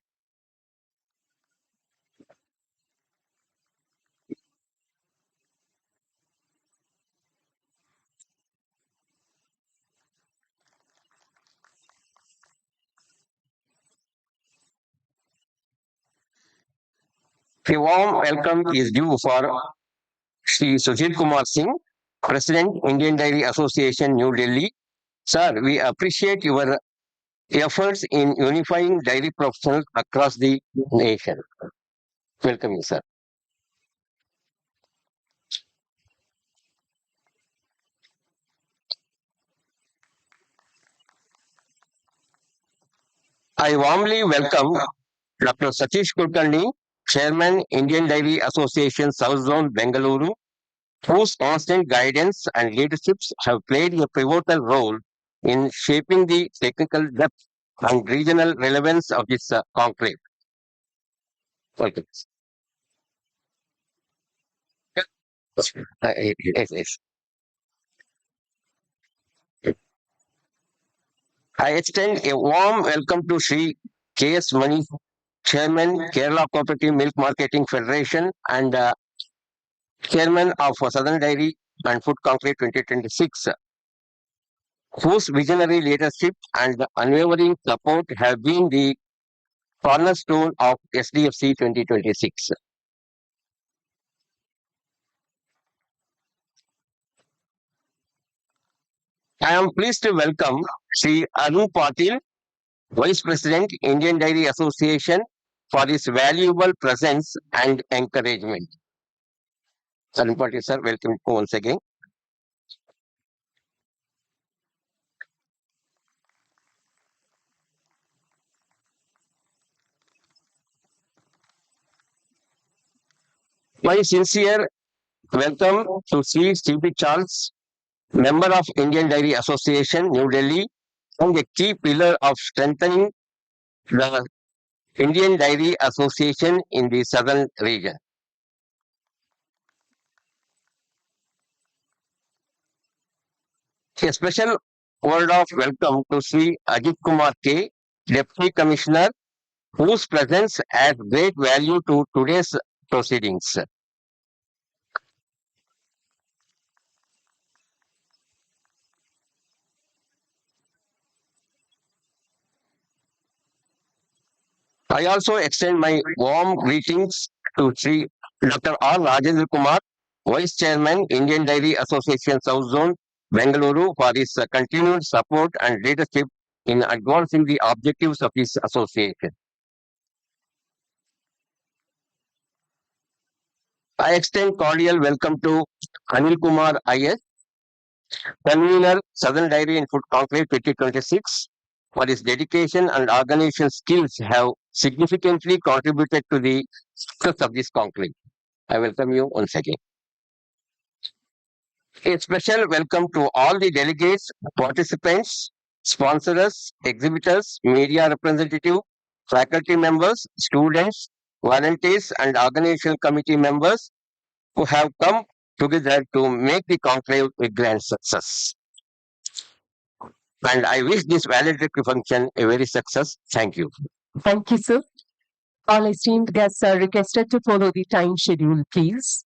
A warm welcome is due for Sri Sujit Kumar Singh, President, Indian Dairy Association, New Delhi. Sir, we appreciate your efforts in unifying dairy professionals across the nation. Welcome you, sir. I warmly welcome Dr. Satish Kulkarni, Chairman, Indian Dairy Association, South Zone, Bengaluru, whose constant guidance and leaderships have played a pivotal role in shaping the technical depth and regional relevance of this conclave. Welcome. Yes. I extend a warm welcome to Sri K.S. Mani, Chairman, Kerala Cooperative Milk Marketing Federation and Chairman of Southern Dairy and Food Conclave 2026, whose visionary leadership and unwavering support have been the cornerstone of Sdfc 2026. I am pleased to welcome Sri Arun Patil, Vice President, Indian Dairy Association, for his valuable presence and encouragement. Arun Patil, sir, welcome once again. My sincere welcome to Sri C.P. Charles, member of Indian Dairy Association, New Delhi, and a key pillar of strengthening the Indian Dairy Association in the southern region. A special word of welcome to Sri Ajit Kumar K, Deputy Commissioner, whose presence adds great value to today's proceedings. I also extend my warm greetings to Sri Dr. R. Rajendra Kumar, Vice Chairman, Indian Dairy Association South Zone, Bengaluru, for his continued support and leadership in advancing the objectives of this association. I extend cordial welcome to Anil Kumar IS, Convener, Southern Dairy and Food Conclave 2026, for his dedication and organization skills have significantly contributed to the success of this conclave. I welcome you once again. A special welcome to all the delegates, participants, sponsors, exhibitors, media representatives, faculty members, students, volunteers, and organizational committee members who have come together to make the conclave a grand success. And I wish this valedictory function a very success. Thank you. Thank you, sir. All esteemed guests are requested to follow the time schedule, please.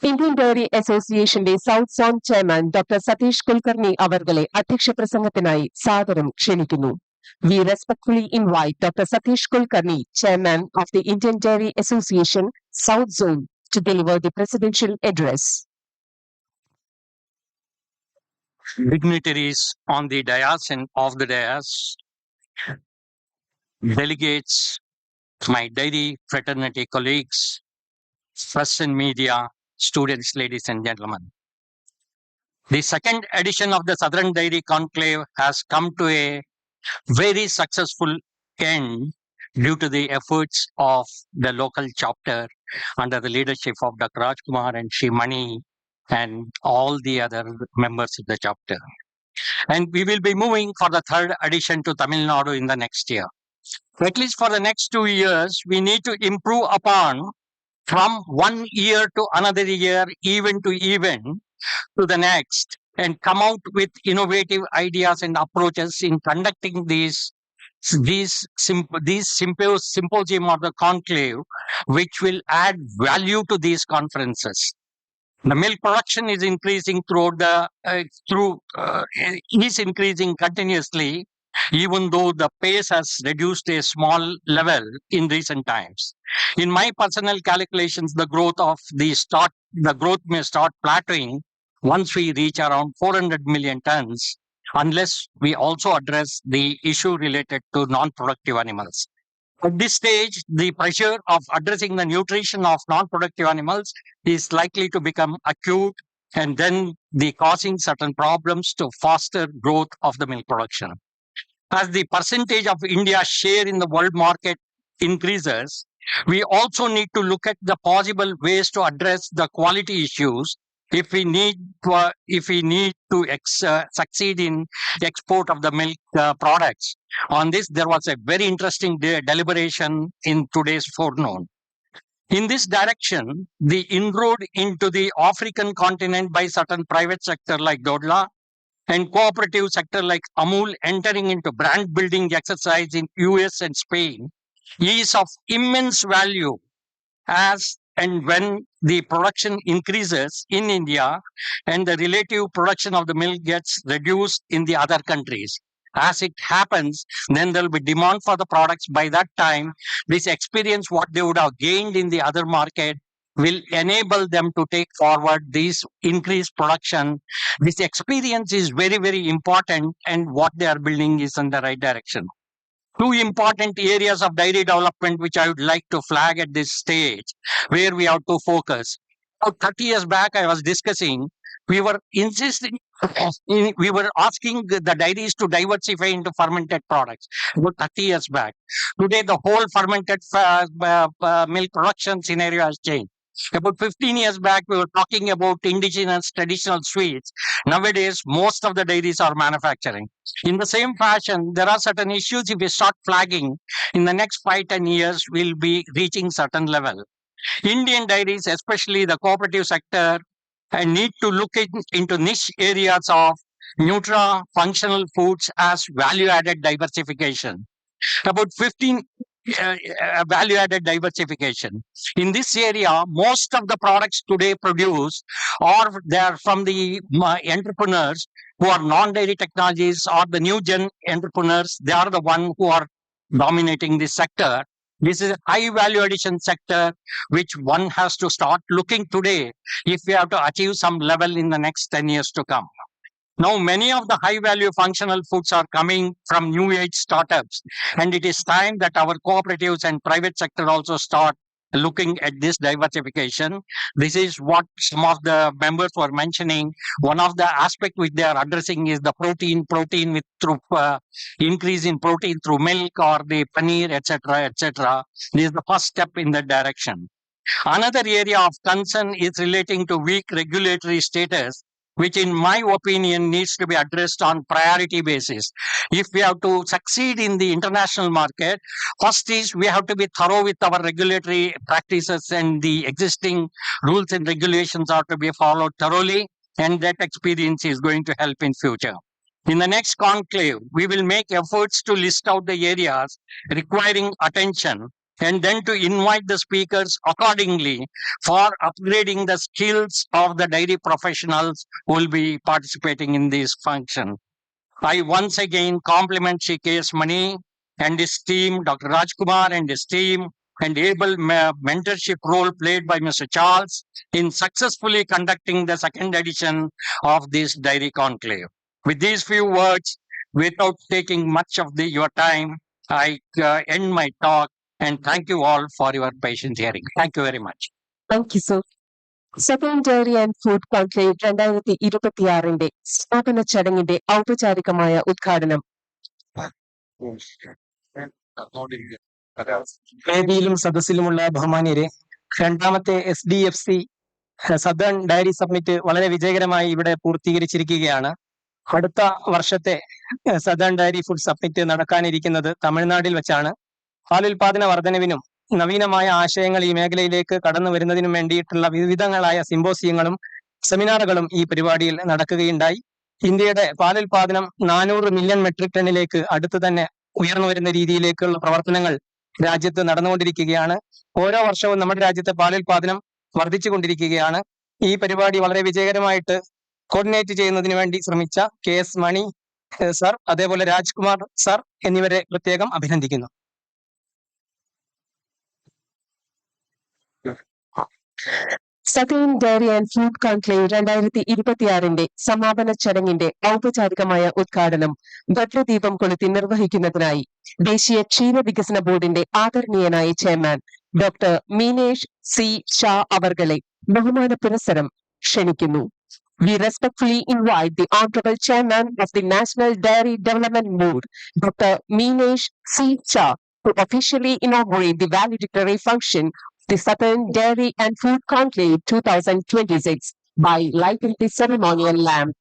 Indian Dairy Association South Zone Chairman Dr. Satish Kulkarni അവർകളെ അധ്യക്ഷ പ്രസംഗത്തിനായി സാദരം ക്ഷണിക്കുന്നു. We respectfully invite Dr. Satish Kulkarni, Chairman of the Indian Dairy Association South Zone, to deliver the presidential address. Dignitaries on the dais and off the dais, delegates, my dairy fraternity colleagues, press and media, students, ladies and gentlemen. The second edition of the Southern Dairy Conclave has come to a very successful end due to the efforts of the local chapter under the leadership of Dr. Rajkumar and Shrimani and all the other members of the chapter. And we will be moving for the third edition to Tamil Nadu in the next year. At least for the next 2 years, we need to improve upon from 1 year to another year, event to event, to the next, and come out with innovative ideas and approaches in conducting these symposium or the conclave, which will add value to these conferences. The milk production is increasing is increasing continuously, even though the pace has reduced a small level in recent times. In my personal calculations, the growth may start plateauing once we reach around 400 million tons, unless we also address the issue related to non-productive animals. At this stage, the pressure of addressing the nutrition of non-productive animals is likely to become acute and then causing certain problems to foster growth of the milk production. As the percentage of India's share in the world market increases, we also need to look at the possible ways to address the quality issues if we need to succeed in export of the milk products. On this, there was a very interesting deliberation in today's forenoon. In this direction, the inroad into the African continent by certain private sector like Dodla and cooperative sector like Amul entering into brand building exercise in US and Spain is of immense value as and when the production increases in India and the relative production of the milk gets reduced in the other countries. As it happens, then there will be demand for the products. By that time, this experience, what they would have gained in the other market, will enable them to take forward this increased production. This experience is very, very important, and what they are building is in the right direction. Two important areas of dairy development which I would like to flag at this stage, where we have to focus. About 30 years back, I was discussing, we were asking the dairies to diversify into fermented products about 30 years back. Today, the whole fermented milk production scenario has changed. About 15 years back, we were talking about indigenous traditional sweets. Nowadays, most of the dairies are manufacturing. In the same fashion, there are certain issues if we start flagging, in the next 5-10 years, we'll be reaching certain level. Indian dairies, especially the cooperative sector, need to look into niche areas of nutra-functional foods as value-added diversification. About 15 value-added diversification. In this area, most of the products today produced, or they are from the entrepreneurs who are non-dairy technologies or the new gen entrepreneurs. They are the one who are dominating this sector. This is a high value addition sector which one has to start looking today if we have to achieve some level in the next 10 years to come. Now, many of the high value functional foods are coming from new age startups, and it is time that our cooperatives and private sector also start looking at this diversification. This is what some of the members were mentioning. One of the aspects which they are addressing is the protein with through increase in protein through milk or the paneer, etc., etc. This is the first step in that direction. Another area of concern is relating to weak regulatory status, which in my opinion needs to be addressed on priority basis. If we have to succeed in the international market, first is we have to be thorough with our regulatory practices, and the existing rules and regulations are to be followed thoroughly, and that experience is going to help in future. In the next conclave, we will make efforts to list out the areas requiring attention and then to invite the speakers accordingly for upgrading the skills of the dairy professionals who will be participating in this function. I once again compliment K.S. Mani and his team, Dr. Rajkumar and his team, and able mentorship role played by Mr. Charles in successfully conducting the second edition of this dairy conclave. With these few words, without taking much of your time, I end my talk and thank you all for your patient hearing. Thank you very much. Thank you, sir. Second dairy and food conclave 2026 സമാപന ചടങ്ങിന്റെ ഔപചാരികമായ ഉദ്ഘാടനം വേദിയിലും സദസ്സിലുമുള്ള ബഹുമാന്യരെ, രണ്ടാമത്തെ SDFC southern diary submit വളരെ വിജയകരമായി ഇവിടെ പൂർത്തീകരിച്ചിരിക്കുകയാണ്. അടുത്ത വർഷത്തെ സദേൺ ഡയറി ഫുഡ് സബ്മിറ്റ് നടക്കാനിരിക്കുന്നത് തമിഴ്നാട്ടിൽ വെച്ചാണ്. പാലുൽപാദന വർധനവിനും നവീനമായ ആശയങ്ങൾ ഈ മേഖലയിലേക്ക് കടന്നു വരുന്നതിനും വേണ്ടിയിട്ടുള്ള വിവിധങ്ങളായ സിമ്പോസിയങ്ങളും സെമിനാറുകളും ഈ പരിപാടിയിൽ നടക്കുകയുണ്ടായി. ഇന്ത്യയുടെ പാലുൽപാദനം 400 മില്യൺ മെട്രിക് ടണ്ണിലേക്ക് അടുത്ത് തന്നെ ഉയർന്നു വരുന്ന രീതിയിലേക്കുള്ള പ്രവർത്തനങ്ങൾ രാജ്യത്ത് നടന്നുകൊണ്ടിരിക്കുകയാണ്. ഓരോ വർഷവും നമ്മുടെ രാജ്യത്തെ പാലുൽപാദനം വർദ്ധിച്ചുകൊണ്ടിരിക്കുകയാണ്. ഈ പരിപാടി വളരെ വിജയകരമായിട്ട് കോർഡിനേറ്റ് ചെയ്യുന്നതിന് വേണ്ടി ശ്രമിച്ച KS മണി സർ, അതേപോലെ രാജ്കുമാർ സർ എന്നിവരെ പ്രത്യേകം അഭിനന്ദിക്കുന്നു. Southern dairy and food conclave 2026 സമാപന ചടങ്ങിന്റെ ഔപചാരികമായ ഉദ്ഘാടനം ഭദ്രദീപം കൊളുത്തി നിർവഹിക്കുന്നതിനായി ദേശീയ ക്ഷീര വികസന ബോർഡിന്റെ ആദരണീയനായ chairman doctor Meenesh C. Shah അവർകളെ ബഹുമാന പുരസ്സരം ക്ഷണിക്കുന്നു. We respectfully invite the Honorable Chairman of the National Dairy Development Board, Dr. Meenesh C. Shah, to officially inaugurate the valedictory function of the Southern Dairy and Food Conclave 2026 by lighting the ceremonial lamp.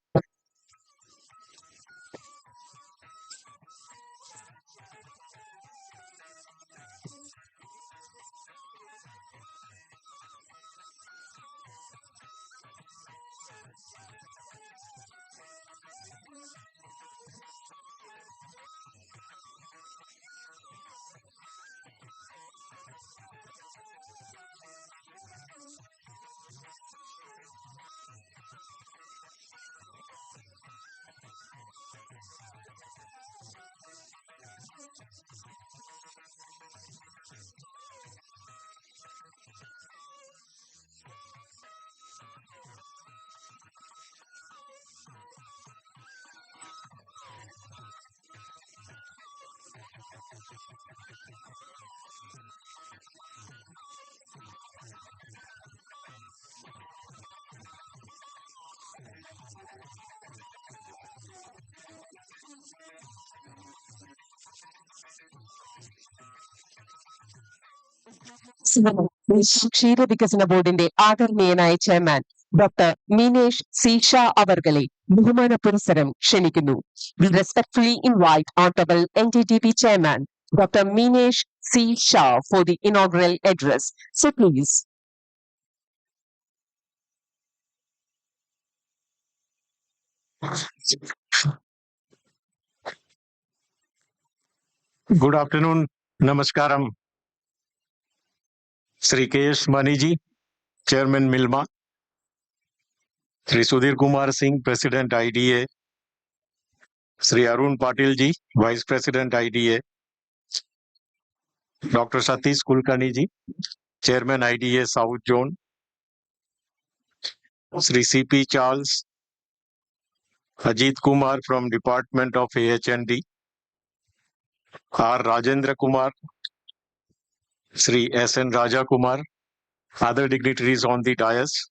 ക്ഷീര വികസന ബോർഡിന്റെ ആദരണീയനായ chairman doctor Meenesh C. Shah അവർകളെ ബഹുമാന പുരസ്സരം ക്ഷണിക്കുന്നു. We respectfully invite Honorable NDDB Chairman Dr. Meenesh C. Shah for the inaugural address. So please. Good afternoon. Namaskaram. Sri K.S. Mani ji, Chairman Milma. Sri Sudhir Kumar Singh, President IDA. Sri Arun Patil ji, Vice President IDA. Dr. Satish Kulkarni, Chairman IDA South Zone, Sri CP Charles, Ajit Kumar from Department of AHND, R. Rajendra Kumar, Sri S.N. Raja Kumar, other dignitaries on the dais,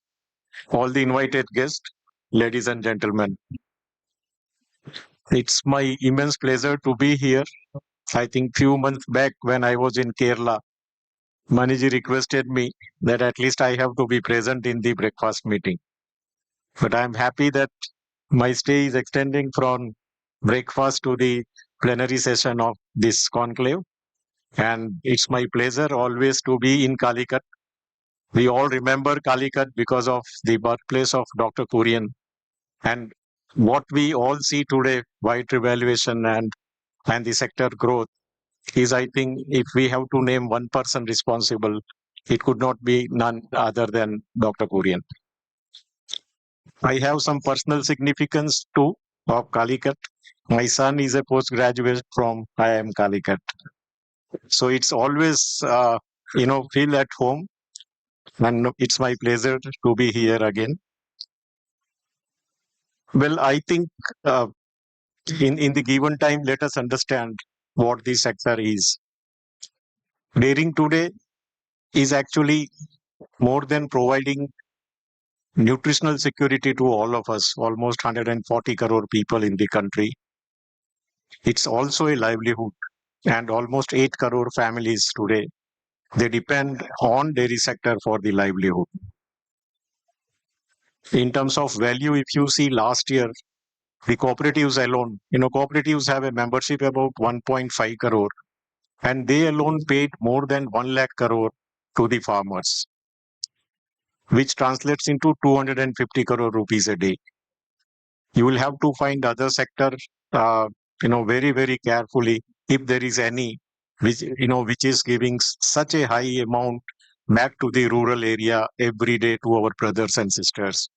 all the invited guests, ladies and gentlemen. It's my immense pleasure to be here. I think few months back when I was in Kerala, Maniji requested me that at least I have to be present in the breakfast meeting. But I'm happy that my stay is extending from breakfast to the plenary session of this conclave. And it's my pleasure always to be in Calicut. We all remember Calicut because of the birthplace of Dr. Kurian. And what we all see today, white revaluation and the sector growth, is I think if we have to name one person responsible, it could not be none other than Dr. Kurian. I have some personal significance too of Calicut. My son is a postgraduate from IIM Calicut. So it's always, feel at home. And it's my pleasure to be here again. Well, I think in the given time, let us understand what this sector is. Dairying today is actually more than providing nutritional security to all of us, almost 140 crore people in the country. It's also a livelihood, and almost 8 crore families today, they depend on dairy sector for the livelihood. In terms of value, if you see last year, the cooperatives alone, cooperatives have a membership about 1.5 crore, and they alone paid more than 1 lakh crore to the farmers, which translates into 250 crore rupees a day. You will have to find other sector, very, very carefully if there is any, which is giving such a high amount back to the rural area every day to our brothers and sisters.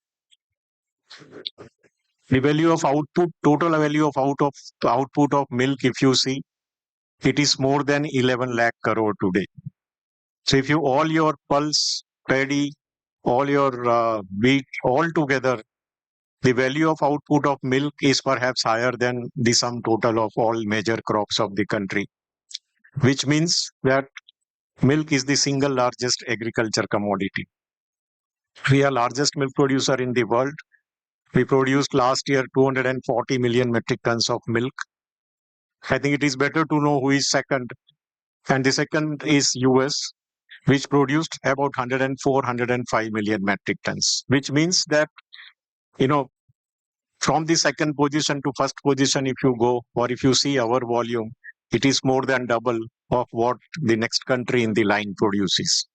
The value of output, total value of output of milk, if you see, it is more than 11 lakh crore today. So if you all your pulse, paddy, all your wheat, all together, the value of output of milk is perhaps higher than the sum total of all major crops of the country, which means that milk is the single largest agriculture commodity. We are largest milk producer in the world. We produced last year 240 million metric tons of milk. I think it is better to know who is second. And the second is US, which produced about 104, 105 million metric tons, which means that, from the second position to first position, if you go, or if you see our volume, it is more than double of what the next country in the line produces.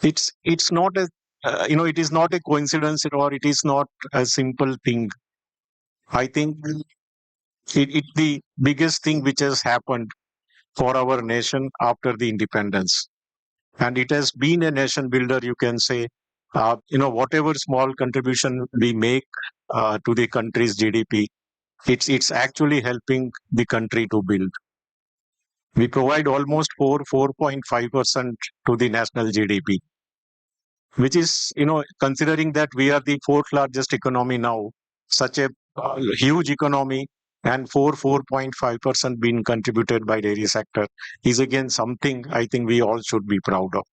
It's not a, it is not a coincidence, or it is not a simple thing. I think it's the biggest thing which has happened for our nation after the independence. And it has been a nation builder, you can say. Whatever small contribution we make to the country's GDP, it's actually helping the country to build. We provide almost 4.5% to the national GDP, which is, considering that we are the fourth largest economy now, such a huge economy, and 4.5% being contributed by dairy sector is again something I think we all should be proud of.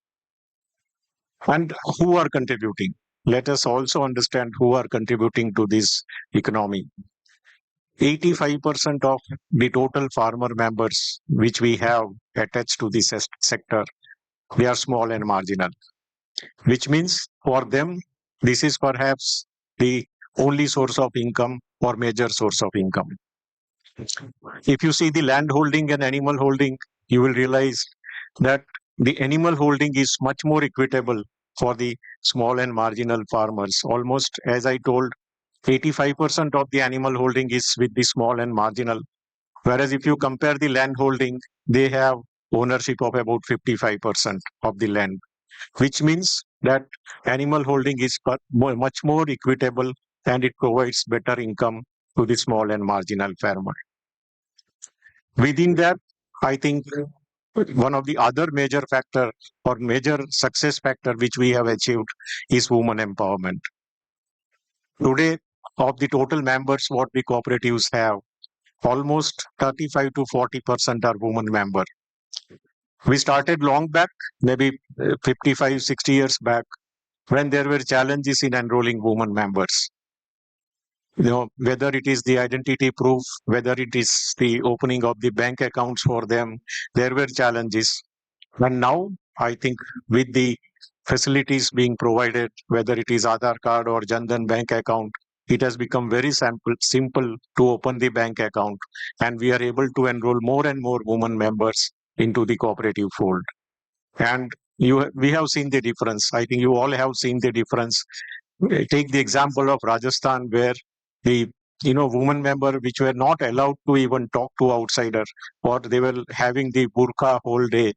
And who are contributing? Let us also understand who are contributing to this economy. 85% of the total farmer members which we have attached to this sector, they are small and marginal, which means for them, this is perhaps the only source of income or major source of income. If you see the land holding and animal holding, you will realize that the animal holding is much more equitable for the small and marginal farmers. Almost, as I told, 85% of the animal holding is with the small and marginal. Whereas if you compare the land holding, they have ownership of about 55% of the land, which means that animal holding is much more equitable and it provides better income to the small and marginal farmer. Within that, I think one of the other major factor or major success factor which we have achieved is women empowerment. Today, of the total members what the cooperatives have, almost 35 to 40% are women member. We started long back, maybe 55, 60 years back, when there were challenges in enrolling women members. Whether it is the identity proof, whether it is the opening of the bank accounts for them, there were challenges. And now, I think with the facilities being provided, whether it is Aadhaar card or Jan Dhan bank account, it has become very simple to open the bank account. And we are able to enroll more and more women members into the cooperative fold. And we have seen the difference. I think you all have seen the difference. Take the example of Rajasthan, where the women member which were not allowed to even talk to outsider, or they were having the burqa whole day.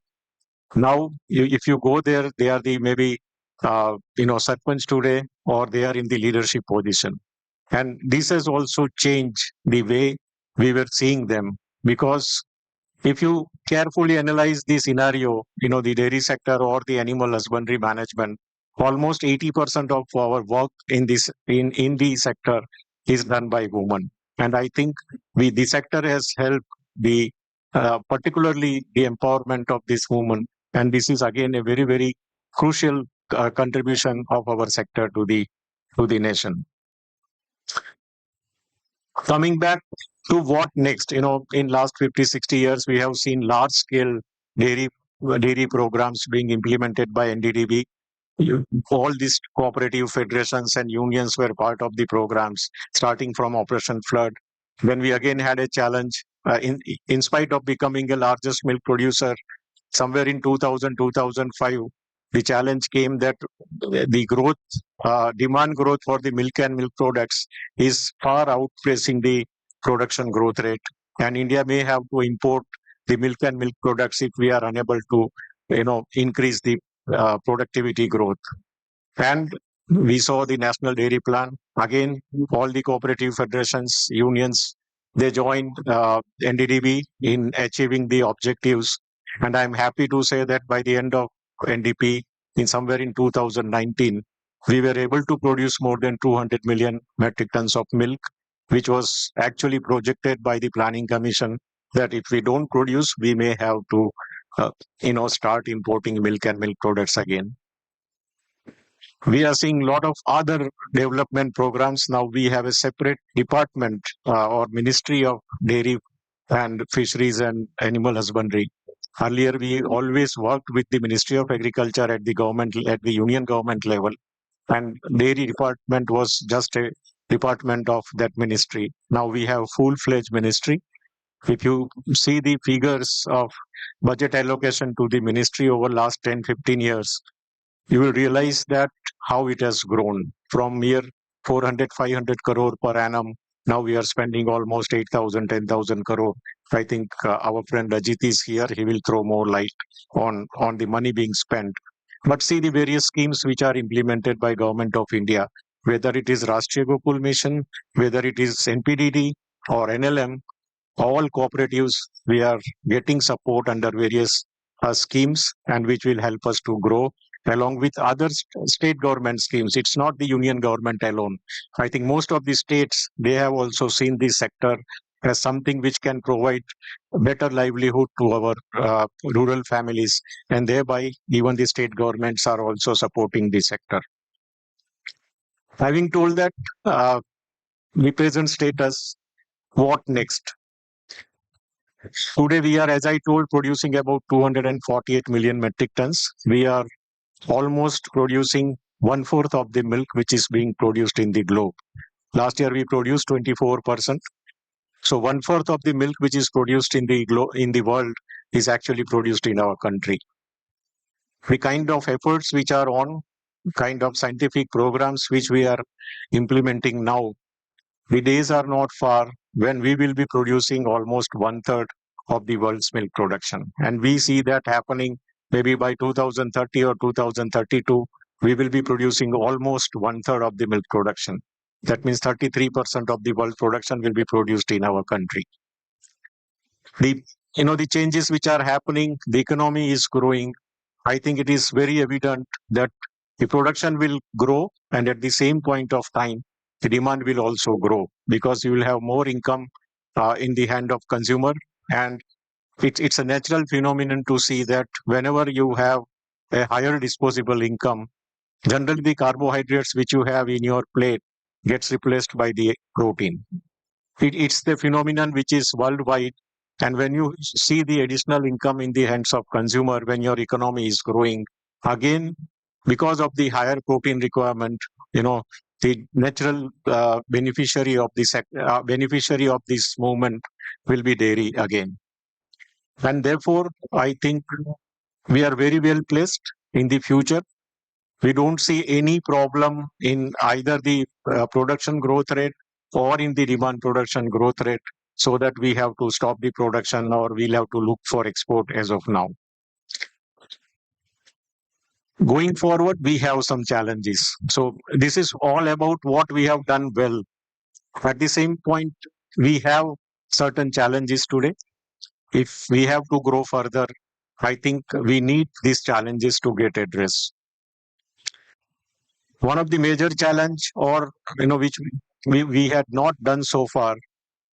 Now, if you go there, they are the maybe sarpanch today, or they are in the leadership position. And this has also changed the way we were seeing them, because if you carefully analyze the scenario, the dairy sector or the animal husbandry management, almost 80% of our work in the sector is done by women. And I think the sector has helped particularly the empowerment of this woman. And this is again a very, very crucial contribution of our sector to the nation. Coming back to what next, in last 50, 60 years, we have seen large scale dairy programs being implemented by NDDB. All these cooperative federations and unions were part of the programs, starting from Operation Flood. When we again had a challenge, in spite of becoming the largest milk producer, somewhere in 2000, 2005, the challenge came that the growth, demand growth for the milk and milk products is far outpacing the production growth rate. And India may have to import the milk and milk products if we are unable to, increase the productivity growth. And we saw the National Dairy Plan. Again, all the cooperative federations, unions, they joined NDDB in achieving the objectives. And I'm happy to say that by the end of NDP, somewhere in 2019, we were able to produce more than 200 million metric tons of milk, which was actually projected by the Planning Commission that if we don't produce, we may have to, start importing milk and milk products again. We are seeing a lot of other development programs. Now we have a separate department or Ministry of Dairy and Fisheries and Animal Husbandry. Earlier, we always worked with the Ministry of Agriculture at the union government level, and Dairy Department was just a department of that ministry. Now we have full-fledged ministry. If you see the figures of budget allocation to the ministry over last 10, 15 years, you will realize that how it has grown from mere 400, 500 crore per annum. Now we are spending almost 8,000, 10,000 crore. I think our friend Ajit is here. He will throw more light on the money being spent. But see the various schemes which are implemented by Government of India, whether it is Rashtriya Gokul Mission, whether it is NPDD or NLM, all cooperatives, we are getting support under various schemes, and which will help us to grow along with other state government schemes. It's not the union government alone. I think most of the states, they have also seen this sector as something which can provide better livelihood to our rural families, and thereby even the state governments are also supporting the sector. Having told that, the present status, what next? Today we are, as I told, producing about 248 million metric tons. We are almost producing 1/4 of the milk which is being produced in the globe. Last year we produced 24%. So 1/4 of the milk which is produced in the world is actually produced in our country. The kind of efforts which are on, kind of scientific programs which we are implementing now, the days are not far when we will be producing almost 1/3 of the world's milk production. And we see that happening maybe by 2030 or 2032, we will be producing almost 1/3 of the milk production. That means 33% of the world production will be produced in our country. The the changes which are happening, the economy is growing. I think it is very evident that the production will grow, and at the same point of time, the demand will also grow, because you will have more income in the hand of consumer. And it's a natural phenomenon to see that whenever you have a higher disposable income, generally the carbohydrates which you have in your plate gets replaced by the protein. It's the phenomenon which is worldwide. And when you see the additional income in the hands of consumer, when your economy is growing, again, because of the higher protein requirement, the natural beneficiary of this movement will be dairy again. And therefore, I think we are very well placed in the future. We don't see any problem in either the production growth rate or in the demand production growth rate, so that we have to stop the production or we'll have to look for export as of now. Going forward, we have some challenges. So this is all about what we have done well. At the same point, we have certain challenges today. If we have to grow further, I think we need these challenges to get addressed. One of the major challenge, or which we had not done so far,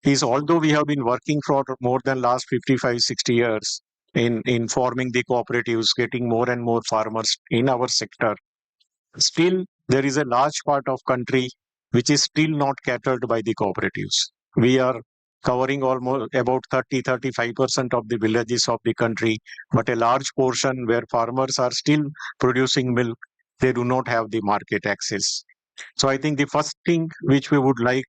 is although we have been working for more than last 55, 60 years in forming the cooperatives, getting more and more farmers in our sector, still there is a large part of country which is still not catered by the cooperatives. We are covering almost about 30-35% of the villages of the country, but a large portion where farmers are still producing milk, they do not have the market access. So I think the first thing which we would like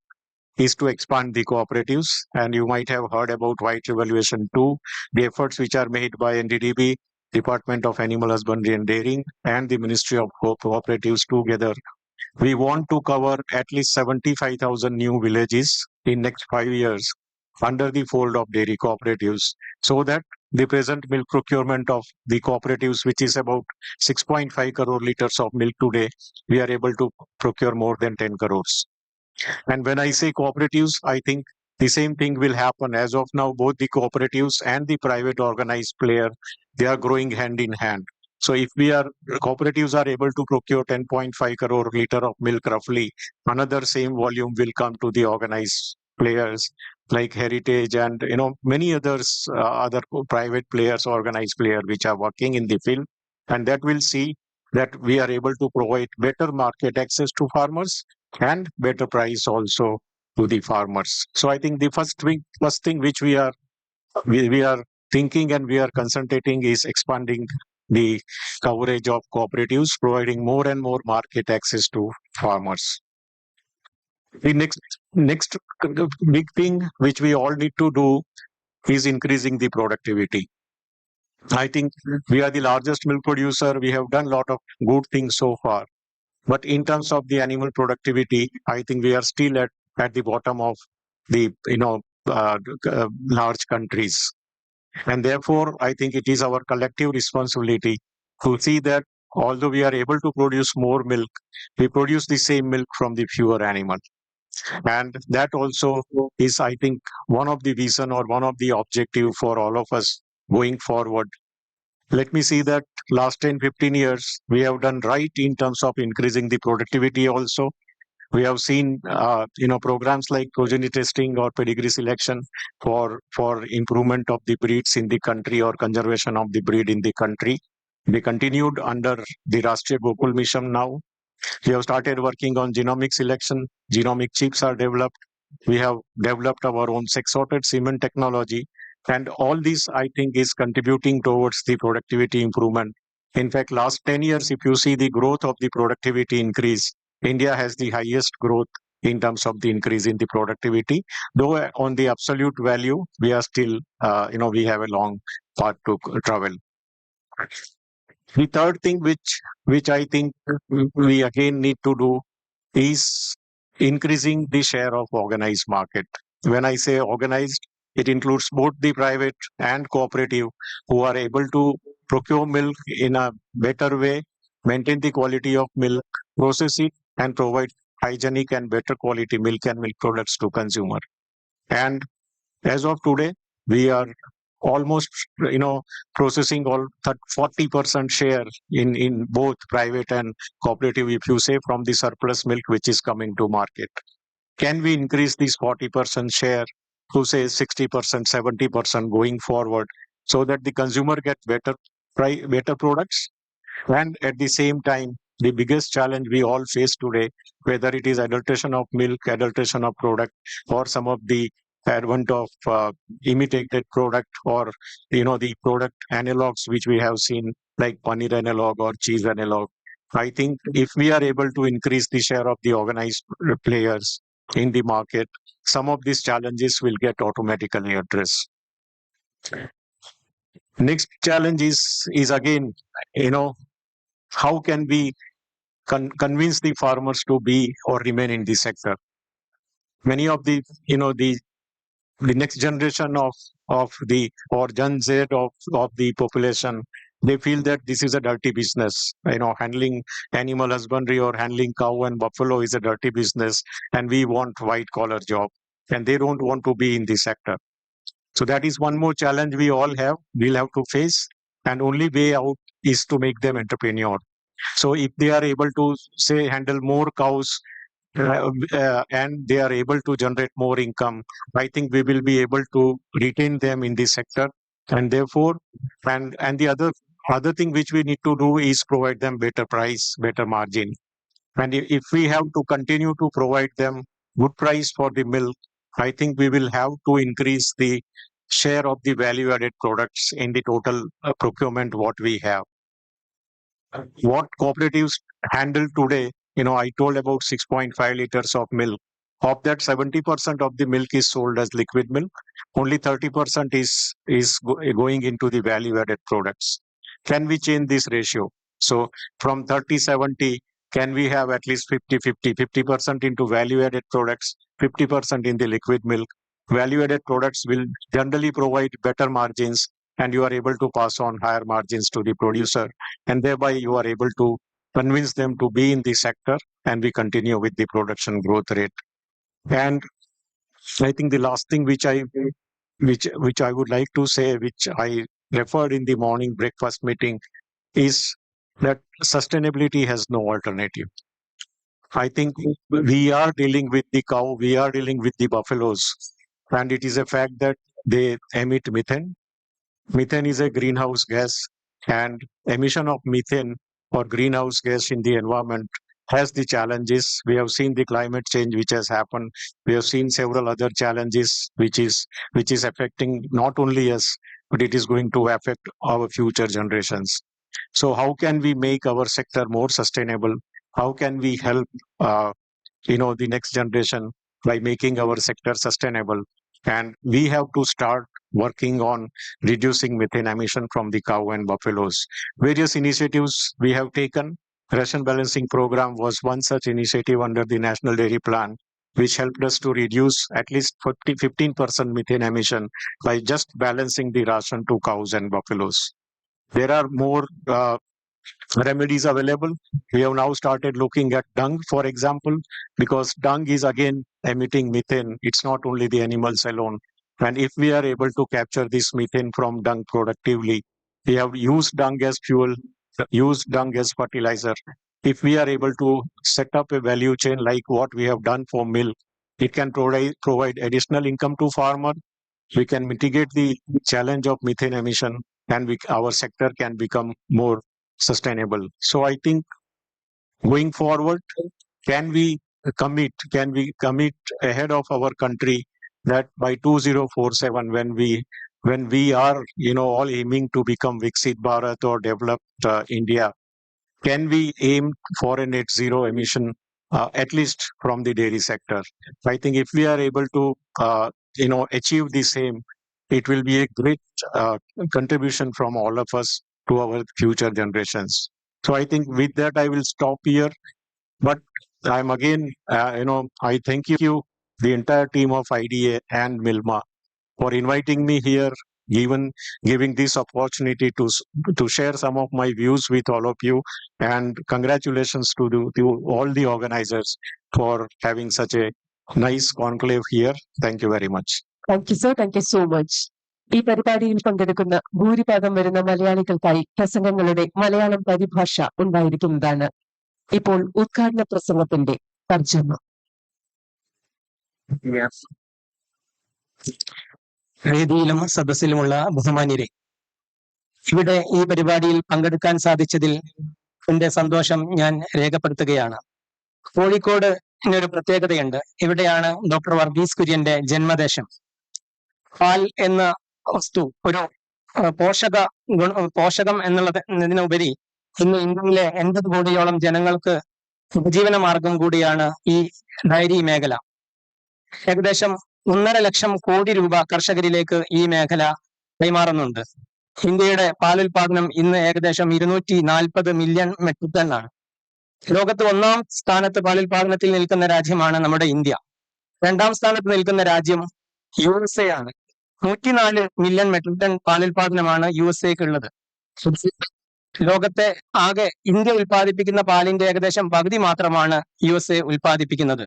is to expand the cooperatives. And you might have heard about White Revolution 2, the efforts which are made by NDDB, Department of Animal Husbandry and Dairying, and the Ministry of Cooperatives together. We want to cover at least 75,000 new villages in next 5 years under the fold of dairy cooperatives, so that the present milk procurement of the cooperatives, which is about 6.5 crore liters of milk today, we are able to procure more than 10 crores. And when I say cooperatives, I think the same thing will happen. As of now, both the cooperatives and the private organized player, they are growing hand in hand. So if cooperatives are able to procure 10.5 crore liter of milk roughly, another same volume will come to the organized players like Heritage and many others, other private players, organized players which are working in the field, and that will see that we are able to provide better market access to farmers and better price also to the farmers. So I think the first thing which we are thinking and we are concentrating is expanding the coverage of cooperatives, providing more and more market access to farmers. The next big thing which we all need to do is increasing the productivity. I think we are the largest milk producer. We have done a lot of good things so far. But in terms of the animal productivity, I think we are still at the bottom of the large countries. And therefore, I think it is our collective responsibility to see that although we are able to produce more milk, we produce the same milk from the fewer animals. And that also is, I think, one of the vision or one of the objective for all of us going forward. Let me see that last 10-15 years, we have done right in terms of increasing the productivity also. We have seen, programs like progeny testing or pedigree selection for improvement of the breeds in the country or conservation of the breed in the country. They continued under the Rashtriya Gokul Mission now. We have started working on genomic selection. Genomic chips are developed. We have developed our own sex-sorted semen technology. And all this, I think, is contributing towards the productivity improvement. In fact, last 10 years, if you see the growth of the productivity increase, India has the highest growth in terms of the increase in the productivity. Though on the absolute value, we are still, we have a long path to travel. The third thing which I think we again need to do is increasing the share of organized market. When I say organized, it includes both the private and cooperative who are able to procure milk in a better way, maintain the quality of milk, process it, and provide hygienic and better quality milk and milk products to consumer. And as of today, we are almost, processing all 40% share in both private and cooperative, if you say, from the surplus milk which is coming to market. Can we increase this 40% share to say 60%, 70% going forward, so that the consumer get better products? And at the same time, the biggest challenge we all face today, whether it is adulteration of milk, adulteration of product, or some of the advent of imitated product, or the product analogs which we have seen, like paneer analog or cheese analog. I think if we are able to increase the share of the organized players in the market, some of these challenges will get automatically addressed. Next challenge is again, how can we convince the farmers to be or remain in the sector? Many of the next generation of the or Gen Z of the population, they feel that this is a dirty business. Handling animal husbandry or handling cow and buffalo is a dirty business, and we want white collar job, and they don't want to be in the sector. So that is one more challenge we'll have to face, and only way out is to make them entrepreneur. So if they are able to say handle more cows and they are able to generate more income, I think we will be able to retain them in this sector. And therefore, and the other thing which we need to do is provide them better price, better margin. And if we have to continue to provide them good price for the milk, I think we will have to increase the share of the value-added products in the total procurement what we have. What cooperatives handle today, I told about 6.5 liters of milk. Of that, 70% of the milk is sold as liquid milk. Only 30% is going into the value-added products. Can we change this ratio? So from 30-70, can we have at least 50-50, 50% into value-added products, 50% in the liquid milk? Value-added products will generally provide better margins, and you are able to pass on higher margins to the producer, and thereby you are able to convince them to be in the sector, and we continue with the production growth rate. And I think the last thing which I would like to say, which I referred in the morning breakfast meeting, is that sustainability has no alternative. I think we are dealing with the cow, we are dealing with the buffaloes, and it is a fact that they emit methane. Methane is a greenhouse gas, and emission of methane or greenhouse gas in the environment has the challenges. We have seen the climate change which has happened. We have seen several other challenges which is affecting not only us, but it is going to affect our future generations. So how can we make our sector more sustainable? How can we help the next generation by making our sector sustainable? And we have to start working on reducing methane emission from the cow and buffaloes. Various initiatives we have taken. Ration balancing program was one such initiative under the National Dairy Plan, which helped us to reduce at least 15% methane emission by just balancing the ration to cows and buffaloes. There are more remedies available. We have now started looking at dung, for example, because dung is again emitting methane. It's not only the animals alone. And if we are able to capture this methane from dung productively, we have used dung as fuel, used dung as fertilizer. If we are able to set up a value chain like what we have done for milk, it can provide additional income to farmer. We can mitigate the challenge of methane emission, and our sector can become more sustainable. So I think going forward, can we commit ahead of our country that by 2047, when we are all aiming to become Viksit Bharat or developed India, can we aim for a net zero emission at least from the dairy sector? I think if we are able to achieve the same, it will be a great contribution from all of us to our future generations. So I think with that I will stop here. But I'm again, I thank you, the entire team of IDA and Milma, for inviting me here, giving this opportunity to share some of my views with all of you, and congratulations to all the organizers for having such a nice conclave here. Thank you very much. Thank you, sir. Thank you so much. ഈ പരിപാടിയിൽ പങ്കെടുക്കുന്ന ഭൂരിഭാഗം വരുന്ന മലയാളികൾക്കായി പ്രസംഗങ്ങളുടെ മലയാളം പരിഭാഷ ഉണ്ടായിരിക്കുന്നതാണ്. ഇപ്പോൾ ഉദ്ഘാടന പ്രസംഗത്തിന്റെ തർജ്ജമ. വേദിയിലും സദസ്സിലുമുള്ള ബഹുമാന്യരെ, ഇവിടെ ഈ പരിപാടിയിൽ പങ്കെടുക്കാൻ സാധിച്ചതിൽ എന്റെ സന്തോഷം ഞാൻ രേഖപ്പെടുത്തുകയാണ്. കോഴിക്കോട് ഒരു പ്രത്യേകതയുണ്ട്. ഇവിടെയാണ് ഡോക്ടർ വർഗീസ് കുര്യന്റെ ജന്മദേശം. പാൽ എന്ന വസ്തു ഒരു പോഷകം എന്നുള്ളതിനുപരി ഇന്ന് ഇന്ത്യയിലെ 80 കോടിയോളം ജനങ്ങൾക്ക് ഉപജീവന മാർഗം കൂടിയാണ് ഈ ഡയറി മേഖല. ഏകദേശം 1.5 ലക്ഷം കോടി രൂപ കർഷകരിലേക്ക് ഈ മേഖല കൈമാറുന്നുണ്ട്. ഇന്ത്യയുടെ പാലുൽപാദനം ഇന്ന് ഏകദേശം 240 മില്യൺ മെട്രിക് ടൺ ആണ്. ലോകത്ത് 1-ാം സ്ഥാനത്ത് പാലുൽപാദനത്തിൽ നിൽക്കുന്ന രാജ്യമാണ് നമ്മുടെ ഇന്ത്യ. 2-ാം സ്ഥാനത്ത് നിൽക്കുന്ന രാജ്യം USA ആണ്. 104 മില്യൺ മെട്രിക് ടൺ പാലുൽപാദനമാണ് USA ഉള്ളത്. ലോകത്തെ ആകെ ഇന്ത്യ ഉൽപ്പാദിപ്പിക്കുന്ന പാലിന്റെ ഏകദേശം പകുതി മാത്രമാണ് USA ഉൽപ്പാദിപ്പിക്കുന്നത്.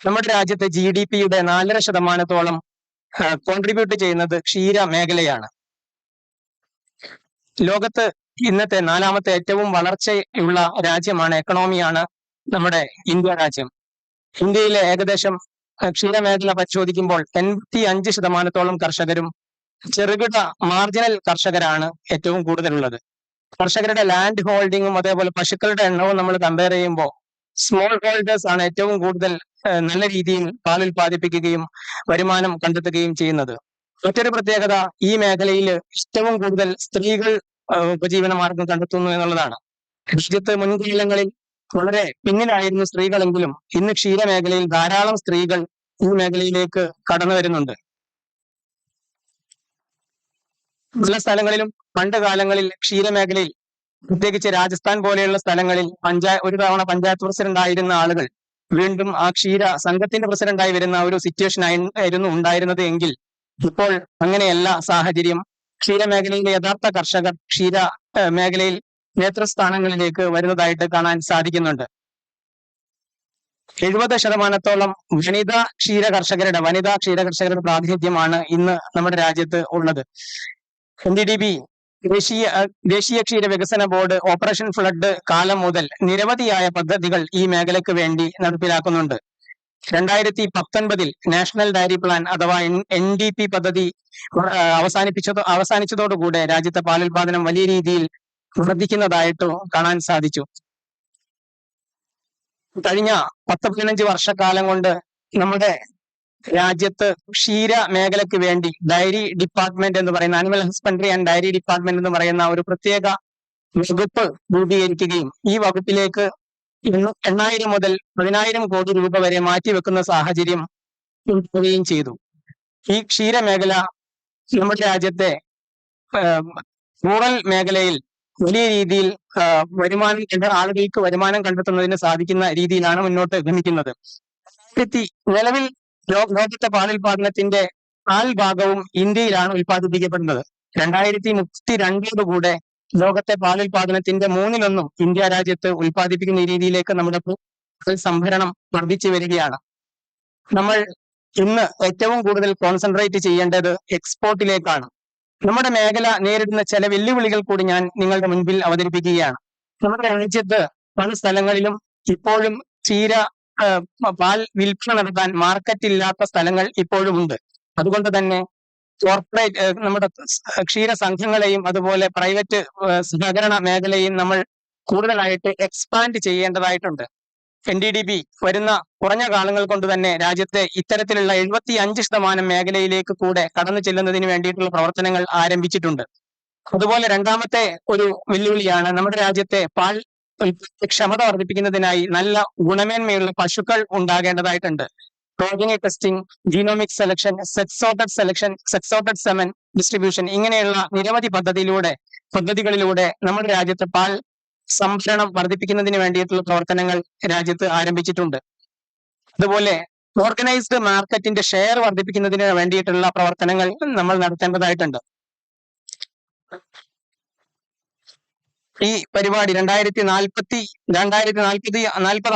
നമ്മുടെ രാജ്യത്തെ GDP-യുടെ 4.5% കോൺട്രിബ്യൂട്ട് ചെയ്യുന്നത് ക്ഷീര മേഖലയാണ്. ലോകത്ത് ഇന്നത്തെ 4ാമത്തെ ഏറ്റവും വളർച്ചയുള്ള രാജ്യമാണ്, എക്കണോമിയാണ് നമ്മുടെ ഇന്ത്യ രാജ്യം. ഇന്ത്യയിലെ ഏകദേശം ക്ഷീരമേഖല പരിശോധിക്കുമ്പോൾ 85% കർഷകരും ചെറുകിട മാർജിനൽ കർഷകരാണ് ഏറ്റവും കൂടുതലുള്ളത്. കർഷകരുടെ ലാൻഡ് ഹോൾഡിങ്ങും അതേപോലെ പശുക്കളുടെ എണ്ണവും നമ്മൾ കമ്പയർ ചെയ്യുമ്പോൾ സ്മോൾ ഹോൾഡേഴ്സ് ആണ് ഏറ്റവും കൂടുതൽ നല്ല രീതിയിൽ പാൽ ഉൽപ്പാദിപ്പിക്കുകയും വരുമാനം കണ്ടെത്തുകയും ചെയ്യുന്നത്. മറ്റൊരു പ്രത്യേകത, ഈ മേഖലയിൽ ഏറ്റവും കൂടുതൽ സ്ത്രീകൾ ഉപജീവന മാർഗം കണ്ടെത്തുന്നു എന്നുള്ളതാണ്. രാജ്യത്ത് മുൻകാലങ്ങളിൽ വളരെ പിന്നിലായിരുന്നു സ്ത്രീകളെങ്കിലും ഇന്ന് ക്ഷീരമേഖലയിൽ ധാരാളം സ്ത്രീകൾ ഈ മേഖലയിലേക്ക് കടന്നു വരുന്നുണ്ട്. പല സ്ഥലങ്ങളിലും പണ്ട് കാലങ്ങളിൽ ക്ഷീരമേഖലയിൽ, പ്രത്യേകിച്ച് രാജസ്ഥാൻ പോലെയുള്ള സ്ഥലങ്ങളിൽ ഒരു തവണ പഞ്ചായത്ത് പ്രസിഡന്റ് ആയിരുന്ന ആളുകൾ വീണ്ടും ആ ക്ഷീര സംഘത്തിന്റെ പ്രസിഡന്റായി വരുന്ന ഒരു സിറ്റുവേഷൻ ആയിരുന്നു ഉണ്ടായിരുന്നത് എങ്കിൽ ഇപ്പോൾ അങ്ങനെയല്ല സാഹചര്യം. ക്ഷീരമേഖലയിലെ യഥാർത്ഥ കർഷകർ ക്ഷീര മേഖലയിൽ നേതൃസ്ഥാനങ്ങളിലേക്ക് വരുന്നതായിട്ട് കാണാൻ സാധിക്കുന്നുണ്ട്. 70% വനിതാ ക്ഷീര കർഷകരുടെ പ്രാതിനിധ്യമാണ് ഇന്ന് നമ്മുടെ രാജ്യത്ത് ഉള്ളത്. NDDB ദേശീയ ക്ഷീര വികസന ബോർഡ് ഓപ്പറേഷൻ ഫ്ലഡ് കാലം മുതൽ നിരവധിയായ പദ്ധതികൾ ഈ മേഖലയ്ക്ക് വേണ്ടി നടപ്പിലാക്കുന്നുണ്ട്. 2019 നാഷണൽ ഡയറി പ്ലാൻ അഥവാ NDP പദ്ധതി അവസാനിച്ചതോടുകൂടെ രാജ്യത്തെ പാലുൽപാദനം വലിയ രീതിയിൽ വർദ്ധിക്കുന്നതായിട്ട് കാണാൻ സാധിച്ചു. കഴിഞ്ഞ 10-15 വർഷക്കാലം കൊണ്ട് നമ്മുടെ രാജ്യത്ത് ക്ഷീര മേഖലയ്ക്ക് വേണ്ടി ഡയറി ഡിപ്പാർട്ട്മെന്റ് എന്ന് പറയുന്ന animal husbandry and dairy department എന്ന് പറയുന്ന ഒരു പ്രത്യേക വകുപ്പ് രൂപീകരിക്കുകയും ഈ വകുപ്പിലേക്ക് 8,000 മുതൽ 10,000 കോടി രൂപ വരെ മാറ്റിവെക്കുന്ന സാഹചര്യം ഉണ്ടാവുകയും ചെയ്തു. ഈ ക്ഷീര മേഖല നമ്മുടെ രാജ്യത്തെ റൂറൽ മേഖലയിൽ വലിയ രീതിയിൽ ആളുകൾക്ക് വരുമാനം കണ്ടെത്തുന്നതിന് സാധിക്കുന്ന രീതിയിലാണ് മുന്നോട്ട് ഗമിക്കുന്നത്. നിലവിൽ ലോകത്തെ പാലുൽപാദനത്തിന്റെ 4 ഭാഗവും ഇന്ത്യയിലാണ് ഉൽപ്പാദിപ്പിക്കപ്പെടുന്നത്. 2032 ലോകത്തെ പാലുൽപാദനത്തിന്റെ 1/3 ഇന്ത്യ രാജ്യത്ത് ഉൽപ്പാദിപ്പിക്കുന്ന രീതിയിലേക്ക് നമ്മുടെ സംഭരണം വർദ്ധിച്ചു വരികയാണ്. നമ്മൾ ഇന്ന് ഏറ്റവും കൂടുതൽ കോൺസെൻട്രേറ്റ് ചെയ്യേണ്ടത് എക്സ്പോർട്ടിലേക്കാണ്. നമ്മുടെ മേഖല നേരിടുന്ന ചില വെല്ലുവിളികൾ കൂടി ഞാൻ നിങ്ങളുടെ മുൻപിൽ അവതരിപ്പിക്കുകയാണ്. നമ്മുടെ രാജ്യത്ത് പല സ്ഥലങ്ങളിലും ഇപ്പോഴും പാൽ വിൽപ്പന നടത്താൻ മാർക്കറ്റ് ഇല്ലാത്ത സ്ഥലങ്ങൾ ഇപ്പോഴും ഉണ്ട്. അതുകൊണ്ട് തന്നെ കോർപ്പറേറ്റ് നമ്മുടെ ക്ഷീര സംഘങ്ങളെയും അതുപോലെ പ്രൈവറ്റ് സഹകരണ മേഖലയും നമ്മൾ കൂടുതലായിട്ട് എക്സ്പാൻഡ് ചെയ്യേണ്ടതായിട്ടുണ്ട്. NDDB വരുന്ന കുറഞ്ഞ കാലങ്ങൾ കൊണ്ട് തന്നെ രാജ്യത്തെ ഇത്തരത്തിലുള്ള 75% മേഖലയിലേക്ക് കൂടെ കടന്നു ചെല്ലുന്നതിന് വേണ്ടിയിട്ടുള്ള പ്രവർത്തനങ്ങൾ ആരംഭിച്ചിട്ടുണ്ട്. അതുപോലെ രണ്ടാമത്തെ ഒരു വെല്ലുവിളിയാണ് നമ്മുടെ രാജ്യത്തെ പാൽ ക്ഷമത വർദ്ധിപ്പിക്കുന്നതിനായി നല്ല ഗുണമേന്മയുള്ള പശുക്കൾ ഉണ്ടാകേണ്ടതായിട്ടുണ്ട്. Progeny testing, genomic selection, sex sorted semen distribution, ഇങ്ങനെയുള്ള നിരവധി പദ്ധതികളിലൂടെ നമ്മുടെ രാജ്യത്തെ പാൽ സംഭരണം വർദ്ധിപ്പിക്കുന്നതിന് വേണ്ടിയിട്ടുള്ള പ്രവർത്തനങ്ങൾ രാജ്യത്ത് ആരംഭിച്ചിട്ടുണ്ട്. അതുപോലെ ഓർഗനൈസ്ഡ് മാർക്കറ്റിന്റെ ഷെയർ വർദ്ധിപ്പിക്കുന്നതിന് വേണ്ടിയിട്ടുള്ള പ്രവർത്തനങ്ങൾ നമ്മൾ നടത്തേണ്ടതായിട്ടുണ്ട്. ഈ പരിപാടി 2040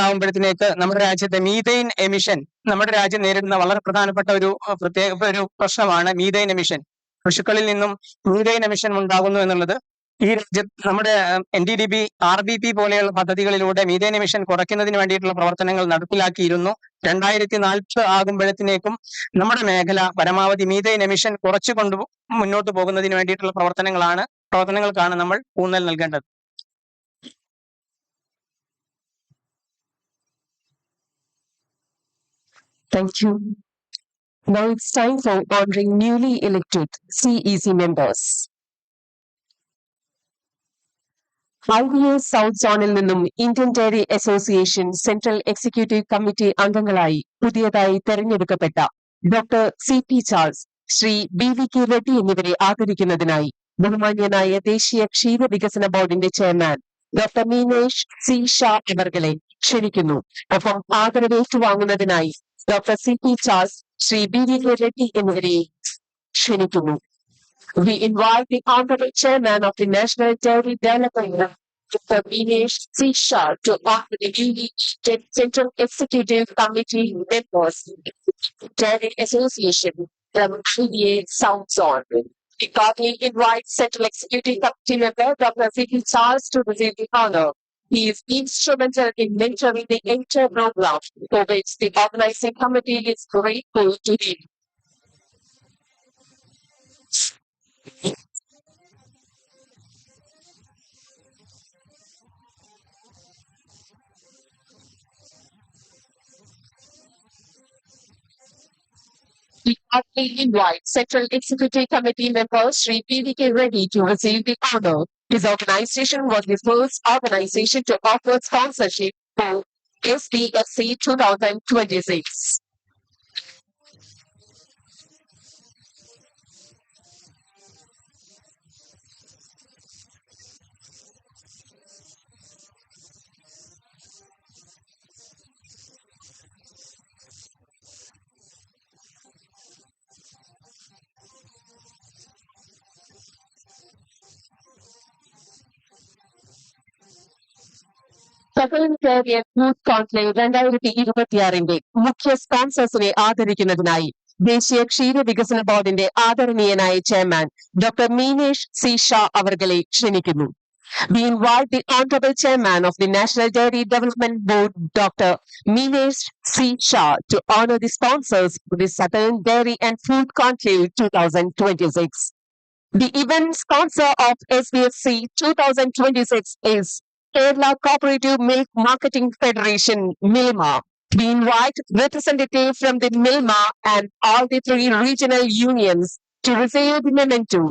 ആകുമ്പോഴത്തേക്ക് നമ്മുടെ രാജ്യത്തെ മീഥെയിൻ എമിഷൻ, നമ്മുടെ രാജ്യം നേരിടുന്ന വളരെ പ്രധാനപ്പെട്ട ഒരു പ്രശ്നമാണ് മീഥെയിൻ എമിഷൻ. പശുക്കളിൽ നിന്നും മീഥൈൻ എമിഷൻ ഉണ്ടാകുന്നു എന്നുള്ളത് ഈ രാജ്യത്ത് നമ്മുടെ NDDB RBP പോലെയുള്ള പദ്ധതികളിലൂടെ മീഥൈൻ എമിഷൻ കുറയ്ക്കുന്നതിന് വേണ്ടിയിട്ടുള്ള പ്രവർത്തനങ്ങൾ നടപ്പിലാക്കിയിരുന്നു. 2040 ആകുമ്പോഴത്തേക്കും നമ്മുടെ മേഖല പരമാവധി മീഥൈൻ എമിഷൻ കുറച്ചുകൊണ്ട് മുന്നോട്ട് പോകുന്നതിന് വേണ്ടിയിട്ടുള്ള പ്രവർത്തനങ്ങൾക്കാണ് നമ്മൾ ഊന്നൽ നൽകേണ്ടത്. Thank you. Now it's time for honoring newly elected CEC members. IDA South Zonil നിന്നും Indian dairy association central executive committee അംഗങ്ങളായി പുതിയതായി തെരഞ്ഞെടുക്കപ്പെട്ട doctor CP Charles, Shri BVK Reddy എന്നിവരെ ആദരിക്കുന്നതിനായി ബഹുമാന്യനായ ദേശീയ ക്ഷീര വികസന ബോർഡിന്റെ chairman doctor Meenesh C Shah അവർകളെ ക്ഷണിക്കുന്നു. ഒപ്പം ആദരവ് ഏറ്റുവാങ്ങുന്നതിനായി doctor CP Charles, Shri BVK Reddy എന്നിവരെ ക്ഷണിക്കുന്നു. We invite the Honorable Chairman of the National Dairy Development, Dr. Minesh C. Shah, to offer the newly elected Central Executive Committee members of the Dairy Association from IDA South Zone. We cordially invite Central Executive Committee member Dr. C.P. Charles to receive the honor. He is instrumental in mentoring the entire program, for which the organizing committee is grateful to him. We cordially invite Central Executive Committee member Sri BVK Reddy to receive the honor. His organization was the first organization to offer sponsorship for Sdfc 2026. Conclave Youth Conclave 2026 മുഖ്യ സ്പോൺസേഴ്സിനെ ആദരിക്കുന്നതിനായി ദേശീയ ക്ഷീര വികസന ബോർഡിന്റെ ആദരണീയനായ chairman doctor Meenesh C Shah അവർകളെ ക്ഷണിക്കുന്നു. We invite the Honorable Chairman of the National Dairy Development Board, Dr. Minesh C. Shah, to honor the sponsors for the Southern Dairy and Food Conclave 2026. The event sponsor of SDFC 2026 is Kerala Cooperative Milk Marketing Federation, MILMA. We invite representatives from the MILMA and all the 3 regional unions to receive the memento.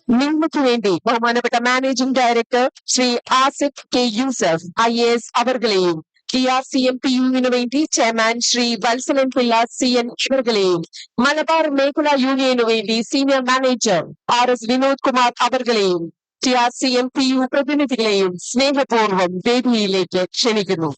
മിൽമയ്ക്ക് വേണ്ടി ബഹുമാനപ്പെട്ട managing director Shri Asif K. Yusuf IAS അവർകളെയും TRCMPUവിനു വേണ്ടി chairman Shri Vatsalan Pillai CN അവർകളെയും മലബാർ മേഖലാ യൂണിയനു വേണ്ടി senior manager RS Vinod Kumar അവർകളെയും TRCMPU പ്രതിനിധികളെയും സ്നേഹപൂർവ്വം വേദിയിലേക്ക് ക്ഷണിക്കുന്നു.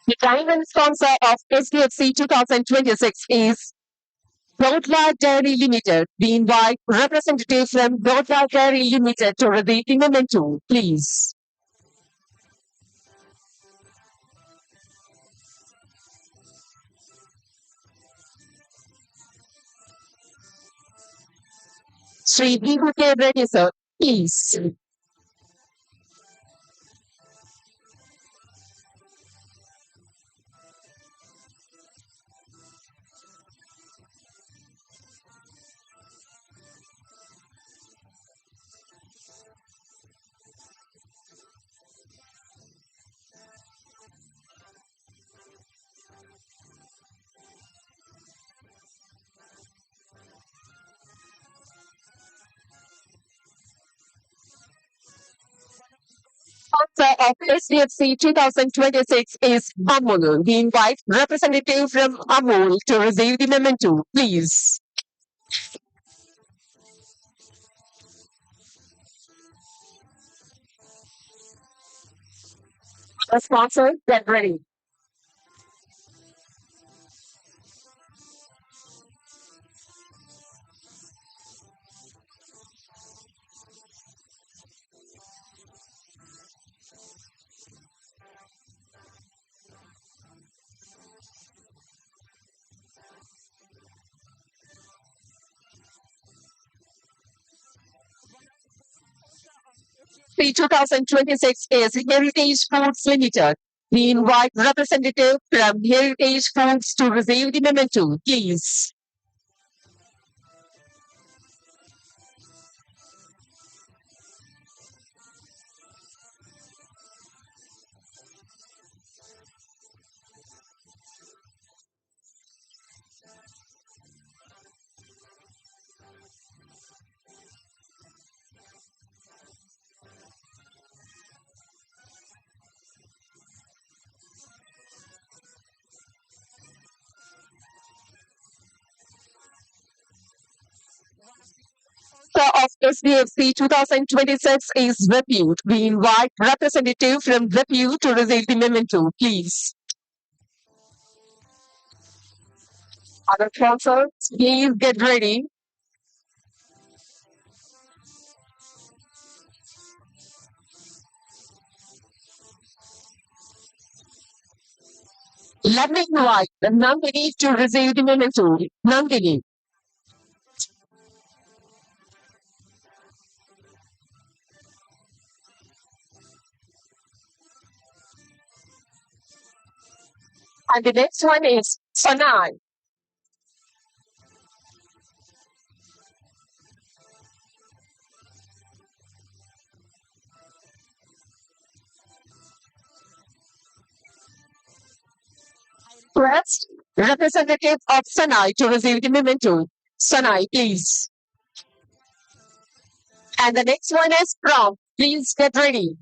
The diamond sponsor of SDFC 2026 is Godla Dairy Limited. We invite representatives from Godla Dairy Limited to receive the memento, please. Sri BVK Reddy, sir, please. of SDFC 2026 is Amul. We invite representative from Amul to receive the memento, please. The sponsor, get ready. The 2026 is Heritage Foods Limited. We invite representative from Heritage Foods to receive the memento, please. Of SDFC 2026 is Repute. We invite representative from Repute to receive the memento, please. Other sponsors, please get ready. Let me invite the Nandini to receive the memento. Nandini. And the next one is Sanai. Request representative of Sanai to receive the memento. Sanai, please. And the next one is Prom. Please get ready.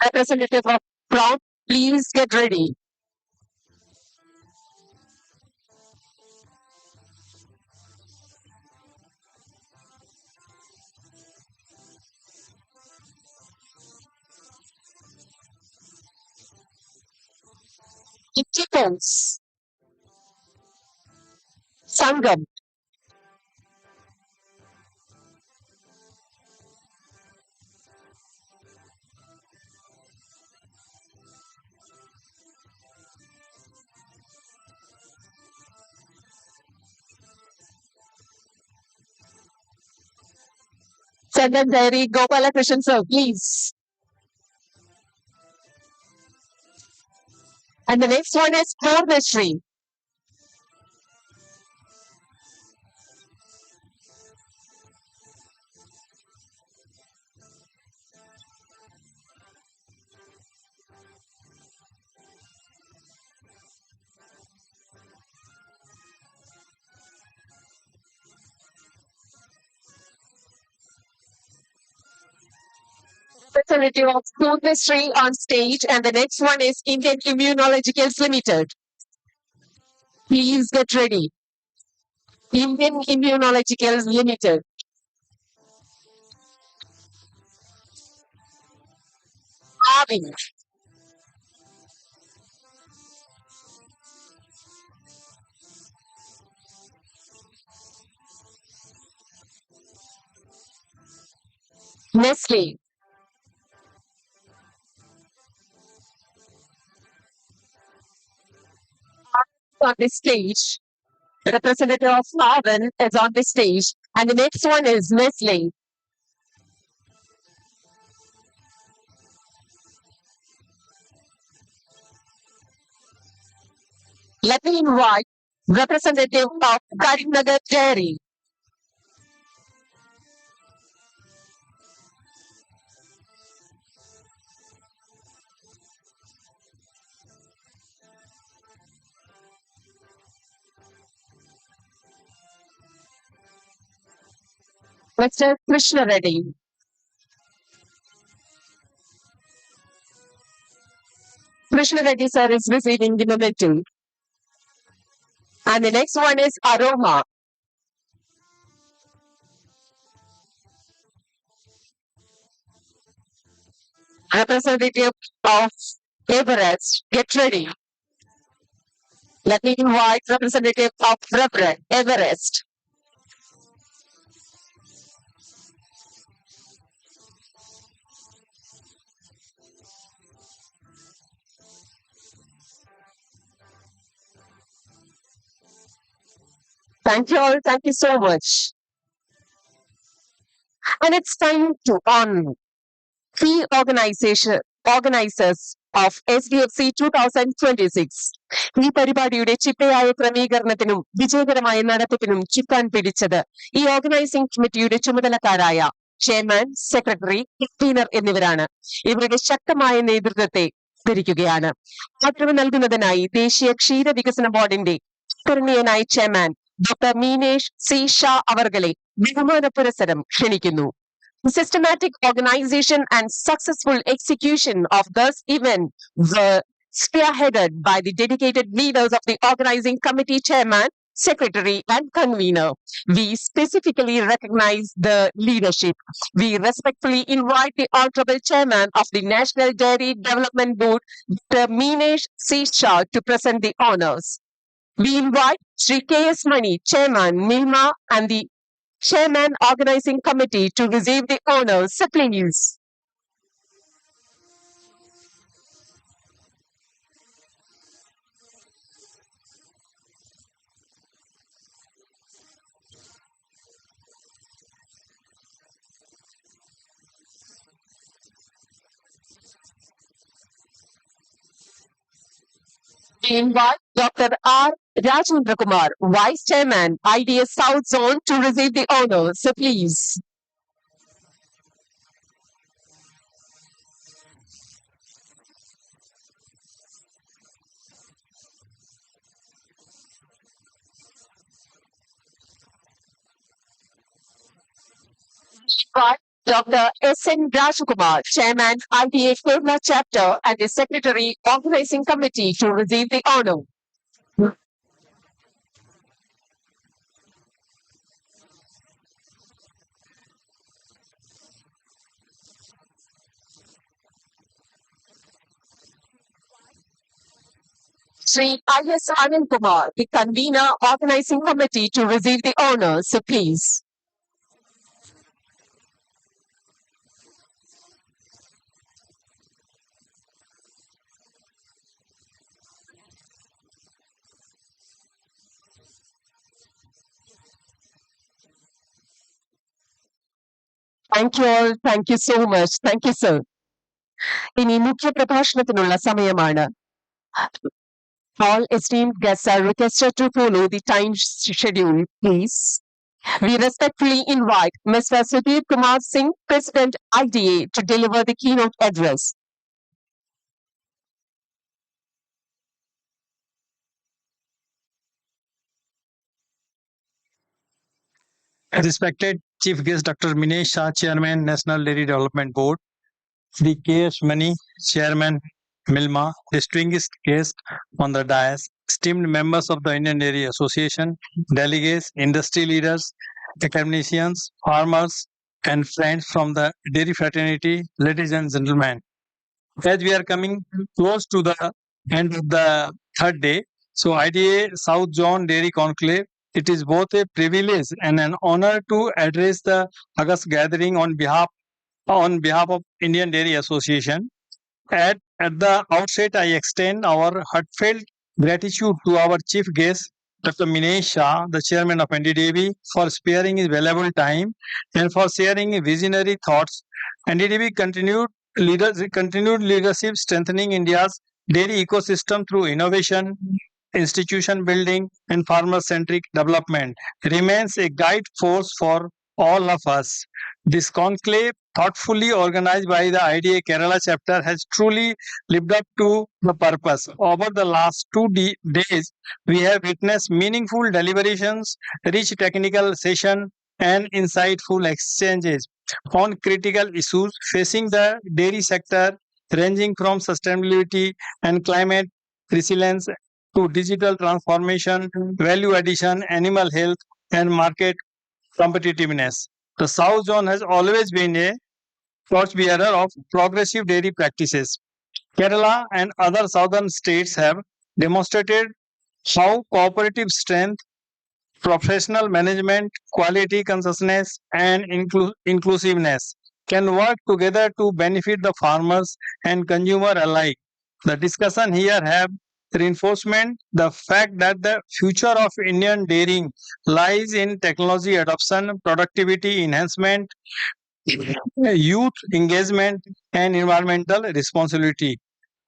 Representative of Prom, please get ready. It depends. Sangam. Sangam Dairy Gopala Krishnan sir, please. And the next one is Purnashri. Representative of Purnashri on stage, and the next one is Indian Immunologicals Limited. Please get ready. Indian Immunologicals Limited. Arvind. Nestle. On the stage. Representative of Marvin is on the stage, and the next one is Nestle. Let me invite representative of Karimnagar Dairy. Mr. Krishna Reddy. Krishna Reddy sir is receiving the momentum. And the next one is Aroma. Representative of Everest, get ready. Let me invite representative of Everest. Thank you all. Thank you so much. And it's time to honor key organizers of SDFC 2026. ഈ പരിപാടിയുടെ ചിട്ടയായ ക്രമീകരണത്തിനും വിജയകരമായ നടത്തിപ്പിനും ചുക്കാൻ പിടിച്ചത് ഈ organising കമ്മിറ്റിയുടെ ചുമതലക്കാരായ chairman, secretary, convener എന്നിവരാണ്. ഇവരുടെ ശക്തമായ നേതൃത്വത്തെ ധരിക്കുകയാണ്. ആദരവ് നൽകുന്നതിനായി ദേശീയ ക്ഷീര വികസന ബോർഡിന്റെ ആദരണീയനായ ചെയർമാൻ ഡോക്ടർ മീനേഷ് സി ഷാ അവർകളെ ബഹുമാന പുരസ്സരം ക്ഷണിക്കുന്നു. The systematic organization and successful execution of this event were spearheaded by the dedicated leaders of the organizing committee chairman, secretary, and convener. We specifically recognize the leadership. We respectfully invite the honorable chairman of the National Dairy Development Board, Dr. Meenesh C. Shah, to present the honors. We invite Sri K.S. Mani, chairman, Milma, and the Chairman Organizing Committee to receive the honors. So please. We invite Dr. R. Rajendra Kumar, Vice Chairman, IDS South Zone, to receive the honors. So please. Invite Dr. S.N. Rajkumar, Chairman, IDA Kerala Chapter, and the Secretary, Organizing Committee, to receive the honor. Sri I.S. Anand Kumar, the Convener, Organizing Committee, to receive the honor. So please. Thank you all. Thank you so much. Thank you, sir. ഇനി മുഖ്യ പ്രഭാഷണത്തിനുള്ള സമയമാണ്. All esteemed guests are requested to follow the time schedule, please. We respectfully invite Mr. Sudhir Kumar Singh, President IDA, to deliver the keynote address. Respected Chief Guest Dr. Minesh Shah, Chairman, National Dairy Development Board, Sri K.S. Mani, Chairman, Milma, distinguished guests on the dais, esteemed members of the Indian Dairy Association, delegates, industry leaders, academicians, farmers, and friends from the dairy fraternity, ladies and gentlemen. As we are coming close to the end of the third day, so IDA South Zone Dairy Conclave, it is both a privilege and an honor to address the August gathering on behalf of Indian Dairy Association. At the outset, I extend our heartfelt gratitude to our chief guest, Dr. Minesh Shah, the chairman of NDDB, for sparing his valuable time and for sharing visionary thoughts. NDDB continued leadership strengthening India's dairy ecosystem through innovation, institution building, and farmer-centric development remains a guide force for all of us. This conclave, thoughtfully organized by the IDA Kerala chapter, has truly lived up to the purpose. Over the last 2 days, we have witnessed meaningful deliberations, rich technical session, and insightful exchanges on critical issues facing the dairy sector, ranging from sustainability and climate resilience to digital transformation, value addition, animal health, and market competitiveness. The South Zone has always been a torchbearer of progressive dairy practices. Kerala and other southern states have demonstrated how cooperative strength, professional management, quality consciousness, and inclusiveness can work together to benefit the farmers and consumer alike. The discussion here have reinforcement the fact that the future of Indian dairying lies in technology adoption, productivity enhancement, youth engagement, and environmental responsibility.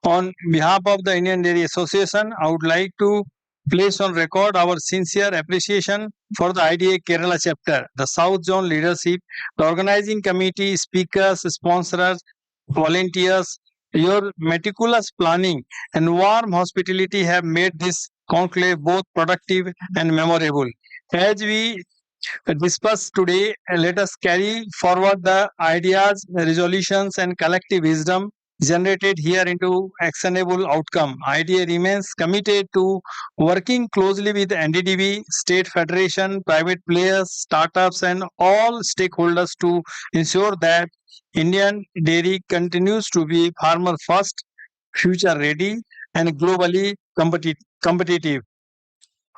On behalf of the Indian Dairy Association, I would like to place on record our sincere appreciation for the IDA Kerala chapter, the South Zone leadership, the organizing committee, speakers, sponsors, volunteers. Your meticulous planning and warm hospitality have made this conclave both productive and memorable. As we discuss today, let us carry forward the ideas, resolutions, and collective wisdom generated here into actionable outcome. IDA remains committed to working closely with NDDB, state federation, private players, startups, and all stakeholders to ensure that Indian dairy continues to be farmer first, future ready, and globally competitive.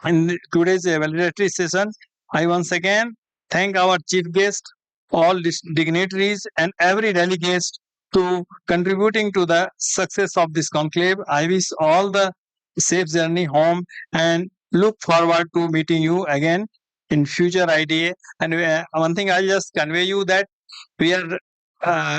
In today's validatory session, I once again thank our chief guest, all dignitaries, and every delegate to contributing to the success of this conclave. I wish all the safe journey home and look forward to meeting you again in future IDA. And one thing I'll just convey you that we are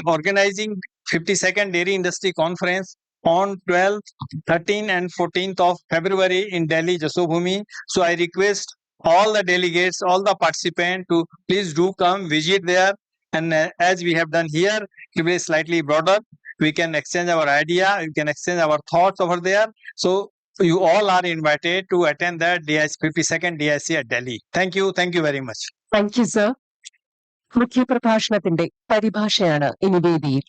organizing 52nd Dairy Industry Conference on 12th, 13th and 14th of February in Delhi, Jasobhumi. So I request all the delegates, all the participants to please do come visit there. And as we have done here, it will be slightly broader. We can exchange our idea, we can exchange our thoughts over there. So you all are invited to attend the 52nd DIC at Delhi. Thank you very much. Thank you sir. മുഖ്യപ്രഭാഷണത്തിന്റെ പരിഭാഷയാണ് ഇനി വേദിയിൽ.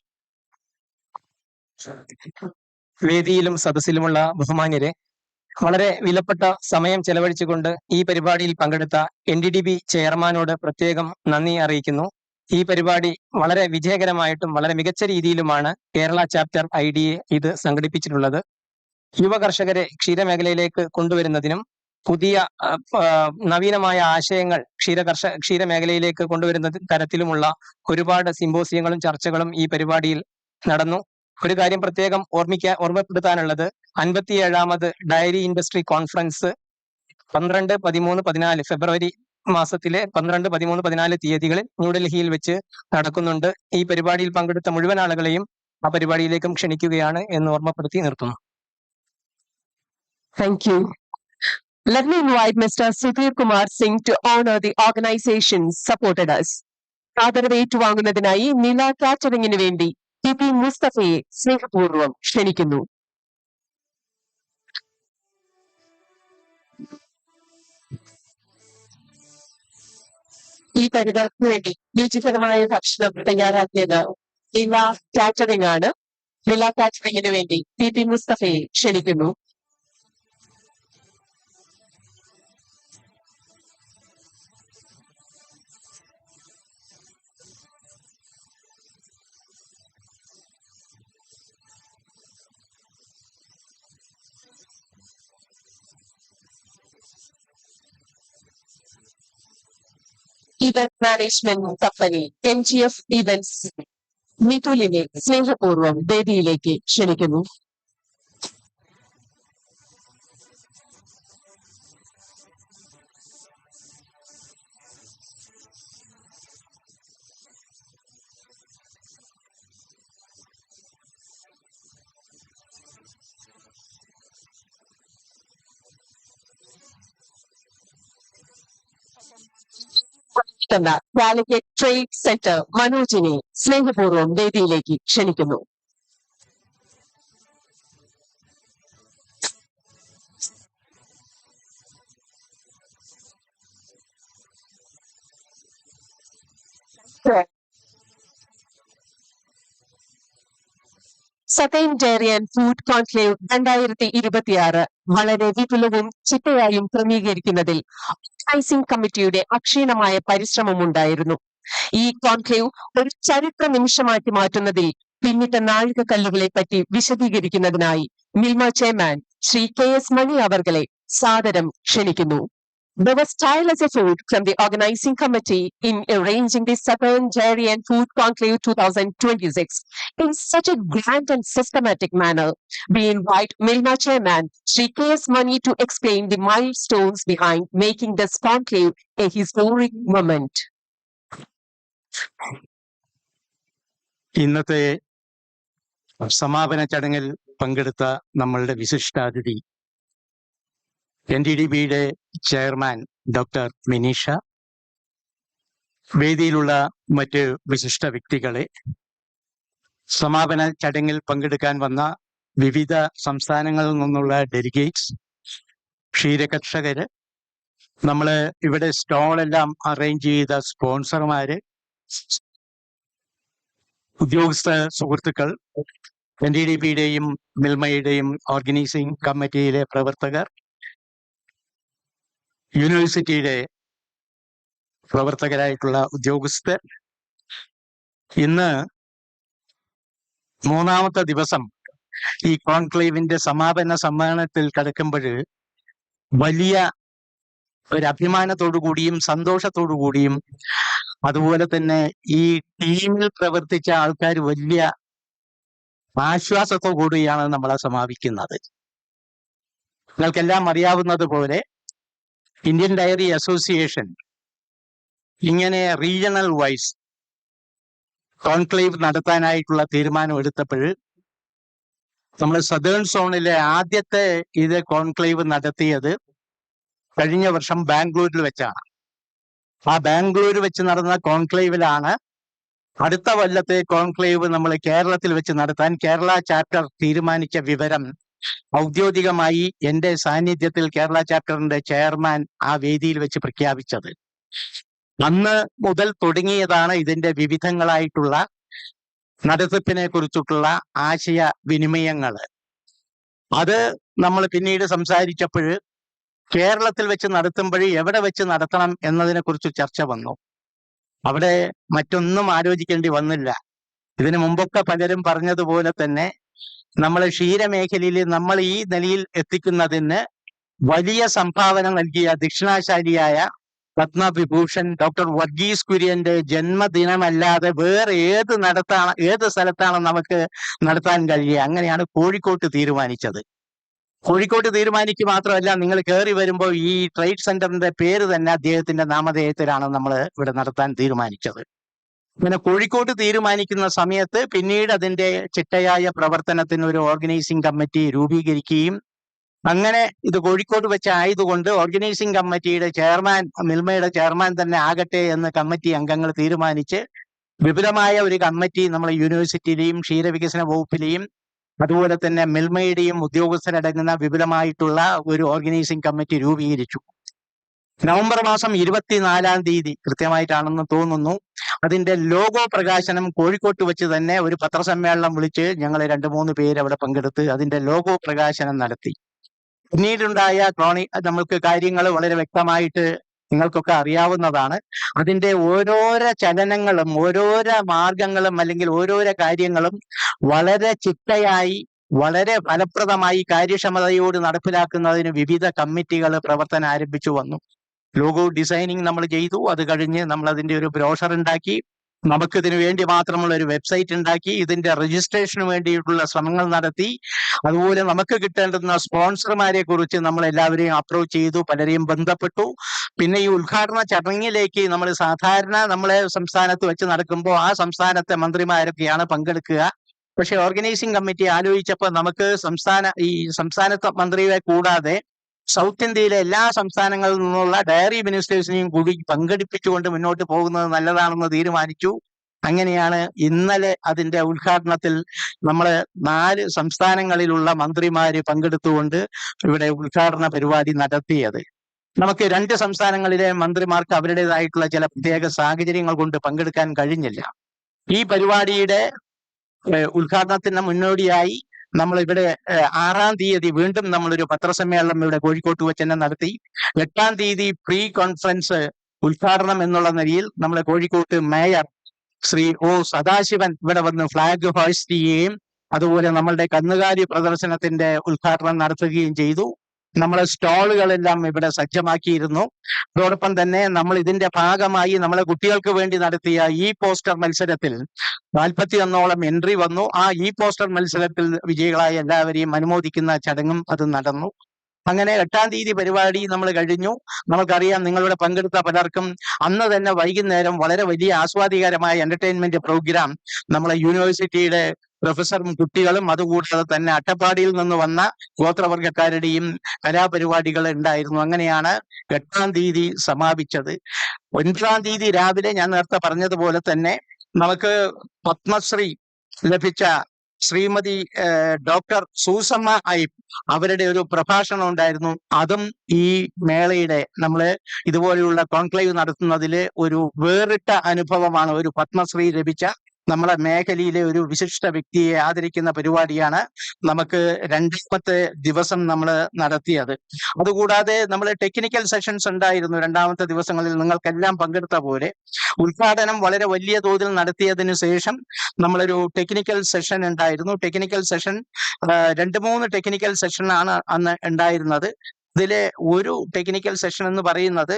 വേദിയിലും സദസ്സിലുമുള്ള ബഹുമാന്യരെ, വളരെ വിലപ്പെട്ട സമയം ചെലവഴിച്ചുകൊണ്ട് ഈ പരിപാടിയിൽ പങ്കെടുത്ത NDDB ചെയർമാനോട് പ്രത്യേകം നന്ദി അറിയിക്കുന്നു. ഈ പരിപാടി വളരെ വിജയകരമായിട്ടും വളരെ മികച്ച രീതിയിലുമാണ് കേരള ചാപ്റ്റർ IDA ഇത് സംഘടിപ്പിച്ചിട്ടുള്ളത്. യുവ കർഷകരെ ക്ഷീരമേഖലയിലേക്ക് കൊണ്ടുവരുന്നതിനും പുതിയ നവീനമായ ആശയങ്ങൾ ക്ഷീരമേഖലയിലേക്ക് കൊണ്ടുവരുന്ന തരത്തിലുമുള്ള ഒരുപാട് സിമ്പോസിയങ്ങളും ചർച്ചകളും ഈ പരിപാടിയിൽ നടന്നു. ഒരു കാര്യം പ്രത്യേകം ഓർമ്മപ്പെടുത്താനുള്ളത്, 57ാമത് ഡയറി ഇൻഡസ്ട്രി കോൺഫറൻസ് 12, 13, 14 ഫെബ്രുവരി മാസത്തിലെ 12, 13, 14 തീയതികളിൽ ന്യൂഡൽഹിയിൽ വെച്ച് നടക്കുന്നുണ്ട്. ഈ പരിപാടിയിൽ പങ്കെടുത്ത മുഴുവൻ ആളുകളെയും ആ പരിപാടിയിലേക്കും ക്ഷണിക്കുകയാണ് എന്ന് ഓർമ്മപ്പെടുത്തി നിർത്തുന്നു. Thank you. Let me invite Mr. Sudhir Kumar Singh to honor the organization supported us. ആദരവ് ഏറ്റുവാങ്ങുന്നതിനായി നില കാറ്ററിംഗിന് വേണ്ടി PP മുസ്തഫയെ സ്നേഹപൂർവ്വം ക്ഷണിക്കുന്നു. ഈ പരിപാടിക്ക് വേണ്ടി രുചികരമായ ഭക്ഷണം തയ്യാറാക്കിയത് നില കാറ്ററിംഗ് ആണ്. നില കാറ്ററിംഗിന് വേണ്ടി PP മുസ്തഫയെ ക്ഷണിക്കുന്നു. Event management company MGF events മിഥുലിനെ സ്നേഹപൂർവ്വം വേദിയിലേക്ക് ക്ഷണിക്കുന്നു. Calicut ട്രേഡ് സെന്റർ മനോജിനെ സ്നേഹപൂർവ്വം വേദിയിലേക്ക് ക്ഷണിക്കുന്നു. Southern dairy and food conclave 2026 വളരെ വിപുലവും ചിട്ടയായും ക്രമീകരിക്കുന്നതിൽ ഓർഗനൈസിംഗ് കമ്മിറ്റിയുടെ അക്ഷീണമായ പരിശ്രമമുണ്ടായിരുന്നു. ഈ കോൺക്ലേവ് ഒരു ചരിത്ര നിമിഷമാക്കി മാറ്റുന്നതിൽ പിന്നിട്ട നാഴികക്കല്ലുകളെ പറ്റി വിശദീകരിക്കുന്നതിനായി മിൽമ ചെയർമാൻ ശ്രീ KS മണി അവർകളെ സാദരം ക്ഷണിക്കുന്നു. There was tireless effort from the organizing committee in arranging the Southern Dairy and Food Conclave 2026 in such a grand and systematic manner. We invite Milma Chairman Sri KS Mani to explain the milestones behind making this conclave a historic moment. ഇന്നത്തെ സമാപന ചടങ്ങിൽ പങ്കെടുത്ത നമ്മളുടെ വിശിഷ്ടാതിഥി NDDBയുടെ chairman doctor Minisha, വേദിയിലുള്ള മറ്റ് വിശിഷ്ട വ്യക്തികളെ, സമാപന ചടങ്ങിൽ പങ്കെടുക്കാൻ വന്ന വിവിധ സംസ്ഥാനങ്ങളിൽ നിന്നുള്ള ഡെലിഗേറ്റ്സ്, ക്ഷീരകർഷകര്, നമ്മൾ ഇവിടെ സ്റ്റോളെല്ലാം അറേഞ്ച് ചെയ്ത സ്പോൺസർമാര്, ഉദ്യോഗസ്ഥ സുഹൃത്തുക്കൾ, NDDBയുടെയും മിൽമയുടെയും ഓർഗനൈസിംഗ് കമ്മിറ്റിയിലെ പ്രവർത്തകർ, യൂണിവേഴ്സിറ്റിയുടെ പ്രവർത്തകരായിട്ടുള്ള ഉദ്യോഗസ്ഥർ, ഇന്ന് മൂന്നാമത്തെ ദിവസം ഈ കോൺക്ലേവിന്റെ സമാപന സമ്മേളനത്തിൽ കടക്കുമ്പോൾ വലിയ ഒരു അഭിമാനത്തോടു കൂടിയും സന്തോഷത്തോടു കൂടിയും അതുപോലെ തന്നെ ഈ ടീമിൽ പ്രവർത്തിച്ച ആൾക്കാർ വലിയ ആശ്വാസത്തോടു കൂടിയാണ് നമ്മളെ സമാപിക്കുന്നത്. നിങ്ങൾക്കെല്ലാം അറിയാവുന്നത് പോലെ ഇന്ത്യൻ ഡയറി അസോസിയേഷൻ ഇങ്ങനെ റീജിയണൽ വൈസ് കോൺക്ലേവ് നടത്താനായിട്ടുള്ള തീരുമാനം എടുത്തപ്പോൾ നമ്മൾ സദേൺ സോണിലെ ആദ്യത്തെ ഇത് കോൺക്ലേവ് നടത്തിയത് കഴിഞ്ഞ വർഷം ബാംഗ്ലൂരിൽ വെച്ചാണ്. ആ ബാംഗ്ലൂർ വെച്ച് നടന്ന കോൺക്ലേവിലാണ് അടുത്ത കൊല്ലത്തെ കോൺക്ലേവ് നമ്മൾ കേരളത്തിൽ വെച്ച് നടത്താൻ കേരള ചാപ്റ്റർ തീരുമാനിച്ച വിവരം ഔദ്യോഗികമായി എന്റെ സാന്നിധ്യത്തിൽ കേരള ചാപ്റ്ററിന്റെ ചെയർമാൻ ആ വേദിയിൽ വെച്ച് പ്രഖ്യാപിച്ചത്. അന്ന് മുതൽ തുടങ്ങിയതാണ് ഇതിന്റെ വിവിധങ്ങളായിട്ടുള്ള നടത്തിപ്പിനെ കുറിച്ചിട്ടുള്ള ആശയവിനിമയങ്ങൾ. അത് നമ്മൾ പിന്നീട് സംസാരിച്ചപ്പോൾ കേരളത്തിൽ വെച്ച് നടത്തുമ്പോൾ എവിടെ വെച്ച് നടത്തണം എന്നതിനെ കുറിച്ച് ചർച്ച വന്നു. അവിടെ മറ്റൊന്നും ആലോചിക്കേണ്ടി വന്നില്ല. ഇതിനു മുമ്പൊക്കെ പലരും പറഞ്ഞതുപോലെ തന്നെ നമ്മൾ ക്ഷീരമേഖലയിൽ നമ്മൾ ഈ നിലയിൽ എത്തിക്കുന്നതിന് വലിയ സംഭാവന നൽകിയ ദക്ഷിണാശാലിയായ പത്മവിഭൂഷൺ ഡോക്ടർ വർഗീസ് കുര്യന്റെ ജന്മദിനമല്ലാതെ വേറെ ഏത് സ്ഥലത്താണ് നമുക്ക് നടത്താൻ കഴിയുക? അങ്ങനെയാണ് കോഴിക്കോട്ട് തീരുമാനിച്ചത്. കോഴിക്കോട്ട് തീരുമാനിക്കുക മാത്രമല്ല, നിങ്ങൾ കയറി വരുമ്പോൾ ഈ ട്രേഡ് സെന്ററിന്റെ പേര് തന്നെ അദ്ദേഹത്തിന്റെ നാമധേയത്തിലാണ് നമ്മൾ ഇവിടെ നടത്താൻ തീരുമാനിച്ചത്. അങ്ങനെ കോഴിക്കോട്ട് തീരുമാനിക്കുന്ന സമയത്ത് പിന്നീട് അതിന്റെ ചിട്ടയായ പ്രവർത്തനത്തിന് ഒരു ഓർഗനൈസിംഗ് കമ്മിറ്റി രൂപീകരിക്കുകയും അങ്ങനെ ഇത് കോഴിക്കോട് വെച്ച് ആയതുകൊണ്ട് ഓർഗനൈസിംഗ് കമ്മിറ്റിയുടെ ചെയർമാൻ മിൽമയുടെ ചെയർമാൻ തന്നെ ആകട്ടെ എന്ന് കമ്മിറ്റി അംഗങ്ങൾ തീരുമാനിച്ച് വിപുലമായ ഒരു കമ്മിറ്റി നമ്മൾ യൂണിവേഴ്സിറ്റിയിലെയും ക്ഷീരവികസന വകുപ്പിലെയും അതുപോലെ തന്നെ മിൽമയുടെയും ഉദ്യോഗസ്ഥരടങ്ങുന്ന വിപുലമായിട്ടുള്ള ഒരു ഓർഗനൈസിംഗ് കമ്മിറ്റി രൂപീകരിച്ചു. നവംബർ മാസം 24-ാം തീയതി കൃത്യമായിട്ടാണെന്ന് തോന്നുന്നു അതിന്റെ ലോഗോ പ്രകാശനം കോഴിക്കോട്ട് വെച്ച് തന്നെ ഒരു പത്രസമ്മേളനം വിളിച്ച് ഞങ്ങൾ 2-3 പേര് അവിടെ പങ്കെടുത്ത് അതിന്റെ ലോഗോ പ്രകാശനം നടത്തി. പിന്നീടുണ്ടായ നമുക്ക് കാര്യങ്ങൾ വളരെ വ്യക്തമായിട്ട് നിങ്ങൾക്കൊക്കെ അറിയാവുന്നതാണ്. അതിന്റെ ഓരോരോ ചലനങ്ങളും ഓരോരോ മാർഗങ്ങളും അല്ലെങ്കിൽ ഓരോരോ കാര്യങ്ങളും വളരെ ചിട്ടയായി വളരെ ഫലപ്രദമായി കാര്യക്ഷമതയോട് നടപ്പിലാക്കുന്നതിന് വിവിധ കമ്മിറ്റികൾ പ്രവർത്തനം ആരംഭിച്ചു വന്നു. ലോഗോ ഡിസൈനിങ് നമ്മൾ ചെയ്തു. അത് കഴിഞ്ഞ് നമ്മൾ അതിന്റെ ഒരു ബ്രോഷർ ഉണ്ടാക്കി, നമുക്കിതിനു വേണ്ടി മാത്രമുള്ള ഒരു വെബ്സൈറ്റ് ഉണ്ടാക്കി, ഇതിന്റെ രജിസ്ട്രേഷന് വേണ്ടിയിട്ടുള്ള ശ്രമങ്ങൾ നടത്തി. അതുപോലെ നമുക്ക് കിട്ടേണ്ടുന്ന സ്പോൺസർമാരെ കുറിച്ച് നമ്മൾ എല്ലാവരെയും അപ്രോച്ച് ചെയ്തു, പലരെയും ബന്ധപ്പെട്ടു. പിന്നെ ഈ ഉദ്ഘാടന ചടങ്ങിലേക്ക് നമ്മൾ സാധാരണ നമ്മളെ സംസ്ഥാനത്ത് വെച്ച് നടക്കുമ്പോൾ ആ സംസ്ഥാനത്തെ മന്ത്രിമാരൊക്കെയാണ് പങ്കെടുക്കുക. പക്ഷെ ഓർഗനൈസിംഗ് കമ്മിറ്റി ആലോചിച്ചപ്പോൾ നമുക്ക് സംസ്ഥാനത്തെ മന്ത്രിയെ കൂടാതെ സൗത്ത് ഇന്ത്യയിലെ എല്ലാ സംസ്ഥാനങ്ങളിൽ നിന്നുള്ള ഡയറി മിനിസ്റ്റേഴ്സിനെയും കൂടി പങ്കെടുപ്പിച്ചുകൊണ്ട് മുന്നോട്ട് പോകുന്നത് നല്ലതാണെന്ന് തീരുമാനിച്ചു. അങ്ങനെയാണ് ഇന്നലെ അതിന്റെ ഉദ്ഘാടനത്തിൽ നമ്മൾ 4 സംസ്ഥാനങ്ങളിലുള്ള മന്ത്രിമാര് പങ്കെടുത്തുകൊണ്ട് ഇവിടെ ഉദ്ഘാടന പരിപാടി നടത്തിയത്. നമുക്ക് 2 സംസ്ഥാനങ്ങളിലെ മന്ത്രിമാർക്ക് അവരുടേതായിട്ടുള്ള ചില പ്രത്യേക സാഹചര്യങ്ങൾ കൊണ്ട് പങ്കെടുക്കാൻ കഴിഞ്ഞില്ല. ഈ പരിപാടിയുടെ ഉദ്ഘാടനത്തിന് മുന്നോടിയായി നമ്മൾ ഇവിടെ 6-ാം തീയതി വീണ്ടും നമ്മളൊരു പത്രസമ്മേളനം ഇവിടെ കോഴിക്കോട്ട് വെച്ച് തന്നെ നടത്തി. 8-ാം തീയതി പ്രീ കോൺഫറൻസ് ഉദ്ഘാടനം എന്നുള്ള നിലയിൽ നമ്മളെ കോഴിക്കോട്ട് മേയർ ശ്രീ ഒ സദാശിവൻ ഇവിടെ വന്ന് ഫ്ലാഗ് ഹോയിസ്റ്റ് ചെയ്യുകയും അതുപോലെ നമ്മളുടെ കന്നുകാലി പ്രദർശനത്തിന്റെ ഉദ്ഘാടനം നടത്തുകയും ചെയ്തു. നമ്മളെ സ്റ്റാളുകളെല്ലാം ഇവിടെ സജ്ജമാക്കിയിരുന്നു. അതോടൊപ്പം തന്നെ നമ്മൾ ഇതിന്റെ ഭാഗമായി നമ്മളെ കുട്ടികൾക്ക് വേണ്ടി നടത്തിയ ഈ പോസ്റ്റർ മത്സരത്തിൽ 41ഓളം എൻട്രി വന്നു. ആ ഈ പോസ്റ്റർ മത്സരത്തിൽ വിജയികളായ എല്ലാവരെയും അനുമോദിക്കുന്ന ചടങ്ങും അത് നടന്നു. അങ്ങനെ 8-ാം തീയതി പരിപാടി നമ്മൾ കഴിഞ്ഞു. നമുക്കറിയാം നിങ്ങളിവിടെ പങ്കെടുത്ത പലർക്കും അന്ന് തന്നെ വൈകുന്നേരം വളരെ വലിയ ആസ്വാദികരമായ എന്റർടൈൻമെന്റ് പ്രോഗ്രാം നമ്മളെ യൂണിവേഴ്സിറ്റിയുടെ പ്രൊഫസറും കുട്ടികളും അതുകൂടാതെ തന്നെ അട്ടപ്പാടിയിൽ നിന്ന് വന്ന ഗോത്രവർഗക്കാരുടെയും കലാപരിപാടികൾ ഉണ്ടായിരുന്നു. അങ്ങനെയാണ് 8-ാം തീയതി സമാപിച്ചത്. 9-ാം തീയതി രാവിലെ ഞാൻ നേരത്തെ പറഞ്ഞതുപോലെ തന്നെ നമുക്ക് പത്മശ്രീ ലഭിച്ച ശ്രീമതി ഡോക്ടർ സൂസമ്മ ഐപ്പ് അവരുടെ ഒരു പ്രഭാഷണം ഉണ്ടായിരുന്നു. അതും ഈ മേളയുടെ നമ്മള് ഇതുപോലെയുള്ള കോൺക്ലേവ് നടത്തുന്നതില് ഒരു വേറിട്ട അനുഭവമാണ്. ഒരു പത്മശ്രീ ലഭിച്ച നമ്മളെ മേഖലയിലെ ഒരു വിശിഷ്ട വ്യക്തിയെ ആദരിക്കുന്ന പരിപാടിയാണ് നമുക്ക് 2ാമത്തെ ദിവസം നമ്മൾ നടത്തിയത്. അതുകൂടാതെ നമ്മൾ ടെക്നിക്കൽ സെഷൻസ് ഉണ്ടായിരുന്നു 2ാമത്തെ ദിവസങ്ങളിൽ നിങ്ങൾക്കെല്ലാം പങ്കെടുത്ത പോലെ. ഉദ്ഘാടനം വളരെ വലിയ തോതിൽ നടത്തിയതിനു ശേഷം നമ്മളൊരു ടെക്നിക്കൽ സെഷൻ ഉണ്ടായിരുന്നു. ടെക്നിക്കൽ സെഷൻ 2-3 ടെക്നിക്കൽ സെഷനാണ് അന്ന് ഉണ്ടായിരുന്നത്. ഇതിലെ ഒരു ടെക്നിക്കൽ സെഷൻ എന്ന് പറയുന്നത്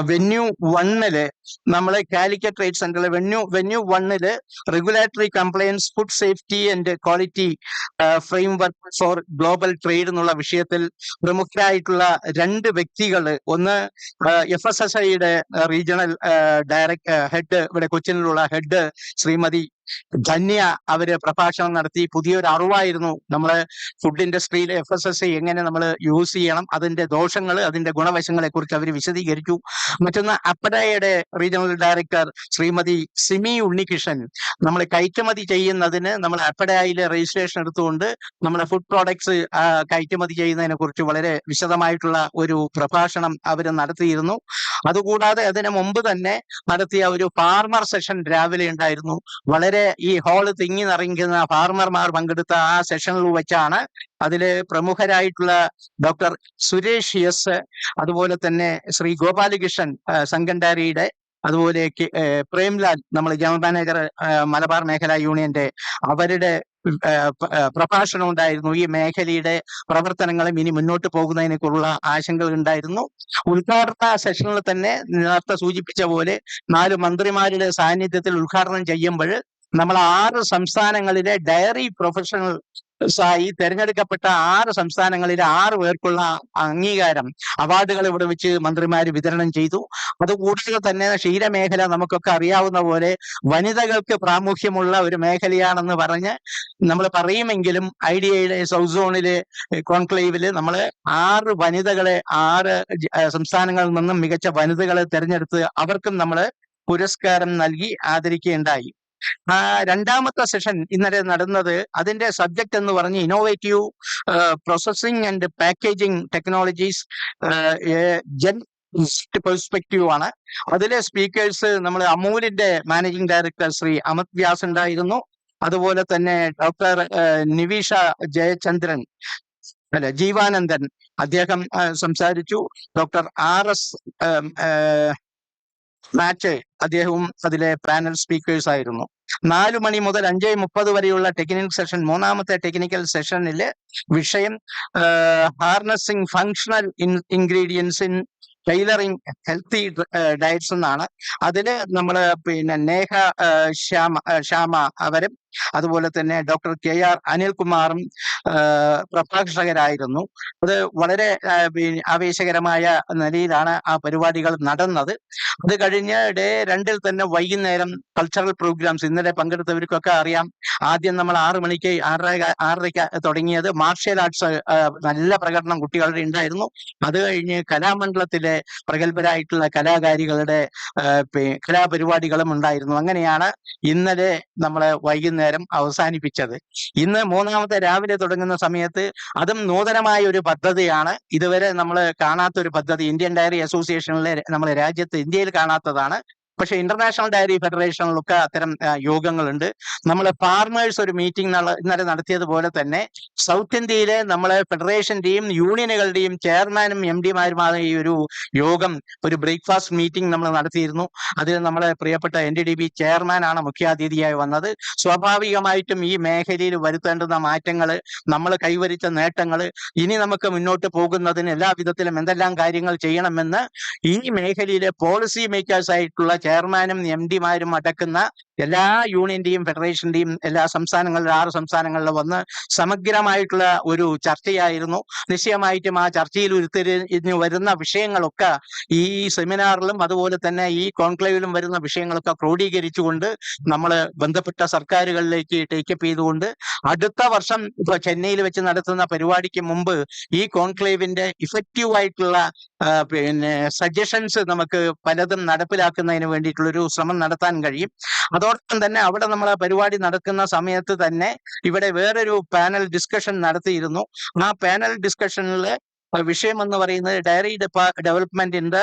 വെന്യൂ 1-ല് നമ്മളെ കാലിക്കറ്റ് ട്രേഡ് സെന്ററിലെ വെന്യൂ 1-ല് regulatory compliance food safety and quality framework for global trade എന്നുള്ള വിഷയത്തിൽ പ്രമുഖരായിട്ടുള്ള 2 വ്യക്തികൾ, ഒന്ന് FSSAIയുടെ റീജിയണൽ ഹെഡ്, ഇവിടെ കൊച്ചിനിലുള്ള ഹെഡ് ശ്രീമതി ധന്യ അവര് പ്രഭാഷണം നടത്തി. പുതിയൊരു അറിവായിരുന്നു നമ്മളെ ഫുഡ് ഇൻഡസ്ട്രിയിലെ FSSAI എങ്ങനെ നമ്മൾ യൂസ് ചെയ്യണം, അതിന്റെ ദോഷങ്ങൾ, അതിന്റെ ഗുണവശങ്ങളെ കുറിച്ച് അവർ വിശദീകരിച്ചു. മറ്റൊന്ന് അപ്പഡയുടെ റീജിയണൽ ഡയറക്ടർ ശ്രീമതി സിമി ഉണ്ണികൃഷ്ണൻ നമ്മൾ കയറ്റുമതി ചെയ്യുന്നതിന് നമ്മൾ അപ്പഡയിലെ രജിസ്ട്രേഷൻ എടുത്തുകൊണ്ട് നമ്മുടെ ഫുഡ് പ്രോഡക്ട്സ് കയറ്റുമതി ചെയ്യുന്നതിനെ കുറിച്ച് വളരെ വിശദമായിട്ടുള്ള ഒരു പ്രഭാഷണം അവർ നടത്തിയിരുന്നു. അതുകൂടാതെ അതിന് മുമ്പ് തന്നെ നടത്തിയ ഒരു ഫാർമർ സെഷൻ രാവിലെ ഉണ്ടായിരുന്നു. വളരെ ഈ ഹാള് തിങ്ങി നിറയ്ക്കുന്ന ഫാർമർമാർ പങ്കെടുത്ത ആ സെഷനിൽ വെച്ചാണ് അതില് പ്രമുഖരായിട്ടുള്ള ഡോക്ടർ സുരേഷ് എസ്, അതുപോലെ തന്നെ ശ്രീ ഗോപാലകൃഷ്ണൻ സംഘണ്ടാരിയുടെ, അതുപോലെ പ്രേംലാൽ നമ്മൾ ജനറൽ മാനേജർ മലബാർ മേഖലാ യൂണിയന്റെ, അവരുടെ പ്രഭാഷണം ഉണ്ടായിരുന്നു. ഈ മേഖലയുടെ പ്രവർത്തനങ്ങളും ഇനി മുന്നോട്ട് പോകുന്നതിനേക്കുള്ള ആശങ്കകൾ ഉണ്ടായിരുന്നു. ഉദ്ഘാടന സെഷനിൽ തന്നെ നേരത്തെ സൂചിപ്പിച്ച പോലെ 4 മന്ത്രിമാരുടെ സാന്നിധ്യത്തിൽ ഉദ്ഘാടനം ചെയ്യുമ്പോൾ നമ്മൾ 6 സംസ്ഥാനങ്ങളിലെ ഡയറി പ്രൊഫഷണൽസായി തെരഞ്ഞെടുക്കപ്പെട്ട 6 സംസ്ഥാനങ്ങളിലെ 6 പേർക്കുള്ള അംഗീകാരം, അവാർഡുകൾ ഇവിടെ വെച്ച് മന്ത്രിമാർ വിതരണം ചെയ്തു. അതുകൂടാതെ തന്നെ ക്ഷീരമേഖല നമുക്കൊക്കെ അറിയാവുന്ന പോലെ വനിതകൾക്ക് പ്രാമുഖ്യമുള്ള ഒരു മേഖലയാണെന്ന് പറഞ്ഞ് നമ്മൾ പറയുമെങ്കിലും IDAയുടെ സൗത്ത് സോണിലെ കോൺക്ലേവില് നമ്മൾ 6 വനിതകളെ 6 സംസ്ഥാനങ്ങളിൽ നിന്നും മികച്ച വനിതകളെ തെരഞ്ഞെടുത്ത് അവർക്കും നമ്മൾ പുരസ്കാരം നൽകി ആദരിക്കുകയുണ്ടായി. 2ാമത്തെ സെഷൻ ഇന്നലെ നടന്നത്, അതിന്റെ സബ്ജക്ട് എന്ന് പറഞ്ഞ് innovative processing and packaging technologies perspective ആണ്. അതിലെ സ്പീക്കേഴ്സ് നമ്മൾ അമൂലിന്റെ മാനേജിംഗ് ഡയറക്ടർ ശ്രീ അമിത് വ്യാസ് ഉണ്ടായിരുന്നു. അതുപോലെ തന്നെ ഡോക്ടർ നിവിഷ ജയചന്ദ്രൻ ജീവാനന്ദൻ അദ്ദേഹം സംസാരിച്ചു. ഡോക്ടർ RS മാച്ച് അദ്ദേഹവും അതിലെ പാനൽ സ്പീക്കേഴ്സ് ആയിരുന്നു. 4 മണി മുതൽ 5:30 വരെയുള്ള ടെക്നിക്കൽ സെഷൻ, 3ാമത്തെ ടെക്നിക്കൽ സെഷനിൽ വിഷയം harnessing functional ingredients in tailoring healthy diets എന്നാണ്. അതില് നമ്മള് നേഹ ശ്യാമ അവരും അതുപോലെ തന്നെ ഡോക്ടർ KR അനിൽകുമാറും പ്രഭാഷകരായിരുന്നു. അത് വളരെ ആവേശകരമായ നിലയിലാണ് ആ പരിപാടികൾ നടന്നത്. അത് കഴിഞ്ഞ് ഡേ 2-ൽ തന്നെ വൈകുന്നേരം കൾച്ചറൽ പ്രോഗ്രാംസ്, ഇന്നലെ പങ്കെടുത്തവർക്കൊക്കെ അറിയാം. ആദ്യം നമ്മൾ 6 മണിക്ക് 6:30 തുടങ്ങിയത് മാർഷ്യൽ ആർട്സ്, നല്ല പ്രകടനം കുട്ടികളുടെ ഉണ്ടായിരുന്നു. അത് കഴിഞ്ഞ് കലാമണ്ഡലത്തിലെ പ്രഗത്ഭരായിട്ടുള്ള കലാകാരികളുടെ കലാപരിപാടികളും ഉണ്ടായിരുന്നു. അങ്ങനെയാണ് ഇന്നലെ നമ്മൾ വൈകുന്നേരം അവസാനിപ്പിച്ചത്. ഇന്ന് 3ാമത്തെ രാവിലെ തുടങ്ങുന്ന സമയത്ത് അതും നൂതനമായ ഒരു പദ്ധതിയാണ്. ഇതുവരെ നമ്മൾ കാണാത്ത ഒരു പദ്ധതി, ഇന്ത്യൻ ഡയറി അസോസിയേഷനിലെ നമ്മുടെ രാജ്യത്ത് ഇന്ത്യയിൽ കാണാത്തതാണ്. പക്ഷെ ഇന്റർനാഷണൽ ഡയറി ഫെഡറേഷനിലൊക്കെ അത്തരം യോഗങ്ങളുണ്ട്. നമ്മൾ ഫാർമേഴ്സ് ഒരു മീറ്റിംഗ് ഇന്നലെ നടത്തിയതുപോലെ തന്നെ സൗത്ത് ഇന്ത്യയിലെ നമ്മളെ ഫെഡറേഷന്റെയും യൂണിയനുകളുടെയും ചെയർമാനും MD-മാരുമായ ഈ ഒരു യോഗം, ഒരു ബ്രേക്ക്ഫാസ്റ്റ് മീറ്റിംഗ് നമ്മൾ നടത്തിയിരുന്നു. അതിൽ നമ്മളെ പ്രിയപ്പെട്ട NDDB ചെയർമാനാണ് മുഖ്യാതിഥിയായി വന്നത്. സ്വാഭാവികമായിട്ടും ഈ മേഖലയിൽ വരുത്തേണ്ടുന്ന മാറ്റങ്ങൾ, നമ്മൾ കൈവരിച്ച നേട്ടങ്ങൾ, ഇനി നമുക്ക് മുന്നോട്ട് പോകുന്നതിന് എല്ലാ വിധത്തിലും എന്തെല്ലാം കാര്യങ്ങൾ ചെയ്യണമെന്ന് ഈ മേഖലയിലെ പോളിസി മേക്കേഴ്സ് ആയിട്ടുള്ള ചെയർമാനും MD-മാരും അടക്കുന്ന എല്ലാ യൂണിയന്റെയും ഫെഡറേഷന്റെയും എല്ലാ സംസ്ഥാനങ്ങളിലും 6 സംസ്ഥാനങ്ങളിലും വന്ന് സമഗ്രമായിട്ടുള്ള ഒരു ചർച്ചയായിരുന്നു. നിശ്ചയമായിട്ടും ആ ചർച്ചയിൽ ഉരുത്തിരിഞ്ഞു വരുന്ന വിഷയങ്ങളൊക്കെ ഈ സെമിനാറിലും അതുപോലെ തന്നെ ഈ കോൺക്ലേവിലും വരുന്ന വിഷയങ്ങളൊക്കെ ക്രോഡീകരിച്ചുകൊണ്ട് നമ്മൾ ബന്ധപ്പെട്ട സർക്കാരുകളിലേക്ക് ടേക്കപ്പ് ചെയ്തുകൊണ്ട് അടുത്ത വർഷം ഇപ്പൊ ചെന്നൈയിൽ വെച്ച് നടത്തുന്ന പരിപാടിക്ക് മുമ്പ് ഈ കോൺക്ലേവിന്റെ ഇഫക്റ്റീവ് ആയിട്ടുള്ള സജഷൻസ് നമുക്ക് പലതും നടപ്പിലാക്കുന്നതിന് വേണ്ടിയിട്ടുള്ളൊരു ശ്രമം നടത്താൻ കഴിയും. അതോടൊപ്പം തന്നെ അവിടെ നമ്മൾ പരിപാടി നടക്കുന്ന സമയത്ത് തന്നെ ഇവിടെ വേറൊരു പാനൽ ഡിസ്കഷൻ നടത്തിയിരുന്നു. ആ പാനൽ ഡിസ്കഷനിൽ വിഷയം എന്ന് പറയുന്നത് dairy development in the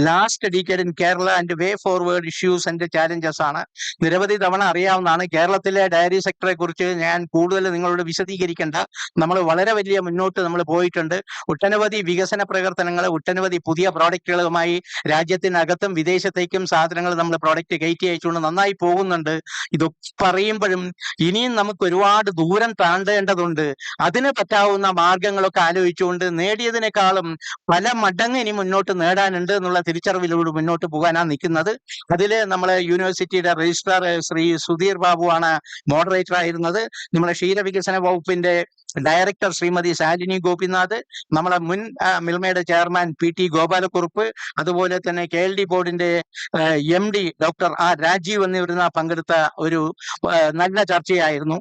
last decade in Kerala and way forward issues and challenges ആണ്. നിരവധി തവണ അറിയാവുന്നതാണ്. കേരളത്തിലെ ഡയറി സെക്ടറെ കുറിച്ച് ഞാൻ കൂടുതൽ നിങ്ങളോട് വിശദീകരിക്കേണ്ട. നമ്മൾ വളരെ വലിയ മുന്നോട്ട് നമ്മൾ പോയിട്ടുണ്ട്. ഒട്ടനവധി വികസന പ്രവർത്തനങ്ങൾ, ഒട്ടനവധി പുതിയ പ്രോഡക്റ്റുകളുമായി രാജ്യത്തിനകത്തും വിദേശത്തേക്കും സാധനങ്ങൾ നമ്മൾ പ്രോഡക്റ്റ് കയറ്റി അയച്ചുകൊണ്ട് നന്നായി പോകുന്നുണ്ട്. ഇതൊക്കെ പറയുമ്പോഴും ഇനിയും നമുക്ക് ഒരുപാട് ദൂരം താണ്ടേണ്ടതുണ്ട്. അതിന് പറ്റാവുന്ന മാർഗങ്ങളൊക്കെ ആലോചിച്ചുകൊണ്ട് നേടിയതിനേക്കാളും പല മടങ്ങ് ഇനി മുന്നോട്ട് നേടാനുണ്ട് എന്നുള്ള തിരിച്ചറിവിലൂടെ മുന്നോട്ട് പോകാനാണ് നിൽക്കുന്നത്. അതില് നമ്മളെ യൂണിവേഴ്സിറ്റിയുടെ രജിസ്ട്രാർ ശ്രീ സുധീർ ബാബു ആണ് മോഡറേറ്റർ ആയിരുന്നത്. നമ്മളെ ക്ഷീരവികസന വകുപ്പിന്റെ ഡയറക്ടർ ശ്രീമതി ശാലിനി ഗോപിനാഥ്, നമ്മളെ മുൻ മിൽമയുടെ ചെയർമാൻ PT ഗോപാലക്കുറുപ്പ്, അതുപോലെ തന്നെ KLD ബോർഡിന്റെ MD ഡോക്ടർ രാജീവ് എന്നിവരുന്ന പങ്കെടുത്ത ഒരു നല്ല ചർച്ചയായിരുന്നു.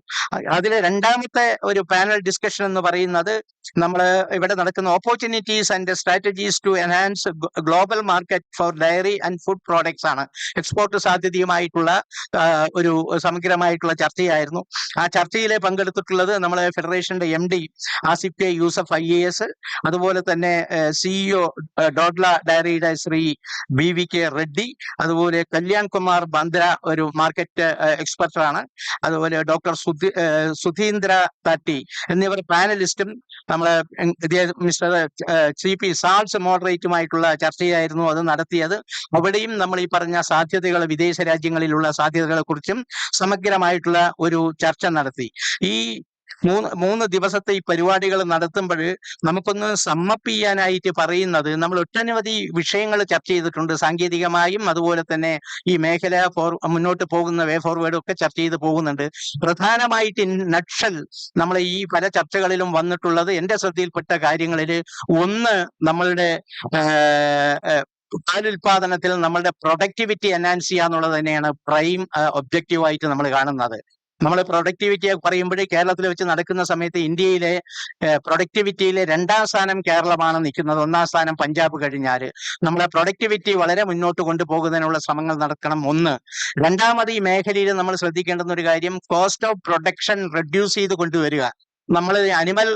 അതിലെ രണ്ടാമത്തെ ഒരു പാനൽ ഡിസ്കഷൻ എന്ന് പറയുന്നത് നമ്മൾ ഇവിടെ നടക്കുന്ന opportunities and strategies to enhance global market for dairy and food products ആണ്. എക്സ്പോർട്ട് സാധ്യതയുമായിട്ടുള്ള ഒരു സമഗ്രമായിട്ടുള്ള ചർച്ചയായിരുന്നു. ആ ചർച്ചയിൽ പങ്കെടുത്തിട്ടുള്ളത് നമ്മളെ ഫെഡറേഷന്റെ MD Asif K Yusuf IAS, അതുപോലെ തന്നെ CEO ഡോഡ്ല ഡയറിയുടെ ശ്രീ BVK റെഡ്ഡി, അതുപോലെ കല്യാൺ കുമാർ ബന്ദ്ര ഒരു മാർക്കറ്റ് എക്സ്പെർട്ടാണ്, അതുപോലെ ഡോക്ടർ സുധീന്ദ്ര തട്ടി എന്നിവർ പാനലിസ്റ്റും നമ്മളെ മിസ്റ്റർ CP സാൾസ് മോഡറേറ്റുമായിട്ടുള്ള ചർച്ചയായിരുന്നു അത് നടത്തിയത്. അവിടെയും നമ്മൾ ഈ പറഞ്ഞ സാധ്യതകൾ, വിദേശ രാജ്യങ്ങളിലുള്ള സാധ്യതകളെ കുറിച്ചും സമഗ്രമായിട്ടുള്ള ഒരു ചർച്ച നടത്തി. ഈ മൂന്ന് ദിവസത്തെ ഈ പരിപാടികൾ നടത്തുമ്പോൾ നമുക്കൊന്ന് സമ്മപ്പ് ചെയ്യാനായിട്ട് പറയുന്നത്, നമ്മൾ ഒട്ടനവധി വിഷയങ്ങൾ ചർച്ച ചെയ്തിട്ടുണ്ട്. സാങ്കേതികമായും അതുപോലെ തന്നെ ഈ മേഖല മുന്നോട്ട് പോകുന്ന വേ ഫോർവേഡും ഒക്കെ ചർച്ച ചെയ്ത് പോകുന്നുണ്ട്. പ്രധാനമായിട്ട് നട്ഷൽ നമ്മൾ ഈ പല ചർച്ചകളിലും വന്നിട്ടുള്ളത് എന്റെ ശ്രദ്ധയിൽപ്പെട്ട കാര്യങ്ങളിൽ ഒന്ന്, നമ്മളുടെ പാലുൽപാദനത്തിൽ നമ്മളുടെ പ്രൊഡക്ടിവിറ്റി എൻഹാൻസ് ചെയ്യുക എന്നുള്ളത് തന്നെയാണ് പ്രൈം ഒബ്ജക്റ്റീവായിട്ട് നമ്മൾ കാണുന്നത്. നമ്മൾ പ്രൊഡക്ടിവിറ്റിയെ പറയുമ്പോൾ കേരളത്തിൽ വെച്ച് നടക്കുന്ന സമയത്ത് ഇന്ത്യയിലെ പ്രൊഡക്ടിവിറ്റിയിലെ 2ാം സ്ഥാനം കേരളമാണ് നിൽക്കുന്നത്. 1ാം സ്ഥാനം പഞ്ചാബ് കഴിഞ്ഞാൽ. നമ്മളെ പ്രൊഡക്ടിവിറ്റി വളരെ മുന്നോട്ട് കൊണ്ടുപോകുന്നതിനുള്ള ശ്രമങ്ങൾ നടക്കണം. ഒന്ന്. രണ്ടാമത്, ഈ മേഖലയിൽ നമ്മൾ ശ്രദ്ധിക്കേണ്ടുന്ന ഒരു കാര്യം, കോസ്റ്റ് ഓഫ് പ്രൊഡക്ഷൻ റെഡ്യൂസ് ചെയ്ത് കൊണ്ടുവരിക. നമ്മൾ അനിമൽ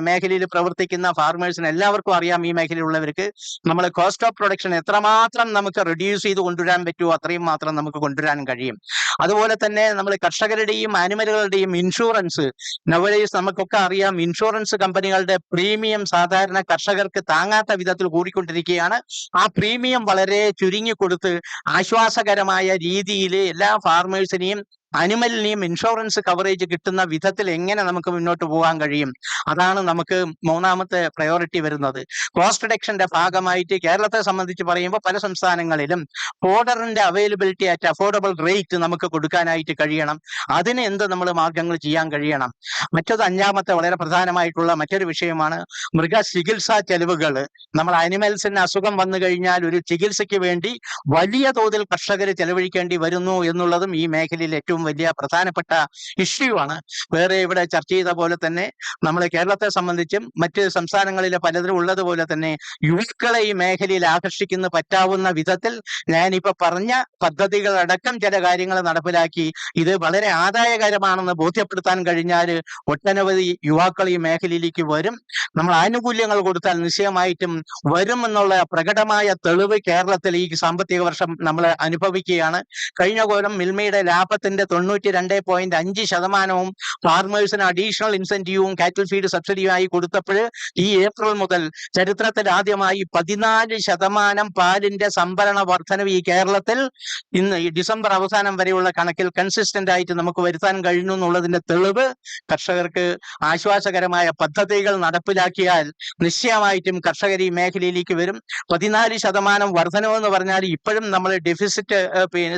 മേഖലയിൽ പ്രവർത്തിക്കുന്ന ഫാർമേഴ്സിന് എല്ലാവർക്കും അറിയാം, ഈ മേഖലയിലുള്ളവർക്ക് നമ്മൾ കോസ്റ്റ് ഓഫ് പ്രൊഡക്ഷൻ എത്രമാത്രം നമുക്ക് റെഡ്യൂസ് ചെയ്ത് കൊണ്ടുവരാൻ പറ്റുമോ അത്രയും മാത്രം നമുക്ക് കൊണ്ടുവരാൻ കഴിയും. അതുപോലെ തന്നെ നമ്മൾ കർഷകരുടെയും ആനിമലുകളുടെയും ഇൻഷുറൻസ്, നവഡേയ്സ് നമുക്കൊക്കെ അറിയാം, ഇൻഷുറൻസ് കമ്പനികളുടെ പ്രീമിയം സാധാരണ കർഷകർക്ക് താങ്ങാത്ത വിധത്തിൽ കൂടിക്കൊണ്ടിരിക്കുകയാണ്. ആ പ്രീമിയം വളരെ ചുരുങ്ങി കൊടുത്ത് ആശ്വാസകരമായ രീതിയിൽ എല്ലാ ഫാർമേഴ്സിനെയും അനിമലിനെയും ഇൻഷുറൻസ് കവറേജ് കിട്ടുന്ന വിധത്തിൽ എങ്ങനെ നമുക്ക് മുന്നോട്ട് പോകാൻ കഴിയും, അതാണ് നമുക്ക് മൂന്നാമത്തെ പ്രയോറിറ്റി വരുന്നത്. കോസ്റ്റ് റിഡക്ഷന്റെ ഭാഗമായിട്ട് കേരളത്തെ സംബന്ധിച്ച് പറയുമ്പോൾ പല സംസ്ഥാനങ്ങളിലും ഫോഡറിന്റെ അവൈലബിലിറ്റി അറ്റ് അഫോർഡബിൾ റേറ്റ് നമുക്ക് കൊടുക്കാനായിട്ട് കഴിയണം. അതിന് എന്ത് നമ്മൾ മാർഗങ്ങൾ ചെയ്യാൻ കഴിയണം. മറ്റത് അഞ്ചാമത്തെ വളരെ പ്രധാനമായിട്ടുള്ള മറ്റൊരു വിഷയമാണ് മൃഗചികിത്സാ ചെലവുകൾ. നമ്മൾ അനിമൽസിന് അസുഖം വന്നു കഴിഞ്ഞാൽ ഒരു ചികിത്സയ്ക്ക് വേണ്ടി വലിയ തോതിൽ കർഷകർ ചെലവഴിക്കേണ്ടി വരുന്നു എന്നുള്ളതും ഈ മേഖലയിൽ ഏറ്റവും ഏറ്റവും വലിയ പ്രധാനപ്പെട്ട ഇഷ്യൂ ആണ്. വേറെ ഇവിടെ ചർച്ച ചെയ്ത പോലെ തന്നെ നമ്മളെ കേരളത്തെ സംബന്ധിച്ചും മറ്റ് സംസ്ഥാനങ്ങളിലെ പലതിലും ഉള്ളതുപോലെ തന്നെ യുവാക്കളെ ഈ മേഖലയിൽ ആകർഷിക്കുന്ന പറ്റാവുന്ന വിധത്തിൽ ഞാനിപ്പോ പറഞ്ഞ പദ്ധതികളടക്കം ചില കാര്യങ്ങൾ നടപ്പിലാക്കി ഇത് വളരെ ആദായകരമാണെന്ന് ബോധ്യപ്പെടുത്താൻ കഴിഞ്ഞാൽ ഒട്ടനവധി യുവാക്കൾ ഈ മേഖലയിലേക്ക് വരും. നമ്മൾ ആനുകൂല്യങ്ങൾ കൊടുത്താൽ നിശ്ചയമായിട്ടും വരും എന്നുള്ള പ്രകടമായ തെളിവ് കേരളത്തിൽ ഈ സാമ്പത്തിക വർഷം നമ്മൾ അനുഭവിക്കുകയാണ്. കഴിഞ്ഞ കൊല്ലം മിൽമയുടെ ലാഭത്തിന്റെ 92.5% ഫാർമേഴ്സിന് അഡീഷണൽ ഇൻസെന്റീവും കാറ്റിൽ ഫീഡ് സബ്സിഡിയുമായി കൊടുത്തപ്പോൾ ഈ ഏപ്രിൽ മുതൽ ചരിത്രത്തിൽ ആദ്യമായി 14% പാലിന്റെ സംഭരണ വർധനവ് ഈ കേരളത്തിൽ ഇന്ന് ഈ ഡിസംബർ അവസാനം വരെയുള്ള കണക്കിൽ കൺസിസ്റ്റന്റ് ആയിട്ട് നമുക്ക് വരുത്താൻ കഴിഞ്ഞു എന്നുള്ളതിന്റെ തെളിവ് കർഷകർക്ക് ആശ്വാസകരമായ പദ്ധതികൾ നടപ്പിലാക്കിയാൽ നിശ്ചയമായിട്ടും കർഷകർ ഈ മേഖലയിലേക്ക് വരും. 14% വർധനവ് എന്ന് പറഞ്ഞാൽ ഇപ്പോഴും നമ്മൾ ഡെഫിസിറ്റ്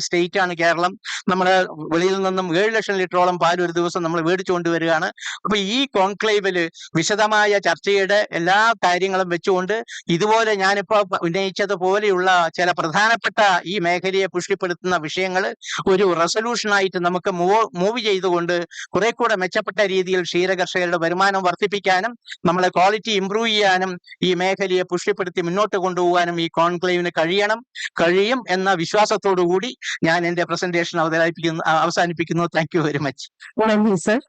സ്റ്റേറ്റ് ആണ് കേരളം. നമ്മൾ വെളിയിൽ നിന്നും 7 ലക്ഷം ലിറ്ററോളം പാൽ ഒരു ദിവസം നമ്മൾ മേടിച്ചുകൊണ്ട് വരികയാണ്. അപ്പൊ ഈ കോൺക്ലേവില് വിശദമായ ചർച്ചയുടെ എല്ലാ കാര്യങ്ങളും വെച്ചുകൊണ്ട് ഇതുപോലെ ഞാനിപ്പോ ഉന്നയിച്ചതുപോലെയുള്ള ചില പ്രധാനപ്പെട്ട ഈ മേഖലയെ പുഷ്ടിപ്പെടുത്തുന്ന വിഷയങ്ങൾ ഒരു റെസൊല്യൂഷനായിട്ട് നമുക്ക് മൂവ് ചെയ്തുകൊണ്ട് കുറെ കൂടെ മെച്ചപ്പെട്ട രീതിയിൽ ക്ഷീരകർഷകരുടെ വരുമാനം വർദ്ധിപ്പിക്കാനും നമ്മളെ ക്വാളിറ്റി ഇംപ്രൂവ് ചെയ്യാനും ഈ മേഖലയെ പുഷ്ടിപ്പെടുത്തി മുന്നോട്ട് കൊണ്ടുപോകാനും ഈ കോൺക്ലേവിന് കഴിയും എന്ന വിശ്വാസത്തോടു കൂടി ഞാൻ എന്റെ പ്രസന്റേഷൻ അവസാനിപ്പിക്കുന്നു. Thank you very much. നന്ദി സർ.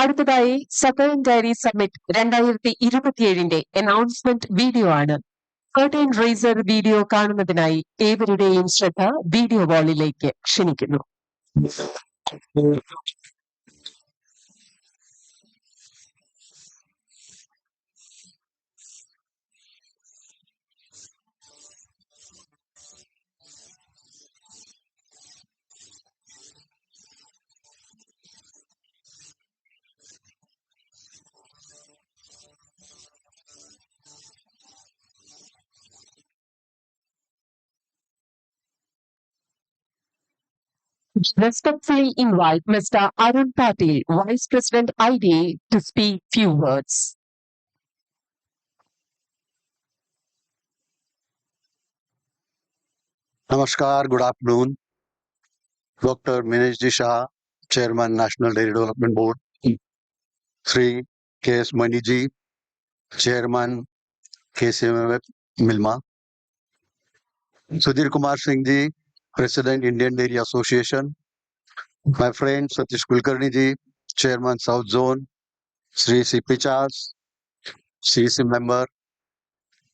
അടുത്തതായി southern dairy summit 2027 announcement video ആണ്. കർട്ടൻ റേസർ വീഡിയോ കാണുന്നതിനായി ഏവരുടെയും ശ്രദ്ധ വീഡിയോ വാളിലേക്ക് ക്ഷണിക്കുന്നു. Respectfully invite Mr. Arun Patil, Vice President IDA, to speak few words. Namaskar, good afternoon. Dr. Minesh Shah, Chairman, National Dairy Development Board. Sri K.S. Maniji, Chairman, KCMF Milma. Sudhir Kumar Singh Ji, President, Indian Dairy Association. My friend Satish Kulkarni Ji, Chairman, South Zone. Sri C.P. Charles, CC member.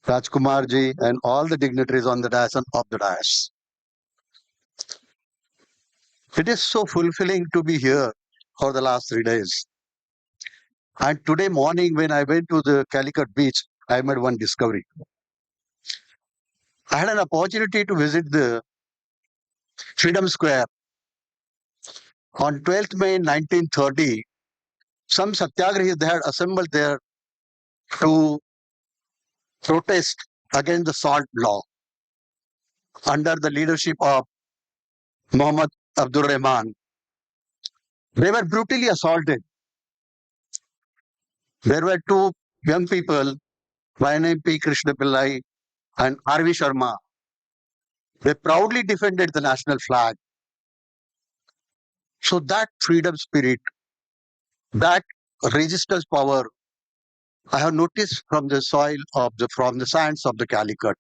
Rajkumar Ji, and all the dignitaries on the dais and off the dais. It is so fulfilling to be here for the last 3 days. And today morning when I went to the Calicut beach, I made one discovery. I had an opportunity to visit the Freedom Square. On 12th May 1930, some satyagrahis they had assembled there to protest against the salt law under the leadership of Muhammad Abdul Rahman. They were brutally assaulted. There were 2 young people, by name P. Krishna Pillai and R.V. Sharma. They proudly defended the national flag. So that freedom spirit, that resistance power, I have noticed from the soil from the sands of the Calicut.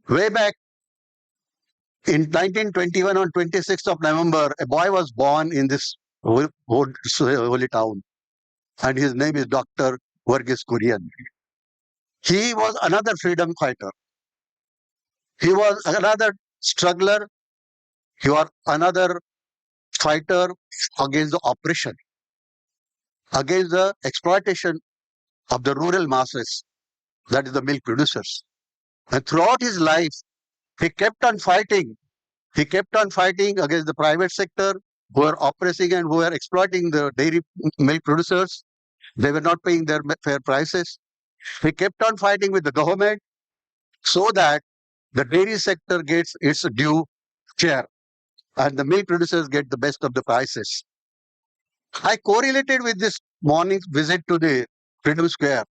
Way back in 1921, on 26th of November, a boy was born in this holy town, and his name is Dr. Varghese Kurian. He was another freedom fighter. He was another struggler. He was another fighter against the oppression, against the exploitation of the rural masses, that is the milk producers. And throughout his life, he kept on fighting. He kept on fighting against the private sector who were oppressing and who were exploiting the dairy milk producers. They were not paying their fair prices. He kept on fighting with the government so that the dairy sector gets its due share and the milk producers get the best of the prices. I correlated with this morning's visit to the Freedom Square.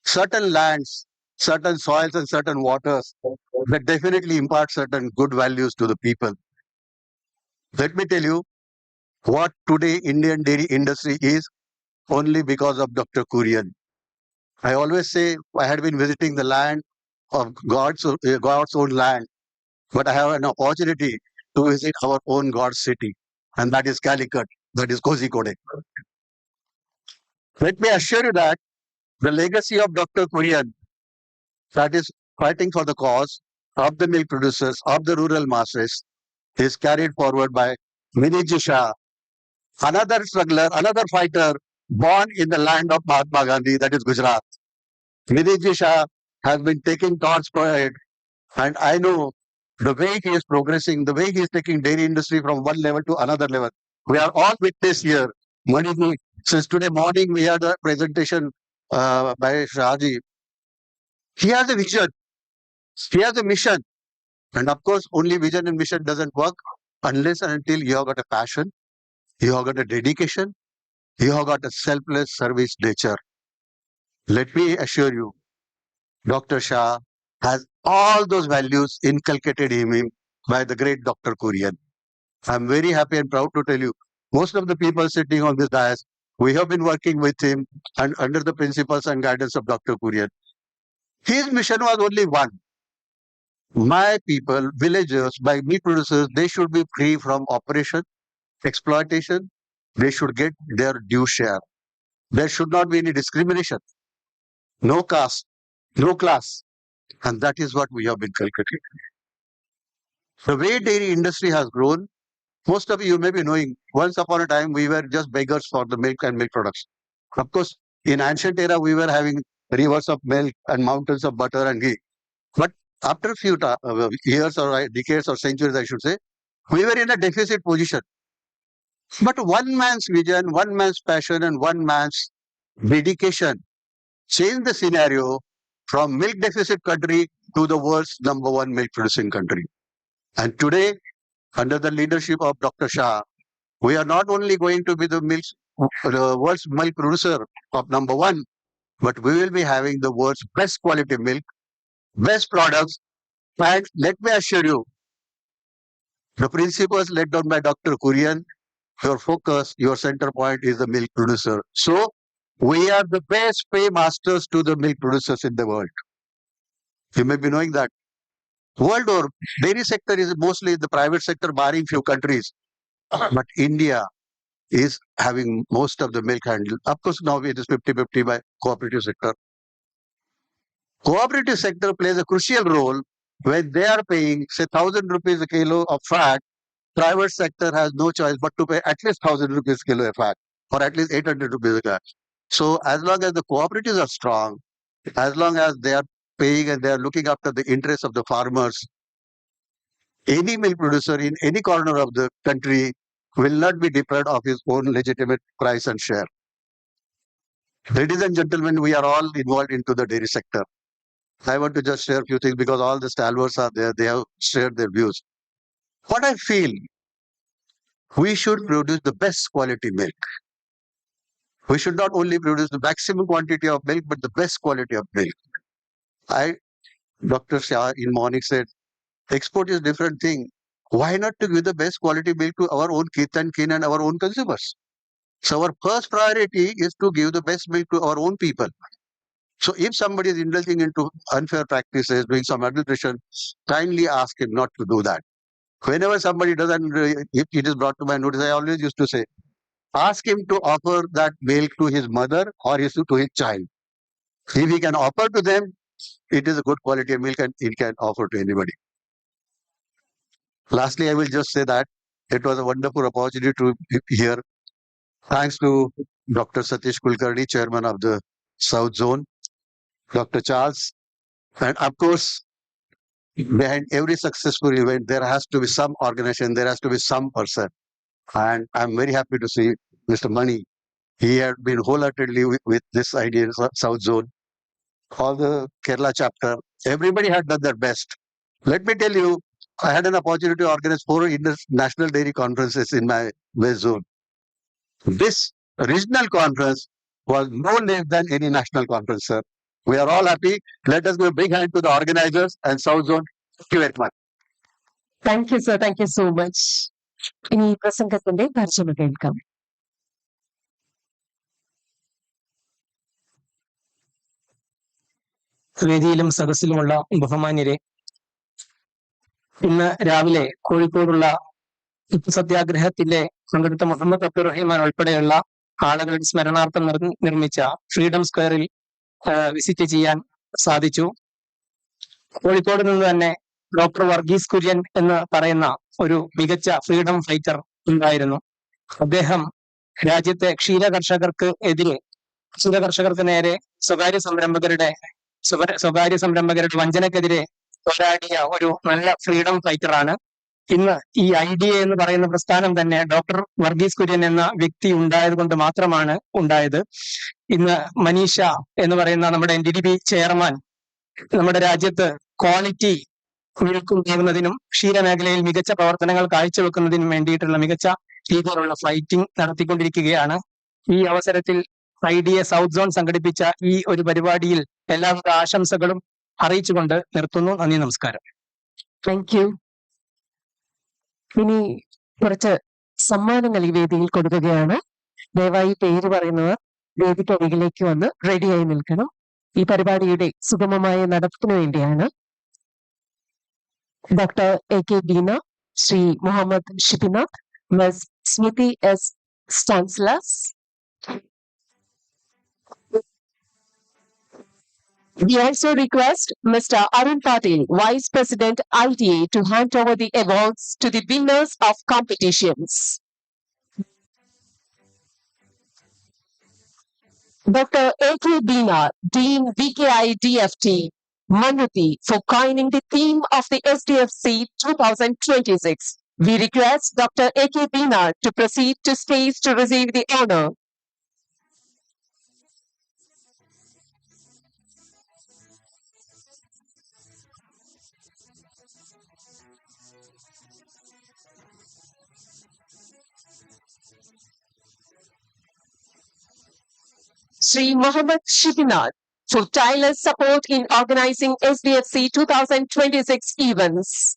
Certain lands, certain soils and certain waters that definitely impart certain good values to the people. Let me tell you what today Indian dairy industry is only because of Dr. Kurian. I always say I had been visiting the land of God's own land, but I have an opportunity to visit our own God's city, and that is Calicut, that is Kozhikode. Let me assure you that the legacy of Dr. Kurian, that is fighting for the cause of the milk producers, of the rural masses, is carried forward by Viniji Shah, another struggler, another fighter born in the land of Mahatma Gandhi, that is Gujarat. Viniji Shah has been taking torch for it, and I know the way he is progressing, the way he is taking dairy industry from one level to another level. We are all witness here. Manipur, since today morning we had a presentation by Shahji. He has a vision. He has a mission. And of course, only vision and mission doesn't work unless and until you have got a passion, you have got a dedication, you have got a selfless service nature. Let me assure you, Dr. Shah has all those values inculcated in him by the great Dr. Kurian. I'm very happy and proud to tell you, most of the people sitting on this dais, we have been working with him and under the principles and guidance of Dr. Kurian. His mission was only one. My people, villagers, by meat producers, they should be free from oppression, exploitation. They should get their due share. There should not be any discrimination. No caste, no class. And that is what we have been calculating. The way dairy industry has grown, most of you may be knowing, once upon a time, we were just beggars for the milk and milk products. Of course, in ancient era, we were having rivers of milk and mountains of butter and ghee. But after a few years or decades or centuries, I should say, we were in a deficit position. But one man's vision, one man's passion, and one man's dedication changed the scenario from milk deficit country to the world's #1 milk producing country. And today, under the leadership of Dr. Shah, we are not only going to be the world's milk producer of #1, but we will be having the world's best quality milk, best products. And let me assure you, the principles laid down by Dr. Kurian, your focus, your center point is the milk producer. So we are the best paymasters to the milk producers in the world. You may be knowing that. World over, dairy sector is mostly the private sector, barring few countries. But India is having most of the milk handled. Of course, now it is 50-50 by cooperative sector. Cooperative sector plays a crucial role when they are paying, say, 1,000 rupees a kilo of fat. Private sector has no choice but to pay at least 1,000 rupees a kilo of fat, or at least 800 rupees a kilo. So as long as the cooperatives are strong, as long as they are paying and they are looking after the interests of the farmers, any milk producer in any corner of the country will not be deprived of his own legitimate price and share. Ladies and gentlemen, we are all involved into the dairy sector. I want to just share a few things because all the stalwarts are there. They have shared their views. What I feel, we should produce the best quality milk. We should not only produce the maximum quantity of milk, but the best quality of milk. Dr. Shah in morning said, export is a different thing. Why not to give the best quality milk to our own kith and kin and our own consumers? So our first priority is to give the best milk to our own people. So if somebody is indulging into unfair practices, doing some adulteration, kindly ask him not to do that. Whenever somebody doesn't, if it is brought to my notice, I always used to say, ask him to offer that milk to his mother or to his child. If he can offer to them, it is a good quality of milk and it can offer to anybody. Lastly, I will just say that it was a wonderful opportunity to hear. Thanks to Dr. Satish Kulkarni, Chairman of the South Zone, Dr. Charles, and of course, behind every successful event, there has to be some organization, there has to be some person. And I'm very happy to see Mr. Mani. He had been wholeheartedly with this idea in South Zone. All the Kerala chapter, everybody had done their best. Let me tell you, I had an opportunity to organize 4 international dairy conferences in my West Zone. This regional conference was no less than any national conference, sir. We are all happy. Let us give a big hand to the organizers and South Zone. Thank you very much. Thank you, sir. Thank you so much. ഇനി ഈ പ്രസംഗത്തിന്റെ തർജ്ജമ കേൾക്കാം. വേദിയിലും സദസ്സിലുമുള്ള ബഹുമാന്യരെ, ഇന്ന് രാവിലെ കോഴിക്കോടുള്ള ഉപ്പു സത്യാഗ്രഹത്തിന്റെ പങ്കെടുത്ത മുഹമ്മദ് അബ്ദുറഹിമാൻ ഉൾപ്പെടെയുള്ള ആളുകളുടെ സ്മരണാർത്ഥം നിർമ്മിച്ച ഫ്രീഡം സ്ക്വയറിൽ വിസിറ്റ് ചെയ്യാൻ സാധിച്ചു. കോഴിക്കോട് നിന്ന് തന്നെ ഡോക്ടർ വർഗീസ് കുര്യൻ എന്ന് പറയുന്ന ഒരു മികച്ച ഫ്രീഡം ഫൈറ്റർ ഉണ്ടായിരുന്നു. അദ്ദേഹം രാജ്യത്തെ ക്ഷീരകർഷകർക്ക് നേരെ സ്വകാര്യ സംരംഭകരുടെ വഞ്ചനക്കെതിരെ പോരാടിയ ഒരു നല്ല ഫ്രീഡം ഫൈറ്ററാണ്. ഇന്ന് ഈ IDA എന്ന് പറയുന്ന പ്രസ്ഥാനം തന്നെ ഡോക്ടർ വർഗീസ് കുര്യൻ എന്ന വ്യക്തി ഉണ്ടായത് കൊണ്ട് മാത്രമാണ് ഉണ്ടായത്. ഇന്ന് മനീഷ എന്ന് പറയുന്ന നമ്മുടെ NDDB ചെയർമാൻ നമ്മുടെ രാജ്യത്ത് ക്വാളിറ്റി മിൽക്ക് ഉണ്ടാകുന്നതിനും ക്ഷീരമേഖലയിൽ മികച്ച പ്രവർത്തനങ്ങൾ കാഴ്ചവെക്കുന്നതിനും വേണ്ടിയിട്ടുള്ള മികച്ച രീതിയിലുള്ള ഫൈറ്റിംഗ് നടത്തിക്കൊണ്ടിരിക്കുകയാണ്. ഈ അവസരത്തിൽ IDA സൗത്ത് സോൺ സംഘടിപ്പിച്ച ഈ ഒരു പരിപാടിയിൽ എല്ലാവിധ ആശംസകളും അറിയിച്ചുകൊണ്ട് നിർത്തുന്നു. നന്ദി, നമസ്കാരം. Thank you. ഇനി കുറച്ച് സമ്മാനങ്ങൾ ഈ വേദിയിൽ കൊടുക്കുകയാണ്. ദയവായി പേര് പറയുന്നവർ വേദിക്കരികിലേക്ക് വന്ന് റെഡിയായി നിൽക്കണം. ഈ പരിപാടിയുടെ സുഗമമായ നടത്തിപ്പിന് വേണ്ടിയാണ്. Doctor AK Beena, Shri Muhammad Shibinath, miss Smithi S Stanislas. We also request Mr. Arun Patil, Vice President IDA, to hand over the awards to the winners of competitions. Dr. AK Bina, Dean VKI DFT, Manuti, for coining the theme of the Sdfc 2026. We request Dr. AK Bina to proceed to stage to receive the honor. Sri Muhammad Shibinath, for tireless support in organizing Sdfc 2026 events.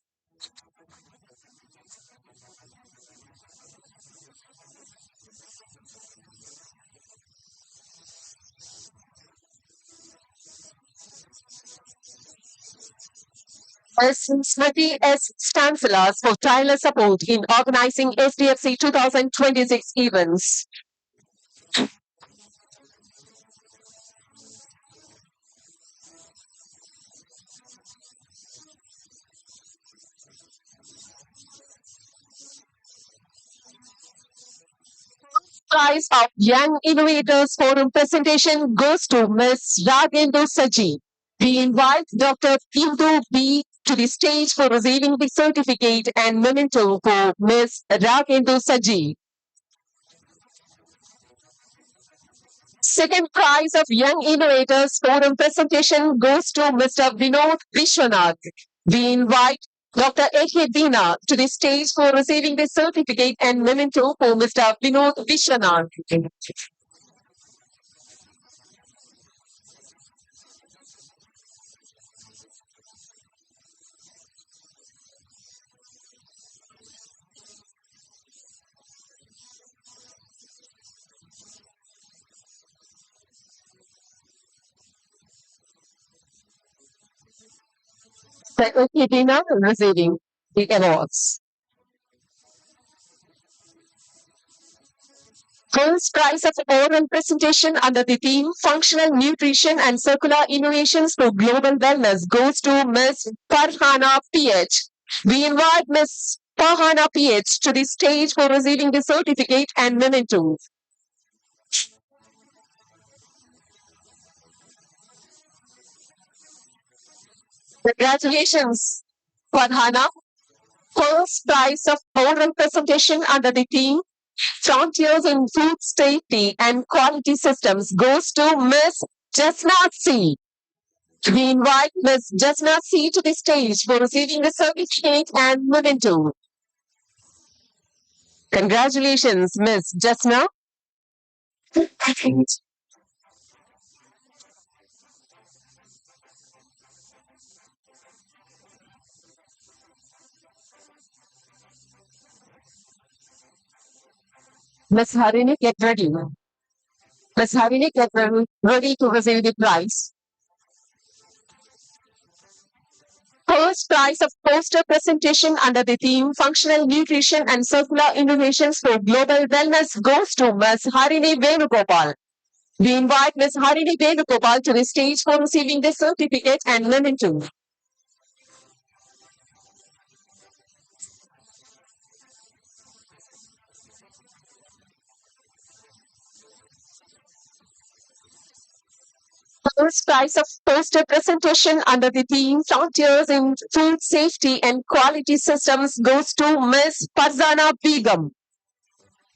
Smriti S. Stanislas, for tireless support in organizing Sdfc 2026 events. Prize of Young Innovators Forum presentation goes to Ms. Ragendu Saji. We invite Dr. Indu B to the stage for receiving the certificate and memento for Ms. Ragendu Saji. Second prize of Young Innovators Forum presentation goes to Mr. Vinod Vishwanath. We invite Dr. AK Dina to the stage for receiving the certificate and memento for Mr. Vinod Vishwanath. The AK Dina receiving the awards. First prize of oral presentation under the theme Functional Nutrition and Circular Innovations for Global Wellness goes to Ms. Farhana PH. We invite Ms. Farhana PH to the stage for receiving the certificate and memento. Congratulations, Farhana. First prize of oral presentation under the theme Frontiers in Food Safety and Quality Systems goes to Ms. Jasna C. We invite Ms. Jasna C to the stage for receiving the certificate and memento. Congratulations, Ms. Jasna. Ms. Harini, get ready. Ms. Harini, get ready to receive the prize. First prize of poster presentation under the theme Functional Nutrition and Circular Innovations for Global Wellness goes to Ms. Harini Venugopal. We invite Ms. Harini Venugopal to the stage for receiving the certificate and memento. First prize of poster presentation under the theme Frontiers in Food Safety and Quality Systems goes to Ms. Farzana Begum.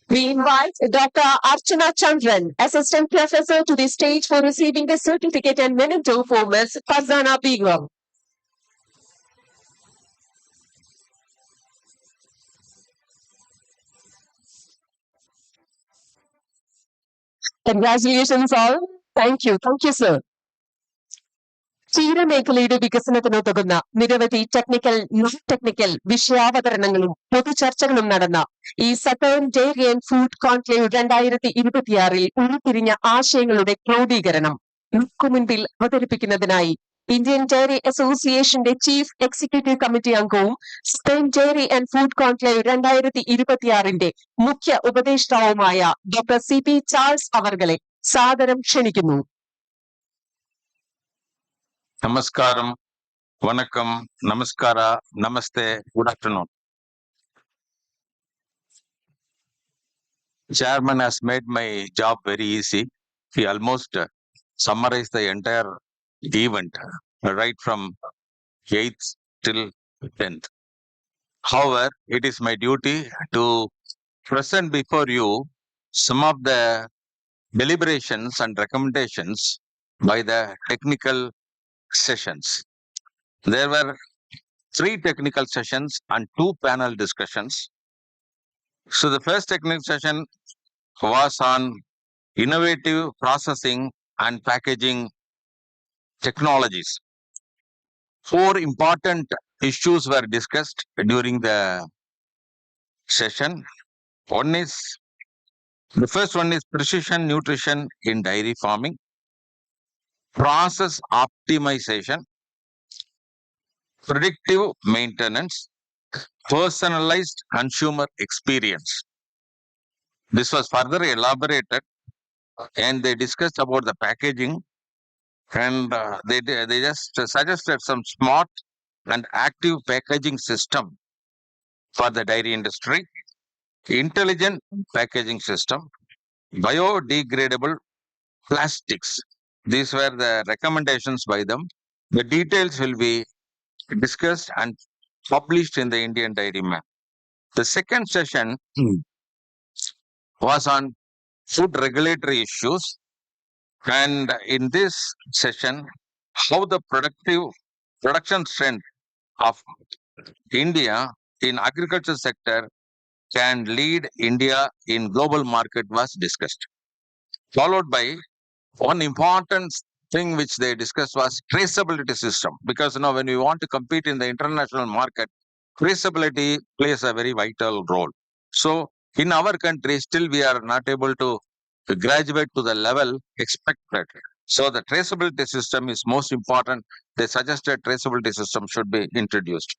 We invite Dr. Archana Chandran, Assistant Professor, to the stage for receiving the certificate and memento for Ms. Farzana Begum. Congratulations all. Thank you. Thank you, sir. ക്ഷീരമേഖലയുടെ വികസനത്തിനുതകുന്ന നിരവധി technical non technical വിഷയാവതരണങ്ങളും പൊതുചർച്ചകളും നടന്ന ഈ southern dairy and food conclave 2026 ഉരുത്തിരിഞ്ഞ ആശയങ്ങളുടെ ക്രോഡീകരണം നമുക്ക് മുൻപിൽ അവതരിപ്പിക്കുന്നതിനായി ഇന്ത്യൻ ഡയറി അസോസിയേഷന്റെ ചീഫ് എക്സിക്യൂട്ടീവ് കമ്മിറ്റി അംഗവും southern dairy and food conclave 2026 മുഖ്യ ഉപദേഷ്ടാവുമായ ഡോക്ടർ CP ചാൾസ് അവർകളെ സാദരം ക്ഷണിക്കുന്നു. Namaskaram, Vanakkam, Namaskara, Namaste, good afternoon. Chairman has made my job very easy. He almost summarized the entire event, right from 8th till 10th. However, it is my duty to present before you some of the deliberations and recommendations by the technical sessions. There were 3 technical sessions and 2 panel discussions. So the first technical session was on innovative processing and packaging technologies. 4 important issues were discussed during the session. The first one is precision nutrition in dairy farming, process optimization, predictive maintenance, personalized consumer experience. This was further elaborated and they discussed about the packaging and they just suggested some smart and active packaging system for the dairy industry, intelligent packaging system, biodegradable plastics. These were the recommendations by them. The details will be discussed and published in the Indian Dairy Map. The second session was on food regulatory issues, and in this session, how the production strength of India in agriculture sector can lead India in global market was discussed. Followed by one important thing which they discussed was traceability system, because when we want to compete in the international market, traceability plays a very vital role. So in our country, still we are not able to graduate to the level expected. So the traceability system is most important. They suggested traceability system should be introduced.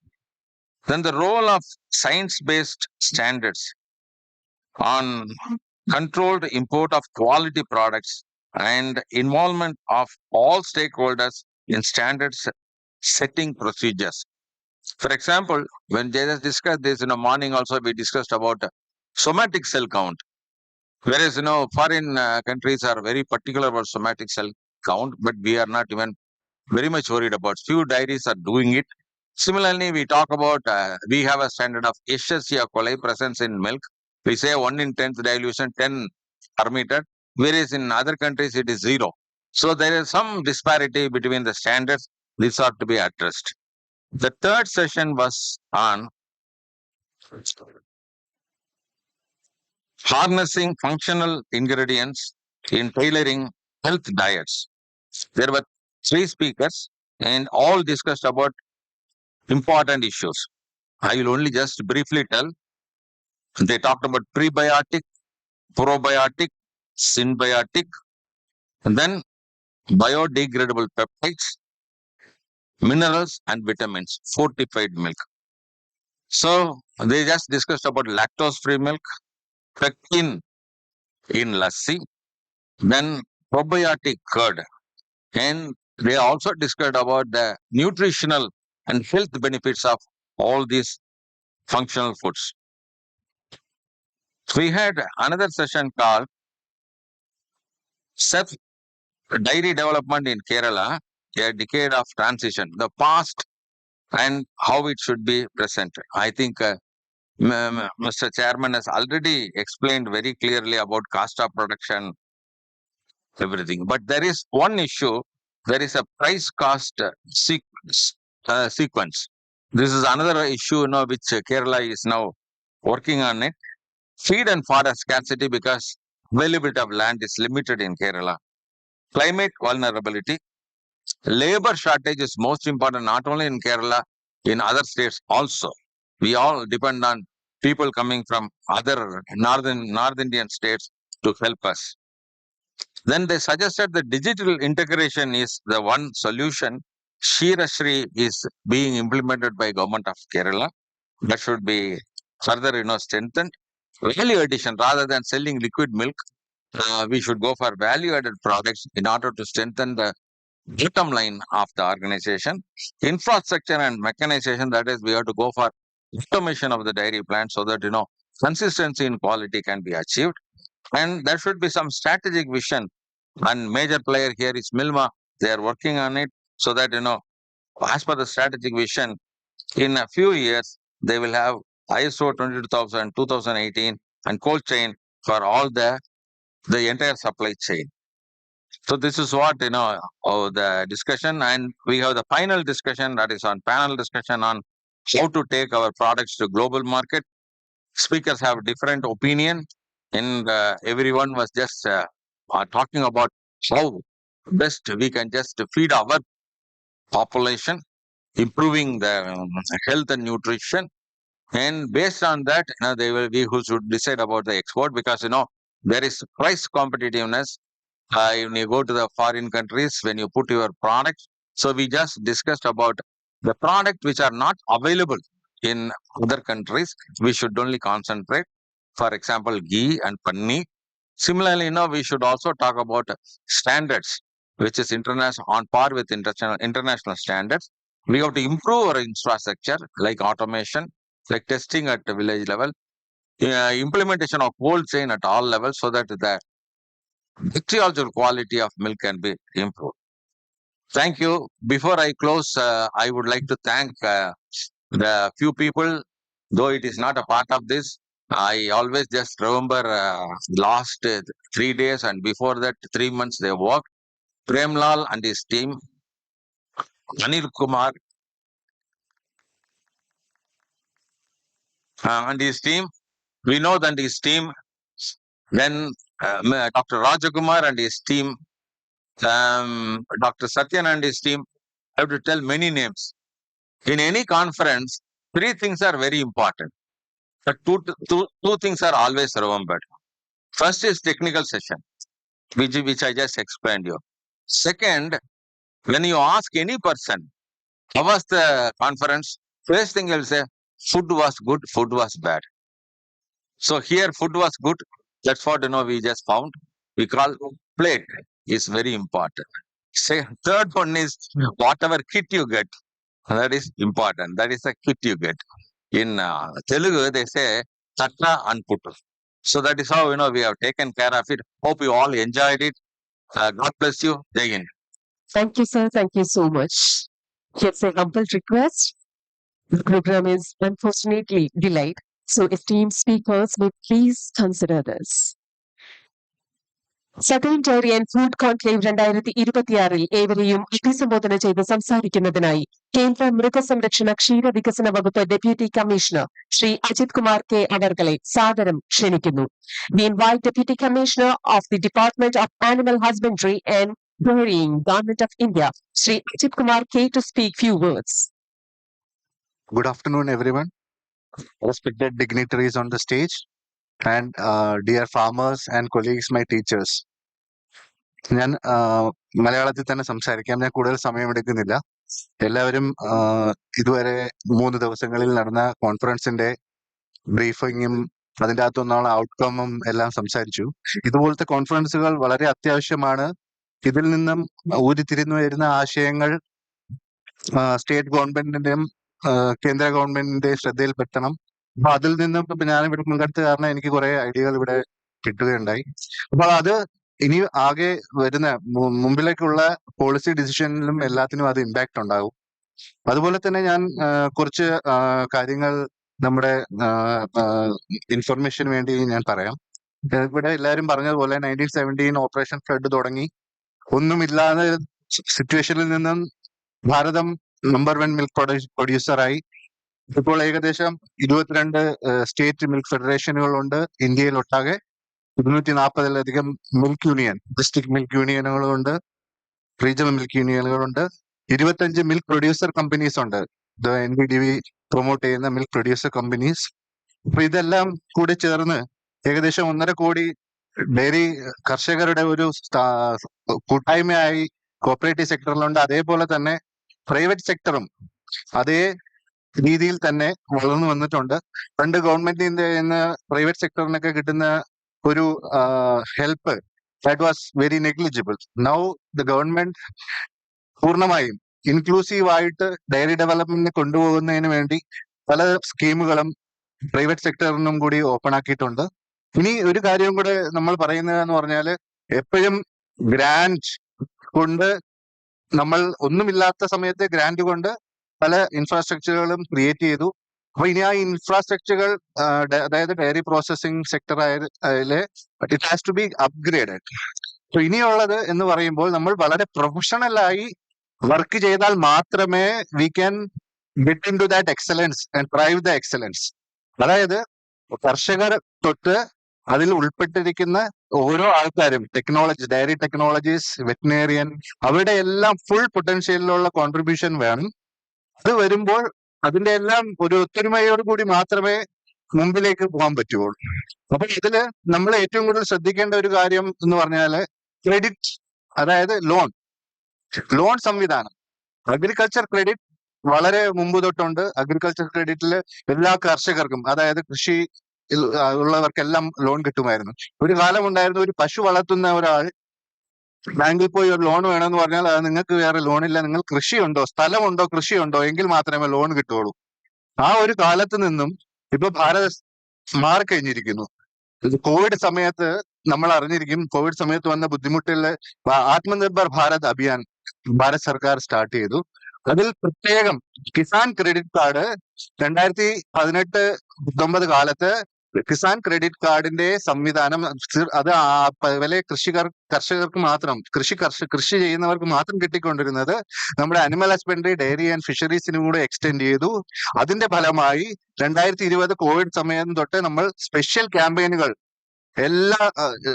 Then the role of science-based standards on controlled import of quality products and involvement of all stakeholders in standards setting procedures. For example, when they just discussed this in the morning, also we discussed about somatic cell count. Whereas, foreign countries are very particular about somatic cell count, but we are not even very much worried about. Few dairies are doing it. Similarly, we talk about, we have a standard of Escherichia coli presence in milk. We say 1 in 10th dilution, 10 permitted, whereas in other countries it is 0. So there is some disparity between the standards. These are to be addressed. The third session was on harnessing functional ingredients in tailoring health diets. There were 3 speakers and all discussed about important issues. I will only just briefly tell. They talked about prebiotic, probiotic, symbiotic, and then biodegradable peptides, minerals and vitamins, fortified milk. So they just discussed about lactose-free milk, pectin in lassi, then probiotic curd, and they also discussed about the nutritional and health benefits of all these functional foods. We had another session called Self Dairy Development in Kerala, a decade of transition, the past and how it should be presented. I think Mr. Chairman has already explained very clearly about cost of production, everything. But there is one issue, there is a price cost sequence. This is another issue, which Kerala is now working on it. Feed and forest scarcity because availability of land is limited in Kerala. Climate vulnerability. Labor shortage is most important, not only in Kerala, in other states also. We all depend on people coming from other North Indian states to help us. Then they suggested that digital integration is the one solution. Shirashri is being implemented by government of Kerala. That should be further, strengthened. Value addition, rather than selling liquid milk, we should go for value-added products in order to strengthen the bottom line of the organization. Infrastructure and mechanization, that is, we have to go for automation of the dairy plant so that, consistency in quality can be achieved. And there should be some strategic vision. One major player here is Milma. They are working on it so that, as per the strategic vision, in a few years, they will have ISO 22000, 2018 and cold chain for all the entire supply chain. So this is what, the discussion, and we have the final discussion, that is on panel discussion on how to take our products to global market. Speakers have different opinion, and everyone was just talking about how best we can just feed our population, improving the health and nutrition. And based on that, they will be who should decide about the export, because there is price competitiveness when you go to the foreign countries, when you put your product. So we just discussed about the product which are not available in other countries. We should only concentrate. For example, ghee and paneer. Similarly, we should also talk about standards, which is international, on par with international standards. We have to improve our infrastructure, like automation, like testing at the village level, implementation of cold chain at all levels, so that the bacteriological quality of milk can be improved. Thank you. Before I close, I would like to thank the few people, though it is not a part of this. I always just remember last 3 days, and before that 3 months they worked. Premlal and his team, Anil Kumar and his team. We know that his team, then Dr. Rajakumar and his team, Dr. Satyan and his team. I have to tell many names. In any conference, 3 things are very important. But two things are always remembered. First is technical session, which I just explained you. Second, when you ask any person, how was the conference? First thing he'll say, food was good, food was bad. So here, food was good. That's what we just found. We call plate is very important. Third one is whatever kit you get, that is important. That is the kit you get. In Telugu, they say Tatta and Puttu. So that is how we have taken care of it. Hope you all enjoyed it. God bless you. Jai Hind. Thank you, sir. Thank you so much. Here's a humble request. The program is unfortunately delayed, so esteemed speakers may please consider this. Southern Dairy and Food Conclave 2026 ഏവരെയും അഭിസംബോധന ചെയ്ത് സംസാരിക്കുന്നതിനായി കേന്ദ്ര മൃഗസംരക്ഷണ ക്ഷീര വികസന വകുപ്പ് deputy commissioner Shri Ajith Kumar K അവർകളെ സാദരം ക്ഷണിക്കുന്നു. We invite Deputy Commissioner of the Department of Animal Husbandry and Dairying, Government of India, Shri Ajit Kumar K, to speak few words. Good afternoon, everyone. Respected dignitaries on the stage, and dear farmers and colleagues, my teachers. ഞാൻ മലയാളത്തിൽ തന്നെ സംസാരിക്കാം. ഞാൻ കൂടുതൽ സമയമെടുക്കുന്നില്ല. എല്ലാവരും ഇതുവരെ 3 ദിവസങ്ങളിൽ നടന്ന കോൺഫറൻസിന്റെ ബ്രീഫിങ്ങും അതിൻ്റെ അകത്തുനിന്നുള്ള ഔട്ട്കമും എല്ലാം സംസാരിച്ചു. ഇതുപോലത്തെ കോൺഫറൻസുകൾ വളരെ അത്യാവശ്യമാണ്. ഇതിൽ നിന്നും ഊരിത്തിരിഞ്ഞു വരുന്ന ആശയങ്ങൾ സ്റ്റേറ്റ് ഗവൺമെന്റിന്റെയും കേന്ദ്ര ഗവൺമെന്റിന്റെ ശ്രദ്ധയിൽപ്പെടുത്തണം. അപ്പൊ അതിൽ നിന്നും ഇപ്പൊ ഞാനിവിടെ പങ്കെടുത്ത കാരണം എനിക്ക് കുറെ ഐഡിയകൾ ഇവിടെ കിട്ടുകയുണ്ടായി. അപ്പൊ അത് ഇനി ആകെ വരുന്ന മുമ്പിലേക്കുള്ള പോളിസി ഡിസിഷനിലും എല്ലാത്തിനും അത് ഇമ്പാക്ട് ഉണ്ടാകും. അതുപോലെ തന്നെ ഞാൻ കുറച്ച് കാര്യങ്ങൾ നമ്മുടെ ഇൻഫർമേഷന് വേണ്ടി ഞാൻ പറയാം. ഇവിടെ എല്ലാവരും പറഞ്ഞതുപോലെ 1917 ഓപ്പറേഷൻ ഫ്ലഡ് തുടങ്ങി. ഒന്നുമില്ലാതെ സിറ്റുവേഷനിൽ നിന്നും ഭാരതം നമ്പർ 1 മിൽക്ക് പ്രൊഡ്യൂസറായി. ഇപ്പോൾ ഏകദേശം 22 സ്റ്റേറ്റ് മിൽക്ക് ഫെഡറേഷനുകളുണ്ട് ഇന്ത്യയിലൊട്ടാകെ. 240-ലധികം മിൽക്ക് യൂണിയൻ, ഡിസ്ട്രിക്ട് മിൽക്ക് യൂണിയനുകളുണ്ട്, റീജിയണൽ മിൽക്ക് യൂണിയനുകളുണ്ട്. 25 മിൽക്ക് പ്രൊഡ്യൂസർ കമ്പനീസ് ഉണ്ട്, NBDV പ്രൊമോട്ട് ചെയ്യുന്ന മിൽക്ക് പ്രൊഡ്യൂസർ കമ്പനീസ്. അപ്പൊ ഇതെല്ലാം കൂടി ചേർന്ന് ഏകദേശം 1.5 കോടി ഡയറി കർഷകരുടെ ഒരു കൂട്ടായ്മയായി കോപ്പറേറ്റീവ് സെക്ടറിലുണ്ട്. അതേപോലെ തന്നെ പ്രൈവറ്റ് സെക്ടറും അതേ രീതിയിൽ തന്നെ വളർന്നു വന്നിട്ടുണ്ട്. പണ്ട് ഗവൺമെന്റിന്റെ പ്രൈവറ്റ് സെക്ടറിനൊക്കെ കിട്ടുന്ന ഒരു help that was very negligible. Now the government പൂർണ്ണമായും ഇൻക്ലൂസീവ് ആയിട്ട് ഡയറി ഡെവലപ്മെന്റിനെ കൊണ്ടുപോകുന്നതിന് വേണ്ടി പല സ്കീമുകളും പ്രൈവറ്റ് സെക്ടറിനും കൂടി ഓപ്പൺ ആക്കിയിട്ടുണ്ട്. ഇനി ഒരു കാര്യം കൂടെ നമ്മൾ പറയുന്നതെന്ന് പറഞ്ഞാല് എപ്പോഴും ഗ്രാന്റ് കൊണ്ട് നമ്മൾ ഒന്നുമില്ലാത്ത സമയത്ത് ഗ്രാന്റ് കൊണ്ട് പല ഇൻഫ്രാസ്ട്രക്ചറുകളും ക്രിയേറ്റ് ചെയ്തു. അപ്പൊ ഇനി ആ ഇൻഫ്രാസ്ട്രക്ചറുകൾ അതായത് ഡയറി പ്രോസസ്സിംഗ് സെക്ടർ ആയാല് it has to be upgraded. So ഇനിയുള്ളത് എന്ന് പറയുമ്പോൾ നമ്മൾ വളരെ പ്രൊഫഷണൽ ആയി വർക്ക് ചെയ്താൽ മാത്രമേ we can get into that excellence and drive the excellence. അതായത് കർഷകർ തൊട്ട് അതിൽ ഉൾപ്പെട്ടിരിക്കുന്ന ഓരോ ആൾക്കാരും, ടെക്നോളജി, ഡയറി ടെക്നോളജീസ്, വെറ്റിനേറിയൻ, അവരുടെ എല്ലാം ഫുൾ പൊട്ടൻഷ്യലിലുള്ള കോൺട്രിബ്യൂഷൻ വേണം. അത് വരുമ്പോൾ അതിന്റെ എല്ലാം ഒരു ഒത്തൊരുമയോട് കൂടി മാത്രമേ മുമ്പിലേക്ക് പോകാൻ പറ്റുള്ളൂ. അപ്പൊ ഇതില് നമ്മൾ ഏറ്റവും കൂടുതൽ ശ്രദ്ധിക്കേണ്ട ഒരു കാര്യം എന്ന് പറഞ്ഞാല് ക്രെഡിറ്റ്, അതായത് ലോൺ സംവിധാനം. അഗ്രികൾച്ചർ ക്രെഡിറ്റ് വളരെ മുമ്പ് തൊട്ടുണ്ട്. അഗ്രികൾച്ചർ ക്രെഡിറ്റിൽ എല്ലാ കർഷകർക്കും, അതായത് കൃഷി ഉള്ളവർക്കെല്ലാം ലോൺ കിട്ടുമായിരുന്നു. ഒരു കാലം ഉണ്ടായിരുന്നു, ഒരു പശു വളർത്തുന്ന ഒരാൾ ബാങ്കിൽ പോയി ഒരു ലോൺ വേണമെന്ന് പറഞ്ഞാൽ അത് നിങ്ങൾക്ക് വേറെ ലോണില്ല, നിങ്ങൾ കൃഷിയുണ്ടോ, സ്ഥലമുണ്ടോ, കൃഷിയുണ്ടോ എങ്കിൽ മാത്രമേ ലോൺ കിട്ടുള്ളൂ. ആ ഒരു കാലത്ത് നിന്നും ഇപ്പൊ ഭാരത് മാറിക്കഴിഞ്ഞിരിക്കുന്നു. കോവിഡ് സമയത്ത് നമ്മൾ അറിഞ്ഞിരിക്കും, കോവിഡ് സമയത്ത് വന്ന ബുദ്ധിമുട്ടുകളിൽ ആത്മനിർഭർ ഭാരത് അഭിയാൻ ഭാരത് സർക്കാർ സ്റ്റാർട്ട് ചെയ്തു. അതിൽ പ്രത്യേകം കിസാൻ ക്രെഡിറ്റ് കാർഡ് 2018-19 കാലത്ത് കിസാൻ ക്രെഡിറ്റ് കാർഡിന്റെ സംവിധാനം അത് വലിയ കർഷകർക്ക് മാത്രം, കൃഷി ചെയ്യുന്നവർക്ക് മാത്രം കിട്ടിക്കൊണ്ടിരുന്നത് നമ്മുടെ അനിമൽ ഹസ്ബൻഡറി, ഡയറി ആൻഡ് ഫിഷറീസിനും കൂടെ എക്സ്റ്റെൻഡ് ചെയ്തു. അതിന്റെ ഫലമായി 2020 കോവിഡ് സമയം തൊട്ട് നമ്മൾ സ്പെഷ്യൽ ക്യാമ്പയിനുകൾ എല്ലാ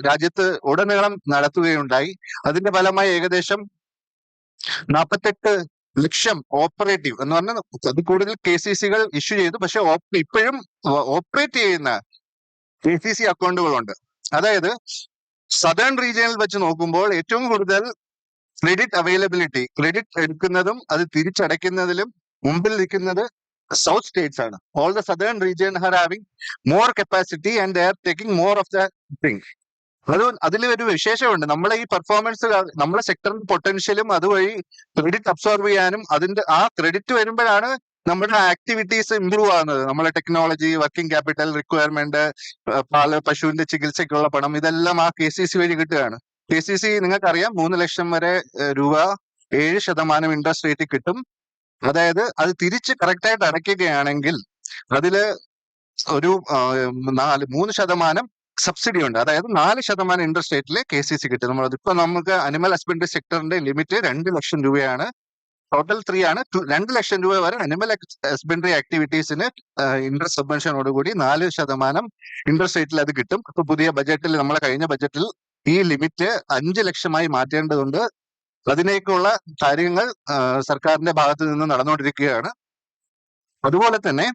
രാജ്യത്ത് ഉടനീളം നടത്തുകയുണ്ടായി. അതിന്റെ ഫലമായി ഏകദേശം 48 ലക്ഷം ഓപ്പറേറ്റീവ് എന്ന് പറഞ്ഞാൽ അത് കൂടുതൽ KCCകൾ ഇഷ്യൂ ചെയ്തു. പക്ഷെ ഇപ്പോഴും ഓപ്പറേറ്റ് ചെയ്യുന്ന KCC അക്കൗണ്ടുകളുണ്ട്. അതായത് സദേൺ റീജിയനിൽ വെച്ച് നോക്കുമ്പോൾ ഏറ്റവും കൂടുതൽ ക്രെഡിറ്റ് അവൈലബിലിറ്റി, ക്രെഡിറ്റ് എടുക്കുന്നതും അത് തിരിച്ചടയ്ക്കുന്നതിലും മുമ്പിൽ നിൽക്കുന്നത് സൗത്ത് സ്റ്റേറ്റ്സ് ആണ്. All the southern region are having more capacity and they are taking more of the thing. അതിൽ ഒരു വിശേഷമുണ്ട്. നമ്മളെ ഈ പെർഫോമൻസ്, നമ്മളെ സെക്ടറിന്റെ പൊട്ടൻഷ്യലും അതുവഴി ക്രെഡിറ്റ് അബ്സോർവ് ചെയ്യാനും അതിന്റെ ആ ക്രെഡിറ്റ് വരുമ്പോഴാണ് നമ്മുടെ ആക്ടിവിറ്റീസ് ഇംപ്രൂവ് ആകുന്നത്. നമ്മളെ ടെക്നോളജി, വർക്കിംഗ് ക്യാപിറ്റൽ റിക്വയർമെന്റ്, പശുവിന്റെ ചികിത്സയ്ക്കുള്ള പണം, ഇതെല്ലാം ആ KCC വഴി കിട്ടുകയാണ്. KCC നിങ്ങൾക്കറിയാം 3 ലക്ഷം വരെ രൂപ 7% ഇൻട്രസ്റ്റ് റേറ്റ് കിട്ടും. അതായത് അത് തിരിച്ച് കറക്റ്റായിട്ട് അടയ്ക്കുകയാണെങ്കിൽ അതില് ഒരു 3% സബ്സിഡി ഉണ്ട്. അതായത് 4% ഇൻട്രസ്റ്റ് റേറ്റില് KCC കിട്ടും. ഇപ്പൊ നമുക്ക് അനിമൽ ഹസ്ബൻഡറി സെക്ടറിന്റെ ലിമിറ്റ് 2 ലക്ഷം രൂപയാണ്. ടോട്ടൽ 3 ആണ്. 2 ലക്ഷം രൂപ വരെ അനിമൽ ഹസ്ബൻഡറി ആക്ടിവിറ്റീസിന് ഇൻട്രസ്റ്റ് സബ്വെൻഷനോടുകൂടി 4% ഇൻട്രസ്റ്റ് റേറ്റിൽ അത് കിട്ടും. ഇപ്പൊ പുതിയ ബജറ്റിൽ, നമ്മളെ കഴിഞ്ഞ ബജറ്റിൽ ഈ ലിമിറ്റ് 5 ലക്ഷമായി മാറ്റേണ്ടതുണ്ട്. അതിനേക്കുള്ള കാര്യങ്ങൾ സർക്കാരിന്റെ ഭാഗത്ത് നിന്ന് നടന്നുകൊണ്ടിരിക്കുകയാണ്. അതുപോലെ തന്നെ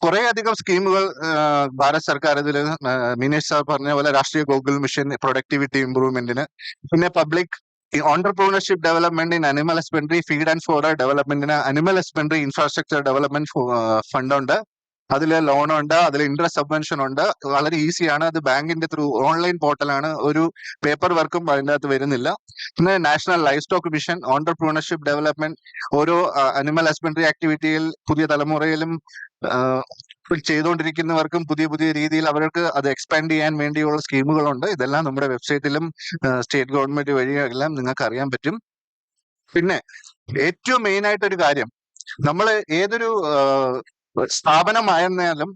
കുറെ അധികം സ്കീമുകൾ ഭാരത് സർക്കാർ ഇതിൽ മിനേഷ് സാർ പറഞ്ഞ പോലെ രാഷ്ട്രീയ ഗോകുൽ മിഷൻ പ്രൊഡക്ടിവിറ്റി ഇംപ്രൂവ്മെന്റിന്, പിന്നെ public entrepreneurship development in animal husbandry feed and fodder ഡെവലപ്മെന്റിന് animal husbandry infrastructure development fund ഉണ്ട്. അതിൽ ലോൺ ഉണ്ട്, അതിൽ ഇൻട്രസ്റ്റ് സബ്വെൻഷൻ ഉണ്ട്. വളരെ ഈസിയാണ്. അത് ബാങ്കിന്റെ ത്രൂ ഓൺലൈൻ പോർട്ടലാണ്. ഒരു പേപ്പർ വർക്കും അതിൻ്റെ അകത്ത് വരുന്നില്ല. പിന്നെ national life stock mission entrepreneurship development, ഓരോ അനിമൽ ഹസ്ബൻഡറി ആക്ടിവിറ്റിയിൽ പുതിയ തലമുറയിലും ചെയ്തുകൊണ്ടിരിക്കുന്നവർക്കും പുതിയ പുതിയ രീതിയിൽ അവർക്ക് അത് എക്സ്പാൻഡ് ചെയ്യാൻ വേണ്ടിയുള്ള സ്കീമുകളുണ്ട്. ഇതെല്ലാം നമ്മുടെ വെബ്സൈറ്റിലും സ്റ്റേറ്റ് ഗവൺമെന്റ് വഴിയെല്ലാം നിങ്ങൾക്ക് അറിയാൻ പറ്റും. പിന്നെ ഏറ്റവും മെയിൻ ആയിട്ടൊരു കാര്യം, നമ്മൾ ഏതൊരു സ്ഥാപനമായിരുന്നാലും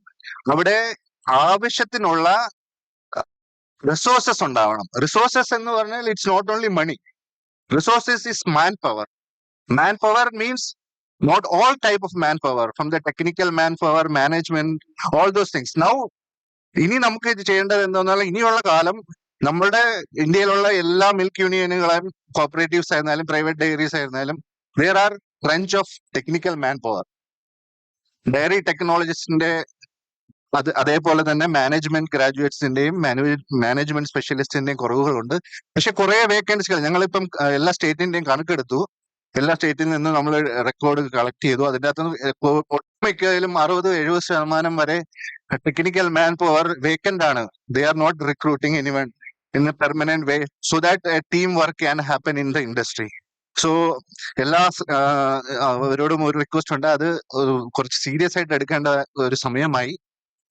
അവിടെ ആവശ്യത്തിനുള്ള റിസോഴ്സസ് ഉണ്ടാവണം. റിസോഴ്സസ് എന്ന് പറഞ്ഞാൽ it's not only money. Resources is man power. Man power means not all type of manpower, from the technical manpower, management, all those things. Now ഇനി നമുക്ക് ഇത് ചെയ്യേണ്ടത് എന്താണെന്നാൽ ഇനിയുള്ള കാലം നമ്മുടെ ഇന്ത്യയിലുള്ള എല്ലാ മിൽക്ക് യൂണിയനുകളും കോപ്പറേറ്റീവ്സ് ആയിരുന്നാലും പ്രൈവറ്റ് ഡയറീസ് ആയിരുന്നാലും there are crunch of technical manpower. Dairy ടെക്നോളജിസ്റ്റിന്റെ അതേപോലെ തന്നെ മാനേജ്മെന്റ് ഗ്രാജുവേറ്റ്സിന്റെയും മാനേജ്മെന്റ് സ്പെഷ്യലിസ്റ്റിന്റെയും കുറവുകളുണ്ട്. പക്ഷെ കുറെ വേക്കൻസികൾ ഞങ്ങളിപ്പം എല്ലാ സ്റ്റേറ്റിന്റെയും കണക്കെടുത്തു. എല്ലാ സ്റ്റേറ്റിൽ നിന്നും നമ്മൾ റെക്കോർഡ് കളക്ട് ചെയ്തു. അതിൻ്റെ അകത്ത് ഒട്ടുമിക്കതിലും 60-70% വരെ ടെക്നിക്കൽ മാൻ പവർ വേക്കന്റ് ആണ്. They are not recruiting anyone in a permanent way so that a team work can happen in the industry. So എല്ലാ അവരോടും ഒരു റിക്വസ്റ്റ് ഉണ്ട്, അത് കുറച്ച് സീരിയസ് ആയിട്ട് എടുക്കേണ്ട ഒരു സമയമായി.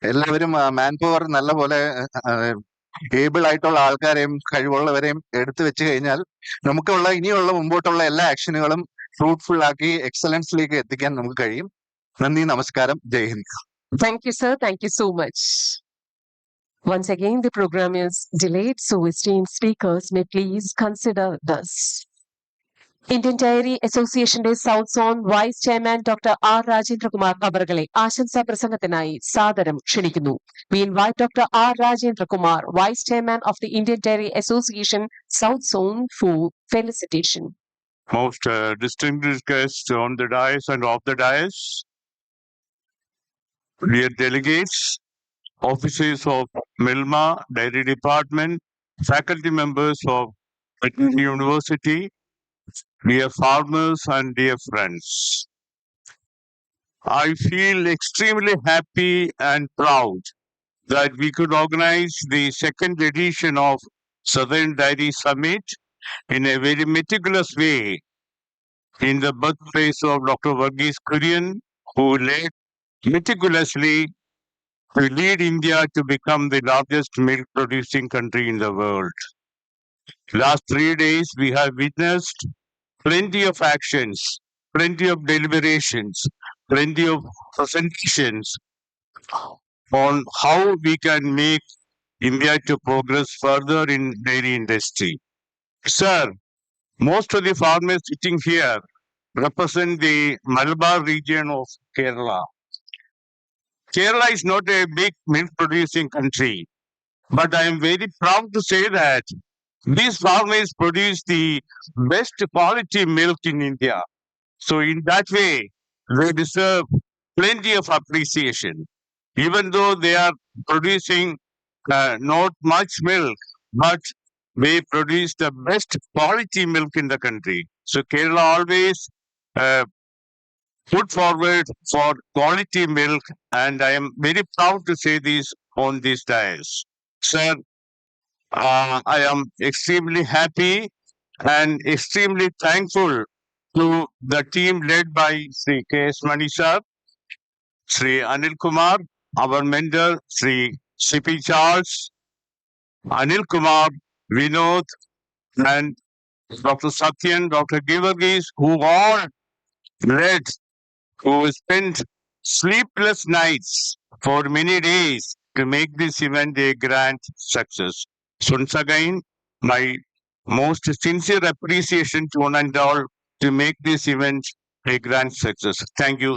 എല്ലാവരും മാൻ പവർ നല്ല പോലെ ഏബിൾ ആയിട്ടുള്ള ആൾക്കാരെയും കഴിവുള്ളവരെയും എടുത്തു വെച്ച് കഴിഞ്ഞാൽ നമുക്കുള്ള ഇനിയുള്ള മുമ്പോട്ടുള്ള എല്ലാ ആക്ഷനുകളും ഫ്രൂട്ട്ഫുൾ ആക്കി എക്സലൻസിലേക്ക് എത്തിക്കാൻ നമുക്ക് കഴിയും. നന്ദി, നമസ്കാരം, ജയ് Hind. Thank you, sir. Thank you so much. Once again, the program is delayed, so esteemed speakers may please consider this. Indian Dairy Associationന്റെ south zone vice chairman doctor R Rajendrakumar അവർകളെ ആശംസാ പ്രസംഗത്തിനായി സാദരം ക്ഷണിക്കുന്നു. We invite Dr. R. Rajendra Kumar, Vice Chairman of the Indian Dairy Association, South Zone, for felicitation. Most distinguished guests on the dais and off the dais, dear delegates, officers of Milma Dairy Department, faculty members of Veterinary University, dear farmers and dear friends. I feel extremely happy and proud that we could organize the second edition of Southern Dairy Summit in a very meticulous way in the birthplace of Dr. Varghese Kurian, who led meticulously to lead India to become the largest milk producing country in the world. Last 3 days, we have witnessed plenty of actions, plenty of deliberations, plenty of presentations on how we can make India to progress further in dairy industry. Sir, most of the farmers sitting here represent the Malabar region of Kerala. Kerala is not a big milk producing country, but I am very proud to say that these farmers produce the best quality milk in India. So in that way, they deserve plenty of appreciation. Even though they are producing not much milk, but they produce the best quality milk in the country. So Kerala always put forward for quality milk, and I am very proud to say this on this dais. Sir, I am extremely happy and extremely thankful to the team led by Sri K.S. Mani sir, Sri Anil Kumar, our mentor, Sri C.P. Charles, Anil Kumar, Vinod, and Dr. Satyan, Dr. Givargis, who all led, who spent sleepless nights for many days to make this event a grand success. So once again, my most sincere appreciation to one and all to make this event a grand success. Thank you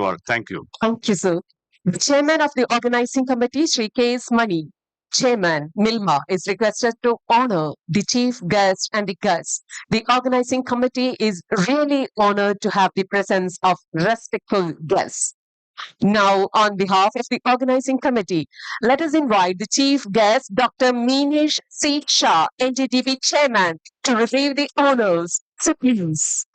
all. Thank you. Thank you, sir. The chairman of the organizing committee, Sri K.S. Mani, Chairman, Milma, is requested to honor the chief guest and the guests. The organizing committee is really honored to have the presence of respectful guests. Now, on behalf of the organizing committee, let us invite the chief guest, Dr. Meenesh C. Shah, NTTP chairman, to receive the honors. So please.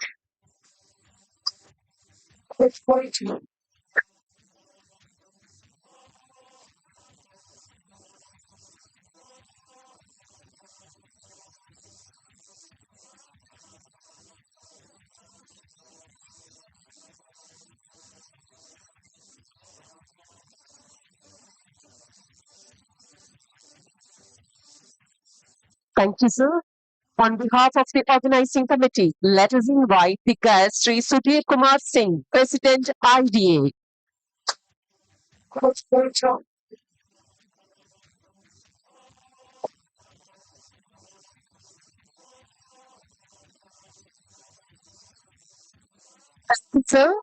Thank you, sir. On behalf of the organizing committee, let us invite the guest, Sri Sudhir Kumar Singh, President, IDA. Sir,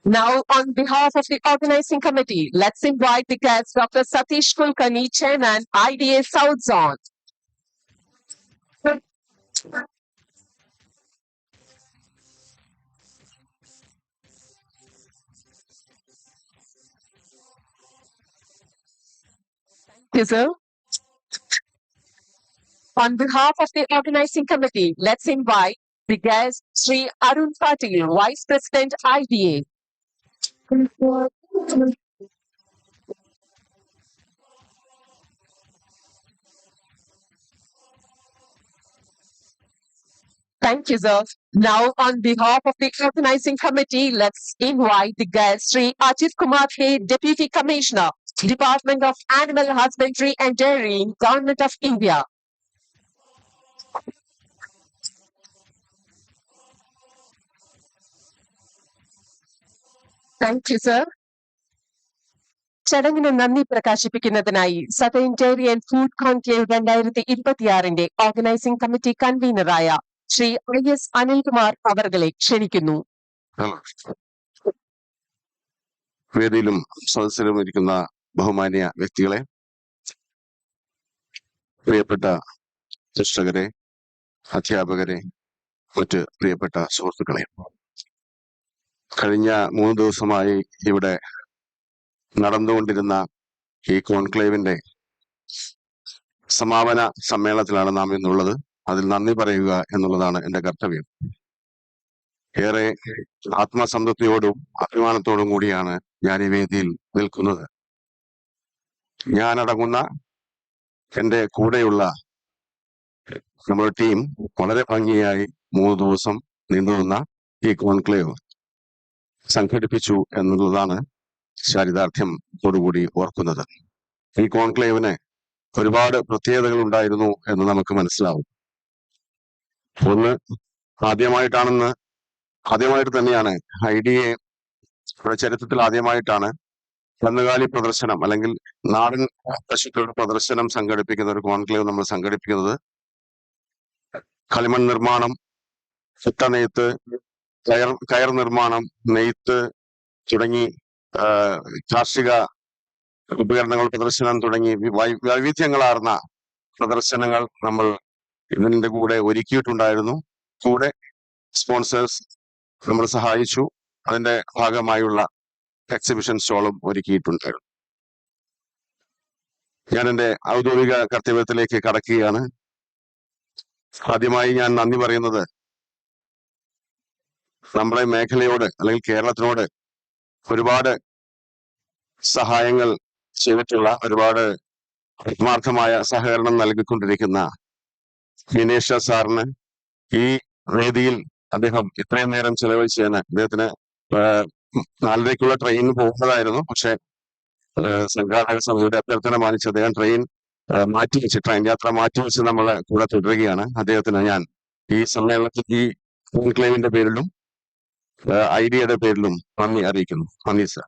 now on behalf of the organizing committee, let's invite the guest, Dr. Satish Kulkarni, Chairman, IDA South Zone. Thank you, sir. On behalf of the organizing committee, let's invite the guest, Sri Arun Patil, Vice President, IDA. Thank you, sir. Now, on behalf of the organizing committee, let's invite the guest, Sri Ajit Kumar He, Deputy Commissioner, Department of Animal Husbandry and Dairying, Government of India. Thank you, sir. ചടങ്ങിന് നന്ദി പ്രകാശിപ്പിക്കുന്നതിനായി southern dairy and food conclave 2026 organising committee കൺവീനറായ Shri IS Anilkumar അവർകളെ ക്ഷണിക്കുന്നു. വേദിയിലും സദസ്സിലും ഇരിക്കുന്ന ബഹുമാന്യ വ്യക്തികളെ, പ്രിയപ്പെട്ട ശിക്ഷകരെ, അധ്യാപകരെ, മറ്റ് പ്രിയപ്പെട്ട സുഹൃത്തുക്കളെ, കഴിഞ്ഞ 3 ദിവസമായി ഇവിടെ നടന്നുകൊണ്ടിരുന്ന ഈ കോൺക്ലേവിന്റെ സമാപന സമ്മേളനത്തിലാണ് നാം ഇന്നുള്ളത്. അതിൽ നന്ദി പറയുക എന്നുള്ളതാണ് എന്റെ കർത്തവ്യം. ഏറെ ആത്മസംതൃപ്തിയോടും അഭിമാനത്തോടും കൂടിയാണ് ഞാൻ ഈ വേദിയിൽ നിൽക്കുന്നത്. ഞാനടങ്ങുന്ന എന്റെ കൂടെയുള്ള നമ്മുടെ ടീം വളരെ ഭംഗിയായി 3 ദിവസം നീണ്ടുനിന്ന ഈ കോൺക്ലേവ് സംഘടിപ്പിച്ചു എന്നുള്ളതാണ് ചാരിതാർത്ഥ്യത്തോടുകൂടി ഓർക്കുന്നത്. ഈ കോൺക്ലേവിന് ഒരുപാട് പ്രത്യേകതകൾ ഉണ്ടായിരുന്നു എന്ന് നമുക്ക് മനസ്സിലാവും. ഒന്ന്, ആദ്യമായിട്ട് തന്നെയാണ് IDA ചരിത്രത്തിൽ ആദ്യമായിട്ടാണ് കന്നുകാലി പ്രദർശനം അല്ലെങ്കിൽ നാടൻ പശുക്കളുടെ പ്രദർശനം സംഘടിപ്പിക്കുന്ന ഒരു കോൺക്ലേവ് നമ്മൾ സംഘടിപ്പിക്കുന്നത്. കളിമൺ നിർമ്മാണം, ചുട്ട നെയ്ത്ത്, കയർ നിർമ്മാണം, നെയ്ത്ത് തുടങ്ങി കാർഷിക ഉപകരണങ്ങൾ പ്രദർശനം തുടങ്ങി വൈവിധ്യങ്ങളാർന്ന പ്രദർശനങ്ങൾ നമ്മൾ ഇതിന്റെ കൂടെ ഒരുക്കിയിട്ടുണ്ടായിരുന്നു. കൂടെ സ്പോൺസേഴ്സ് നമ്മൾ സഹായിച്ചു. അതിന്റെ ഭാഗമായുള്ള എക്സിബിഷൻ സ്റ്റോളും ഒരുക്കിയിട്ടുണ്ടായിരുന്നു. ഞാൻ എന്റെ ഔദ്യോഗിക കർത്തവ്യത്തിലേക്ക് കടക്കുകയാണ്. ആദ്യമായി ഞാൻ നന്ദി പറയുന്നത് നമ്മുടെ മേഖലയോട് അല്ലെങ്കിൽ കേരളത്തിനോട് ഒരുപാട് സഹായങ്ങൾ ചെയ്തിട്ടുള്ള, ഒരുപാട് ആത്മാർത്ഥമായ സഹകരണം നൽകിക്കൊണ്ടിരിക്കുന്ന മിനേഷ സാറിന്, ഈ വേദിയിൽ അദ്ദേഹം ഇത്രയും നേരം ചെലവഴിച്ചതിന് അദ്ദേഹത്തിന് 4:30 ട്രെയിനിന് പോകുന്നതായിരുന്നു. പക്ഷെ സംഘാടക സമിതിയുടെ അഭ്യർത്ഥന മാനിച്ച് അദ്ദേഹം ട്രെയിൻ യാത്ര മാറ്റിവെച്ച് നമ്മളെ കൂടെ തുടരുകയാണ്. അദ്ദേഹത്തിന് ഞാൻ ഈ സമ്മേളനത്തിൽ ഈ കോൺക്ലേവിന്റെ പേരിലും IDAയുടെ പേരിലും നന്ദി അറിയിക്കുന്നു. നന്ദി സർ.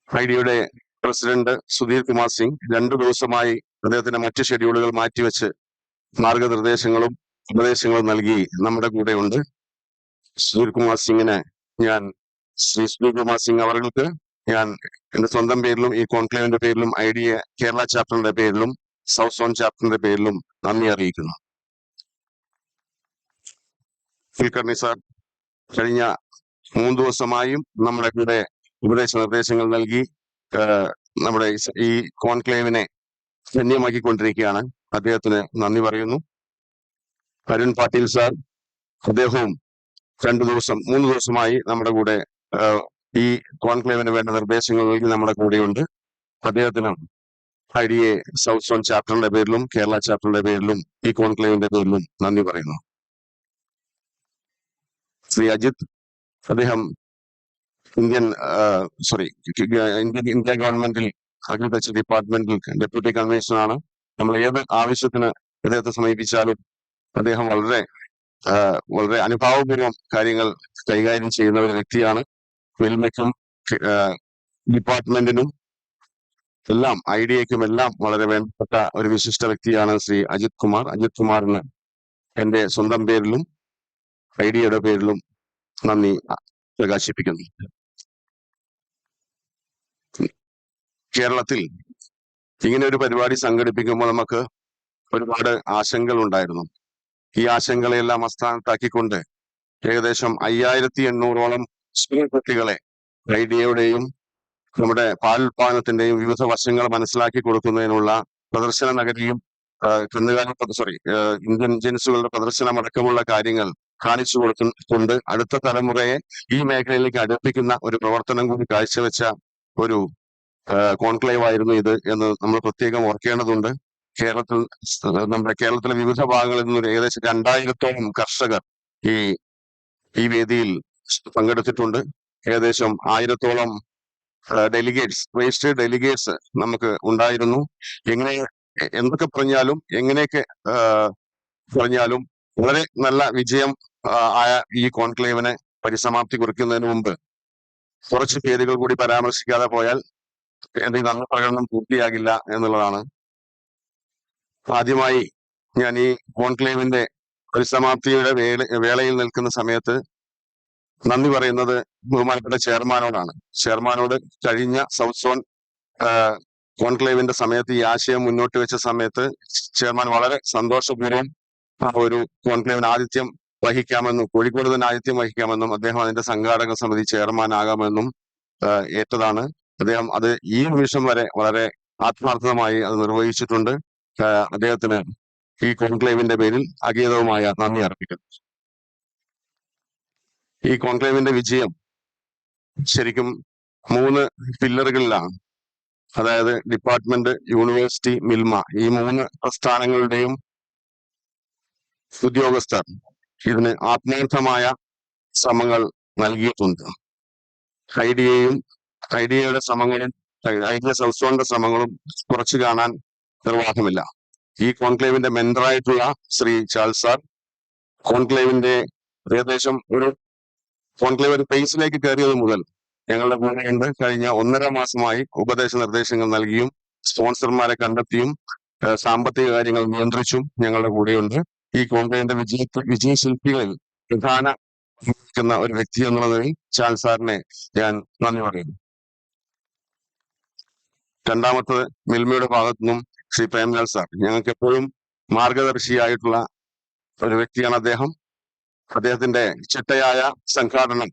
IDAയുടെ പ്രസിഡന്റ് സുധീർ കുമാർ സിംഗ് 2 ദിവസമായി അദ്ദേഹത്തിന്റെ മറ്റ് ഷെഡ്യൂളുകൾ മാറ്റിവെച്ച് മാർഗനിർദ്ദേശങ്ങളും ഉപദേശങ്ങളും നൽകി നമ്മുടെ കൂടെ ഉണ്ട്. സുധീർ കുമാർ സിംഗിന് ശ്രീ സുധീർ കുമാർ സിംഗ് അവർക്ക് ഞാൻ എന്റെ സ്വന്തം പേരിലും ഈ കോൺക്ലേവിന്റെ പേരിലും IDA കേരള ചാപ്റ്ററിന്റെ പേരിലും സൗത്ത് സോൺ ചാപ്റ്ററിന്റെ പേരിലും നന്ദി അറിയിക്കുന്നു. കുൽക്കർണി സാർ, കഴിഞ്ഞ 3 ദിവസമായും നമ്മുടെ കൂടെ ഉപദേശ നിർദ്ദേശങ്ങൾ നൽകി നമ്മുടെ ഈ കോൺക്ലേവിനെ ധന്യമാക്കിക്കൊണ്ടിരിക്കുകയാണ്. അദ്ദേഹത്തിന് നന്ദി പറയുന്നു. അരുൺ പാട്ടീൽ സാർ, അദ്ദേഹവും 3 ദിവസമായി നമ്മുടെ കൂടെ ഈ കോൺക്ലേവിന് വേണ്ട നിർദ്ദേശങ്ങൾ നൽകി നമ്മുടെ കൂടെയുണ്ട്. അദ്ദേഹത്തിന് IDA സൗത്ത് സോൺ ചാപ്റ്ററിന്റെ പേരിലും കേരള ചാപ്റ്ററിന്റെ പേരിലും ഈ കോൺക്ലേവിന്റെ പേരിലും നന്ദി പറയുന്നു. ശ്രീ അജിത്, അദ്ദേഹം ഇന്ത്യ ഗവൺമെന്റിൽ അഗ്രികൾച്ചർ ഡിപ്പാർട്ട്മെന്റിൽ ഡെപ്യൂട്ടി കമ്മീഷണറാണ്. നമ്മൾ ഏത് ആവശ്യത്തിന് അദ്ദേഹത്തെ സമീപിച്ചാലും അദ്ദേഹം വളരെ അനുഭാവപൂർവ്വം കാര്യങ്ങൾ കൈകാര്യം ചെയ്യുന്ന ഒരു വ്യക്തിയാണ്. വെൽമയ്ക്കും ഡിപ്പാർട്ട്മെന്റിനും എല്ലാം IDAക്കും എല്ലാം വളരെ വേണ്ടപ്പെട്ട ഒരു വിശിഷ്ട വ്യക്തിയാണ് ശ്രീ അജിത് കുമാർ. അജിത് കുമാറിന് എന്റെ സ്വന്തം പേരിലും IDAയുടെ പേരിലും നന്ദി പ്രകാശിപ്പിക്കുന്നു. കേരളത്തിൽ ഇങ്ങനെ ഒരു പരിപാടി സംഘടിപ്പിക്കുമ്പോൾ നമുക്ക് ഒരുപാട് ആശങ്കകൾ ഉണ്ടായിരുന്നു. ഈ ആശങ്കകളെല്ലാം അസ്ഥാനത്താക്കിക്കൊണ്ട് ഏകദേശം 5800ഓളം സ്കൂൾ കുട്ടികളെ IDAയുടെയും നമ്മുടെ പാലുൽപാദനത്തിന്റെയും വിവിധ വശങ്ങൾ മനസ്സിലാക്കി കൊടുക്കുന്നതിനുള്ള പ്രദർശന നഗരിയും ഇന്ത്യൻ ജൻസുകളുടെ പ്രദർശനം അടക്കമുള്ള കാര്യങ്ങൾ കാണിച്ചു കൊടുത്തുകൊണ്ട് അടുത്ത തലമുറയെ ഈ മേഖലയിലേക്ക് അടുപ്പിക്കുന്ന ഒരു പ്രവർത്തനം കൂടി കാഴ്ചവെച്ച ഒരു കോൺക്ലേവ് ആയിരുന്നു ഇത് എന്ന് നമ്മൾ പ്രത്യേകം ഓർക്കേണ്ടതുണ്ട്. നമ്മുടെ കേരളത്തിലെ വിവിധ ഭാഗങ്ങളിൽ നിന്ന് ഏകദേശം 2000ഓളം കർഷകർ ഈ വേദിയിൽ പങ്കെടുത്തിട്ടുണ്ട്. ഏകദേശം 1000ഓളം രജിസ്റ്റേർഡ് ഡെലിഗേറ്റ്സ് നമുക്ക് ഉണ്ടായിരുന്നു. എന്തൊക്കെ പറഞ്ഞാലും എങ്ങനെയൊക്കെ പറഞ്ഞാലും വളരെ നല്ല വിജയം ആയ ഈ കോൺക്ലേവിനെ പരിസമാപ്തി കുറിക്കുന്നതിന് മുമ്പ് കുറച്ച് പേരുകൾ കൂടി പരാമർശിക്കാതെ പോയാൽ എന്റെ നന്ദി പ്രകടനം പൂർത്തിയാകില്ല എന്നുള്ളതാണ്. ആദ്യമായി ഞാൻ ഈ കോൺക്ലേവിന്റെ പരിസമാപ്തിയുടെ വേളയിൽ നിൽക്കുന്ന സമയത്ത് നന്ദി പറയുന്നത് ബഹുമാനപ്പെട്ട ചെയർമാനോടാണ്. ചെയർമാനോട് കഴിഞ്ഞ സൗത്ത് സോൺ കോൺക്ലേവിന്റെ സമയത്ത് ഈ ആശയം മുന്നോട്ട് വെച്ച സമയത്ത് ചെയർമാൻ വളരെ സന്തോഷപൂർവ്വം ആ ഒരു കോൺക്ലേവിന് ആതിഥ്യം വഹിക്കാമെന്നും കോഴിക്കോട് തന്നെ ആതിഥ്യം വഹിക്കാമെന്നും അദ്ദേഹം അതിന്റെ സംഘാടക സമിതി ചെയർമാൻ ആകാമെന്നും ഏറ്റതാണ്. അദ്ദേഹം അത് ഈ നിമിഷം വരെ വളരെ ആത്മാർത്ഥമായി അത് നിർവഹിച്ചിട്ടുണ്ട്. അദ്ദേഹത്തിന് ഈ കോൺക്ലേവിന്റെ പേരിൽ അഗീതവുമായ നന്ദി അർപ്പിക്കുന്നു. ഈ കോൺക്ലേവിന്റെ വിജയം ശരിക്കും 3 പില്ലറുകളിലാണ്. അതായത് ഡിപ്പാർട്ട്മെന്റ്, യൂണിവേഴ്സിറ്റി, മിൽമ, ഈ 3 പ്രസ്ഥാനങ്ങളുടെയും ഉദ്യോഗസ്ഥർ ഇതിന് ആത്മാർത്ഥമായ ശ്രമങ്ങൾ നൽകിയിട്ടുണ്ട്. IDAയുടെ ശ്രമങ്ങളും IDA സൗത്ത് സോണിന്റെ ശ്രമങ്ങളും കുറച്ചു കാണാൻ നിർവാഹമില്ല. ഈ കോൺക്ലേവിന്റെ മെന്ററായിട്ടുള്ള ശ്രീ ചാൾസ് സാർ കോൺക്ലേവിന്റെ ഏകദേശം കോൺക്ലേവ് ഒരു പേസിലേക്ക് കയറിയത് മുതൽ ഞങ്ങളുടെ കൂടെയുണ്ട്. കഴിഞ്ഞ 1.5 മാസമായി ഉപദേശ നിർദ്ദേശങ്ങൾ നൽകിയും സ്പോൺസർമാരെ കണ്ടെത്തിയും സാമ്പത്തിക കാര്യങ്ങൾ നിയന്ത്രിച്ചും ഞങ്ങളുടെ കൂടെയുണ്ട്. ഈ കോൺക്ലേവിന്റെ വിജയശില്പികളിൽ പ്രധാന ഒരു വ്യക്തി എന്നുള്ളതിൽ ചാൾസ് സാറിനെ ഞാൻ നന്ദി പറയുന്നു. രണ്ടാമത്തത് മിൽമയുടെ ഭാഗത്തു നിന്നും ശ്രീ പ്രേംലാൽ സാർ, ഞങ്ങൾക്ക് എപ്പോഴും മാർഗദർശിയായിട്ടുള്ള ഒരു വ്യക്തിയാണ് അദ്ദേഹം. അദ്ദേഹത്തിന്റെ ചിട്ടയായ സംഘാടനം,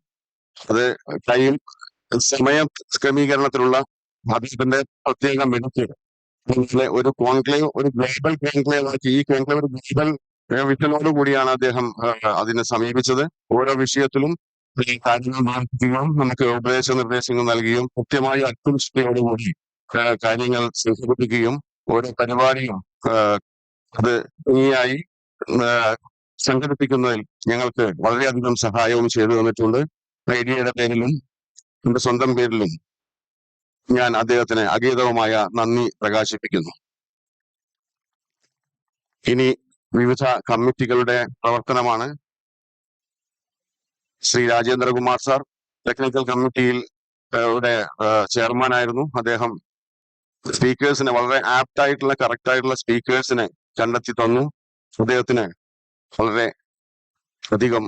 അത് സമയ ക്രമീകരണത്തിലുള്ള അദ്ദേഹത്തിന്റെ പ്രത്യേക മിടുക്ക്, ഒരു കോൺക്ലേവ് ഒരു ഗ്ലോബൽ കോൺക്ലേവ് ആക്കി ഈ കോൺക്ലേവ് ഒരു ഗ്ലോബൽ വിഷനോട് കൂടിയാണ് അദ്ദേഹം അതിനെ സമീപിച്ചത്. ഓരോ വിഷയത്തിലും കാര്യങ്ങൾ മാറ്റുകയും നമുക്ക് ഉപദേശ നിർദ്ദേശങ്ങൾ നൽകുകയും കൃത്യമായി അത്യുഷ്ടിയോടുകൂടി കാര്യങ്ങൾ സംഘടിപ്പിക്കുകയും ഓരോ പരിപാടിയും അത് ഭംഗിയായി സംഘടിപ്പിക്കുന്നതിൽ ഞങ്ങൾക്ക് വളരെയധികം സഹായവും ചെയ്തു തന്നിട്ടുണ്ട്. IDAയുടെ പേരിലും എന്റെ സ്വന്തം പേരിലും ഞാൻ അദ്ദേഹത്തിന് അഗീതവുമായ നന്ദി പ്രകാശിപ്പിക്കുന്നു. ഇനി വിവിധ കമ്മിറ്റികളുടെ പ്രവർത്തനമാണ്. ശ്രീ രാജേന്ദ്രകുമാർ സാർ ടെക്നിക്കൽ കമ്മിറ്റിയിൽ ചെയർമാൻ ആയിരുന്നു. അദ്ദേഹം സ്പീക്കേഴ്സിനെ വളരെ ആപ്റ്റ് ആയിട്ടുള്ള കറക്റ്റ് ആയിട്ടുള്ള സ്പീക്കേഴ്സിനെ കണ്ടെത്തി തന്നു. അദ്ദേഹത്തിന് വളരെ അധികം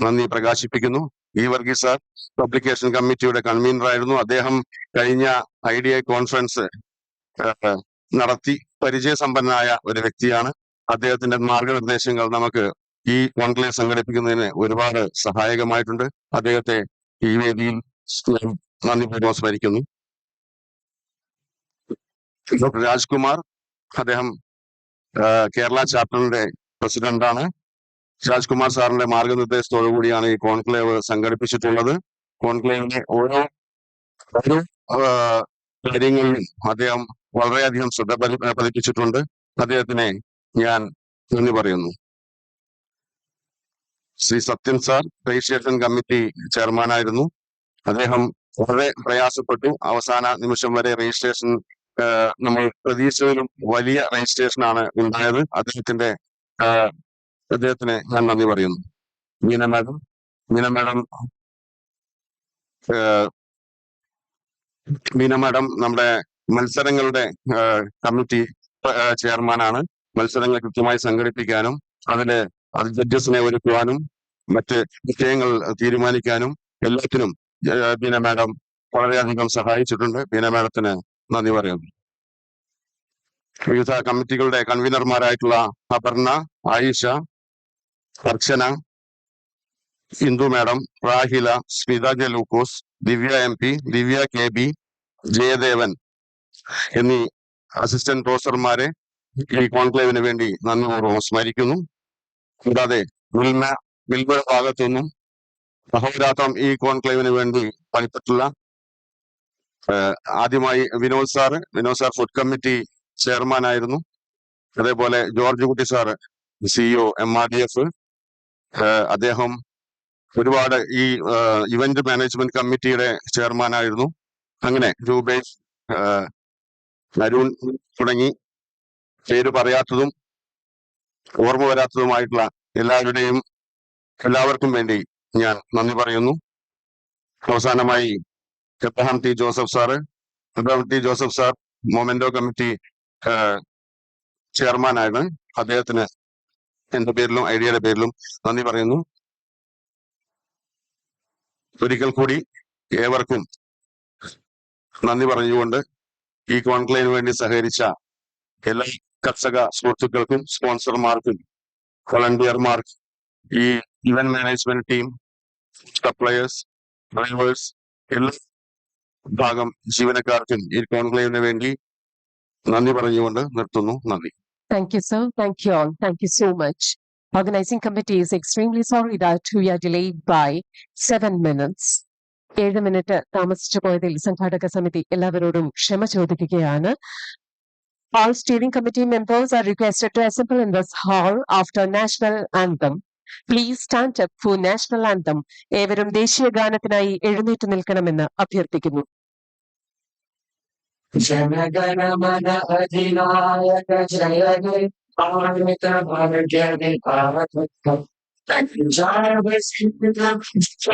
നന്ദി പ്രകാശിപ്പിക്കുന്നു. വർഗീസ് സാർ പബ്ലിക്കേഷൻ കമ്മിറ്റിയുടെ കൺവീനർ ആയിരുന്നു. അദ്ദേഹം കഴിഞ്ഞ IDA കോൺഫറൻസ് നടത്തി പരിചയസമ്പന്നനായ ഒരു വ്യക്തിയാണ്. അദ്ദേഹത്തിന്റെ മാർഗനിർദ്ദേശങ്ങൾ നമുക്ക് ഈ കോൺക്ലേവ് സംഘടിപ്പിക്കുന്നതിന് ഒരുപാട് സഹായകമായിട്ടുണ്ട്. അദ്ദേഹത്തെ ഈ വേദിയിൽ ഞാൻ നന്ദിപൂർവ്വം സ്മരിക്കുന്നു. ഡോക്ടർ രാജ്കുമാർ, അദ്ദേഹം കേരള ചാപ്റ്ററിന്റെ പ്രസിഡന്റാണ്. രാജ്കുമാർ സാറിന്റെ മാർഗനിർദ്ദേശത്തോടു കൂടിയാണ് ഈ കോൺക്ലേവ് സംഘടിപ്പിച്ചിട്ടുള്ളത്. കോൺക്ലേവിന്റെ ഓരോ കാര്യങ്ങളിലും അദ്ദേഹം വളരെയധികം ശ്രദ്ധ പതിപ്പിച്ചിട്ടുണ്ട്. അദ്ദേഹത്തിനെ ഞാൻ നന്ദി പറയുന്നു. Shri Sathyan sir registration committee ചെയർമാനായിരുന്നു. അദ്ദേഹം വളരെ പ്രയാസപ്പെട്ടു. അവസാന നിമിഷം വരെ രജിസ്ട്രേഷൻ നമ്മൾ പ്രതീക്ഷിച്ചതിലും വലിയ രജിസ്ട്രേഷൻ ആണ് ഉണ്ടായത്. അദ്ദേഹത്തിന് ഞാൻ നന്ദി പറയുന്നു. മീന മാഡം നമ്മുടെ മത്സരങ്ങളുടെ കമ്മിറ്റി ചെയർമാനാണ്. മത്സരങ്ങൾ കൃത്യമായി സംഘടിപ്പിക്കാനും അത് ജഡ്ജസിനെ ഒരുക്കുവാനും മറ്റ് വിഷയങ്ങൾ തീരുമാനിക്കാനും എല്ലാത്തിനും ബീന മാഡം വളരെയധികം സഹായിച്ചിട്ടുണ്ട്. ബീന മാഡത്തിന് നന്ദി പറയുന്നു. വിവിധ കമ്മിറ്റികളുടെ കൺവീനർമാരായിട്ടുള്ള അപർണ, ആയിഷ, അർച്ചന, ഇന്ദു മാഡം, റാഹില, സ്മിത ജെ ലൂക്കോസ്, ദിവ്യ MP, ദിവ്യ KB, ജയദേവൻ എന്നീ അസിസ്റ്റന്റ് പ്രൊഫസർമാരെ ഈ കോൺക്ലേവിന് വേണ്ടി നന്ദിപൂർവ്വം സ്മരിക്കുന്നു. കൂടാതെ മിൽമയുടെ ഭാഗത്തുനിന്നും അഹോരാത്രം ഈ കോൺക്ലേവിന് വേണ്ടി പണിപ്പെട്ടുള്ള ആദ്യമായി Vinod sir food committee chairman ആയിരുന്നു. അതേപോലെ ജോർജ് കുട്ടി സാറ് CEO MRDF, അദ്ദേഹം ഒരുപാട് ഈ ഇവന്റ് മാനേജ്മെന്റ് കമ്മിറ്റിയുടെ ചെയർമാനായിരുന്നു. അങ്ങനെ രൂപേഷ്, അരുൺ തുടങ്ങി പേര് പറയാത്തതും ഓർമ്മ വരാത്തതുമായിട്ടുള്ള എല്ലാവർക്കും വേണ്ടി ഞാൻ നന്ദി പറയുന്നു. അവസാനമായി Abraham T Joseph sir memento committee ചെയർമാനാണ്. അദ്ദേഹത്തിന് എന്റെ പേരിലും ഐഡിയയുടെ പേരിലും നന്ദി പറയുന്നു. ഒരിക്കൽ കൂടി ഏവർക്കും നന്ദി പറഞ്ഞുകൊണ്ട് ഈ കോൺക്ലേവിന് വേണ്ടി സഹകരിച്ച എല്ലാ കർഷക സുഹൃത്തുക്കൾക്കും, സ്പോൺസർമാർക്കും, വളണ്ടിയർമാർക്കും, ഈ event management team, suppliers, drivers, എല്ലാ ഭാഗം ജീവനക്കാർക്കും ഈ കോൺക്ലേവിന് വേണ്ടി നന്ദി പറഞ്ഞുകൊണ്ട് നിർത്തുന്നു. നന്ദി. Thank you, sir. Thank you all. Thank you so much. Organizing committee is extremely sorry that we are delayed by 7 minutes. 7 minute താമസിച്ചു പോയതിൽ സംഘാടക സമിതി എല്ലാവരോടും ക്ഷമ ചോദിക്കുകയാണ്. All steering committee members are requested to assemble in this hall after national anthem. Please stand up for national anthem. ഏവരും ദേശീയ ഗാനത്തിനായി എഴുന്നേറ്റ് നിൽക്കണമെന്ന് അഭ്യർത്ഥിക്കുന്നു. जनगणमन अधिनायक जय हे पार्वत भाग्य विभावक जय वसिष्ठ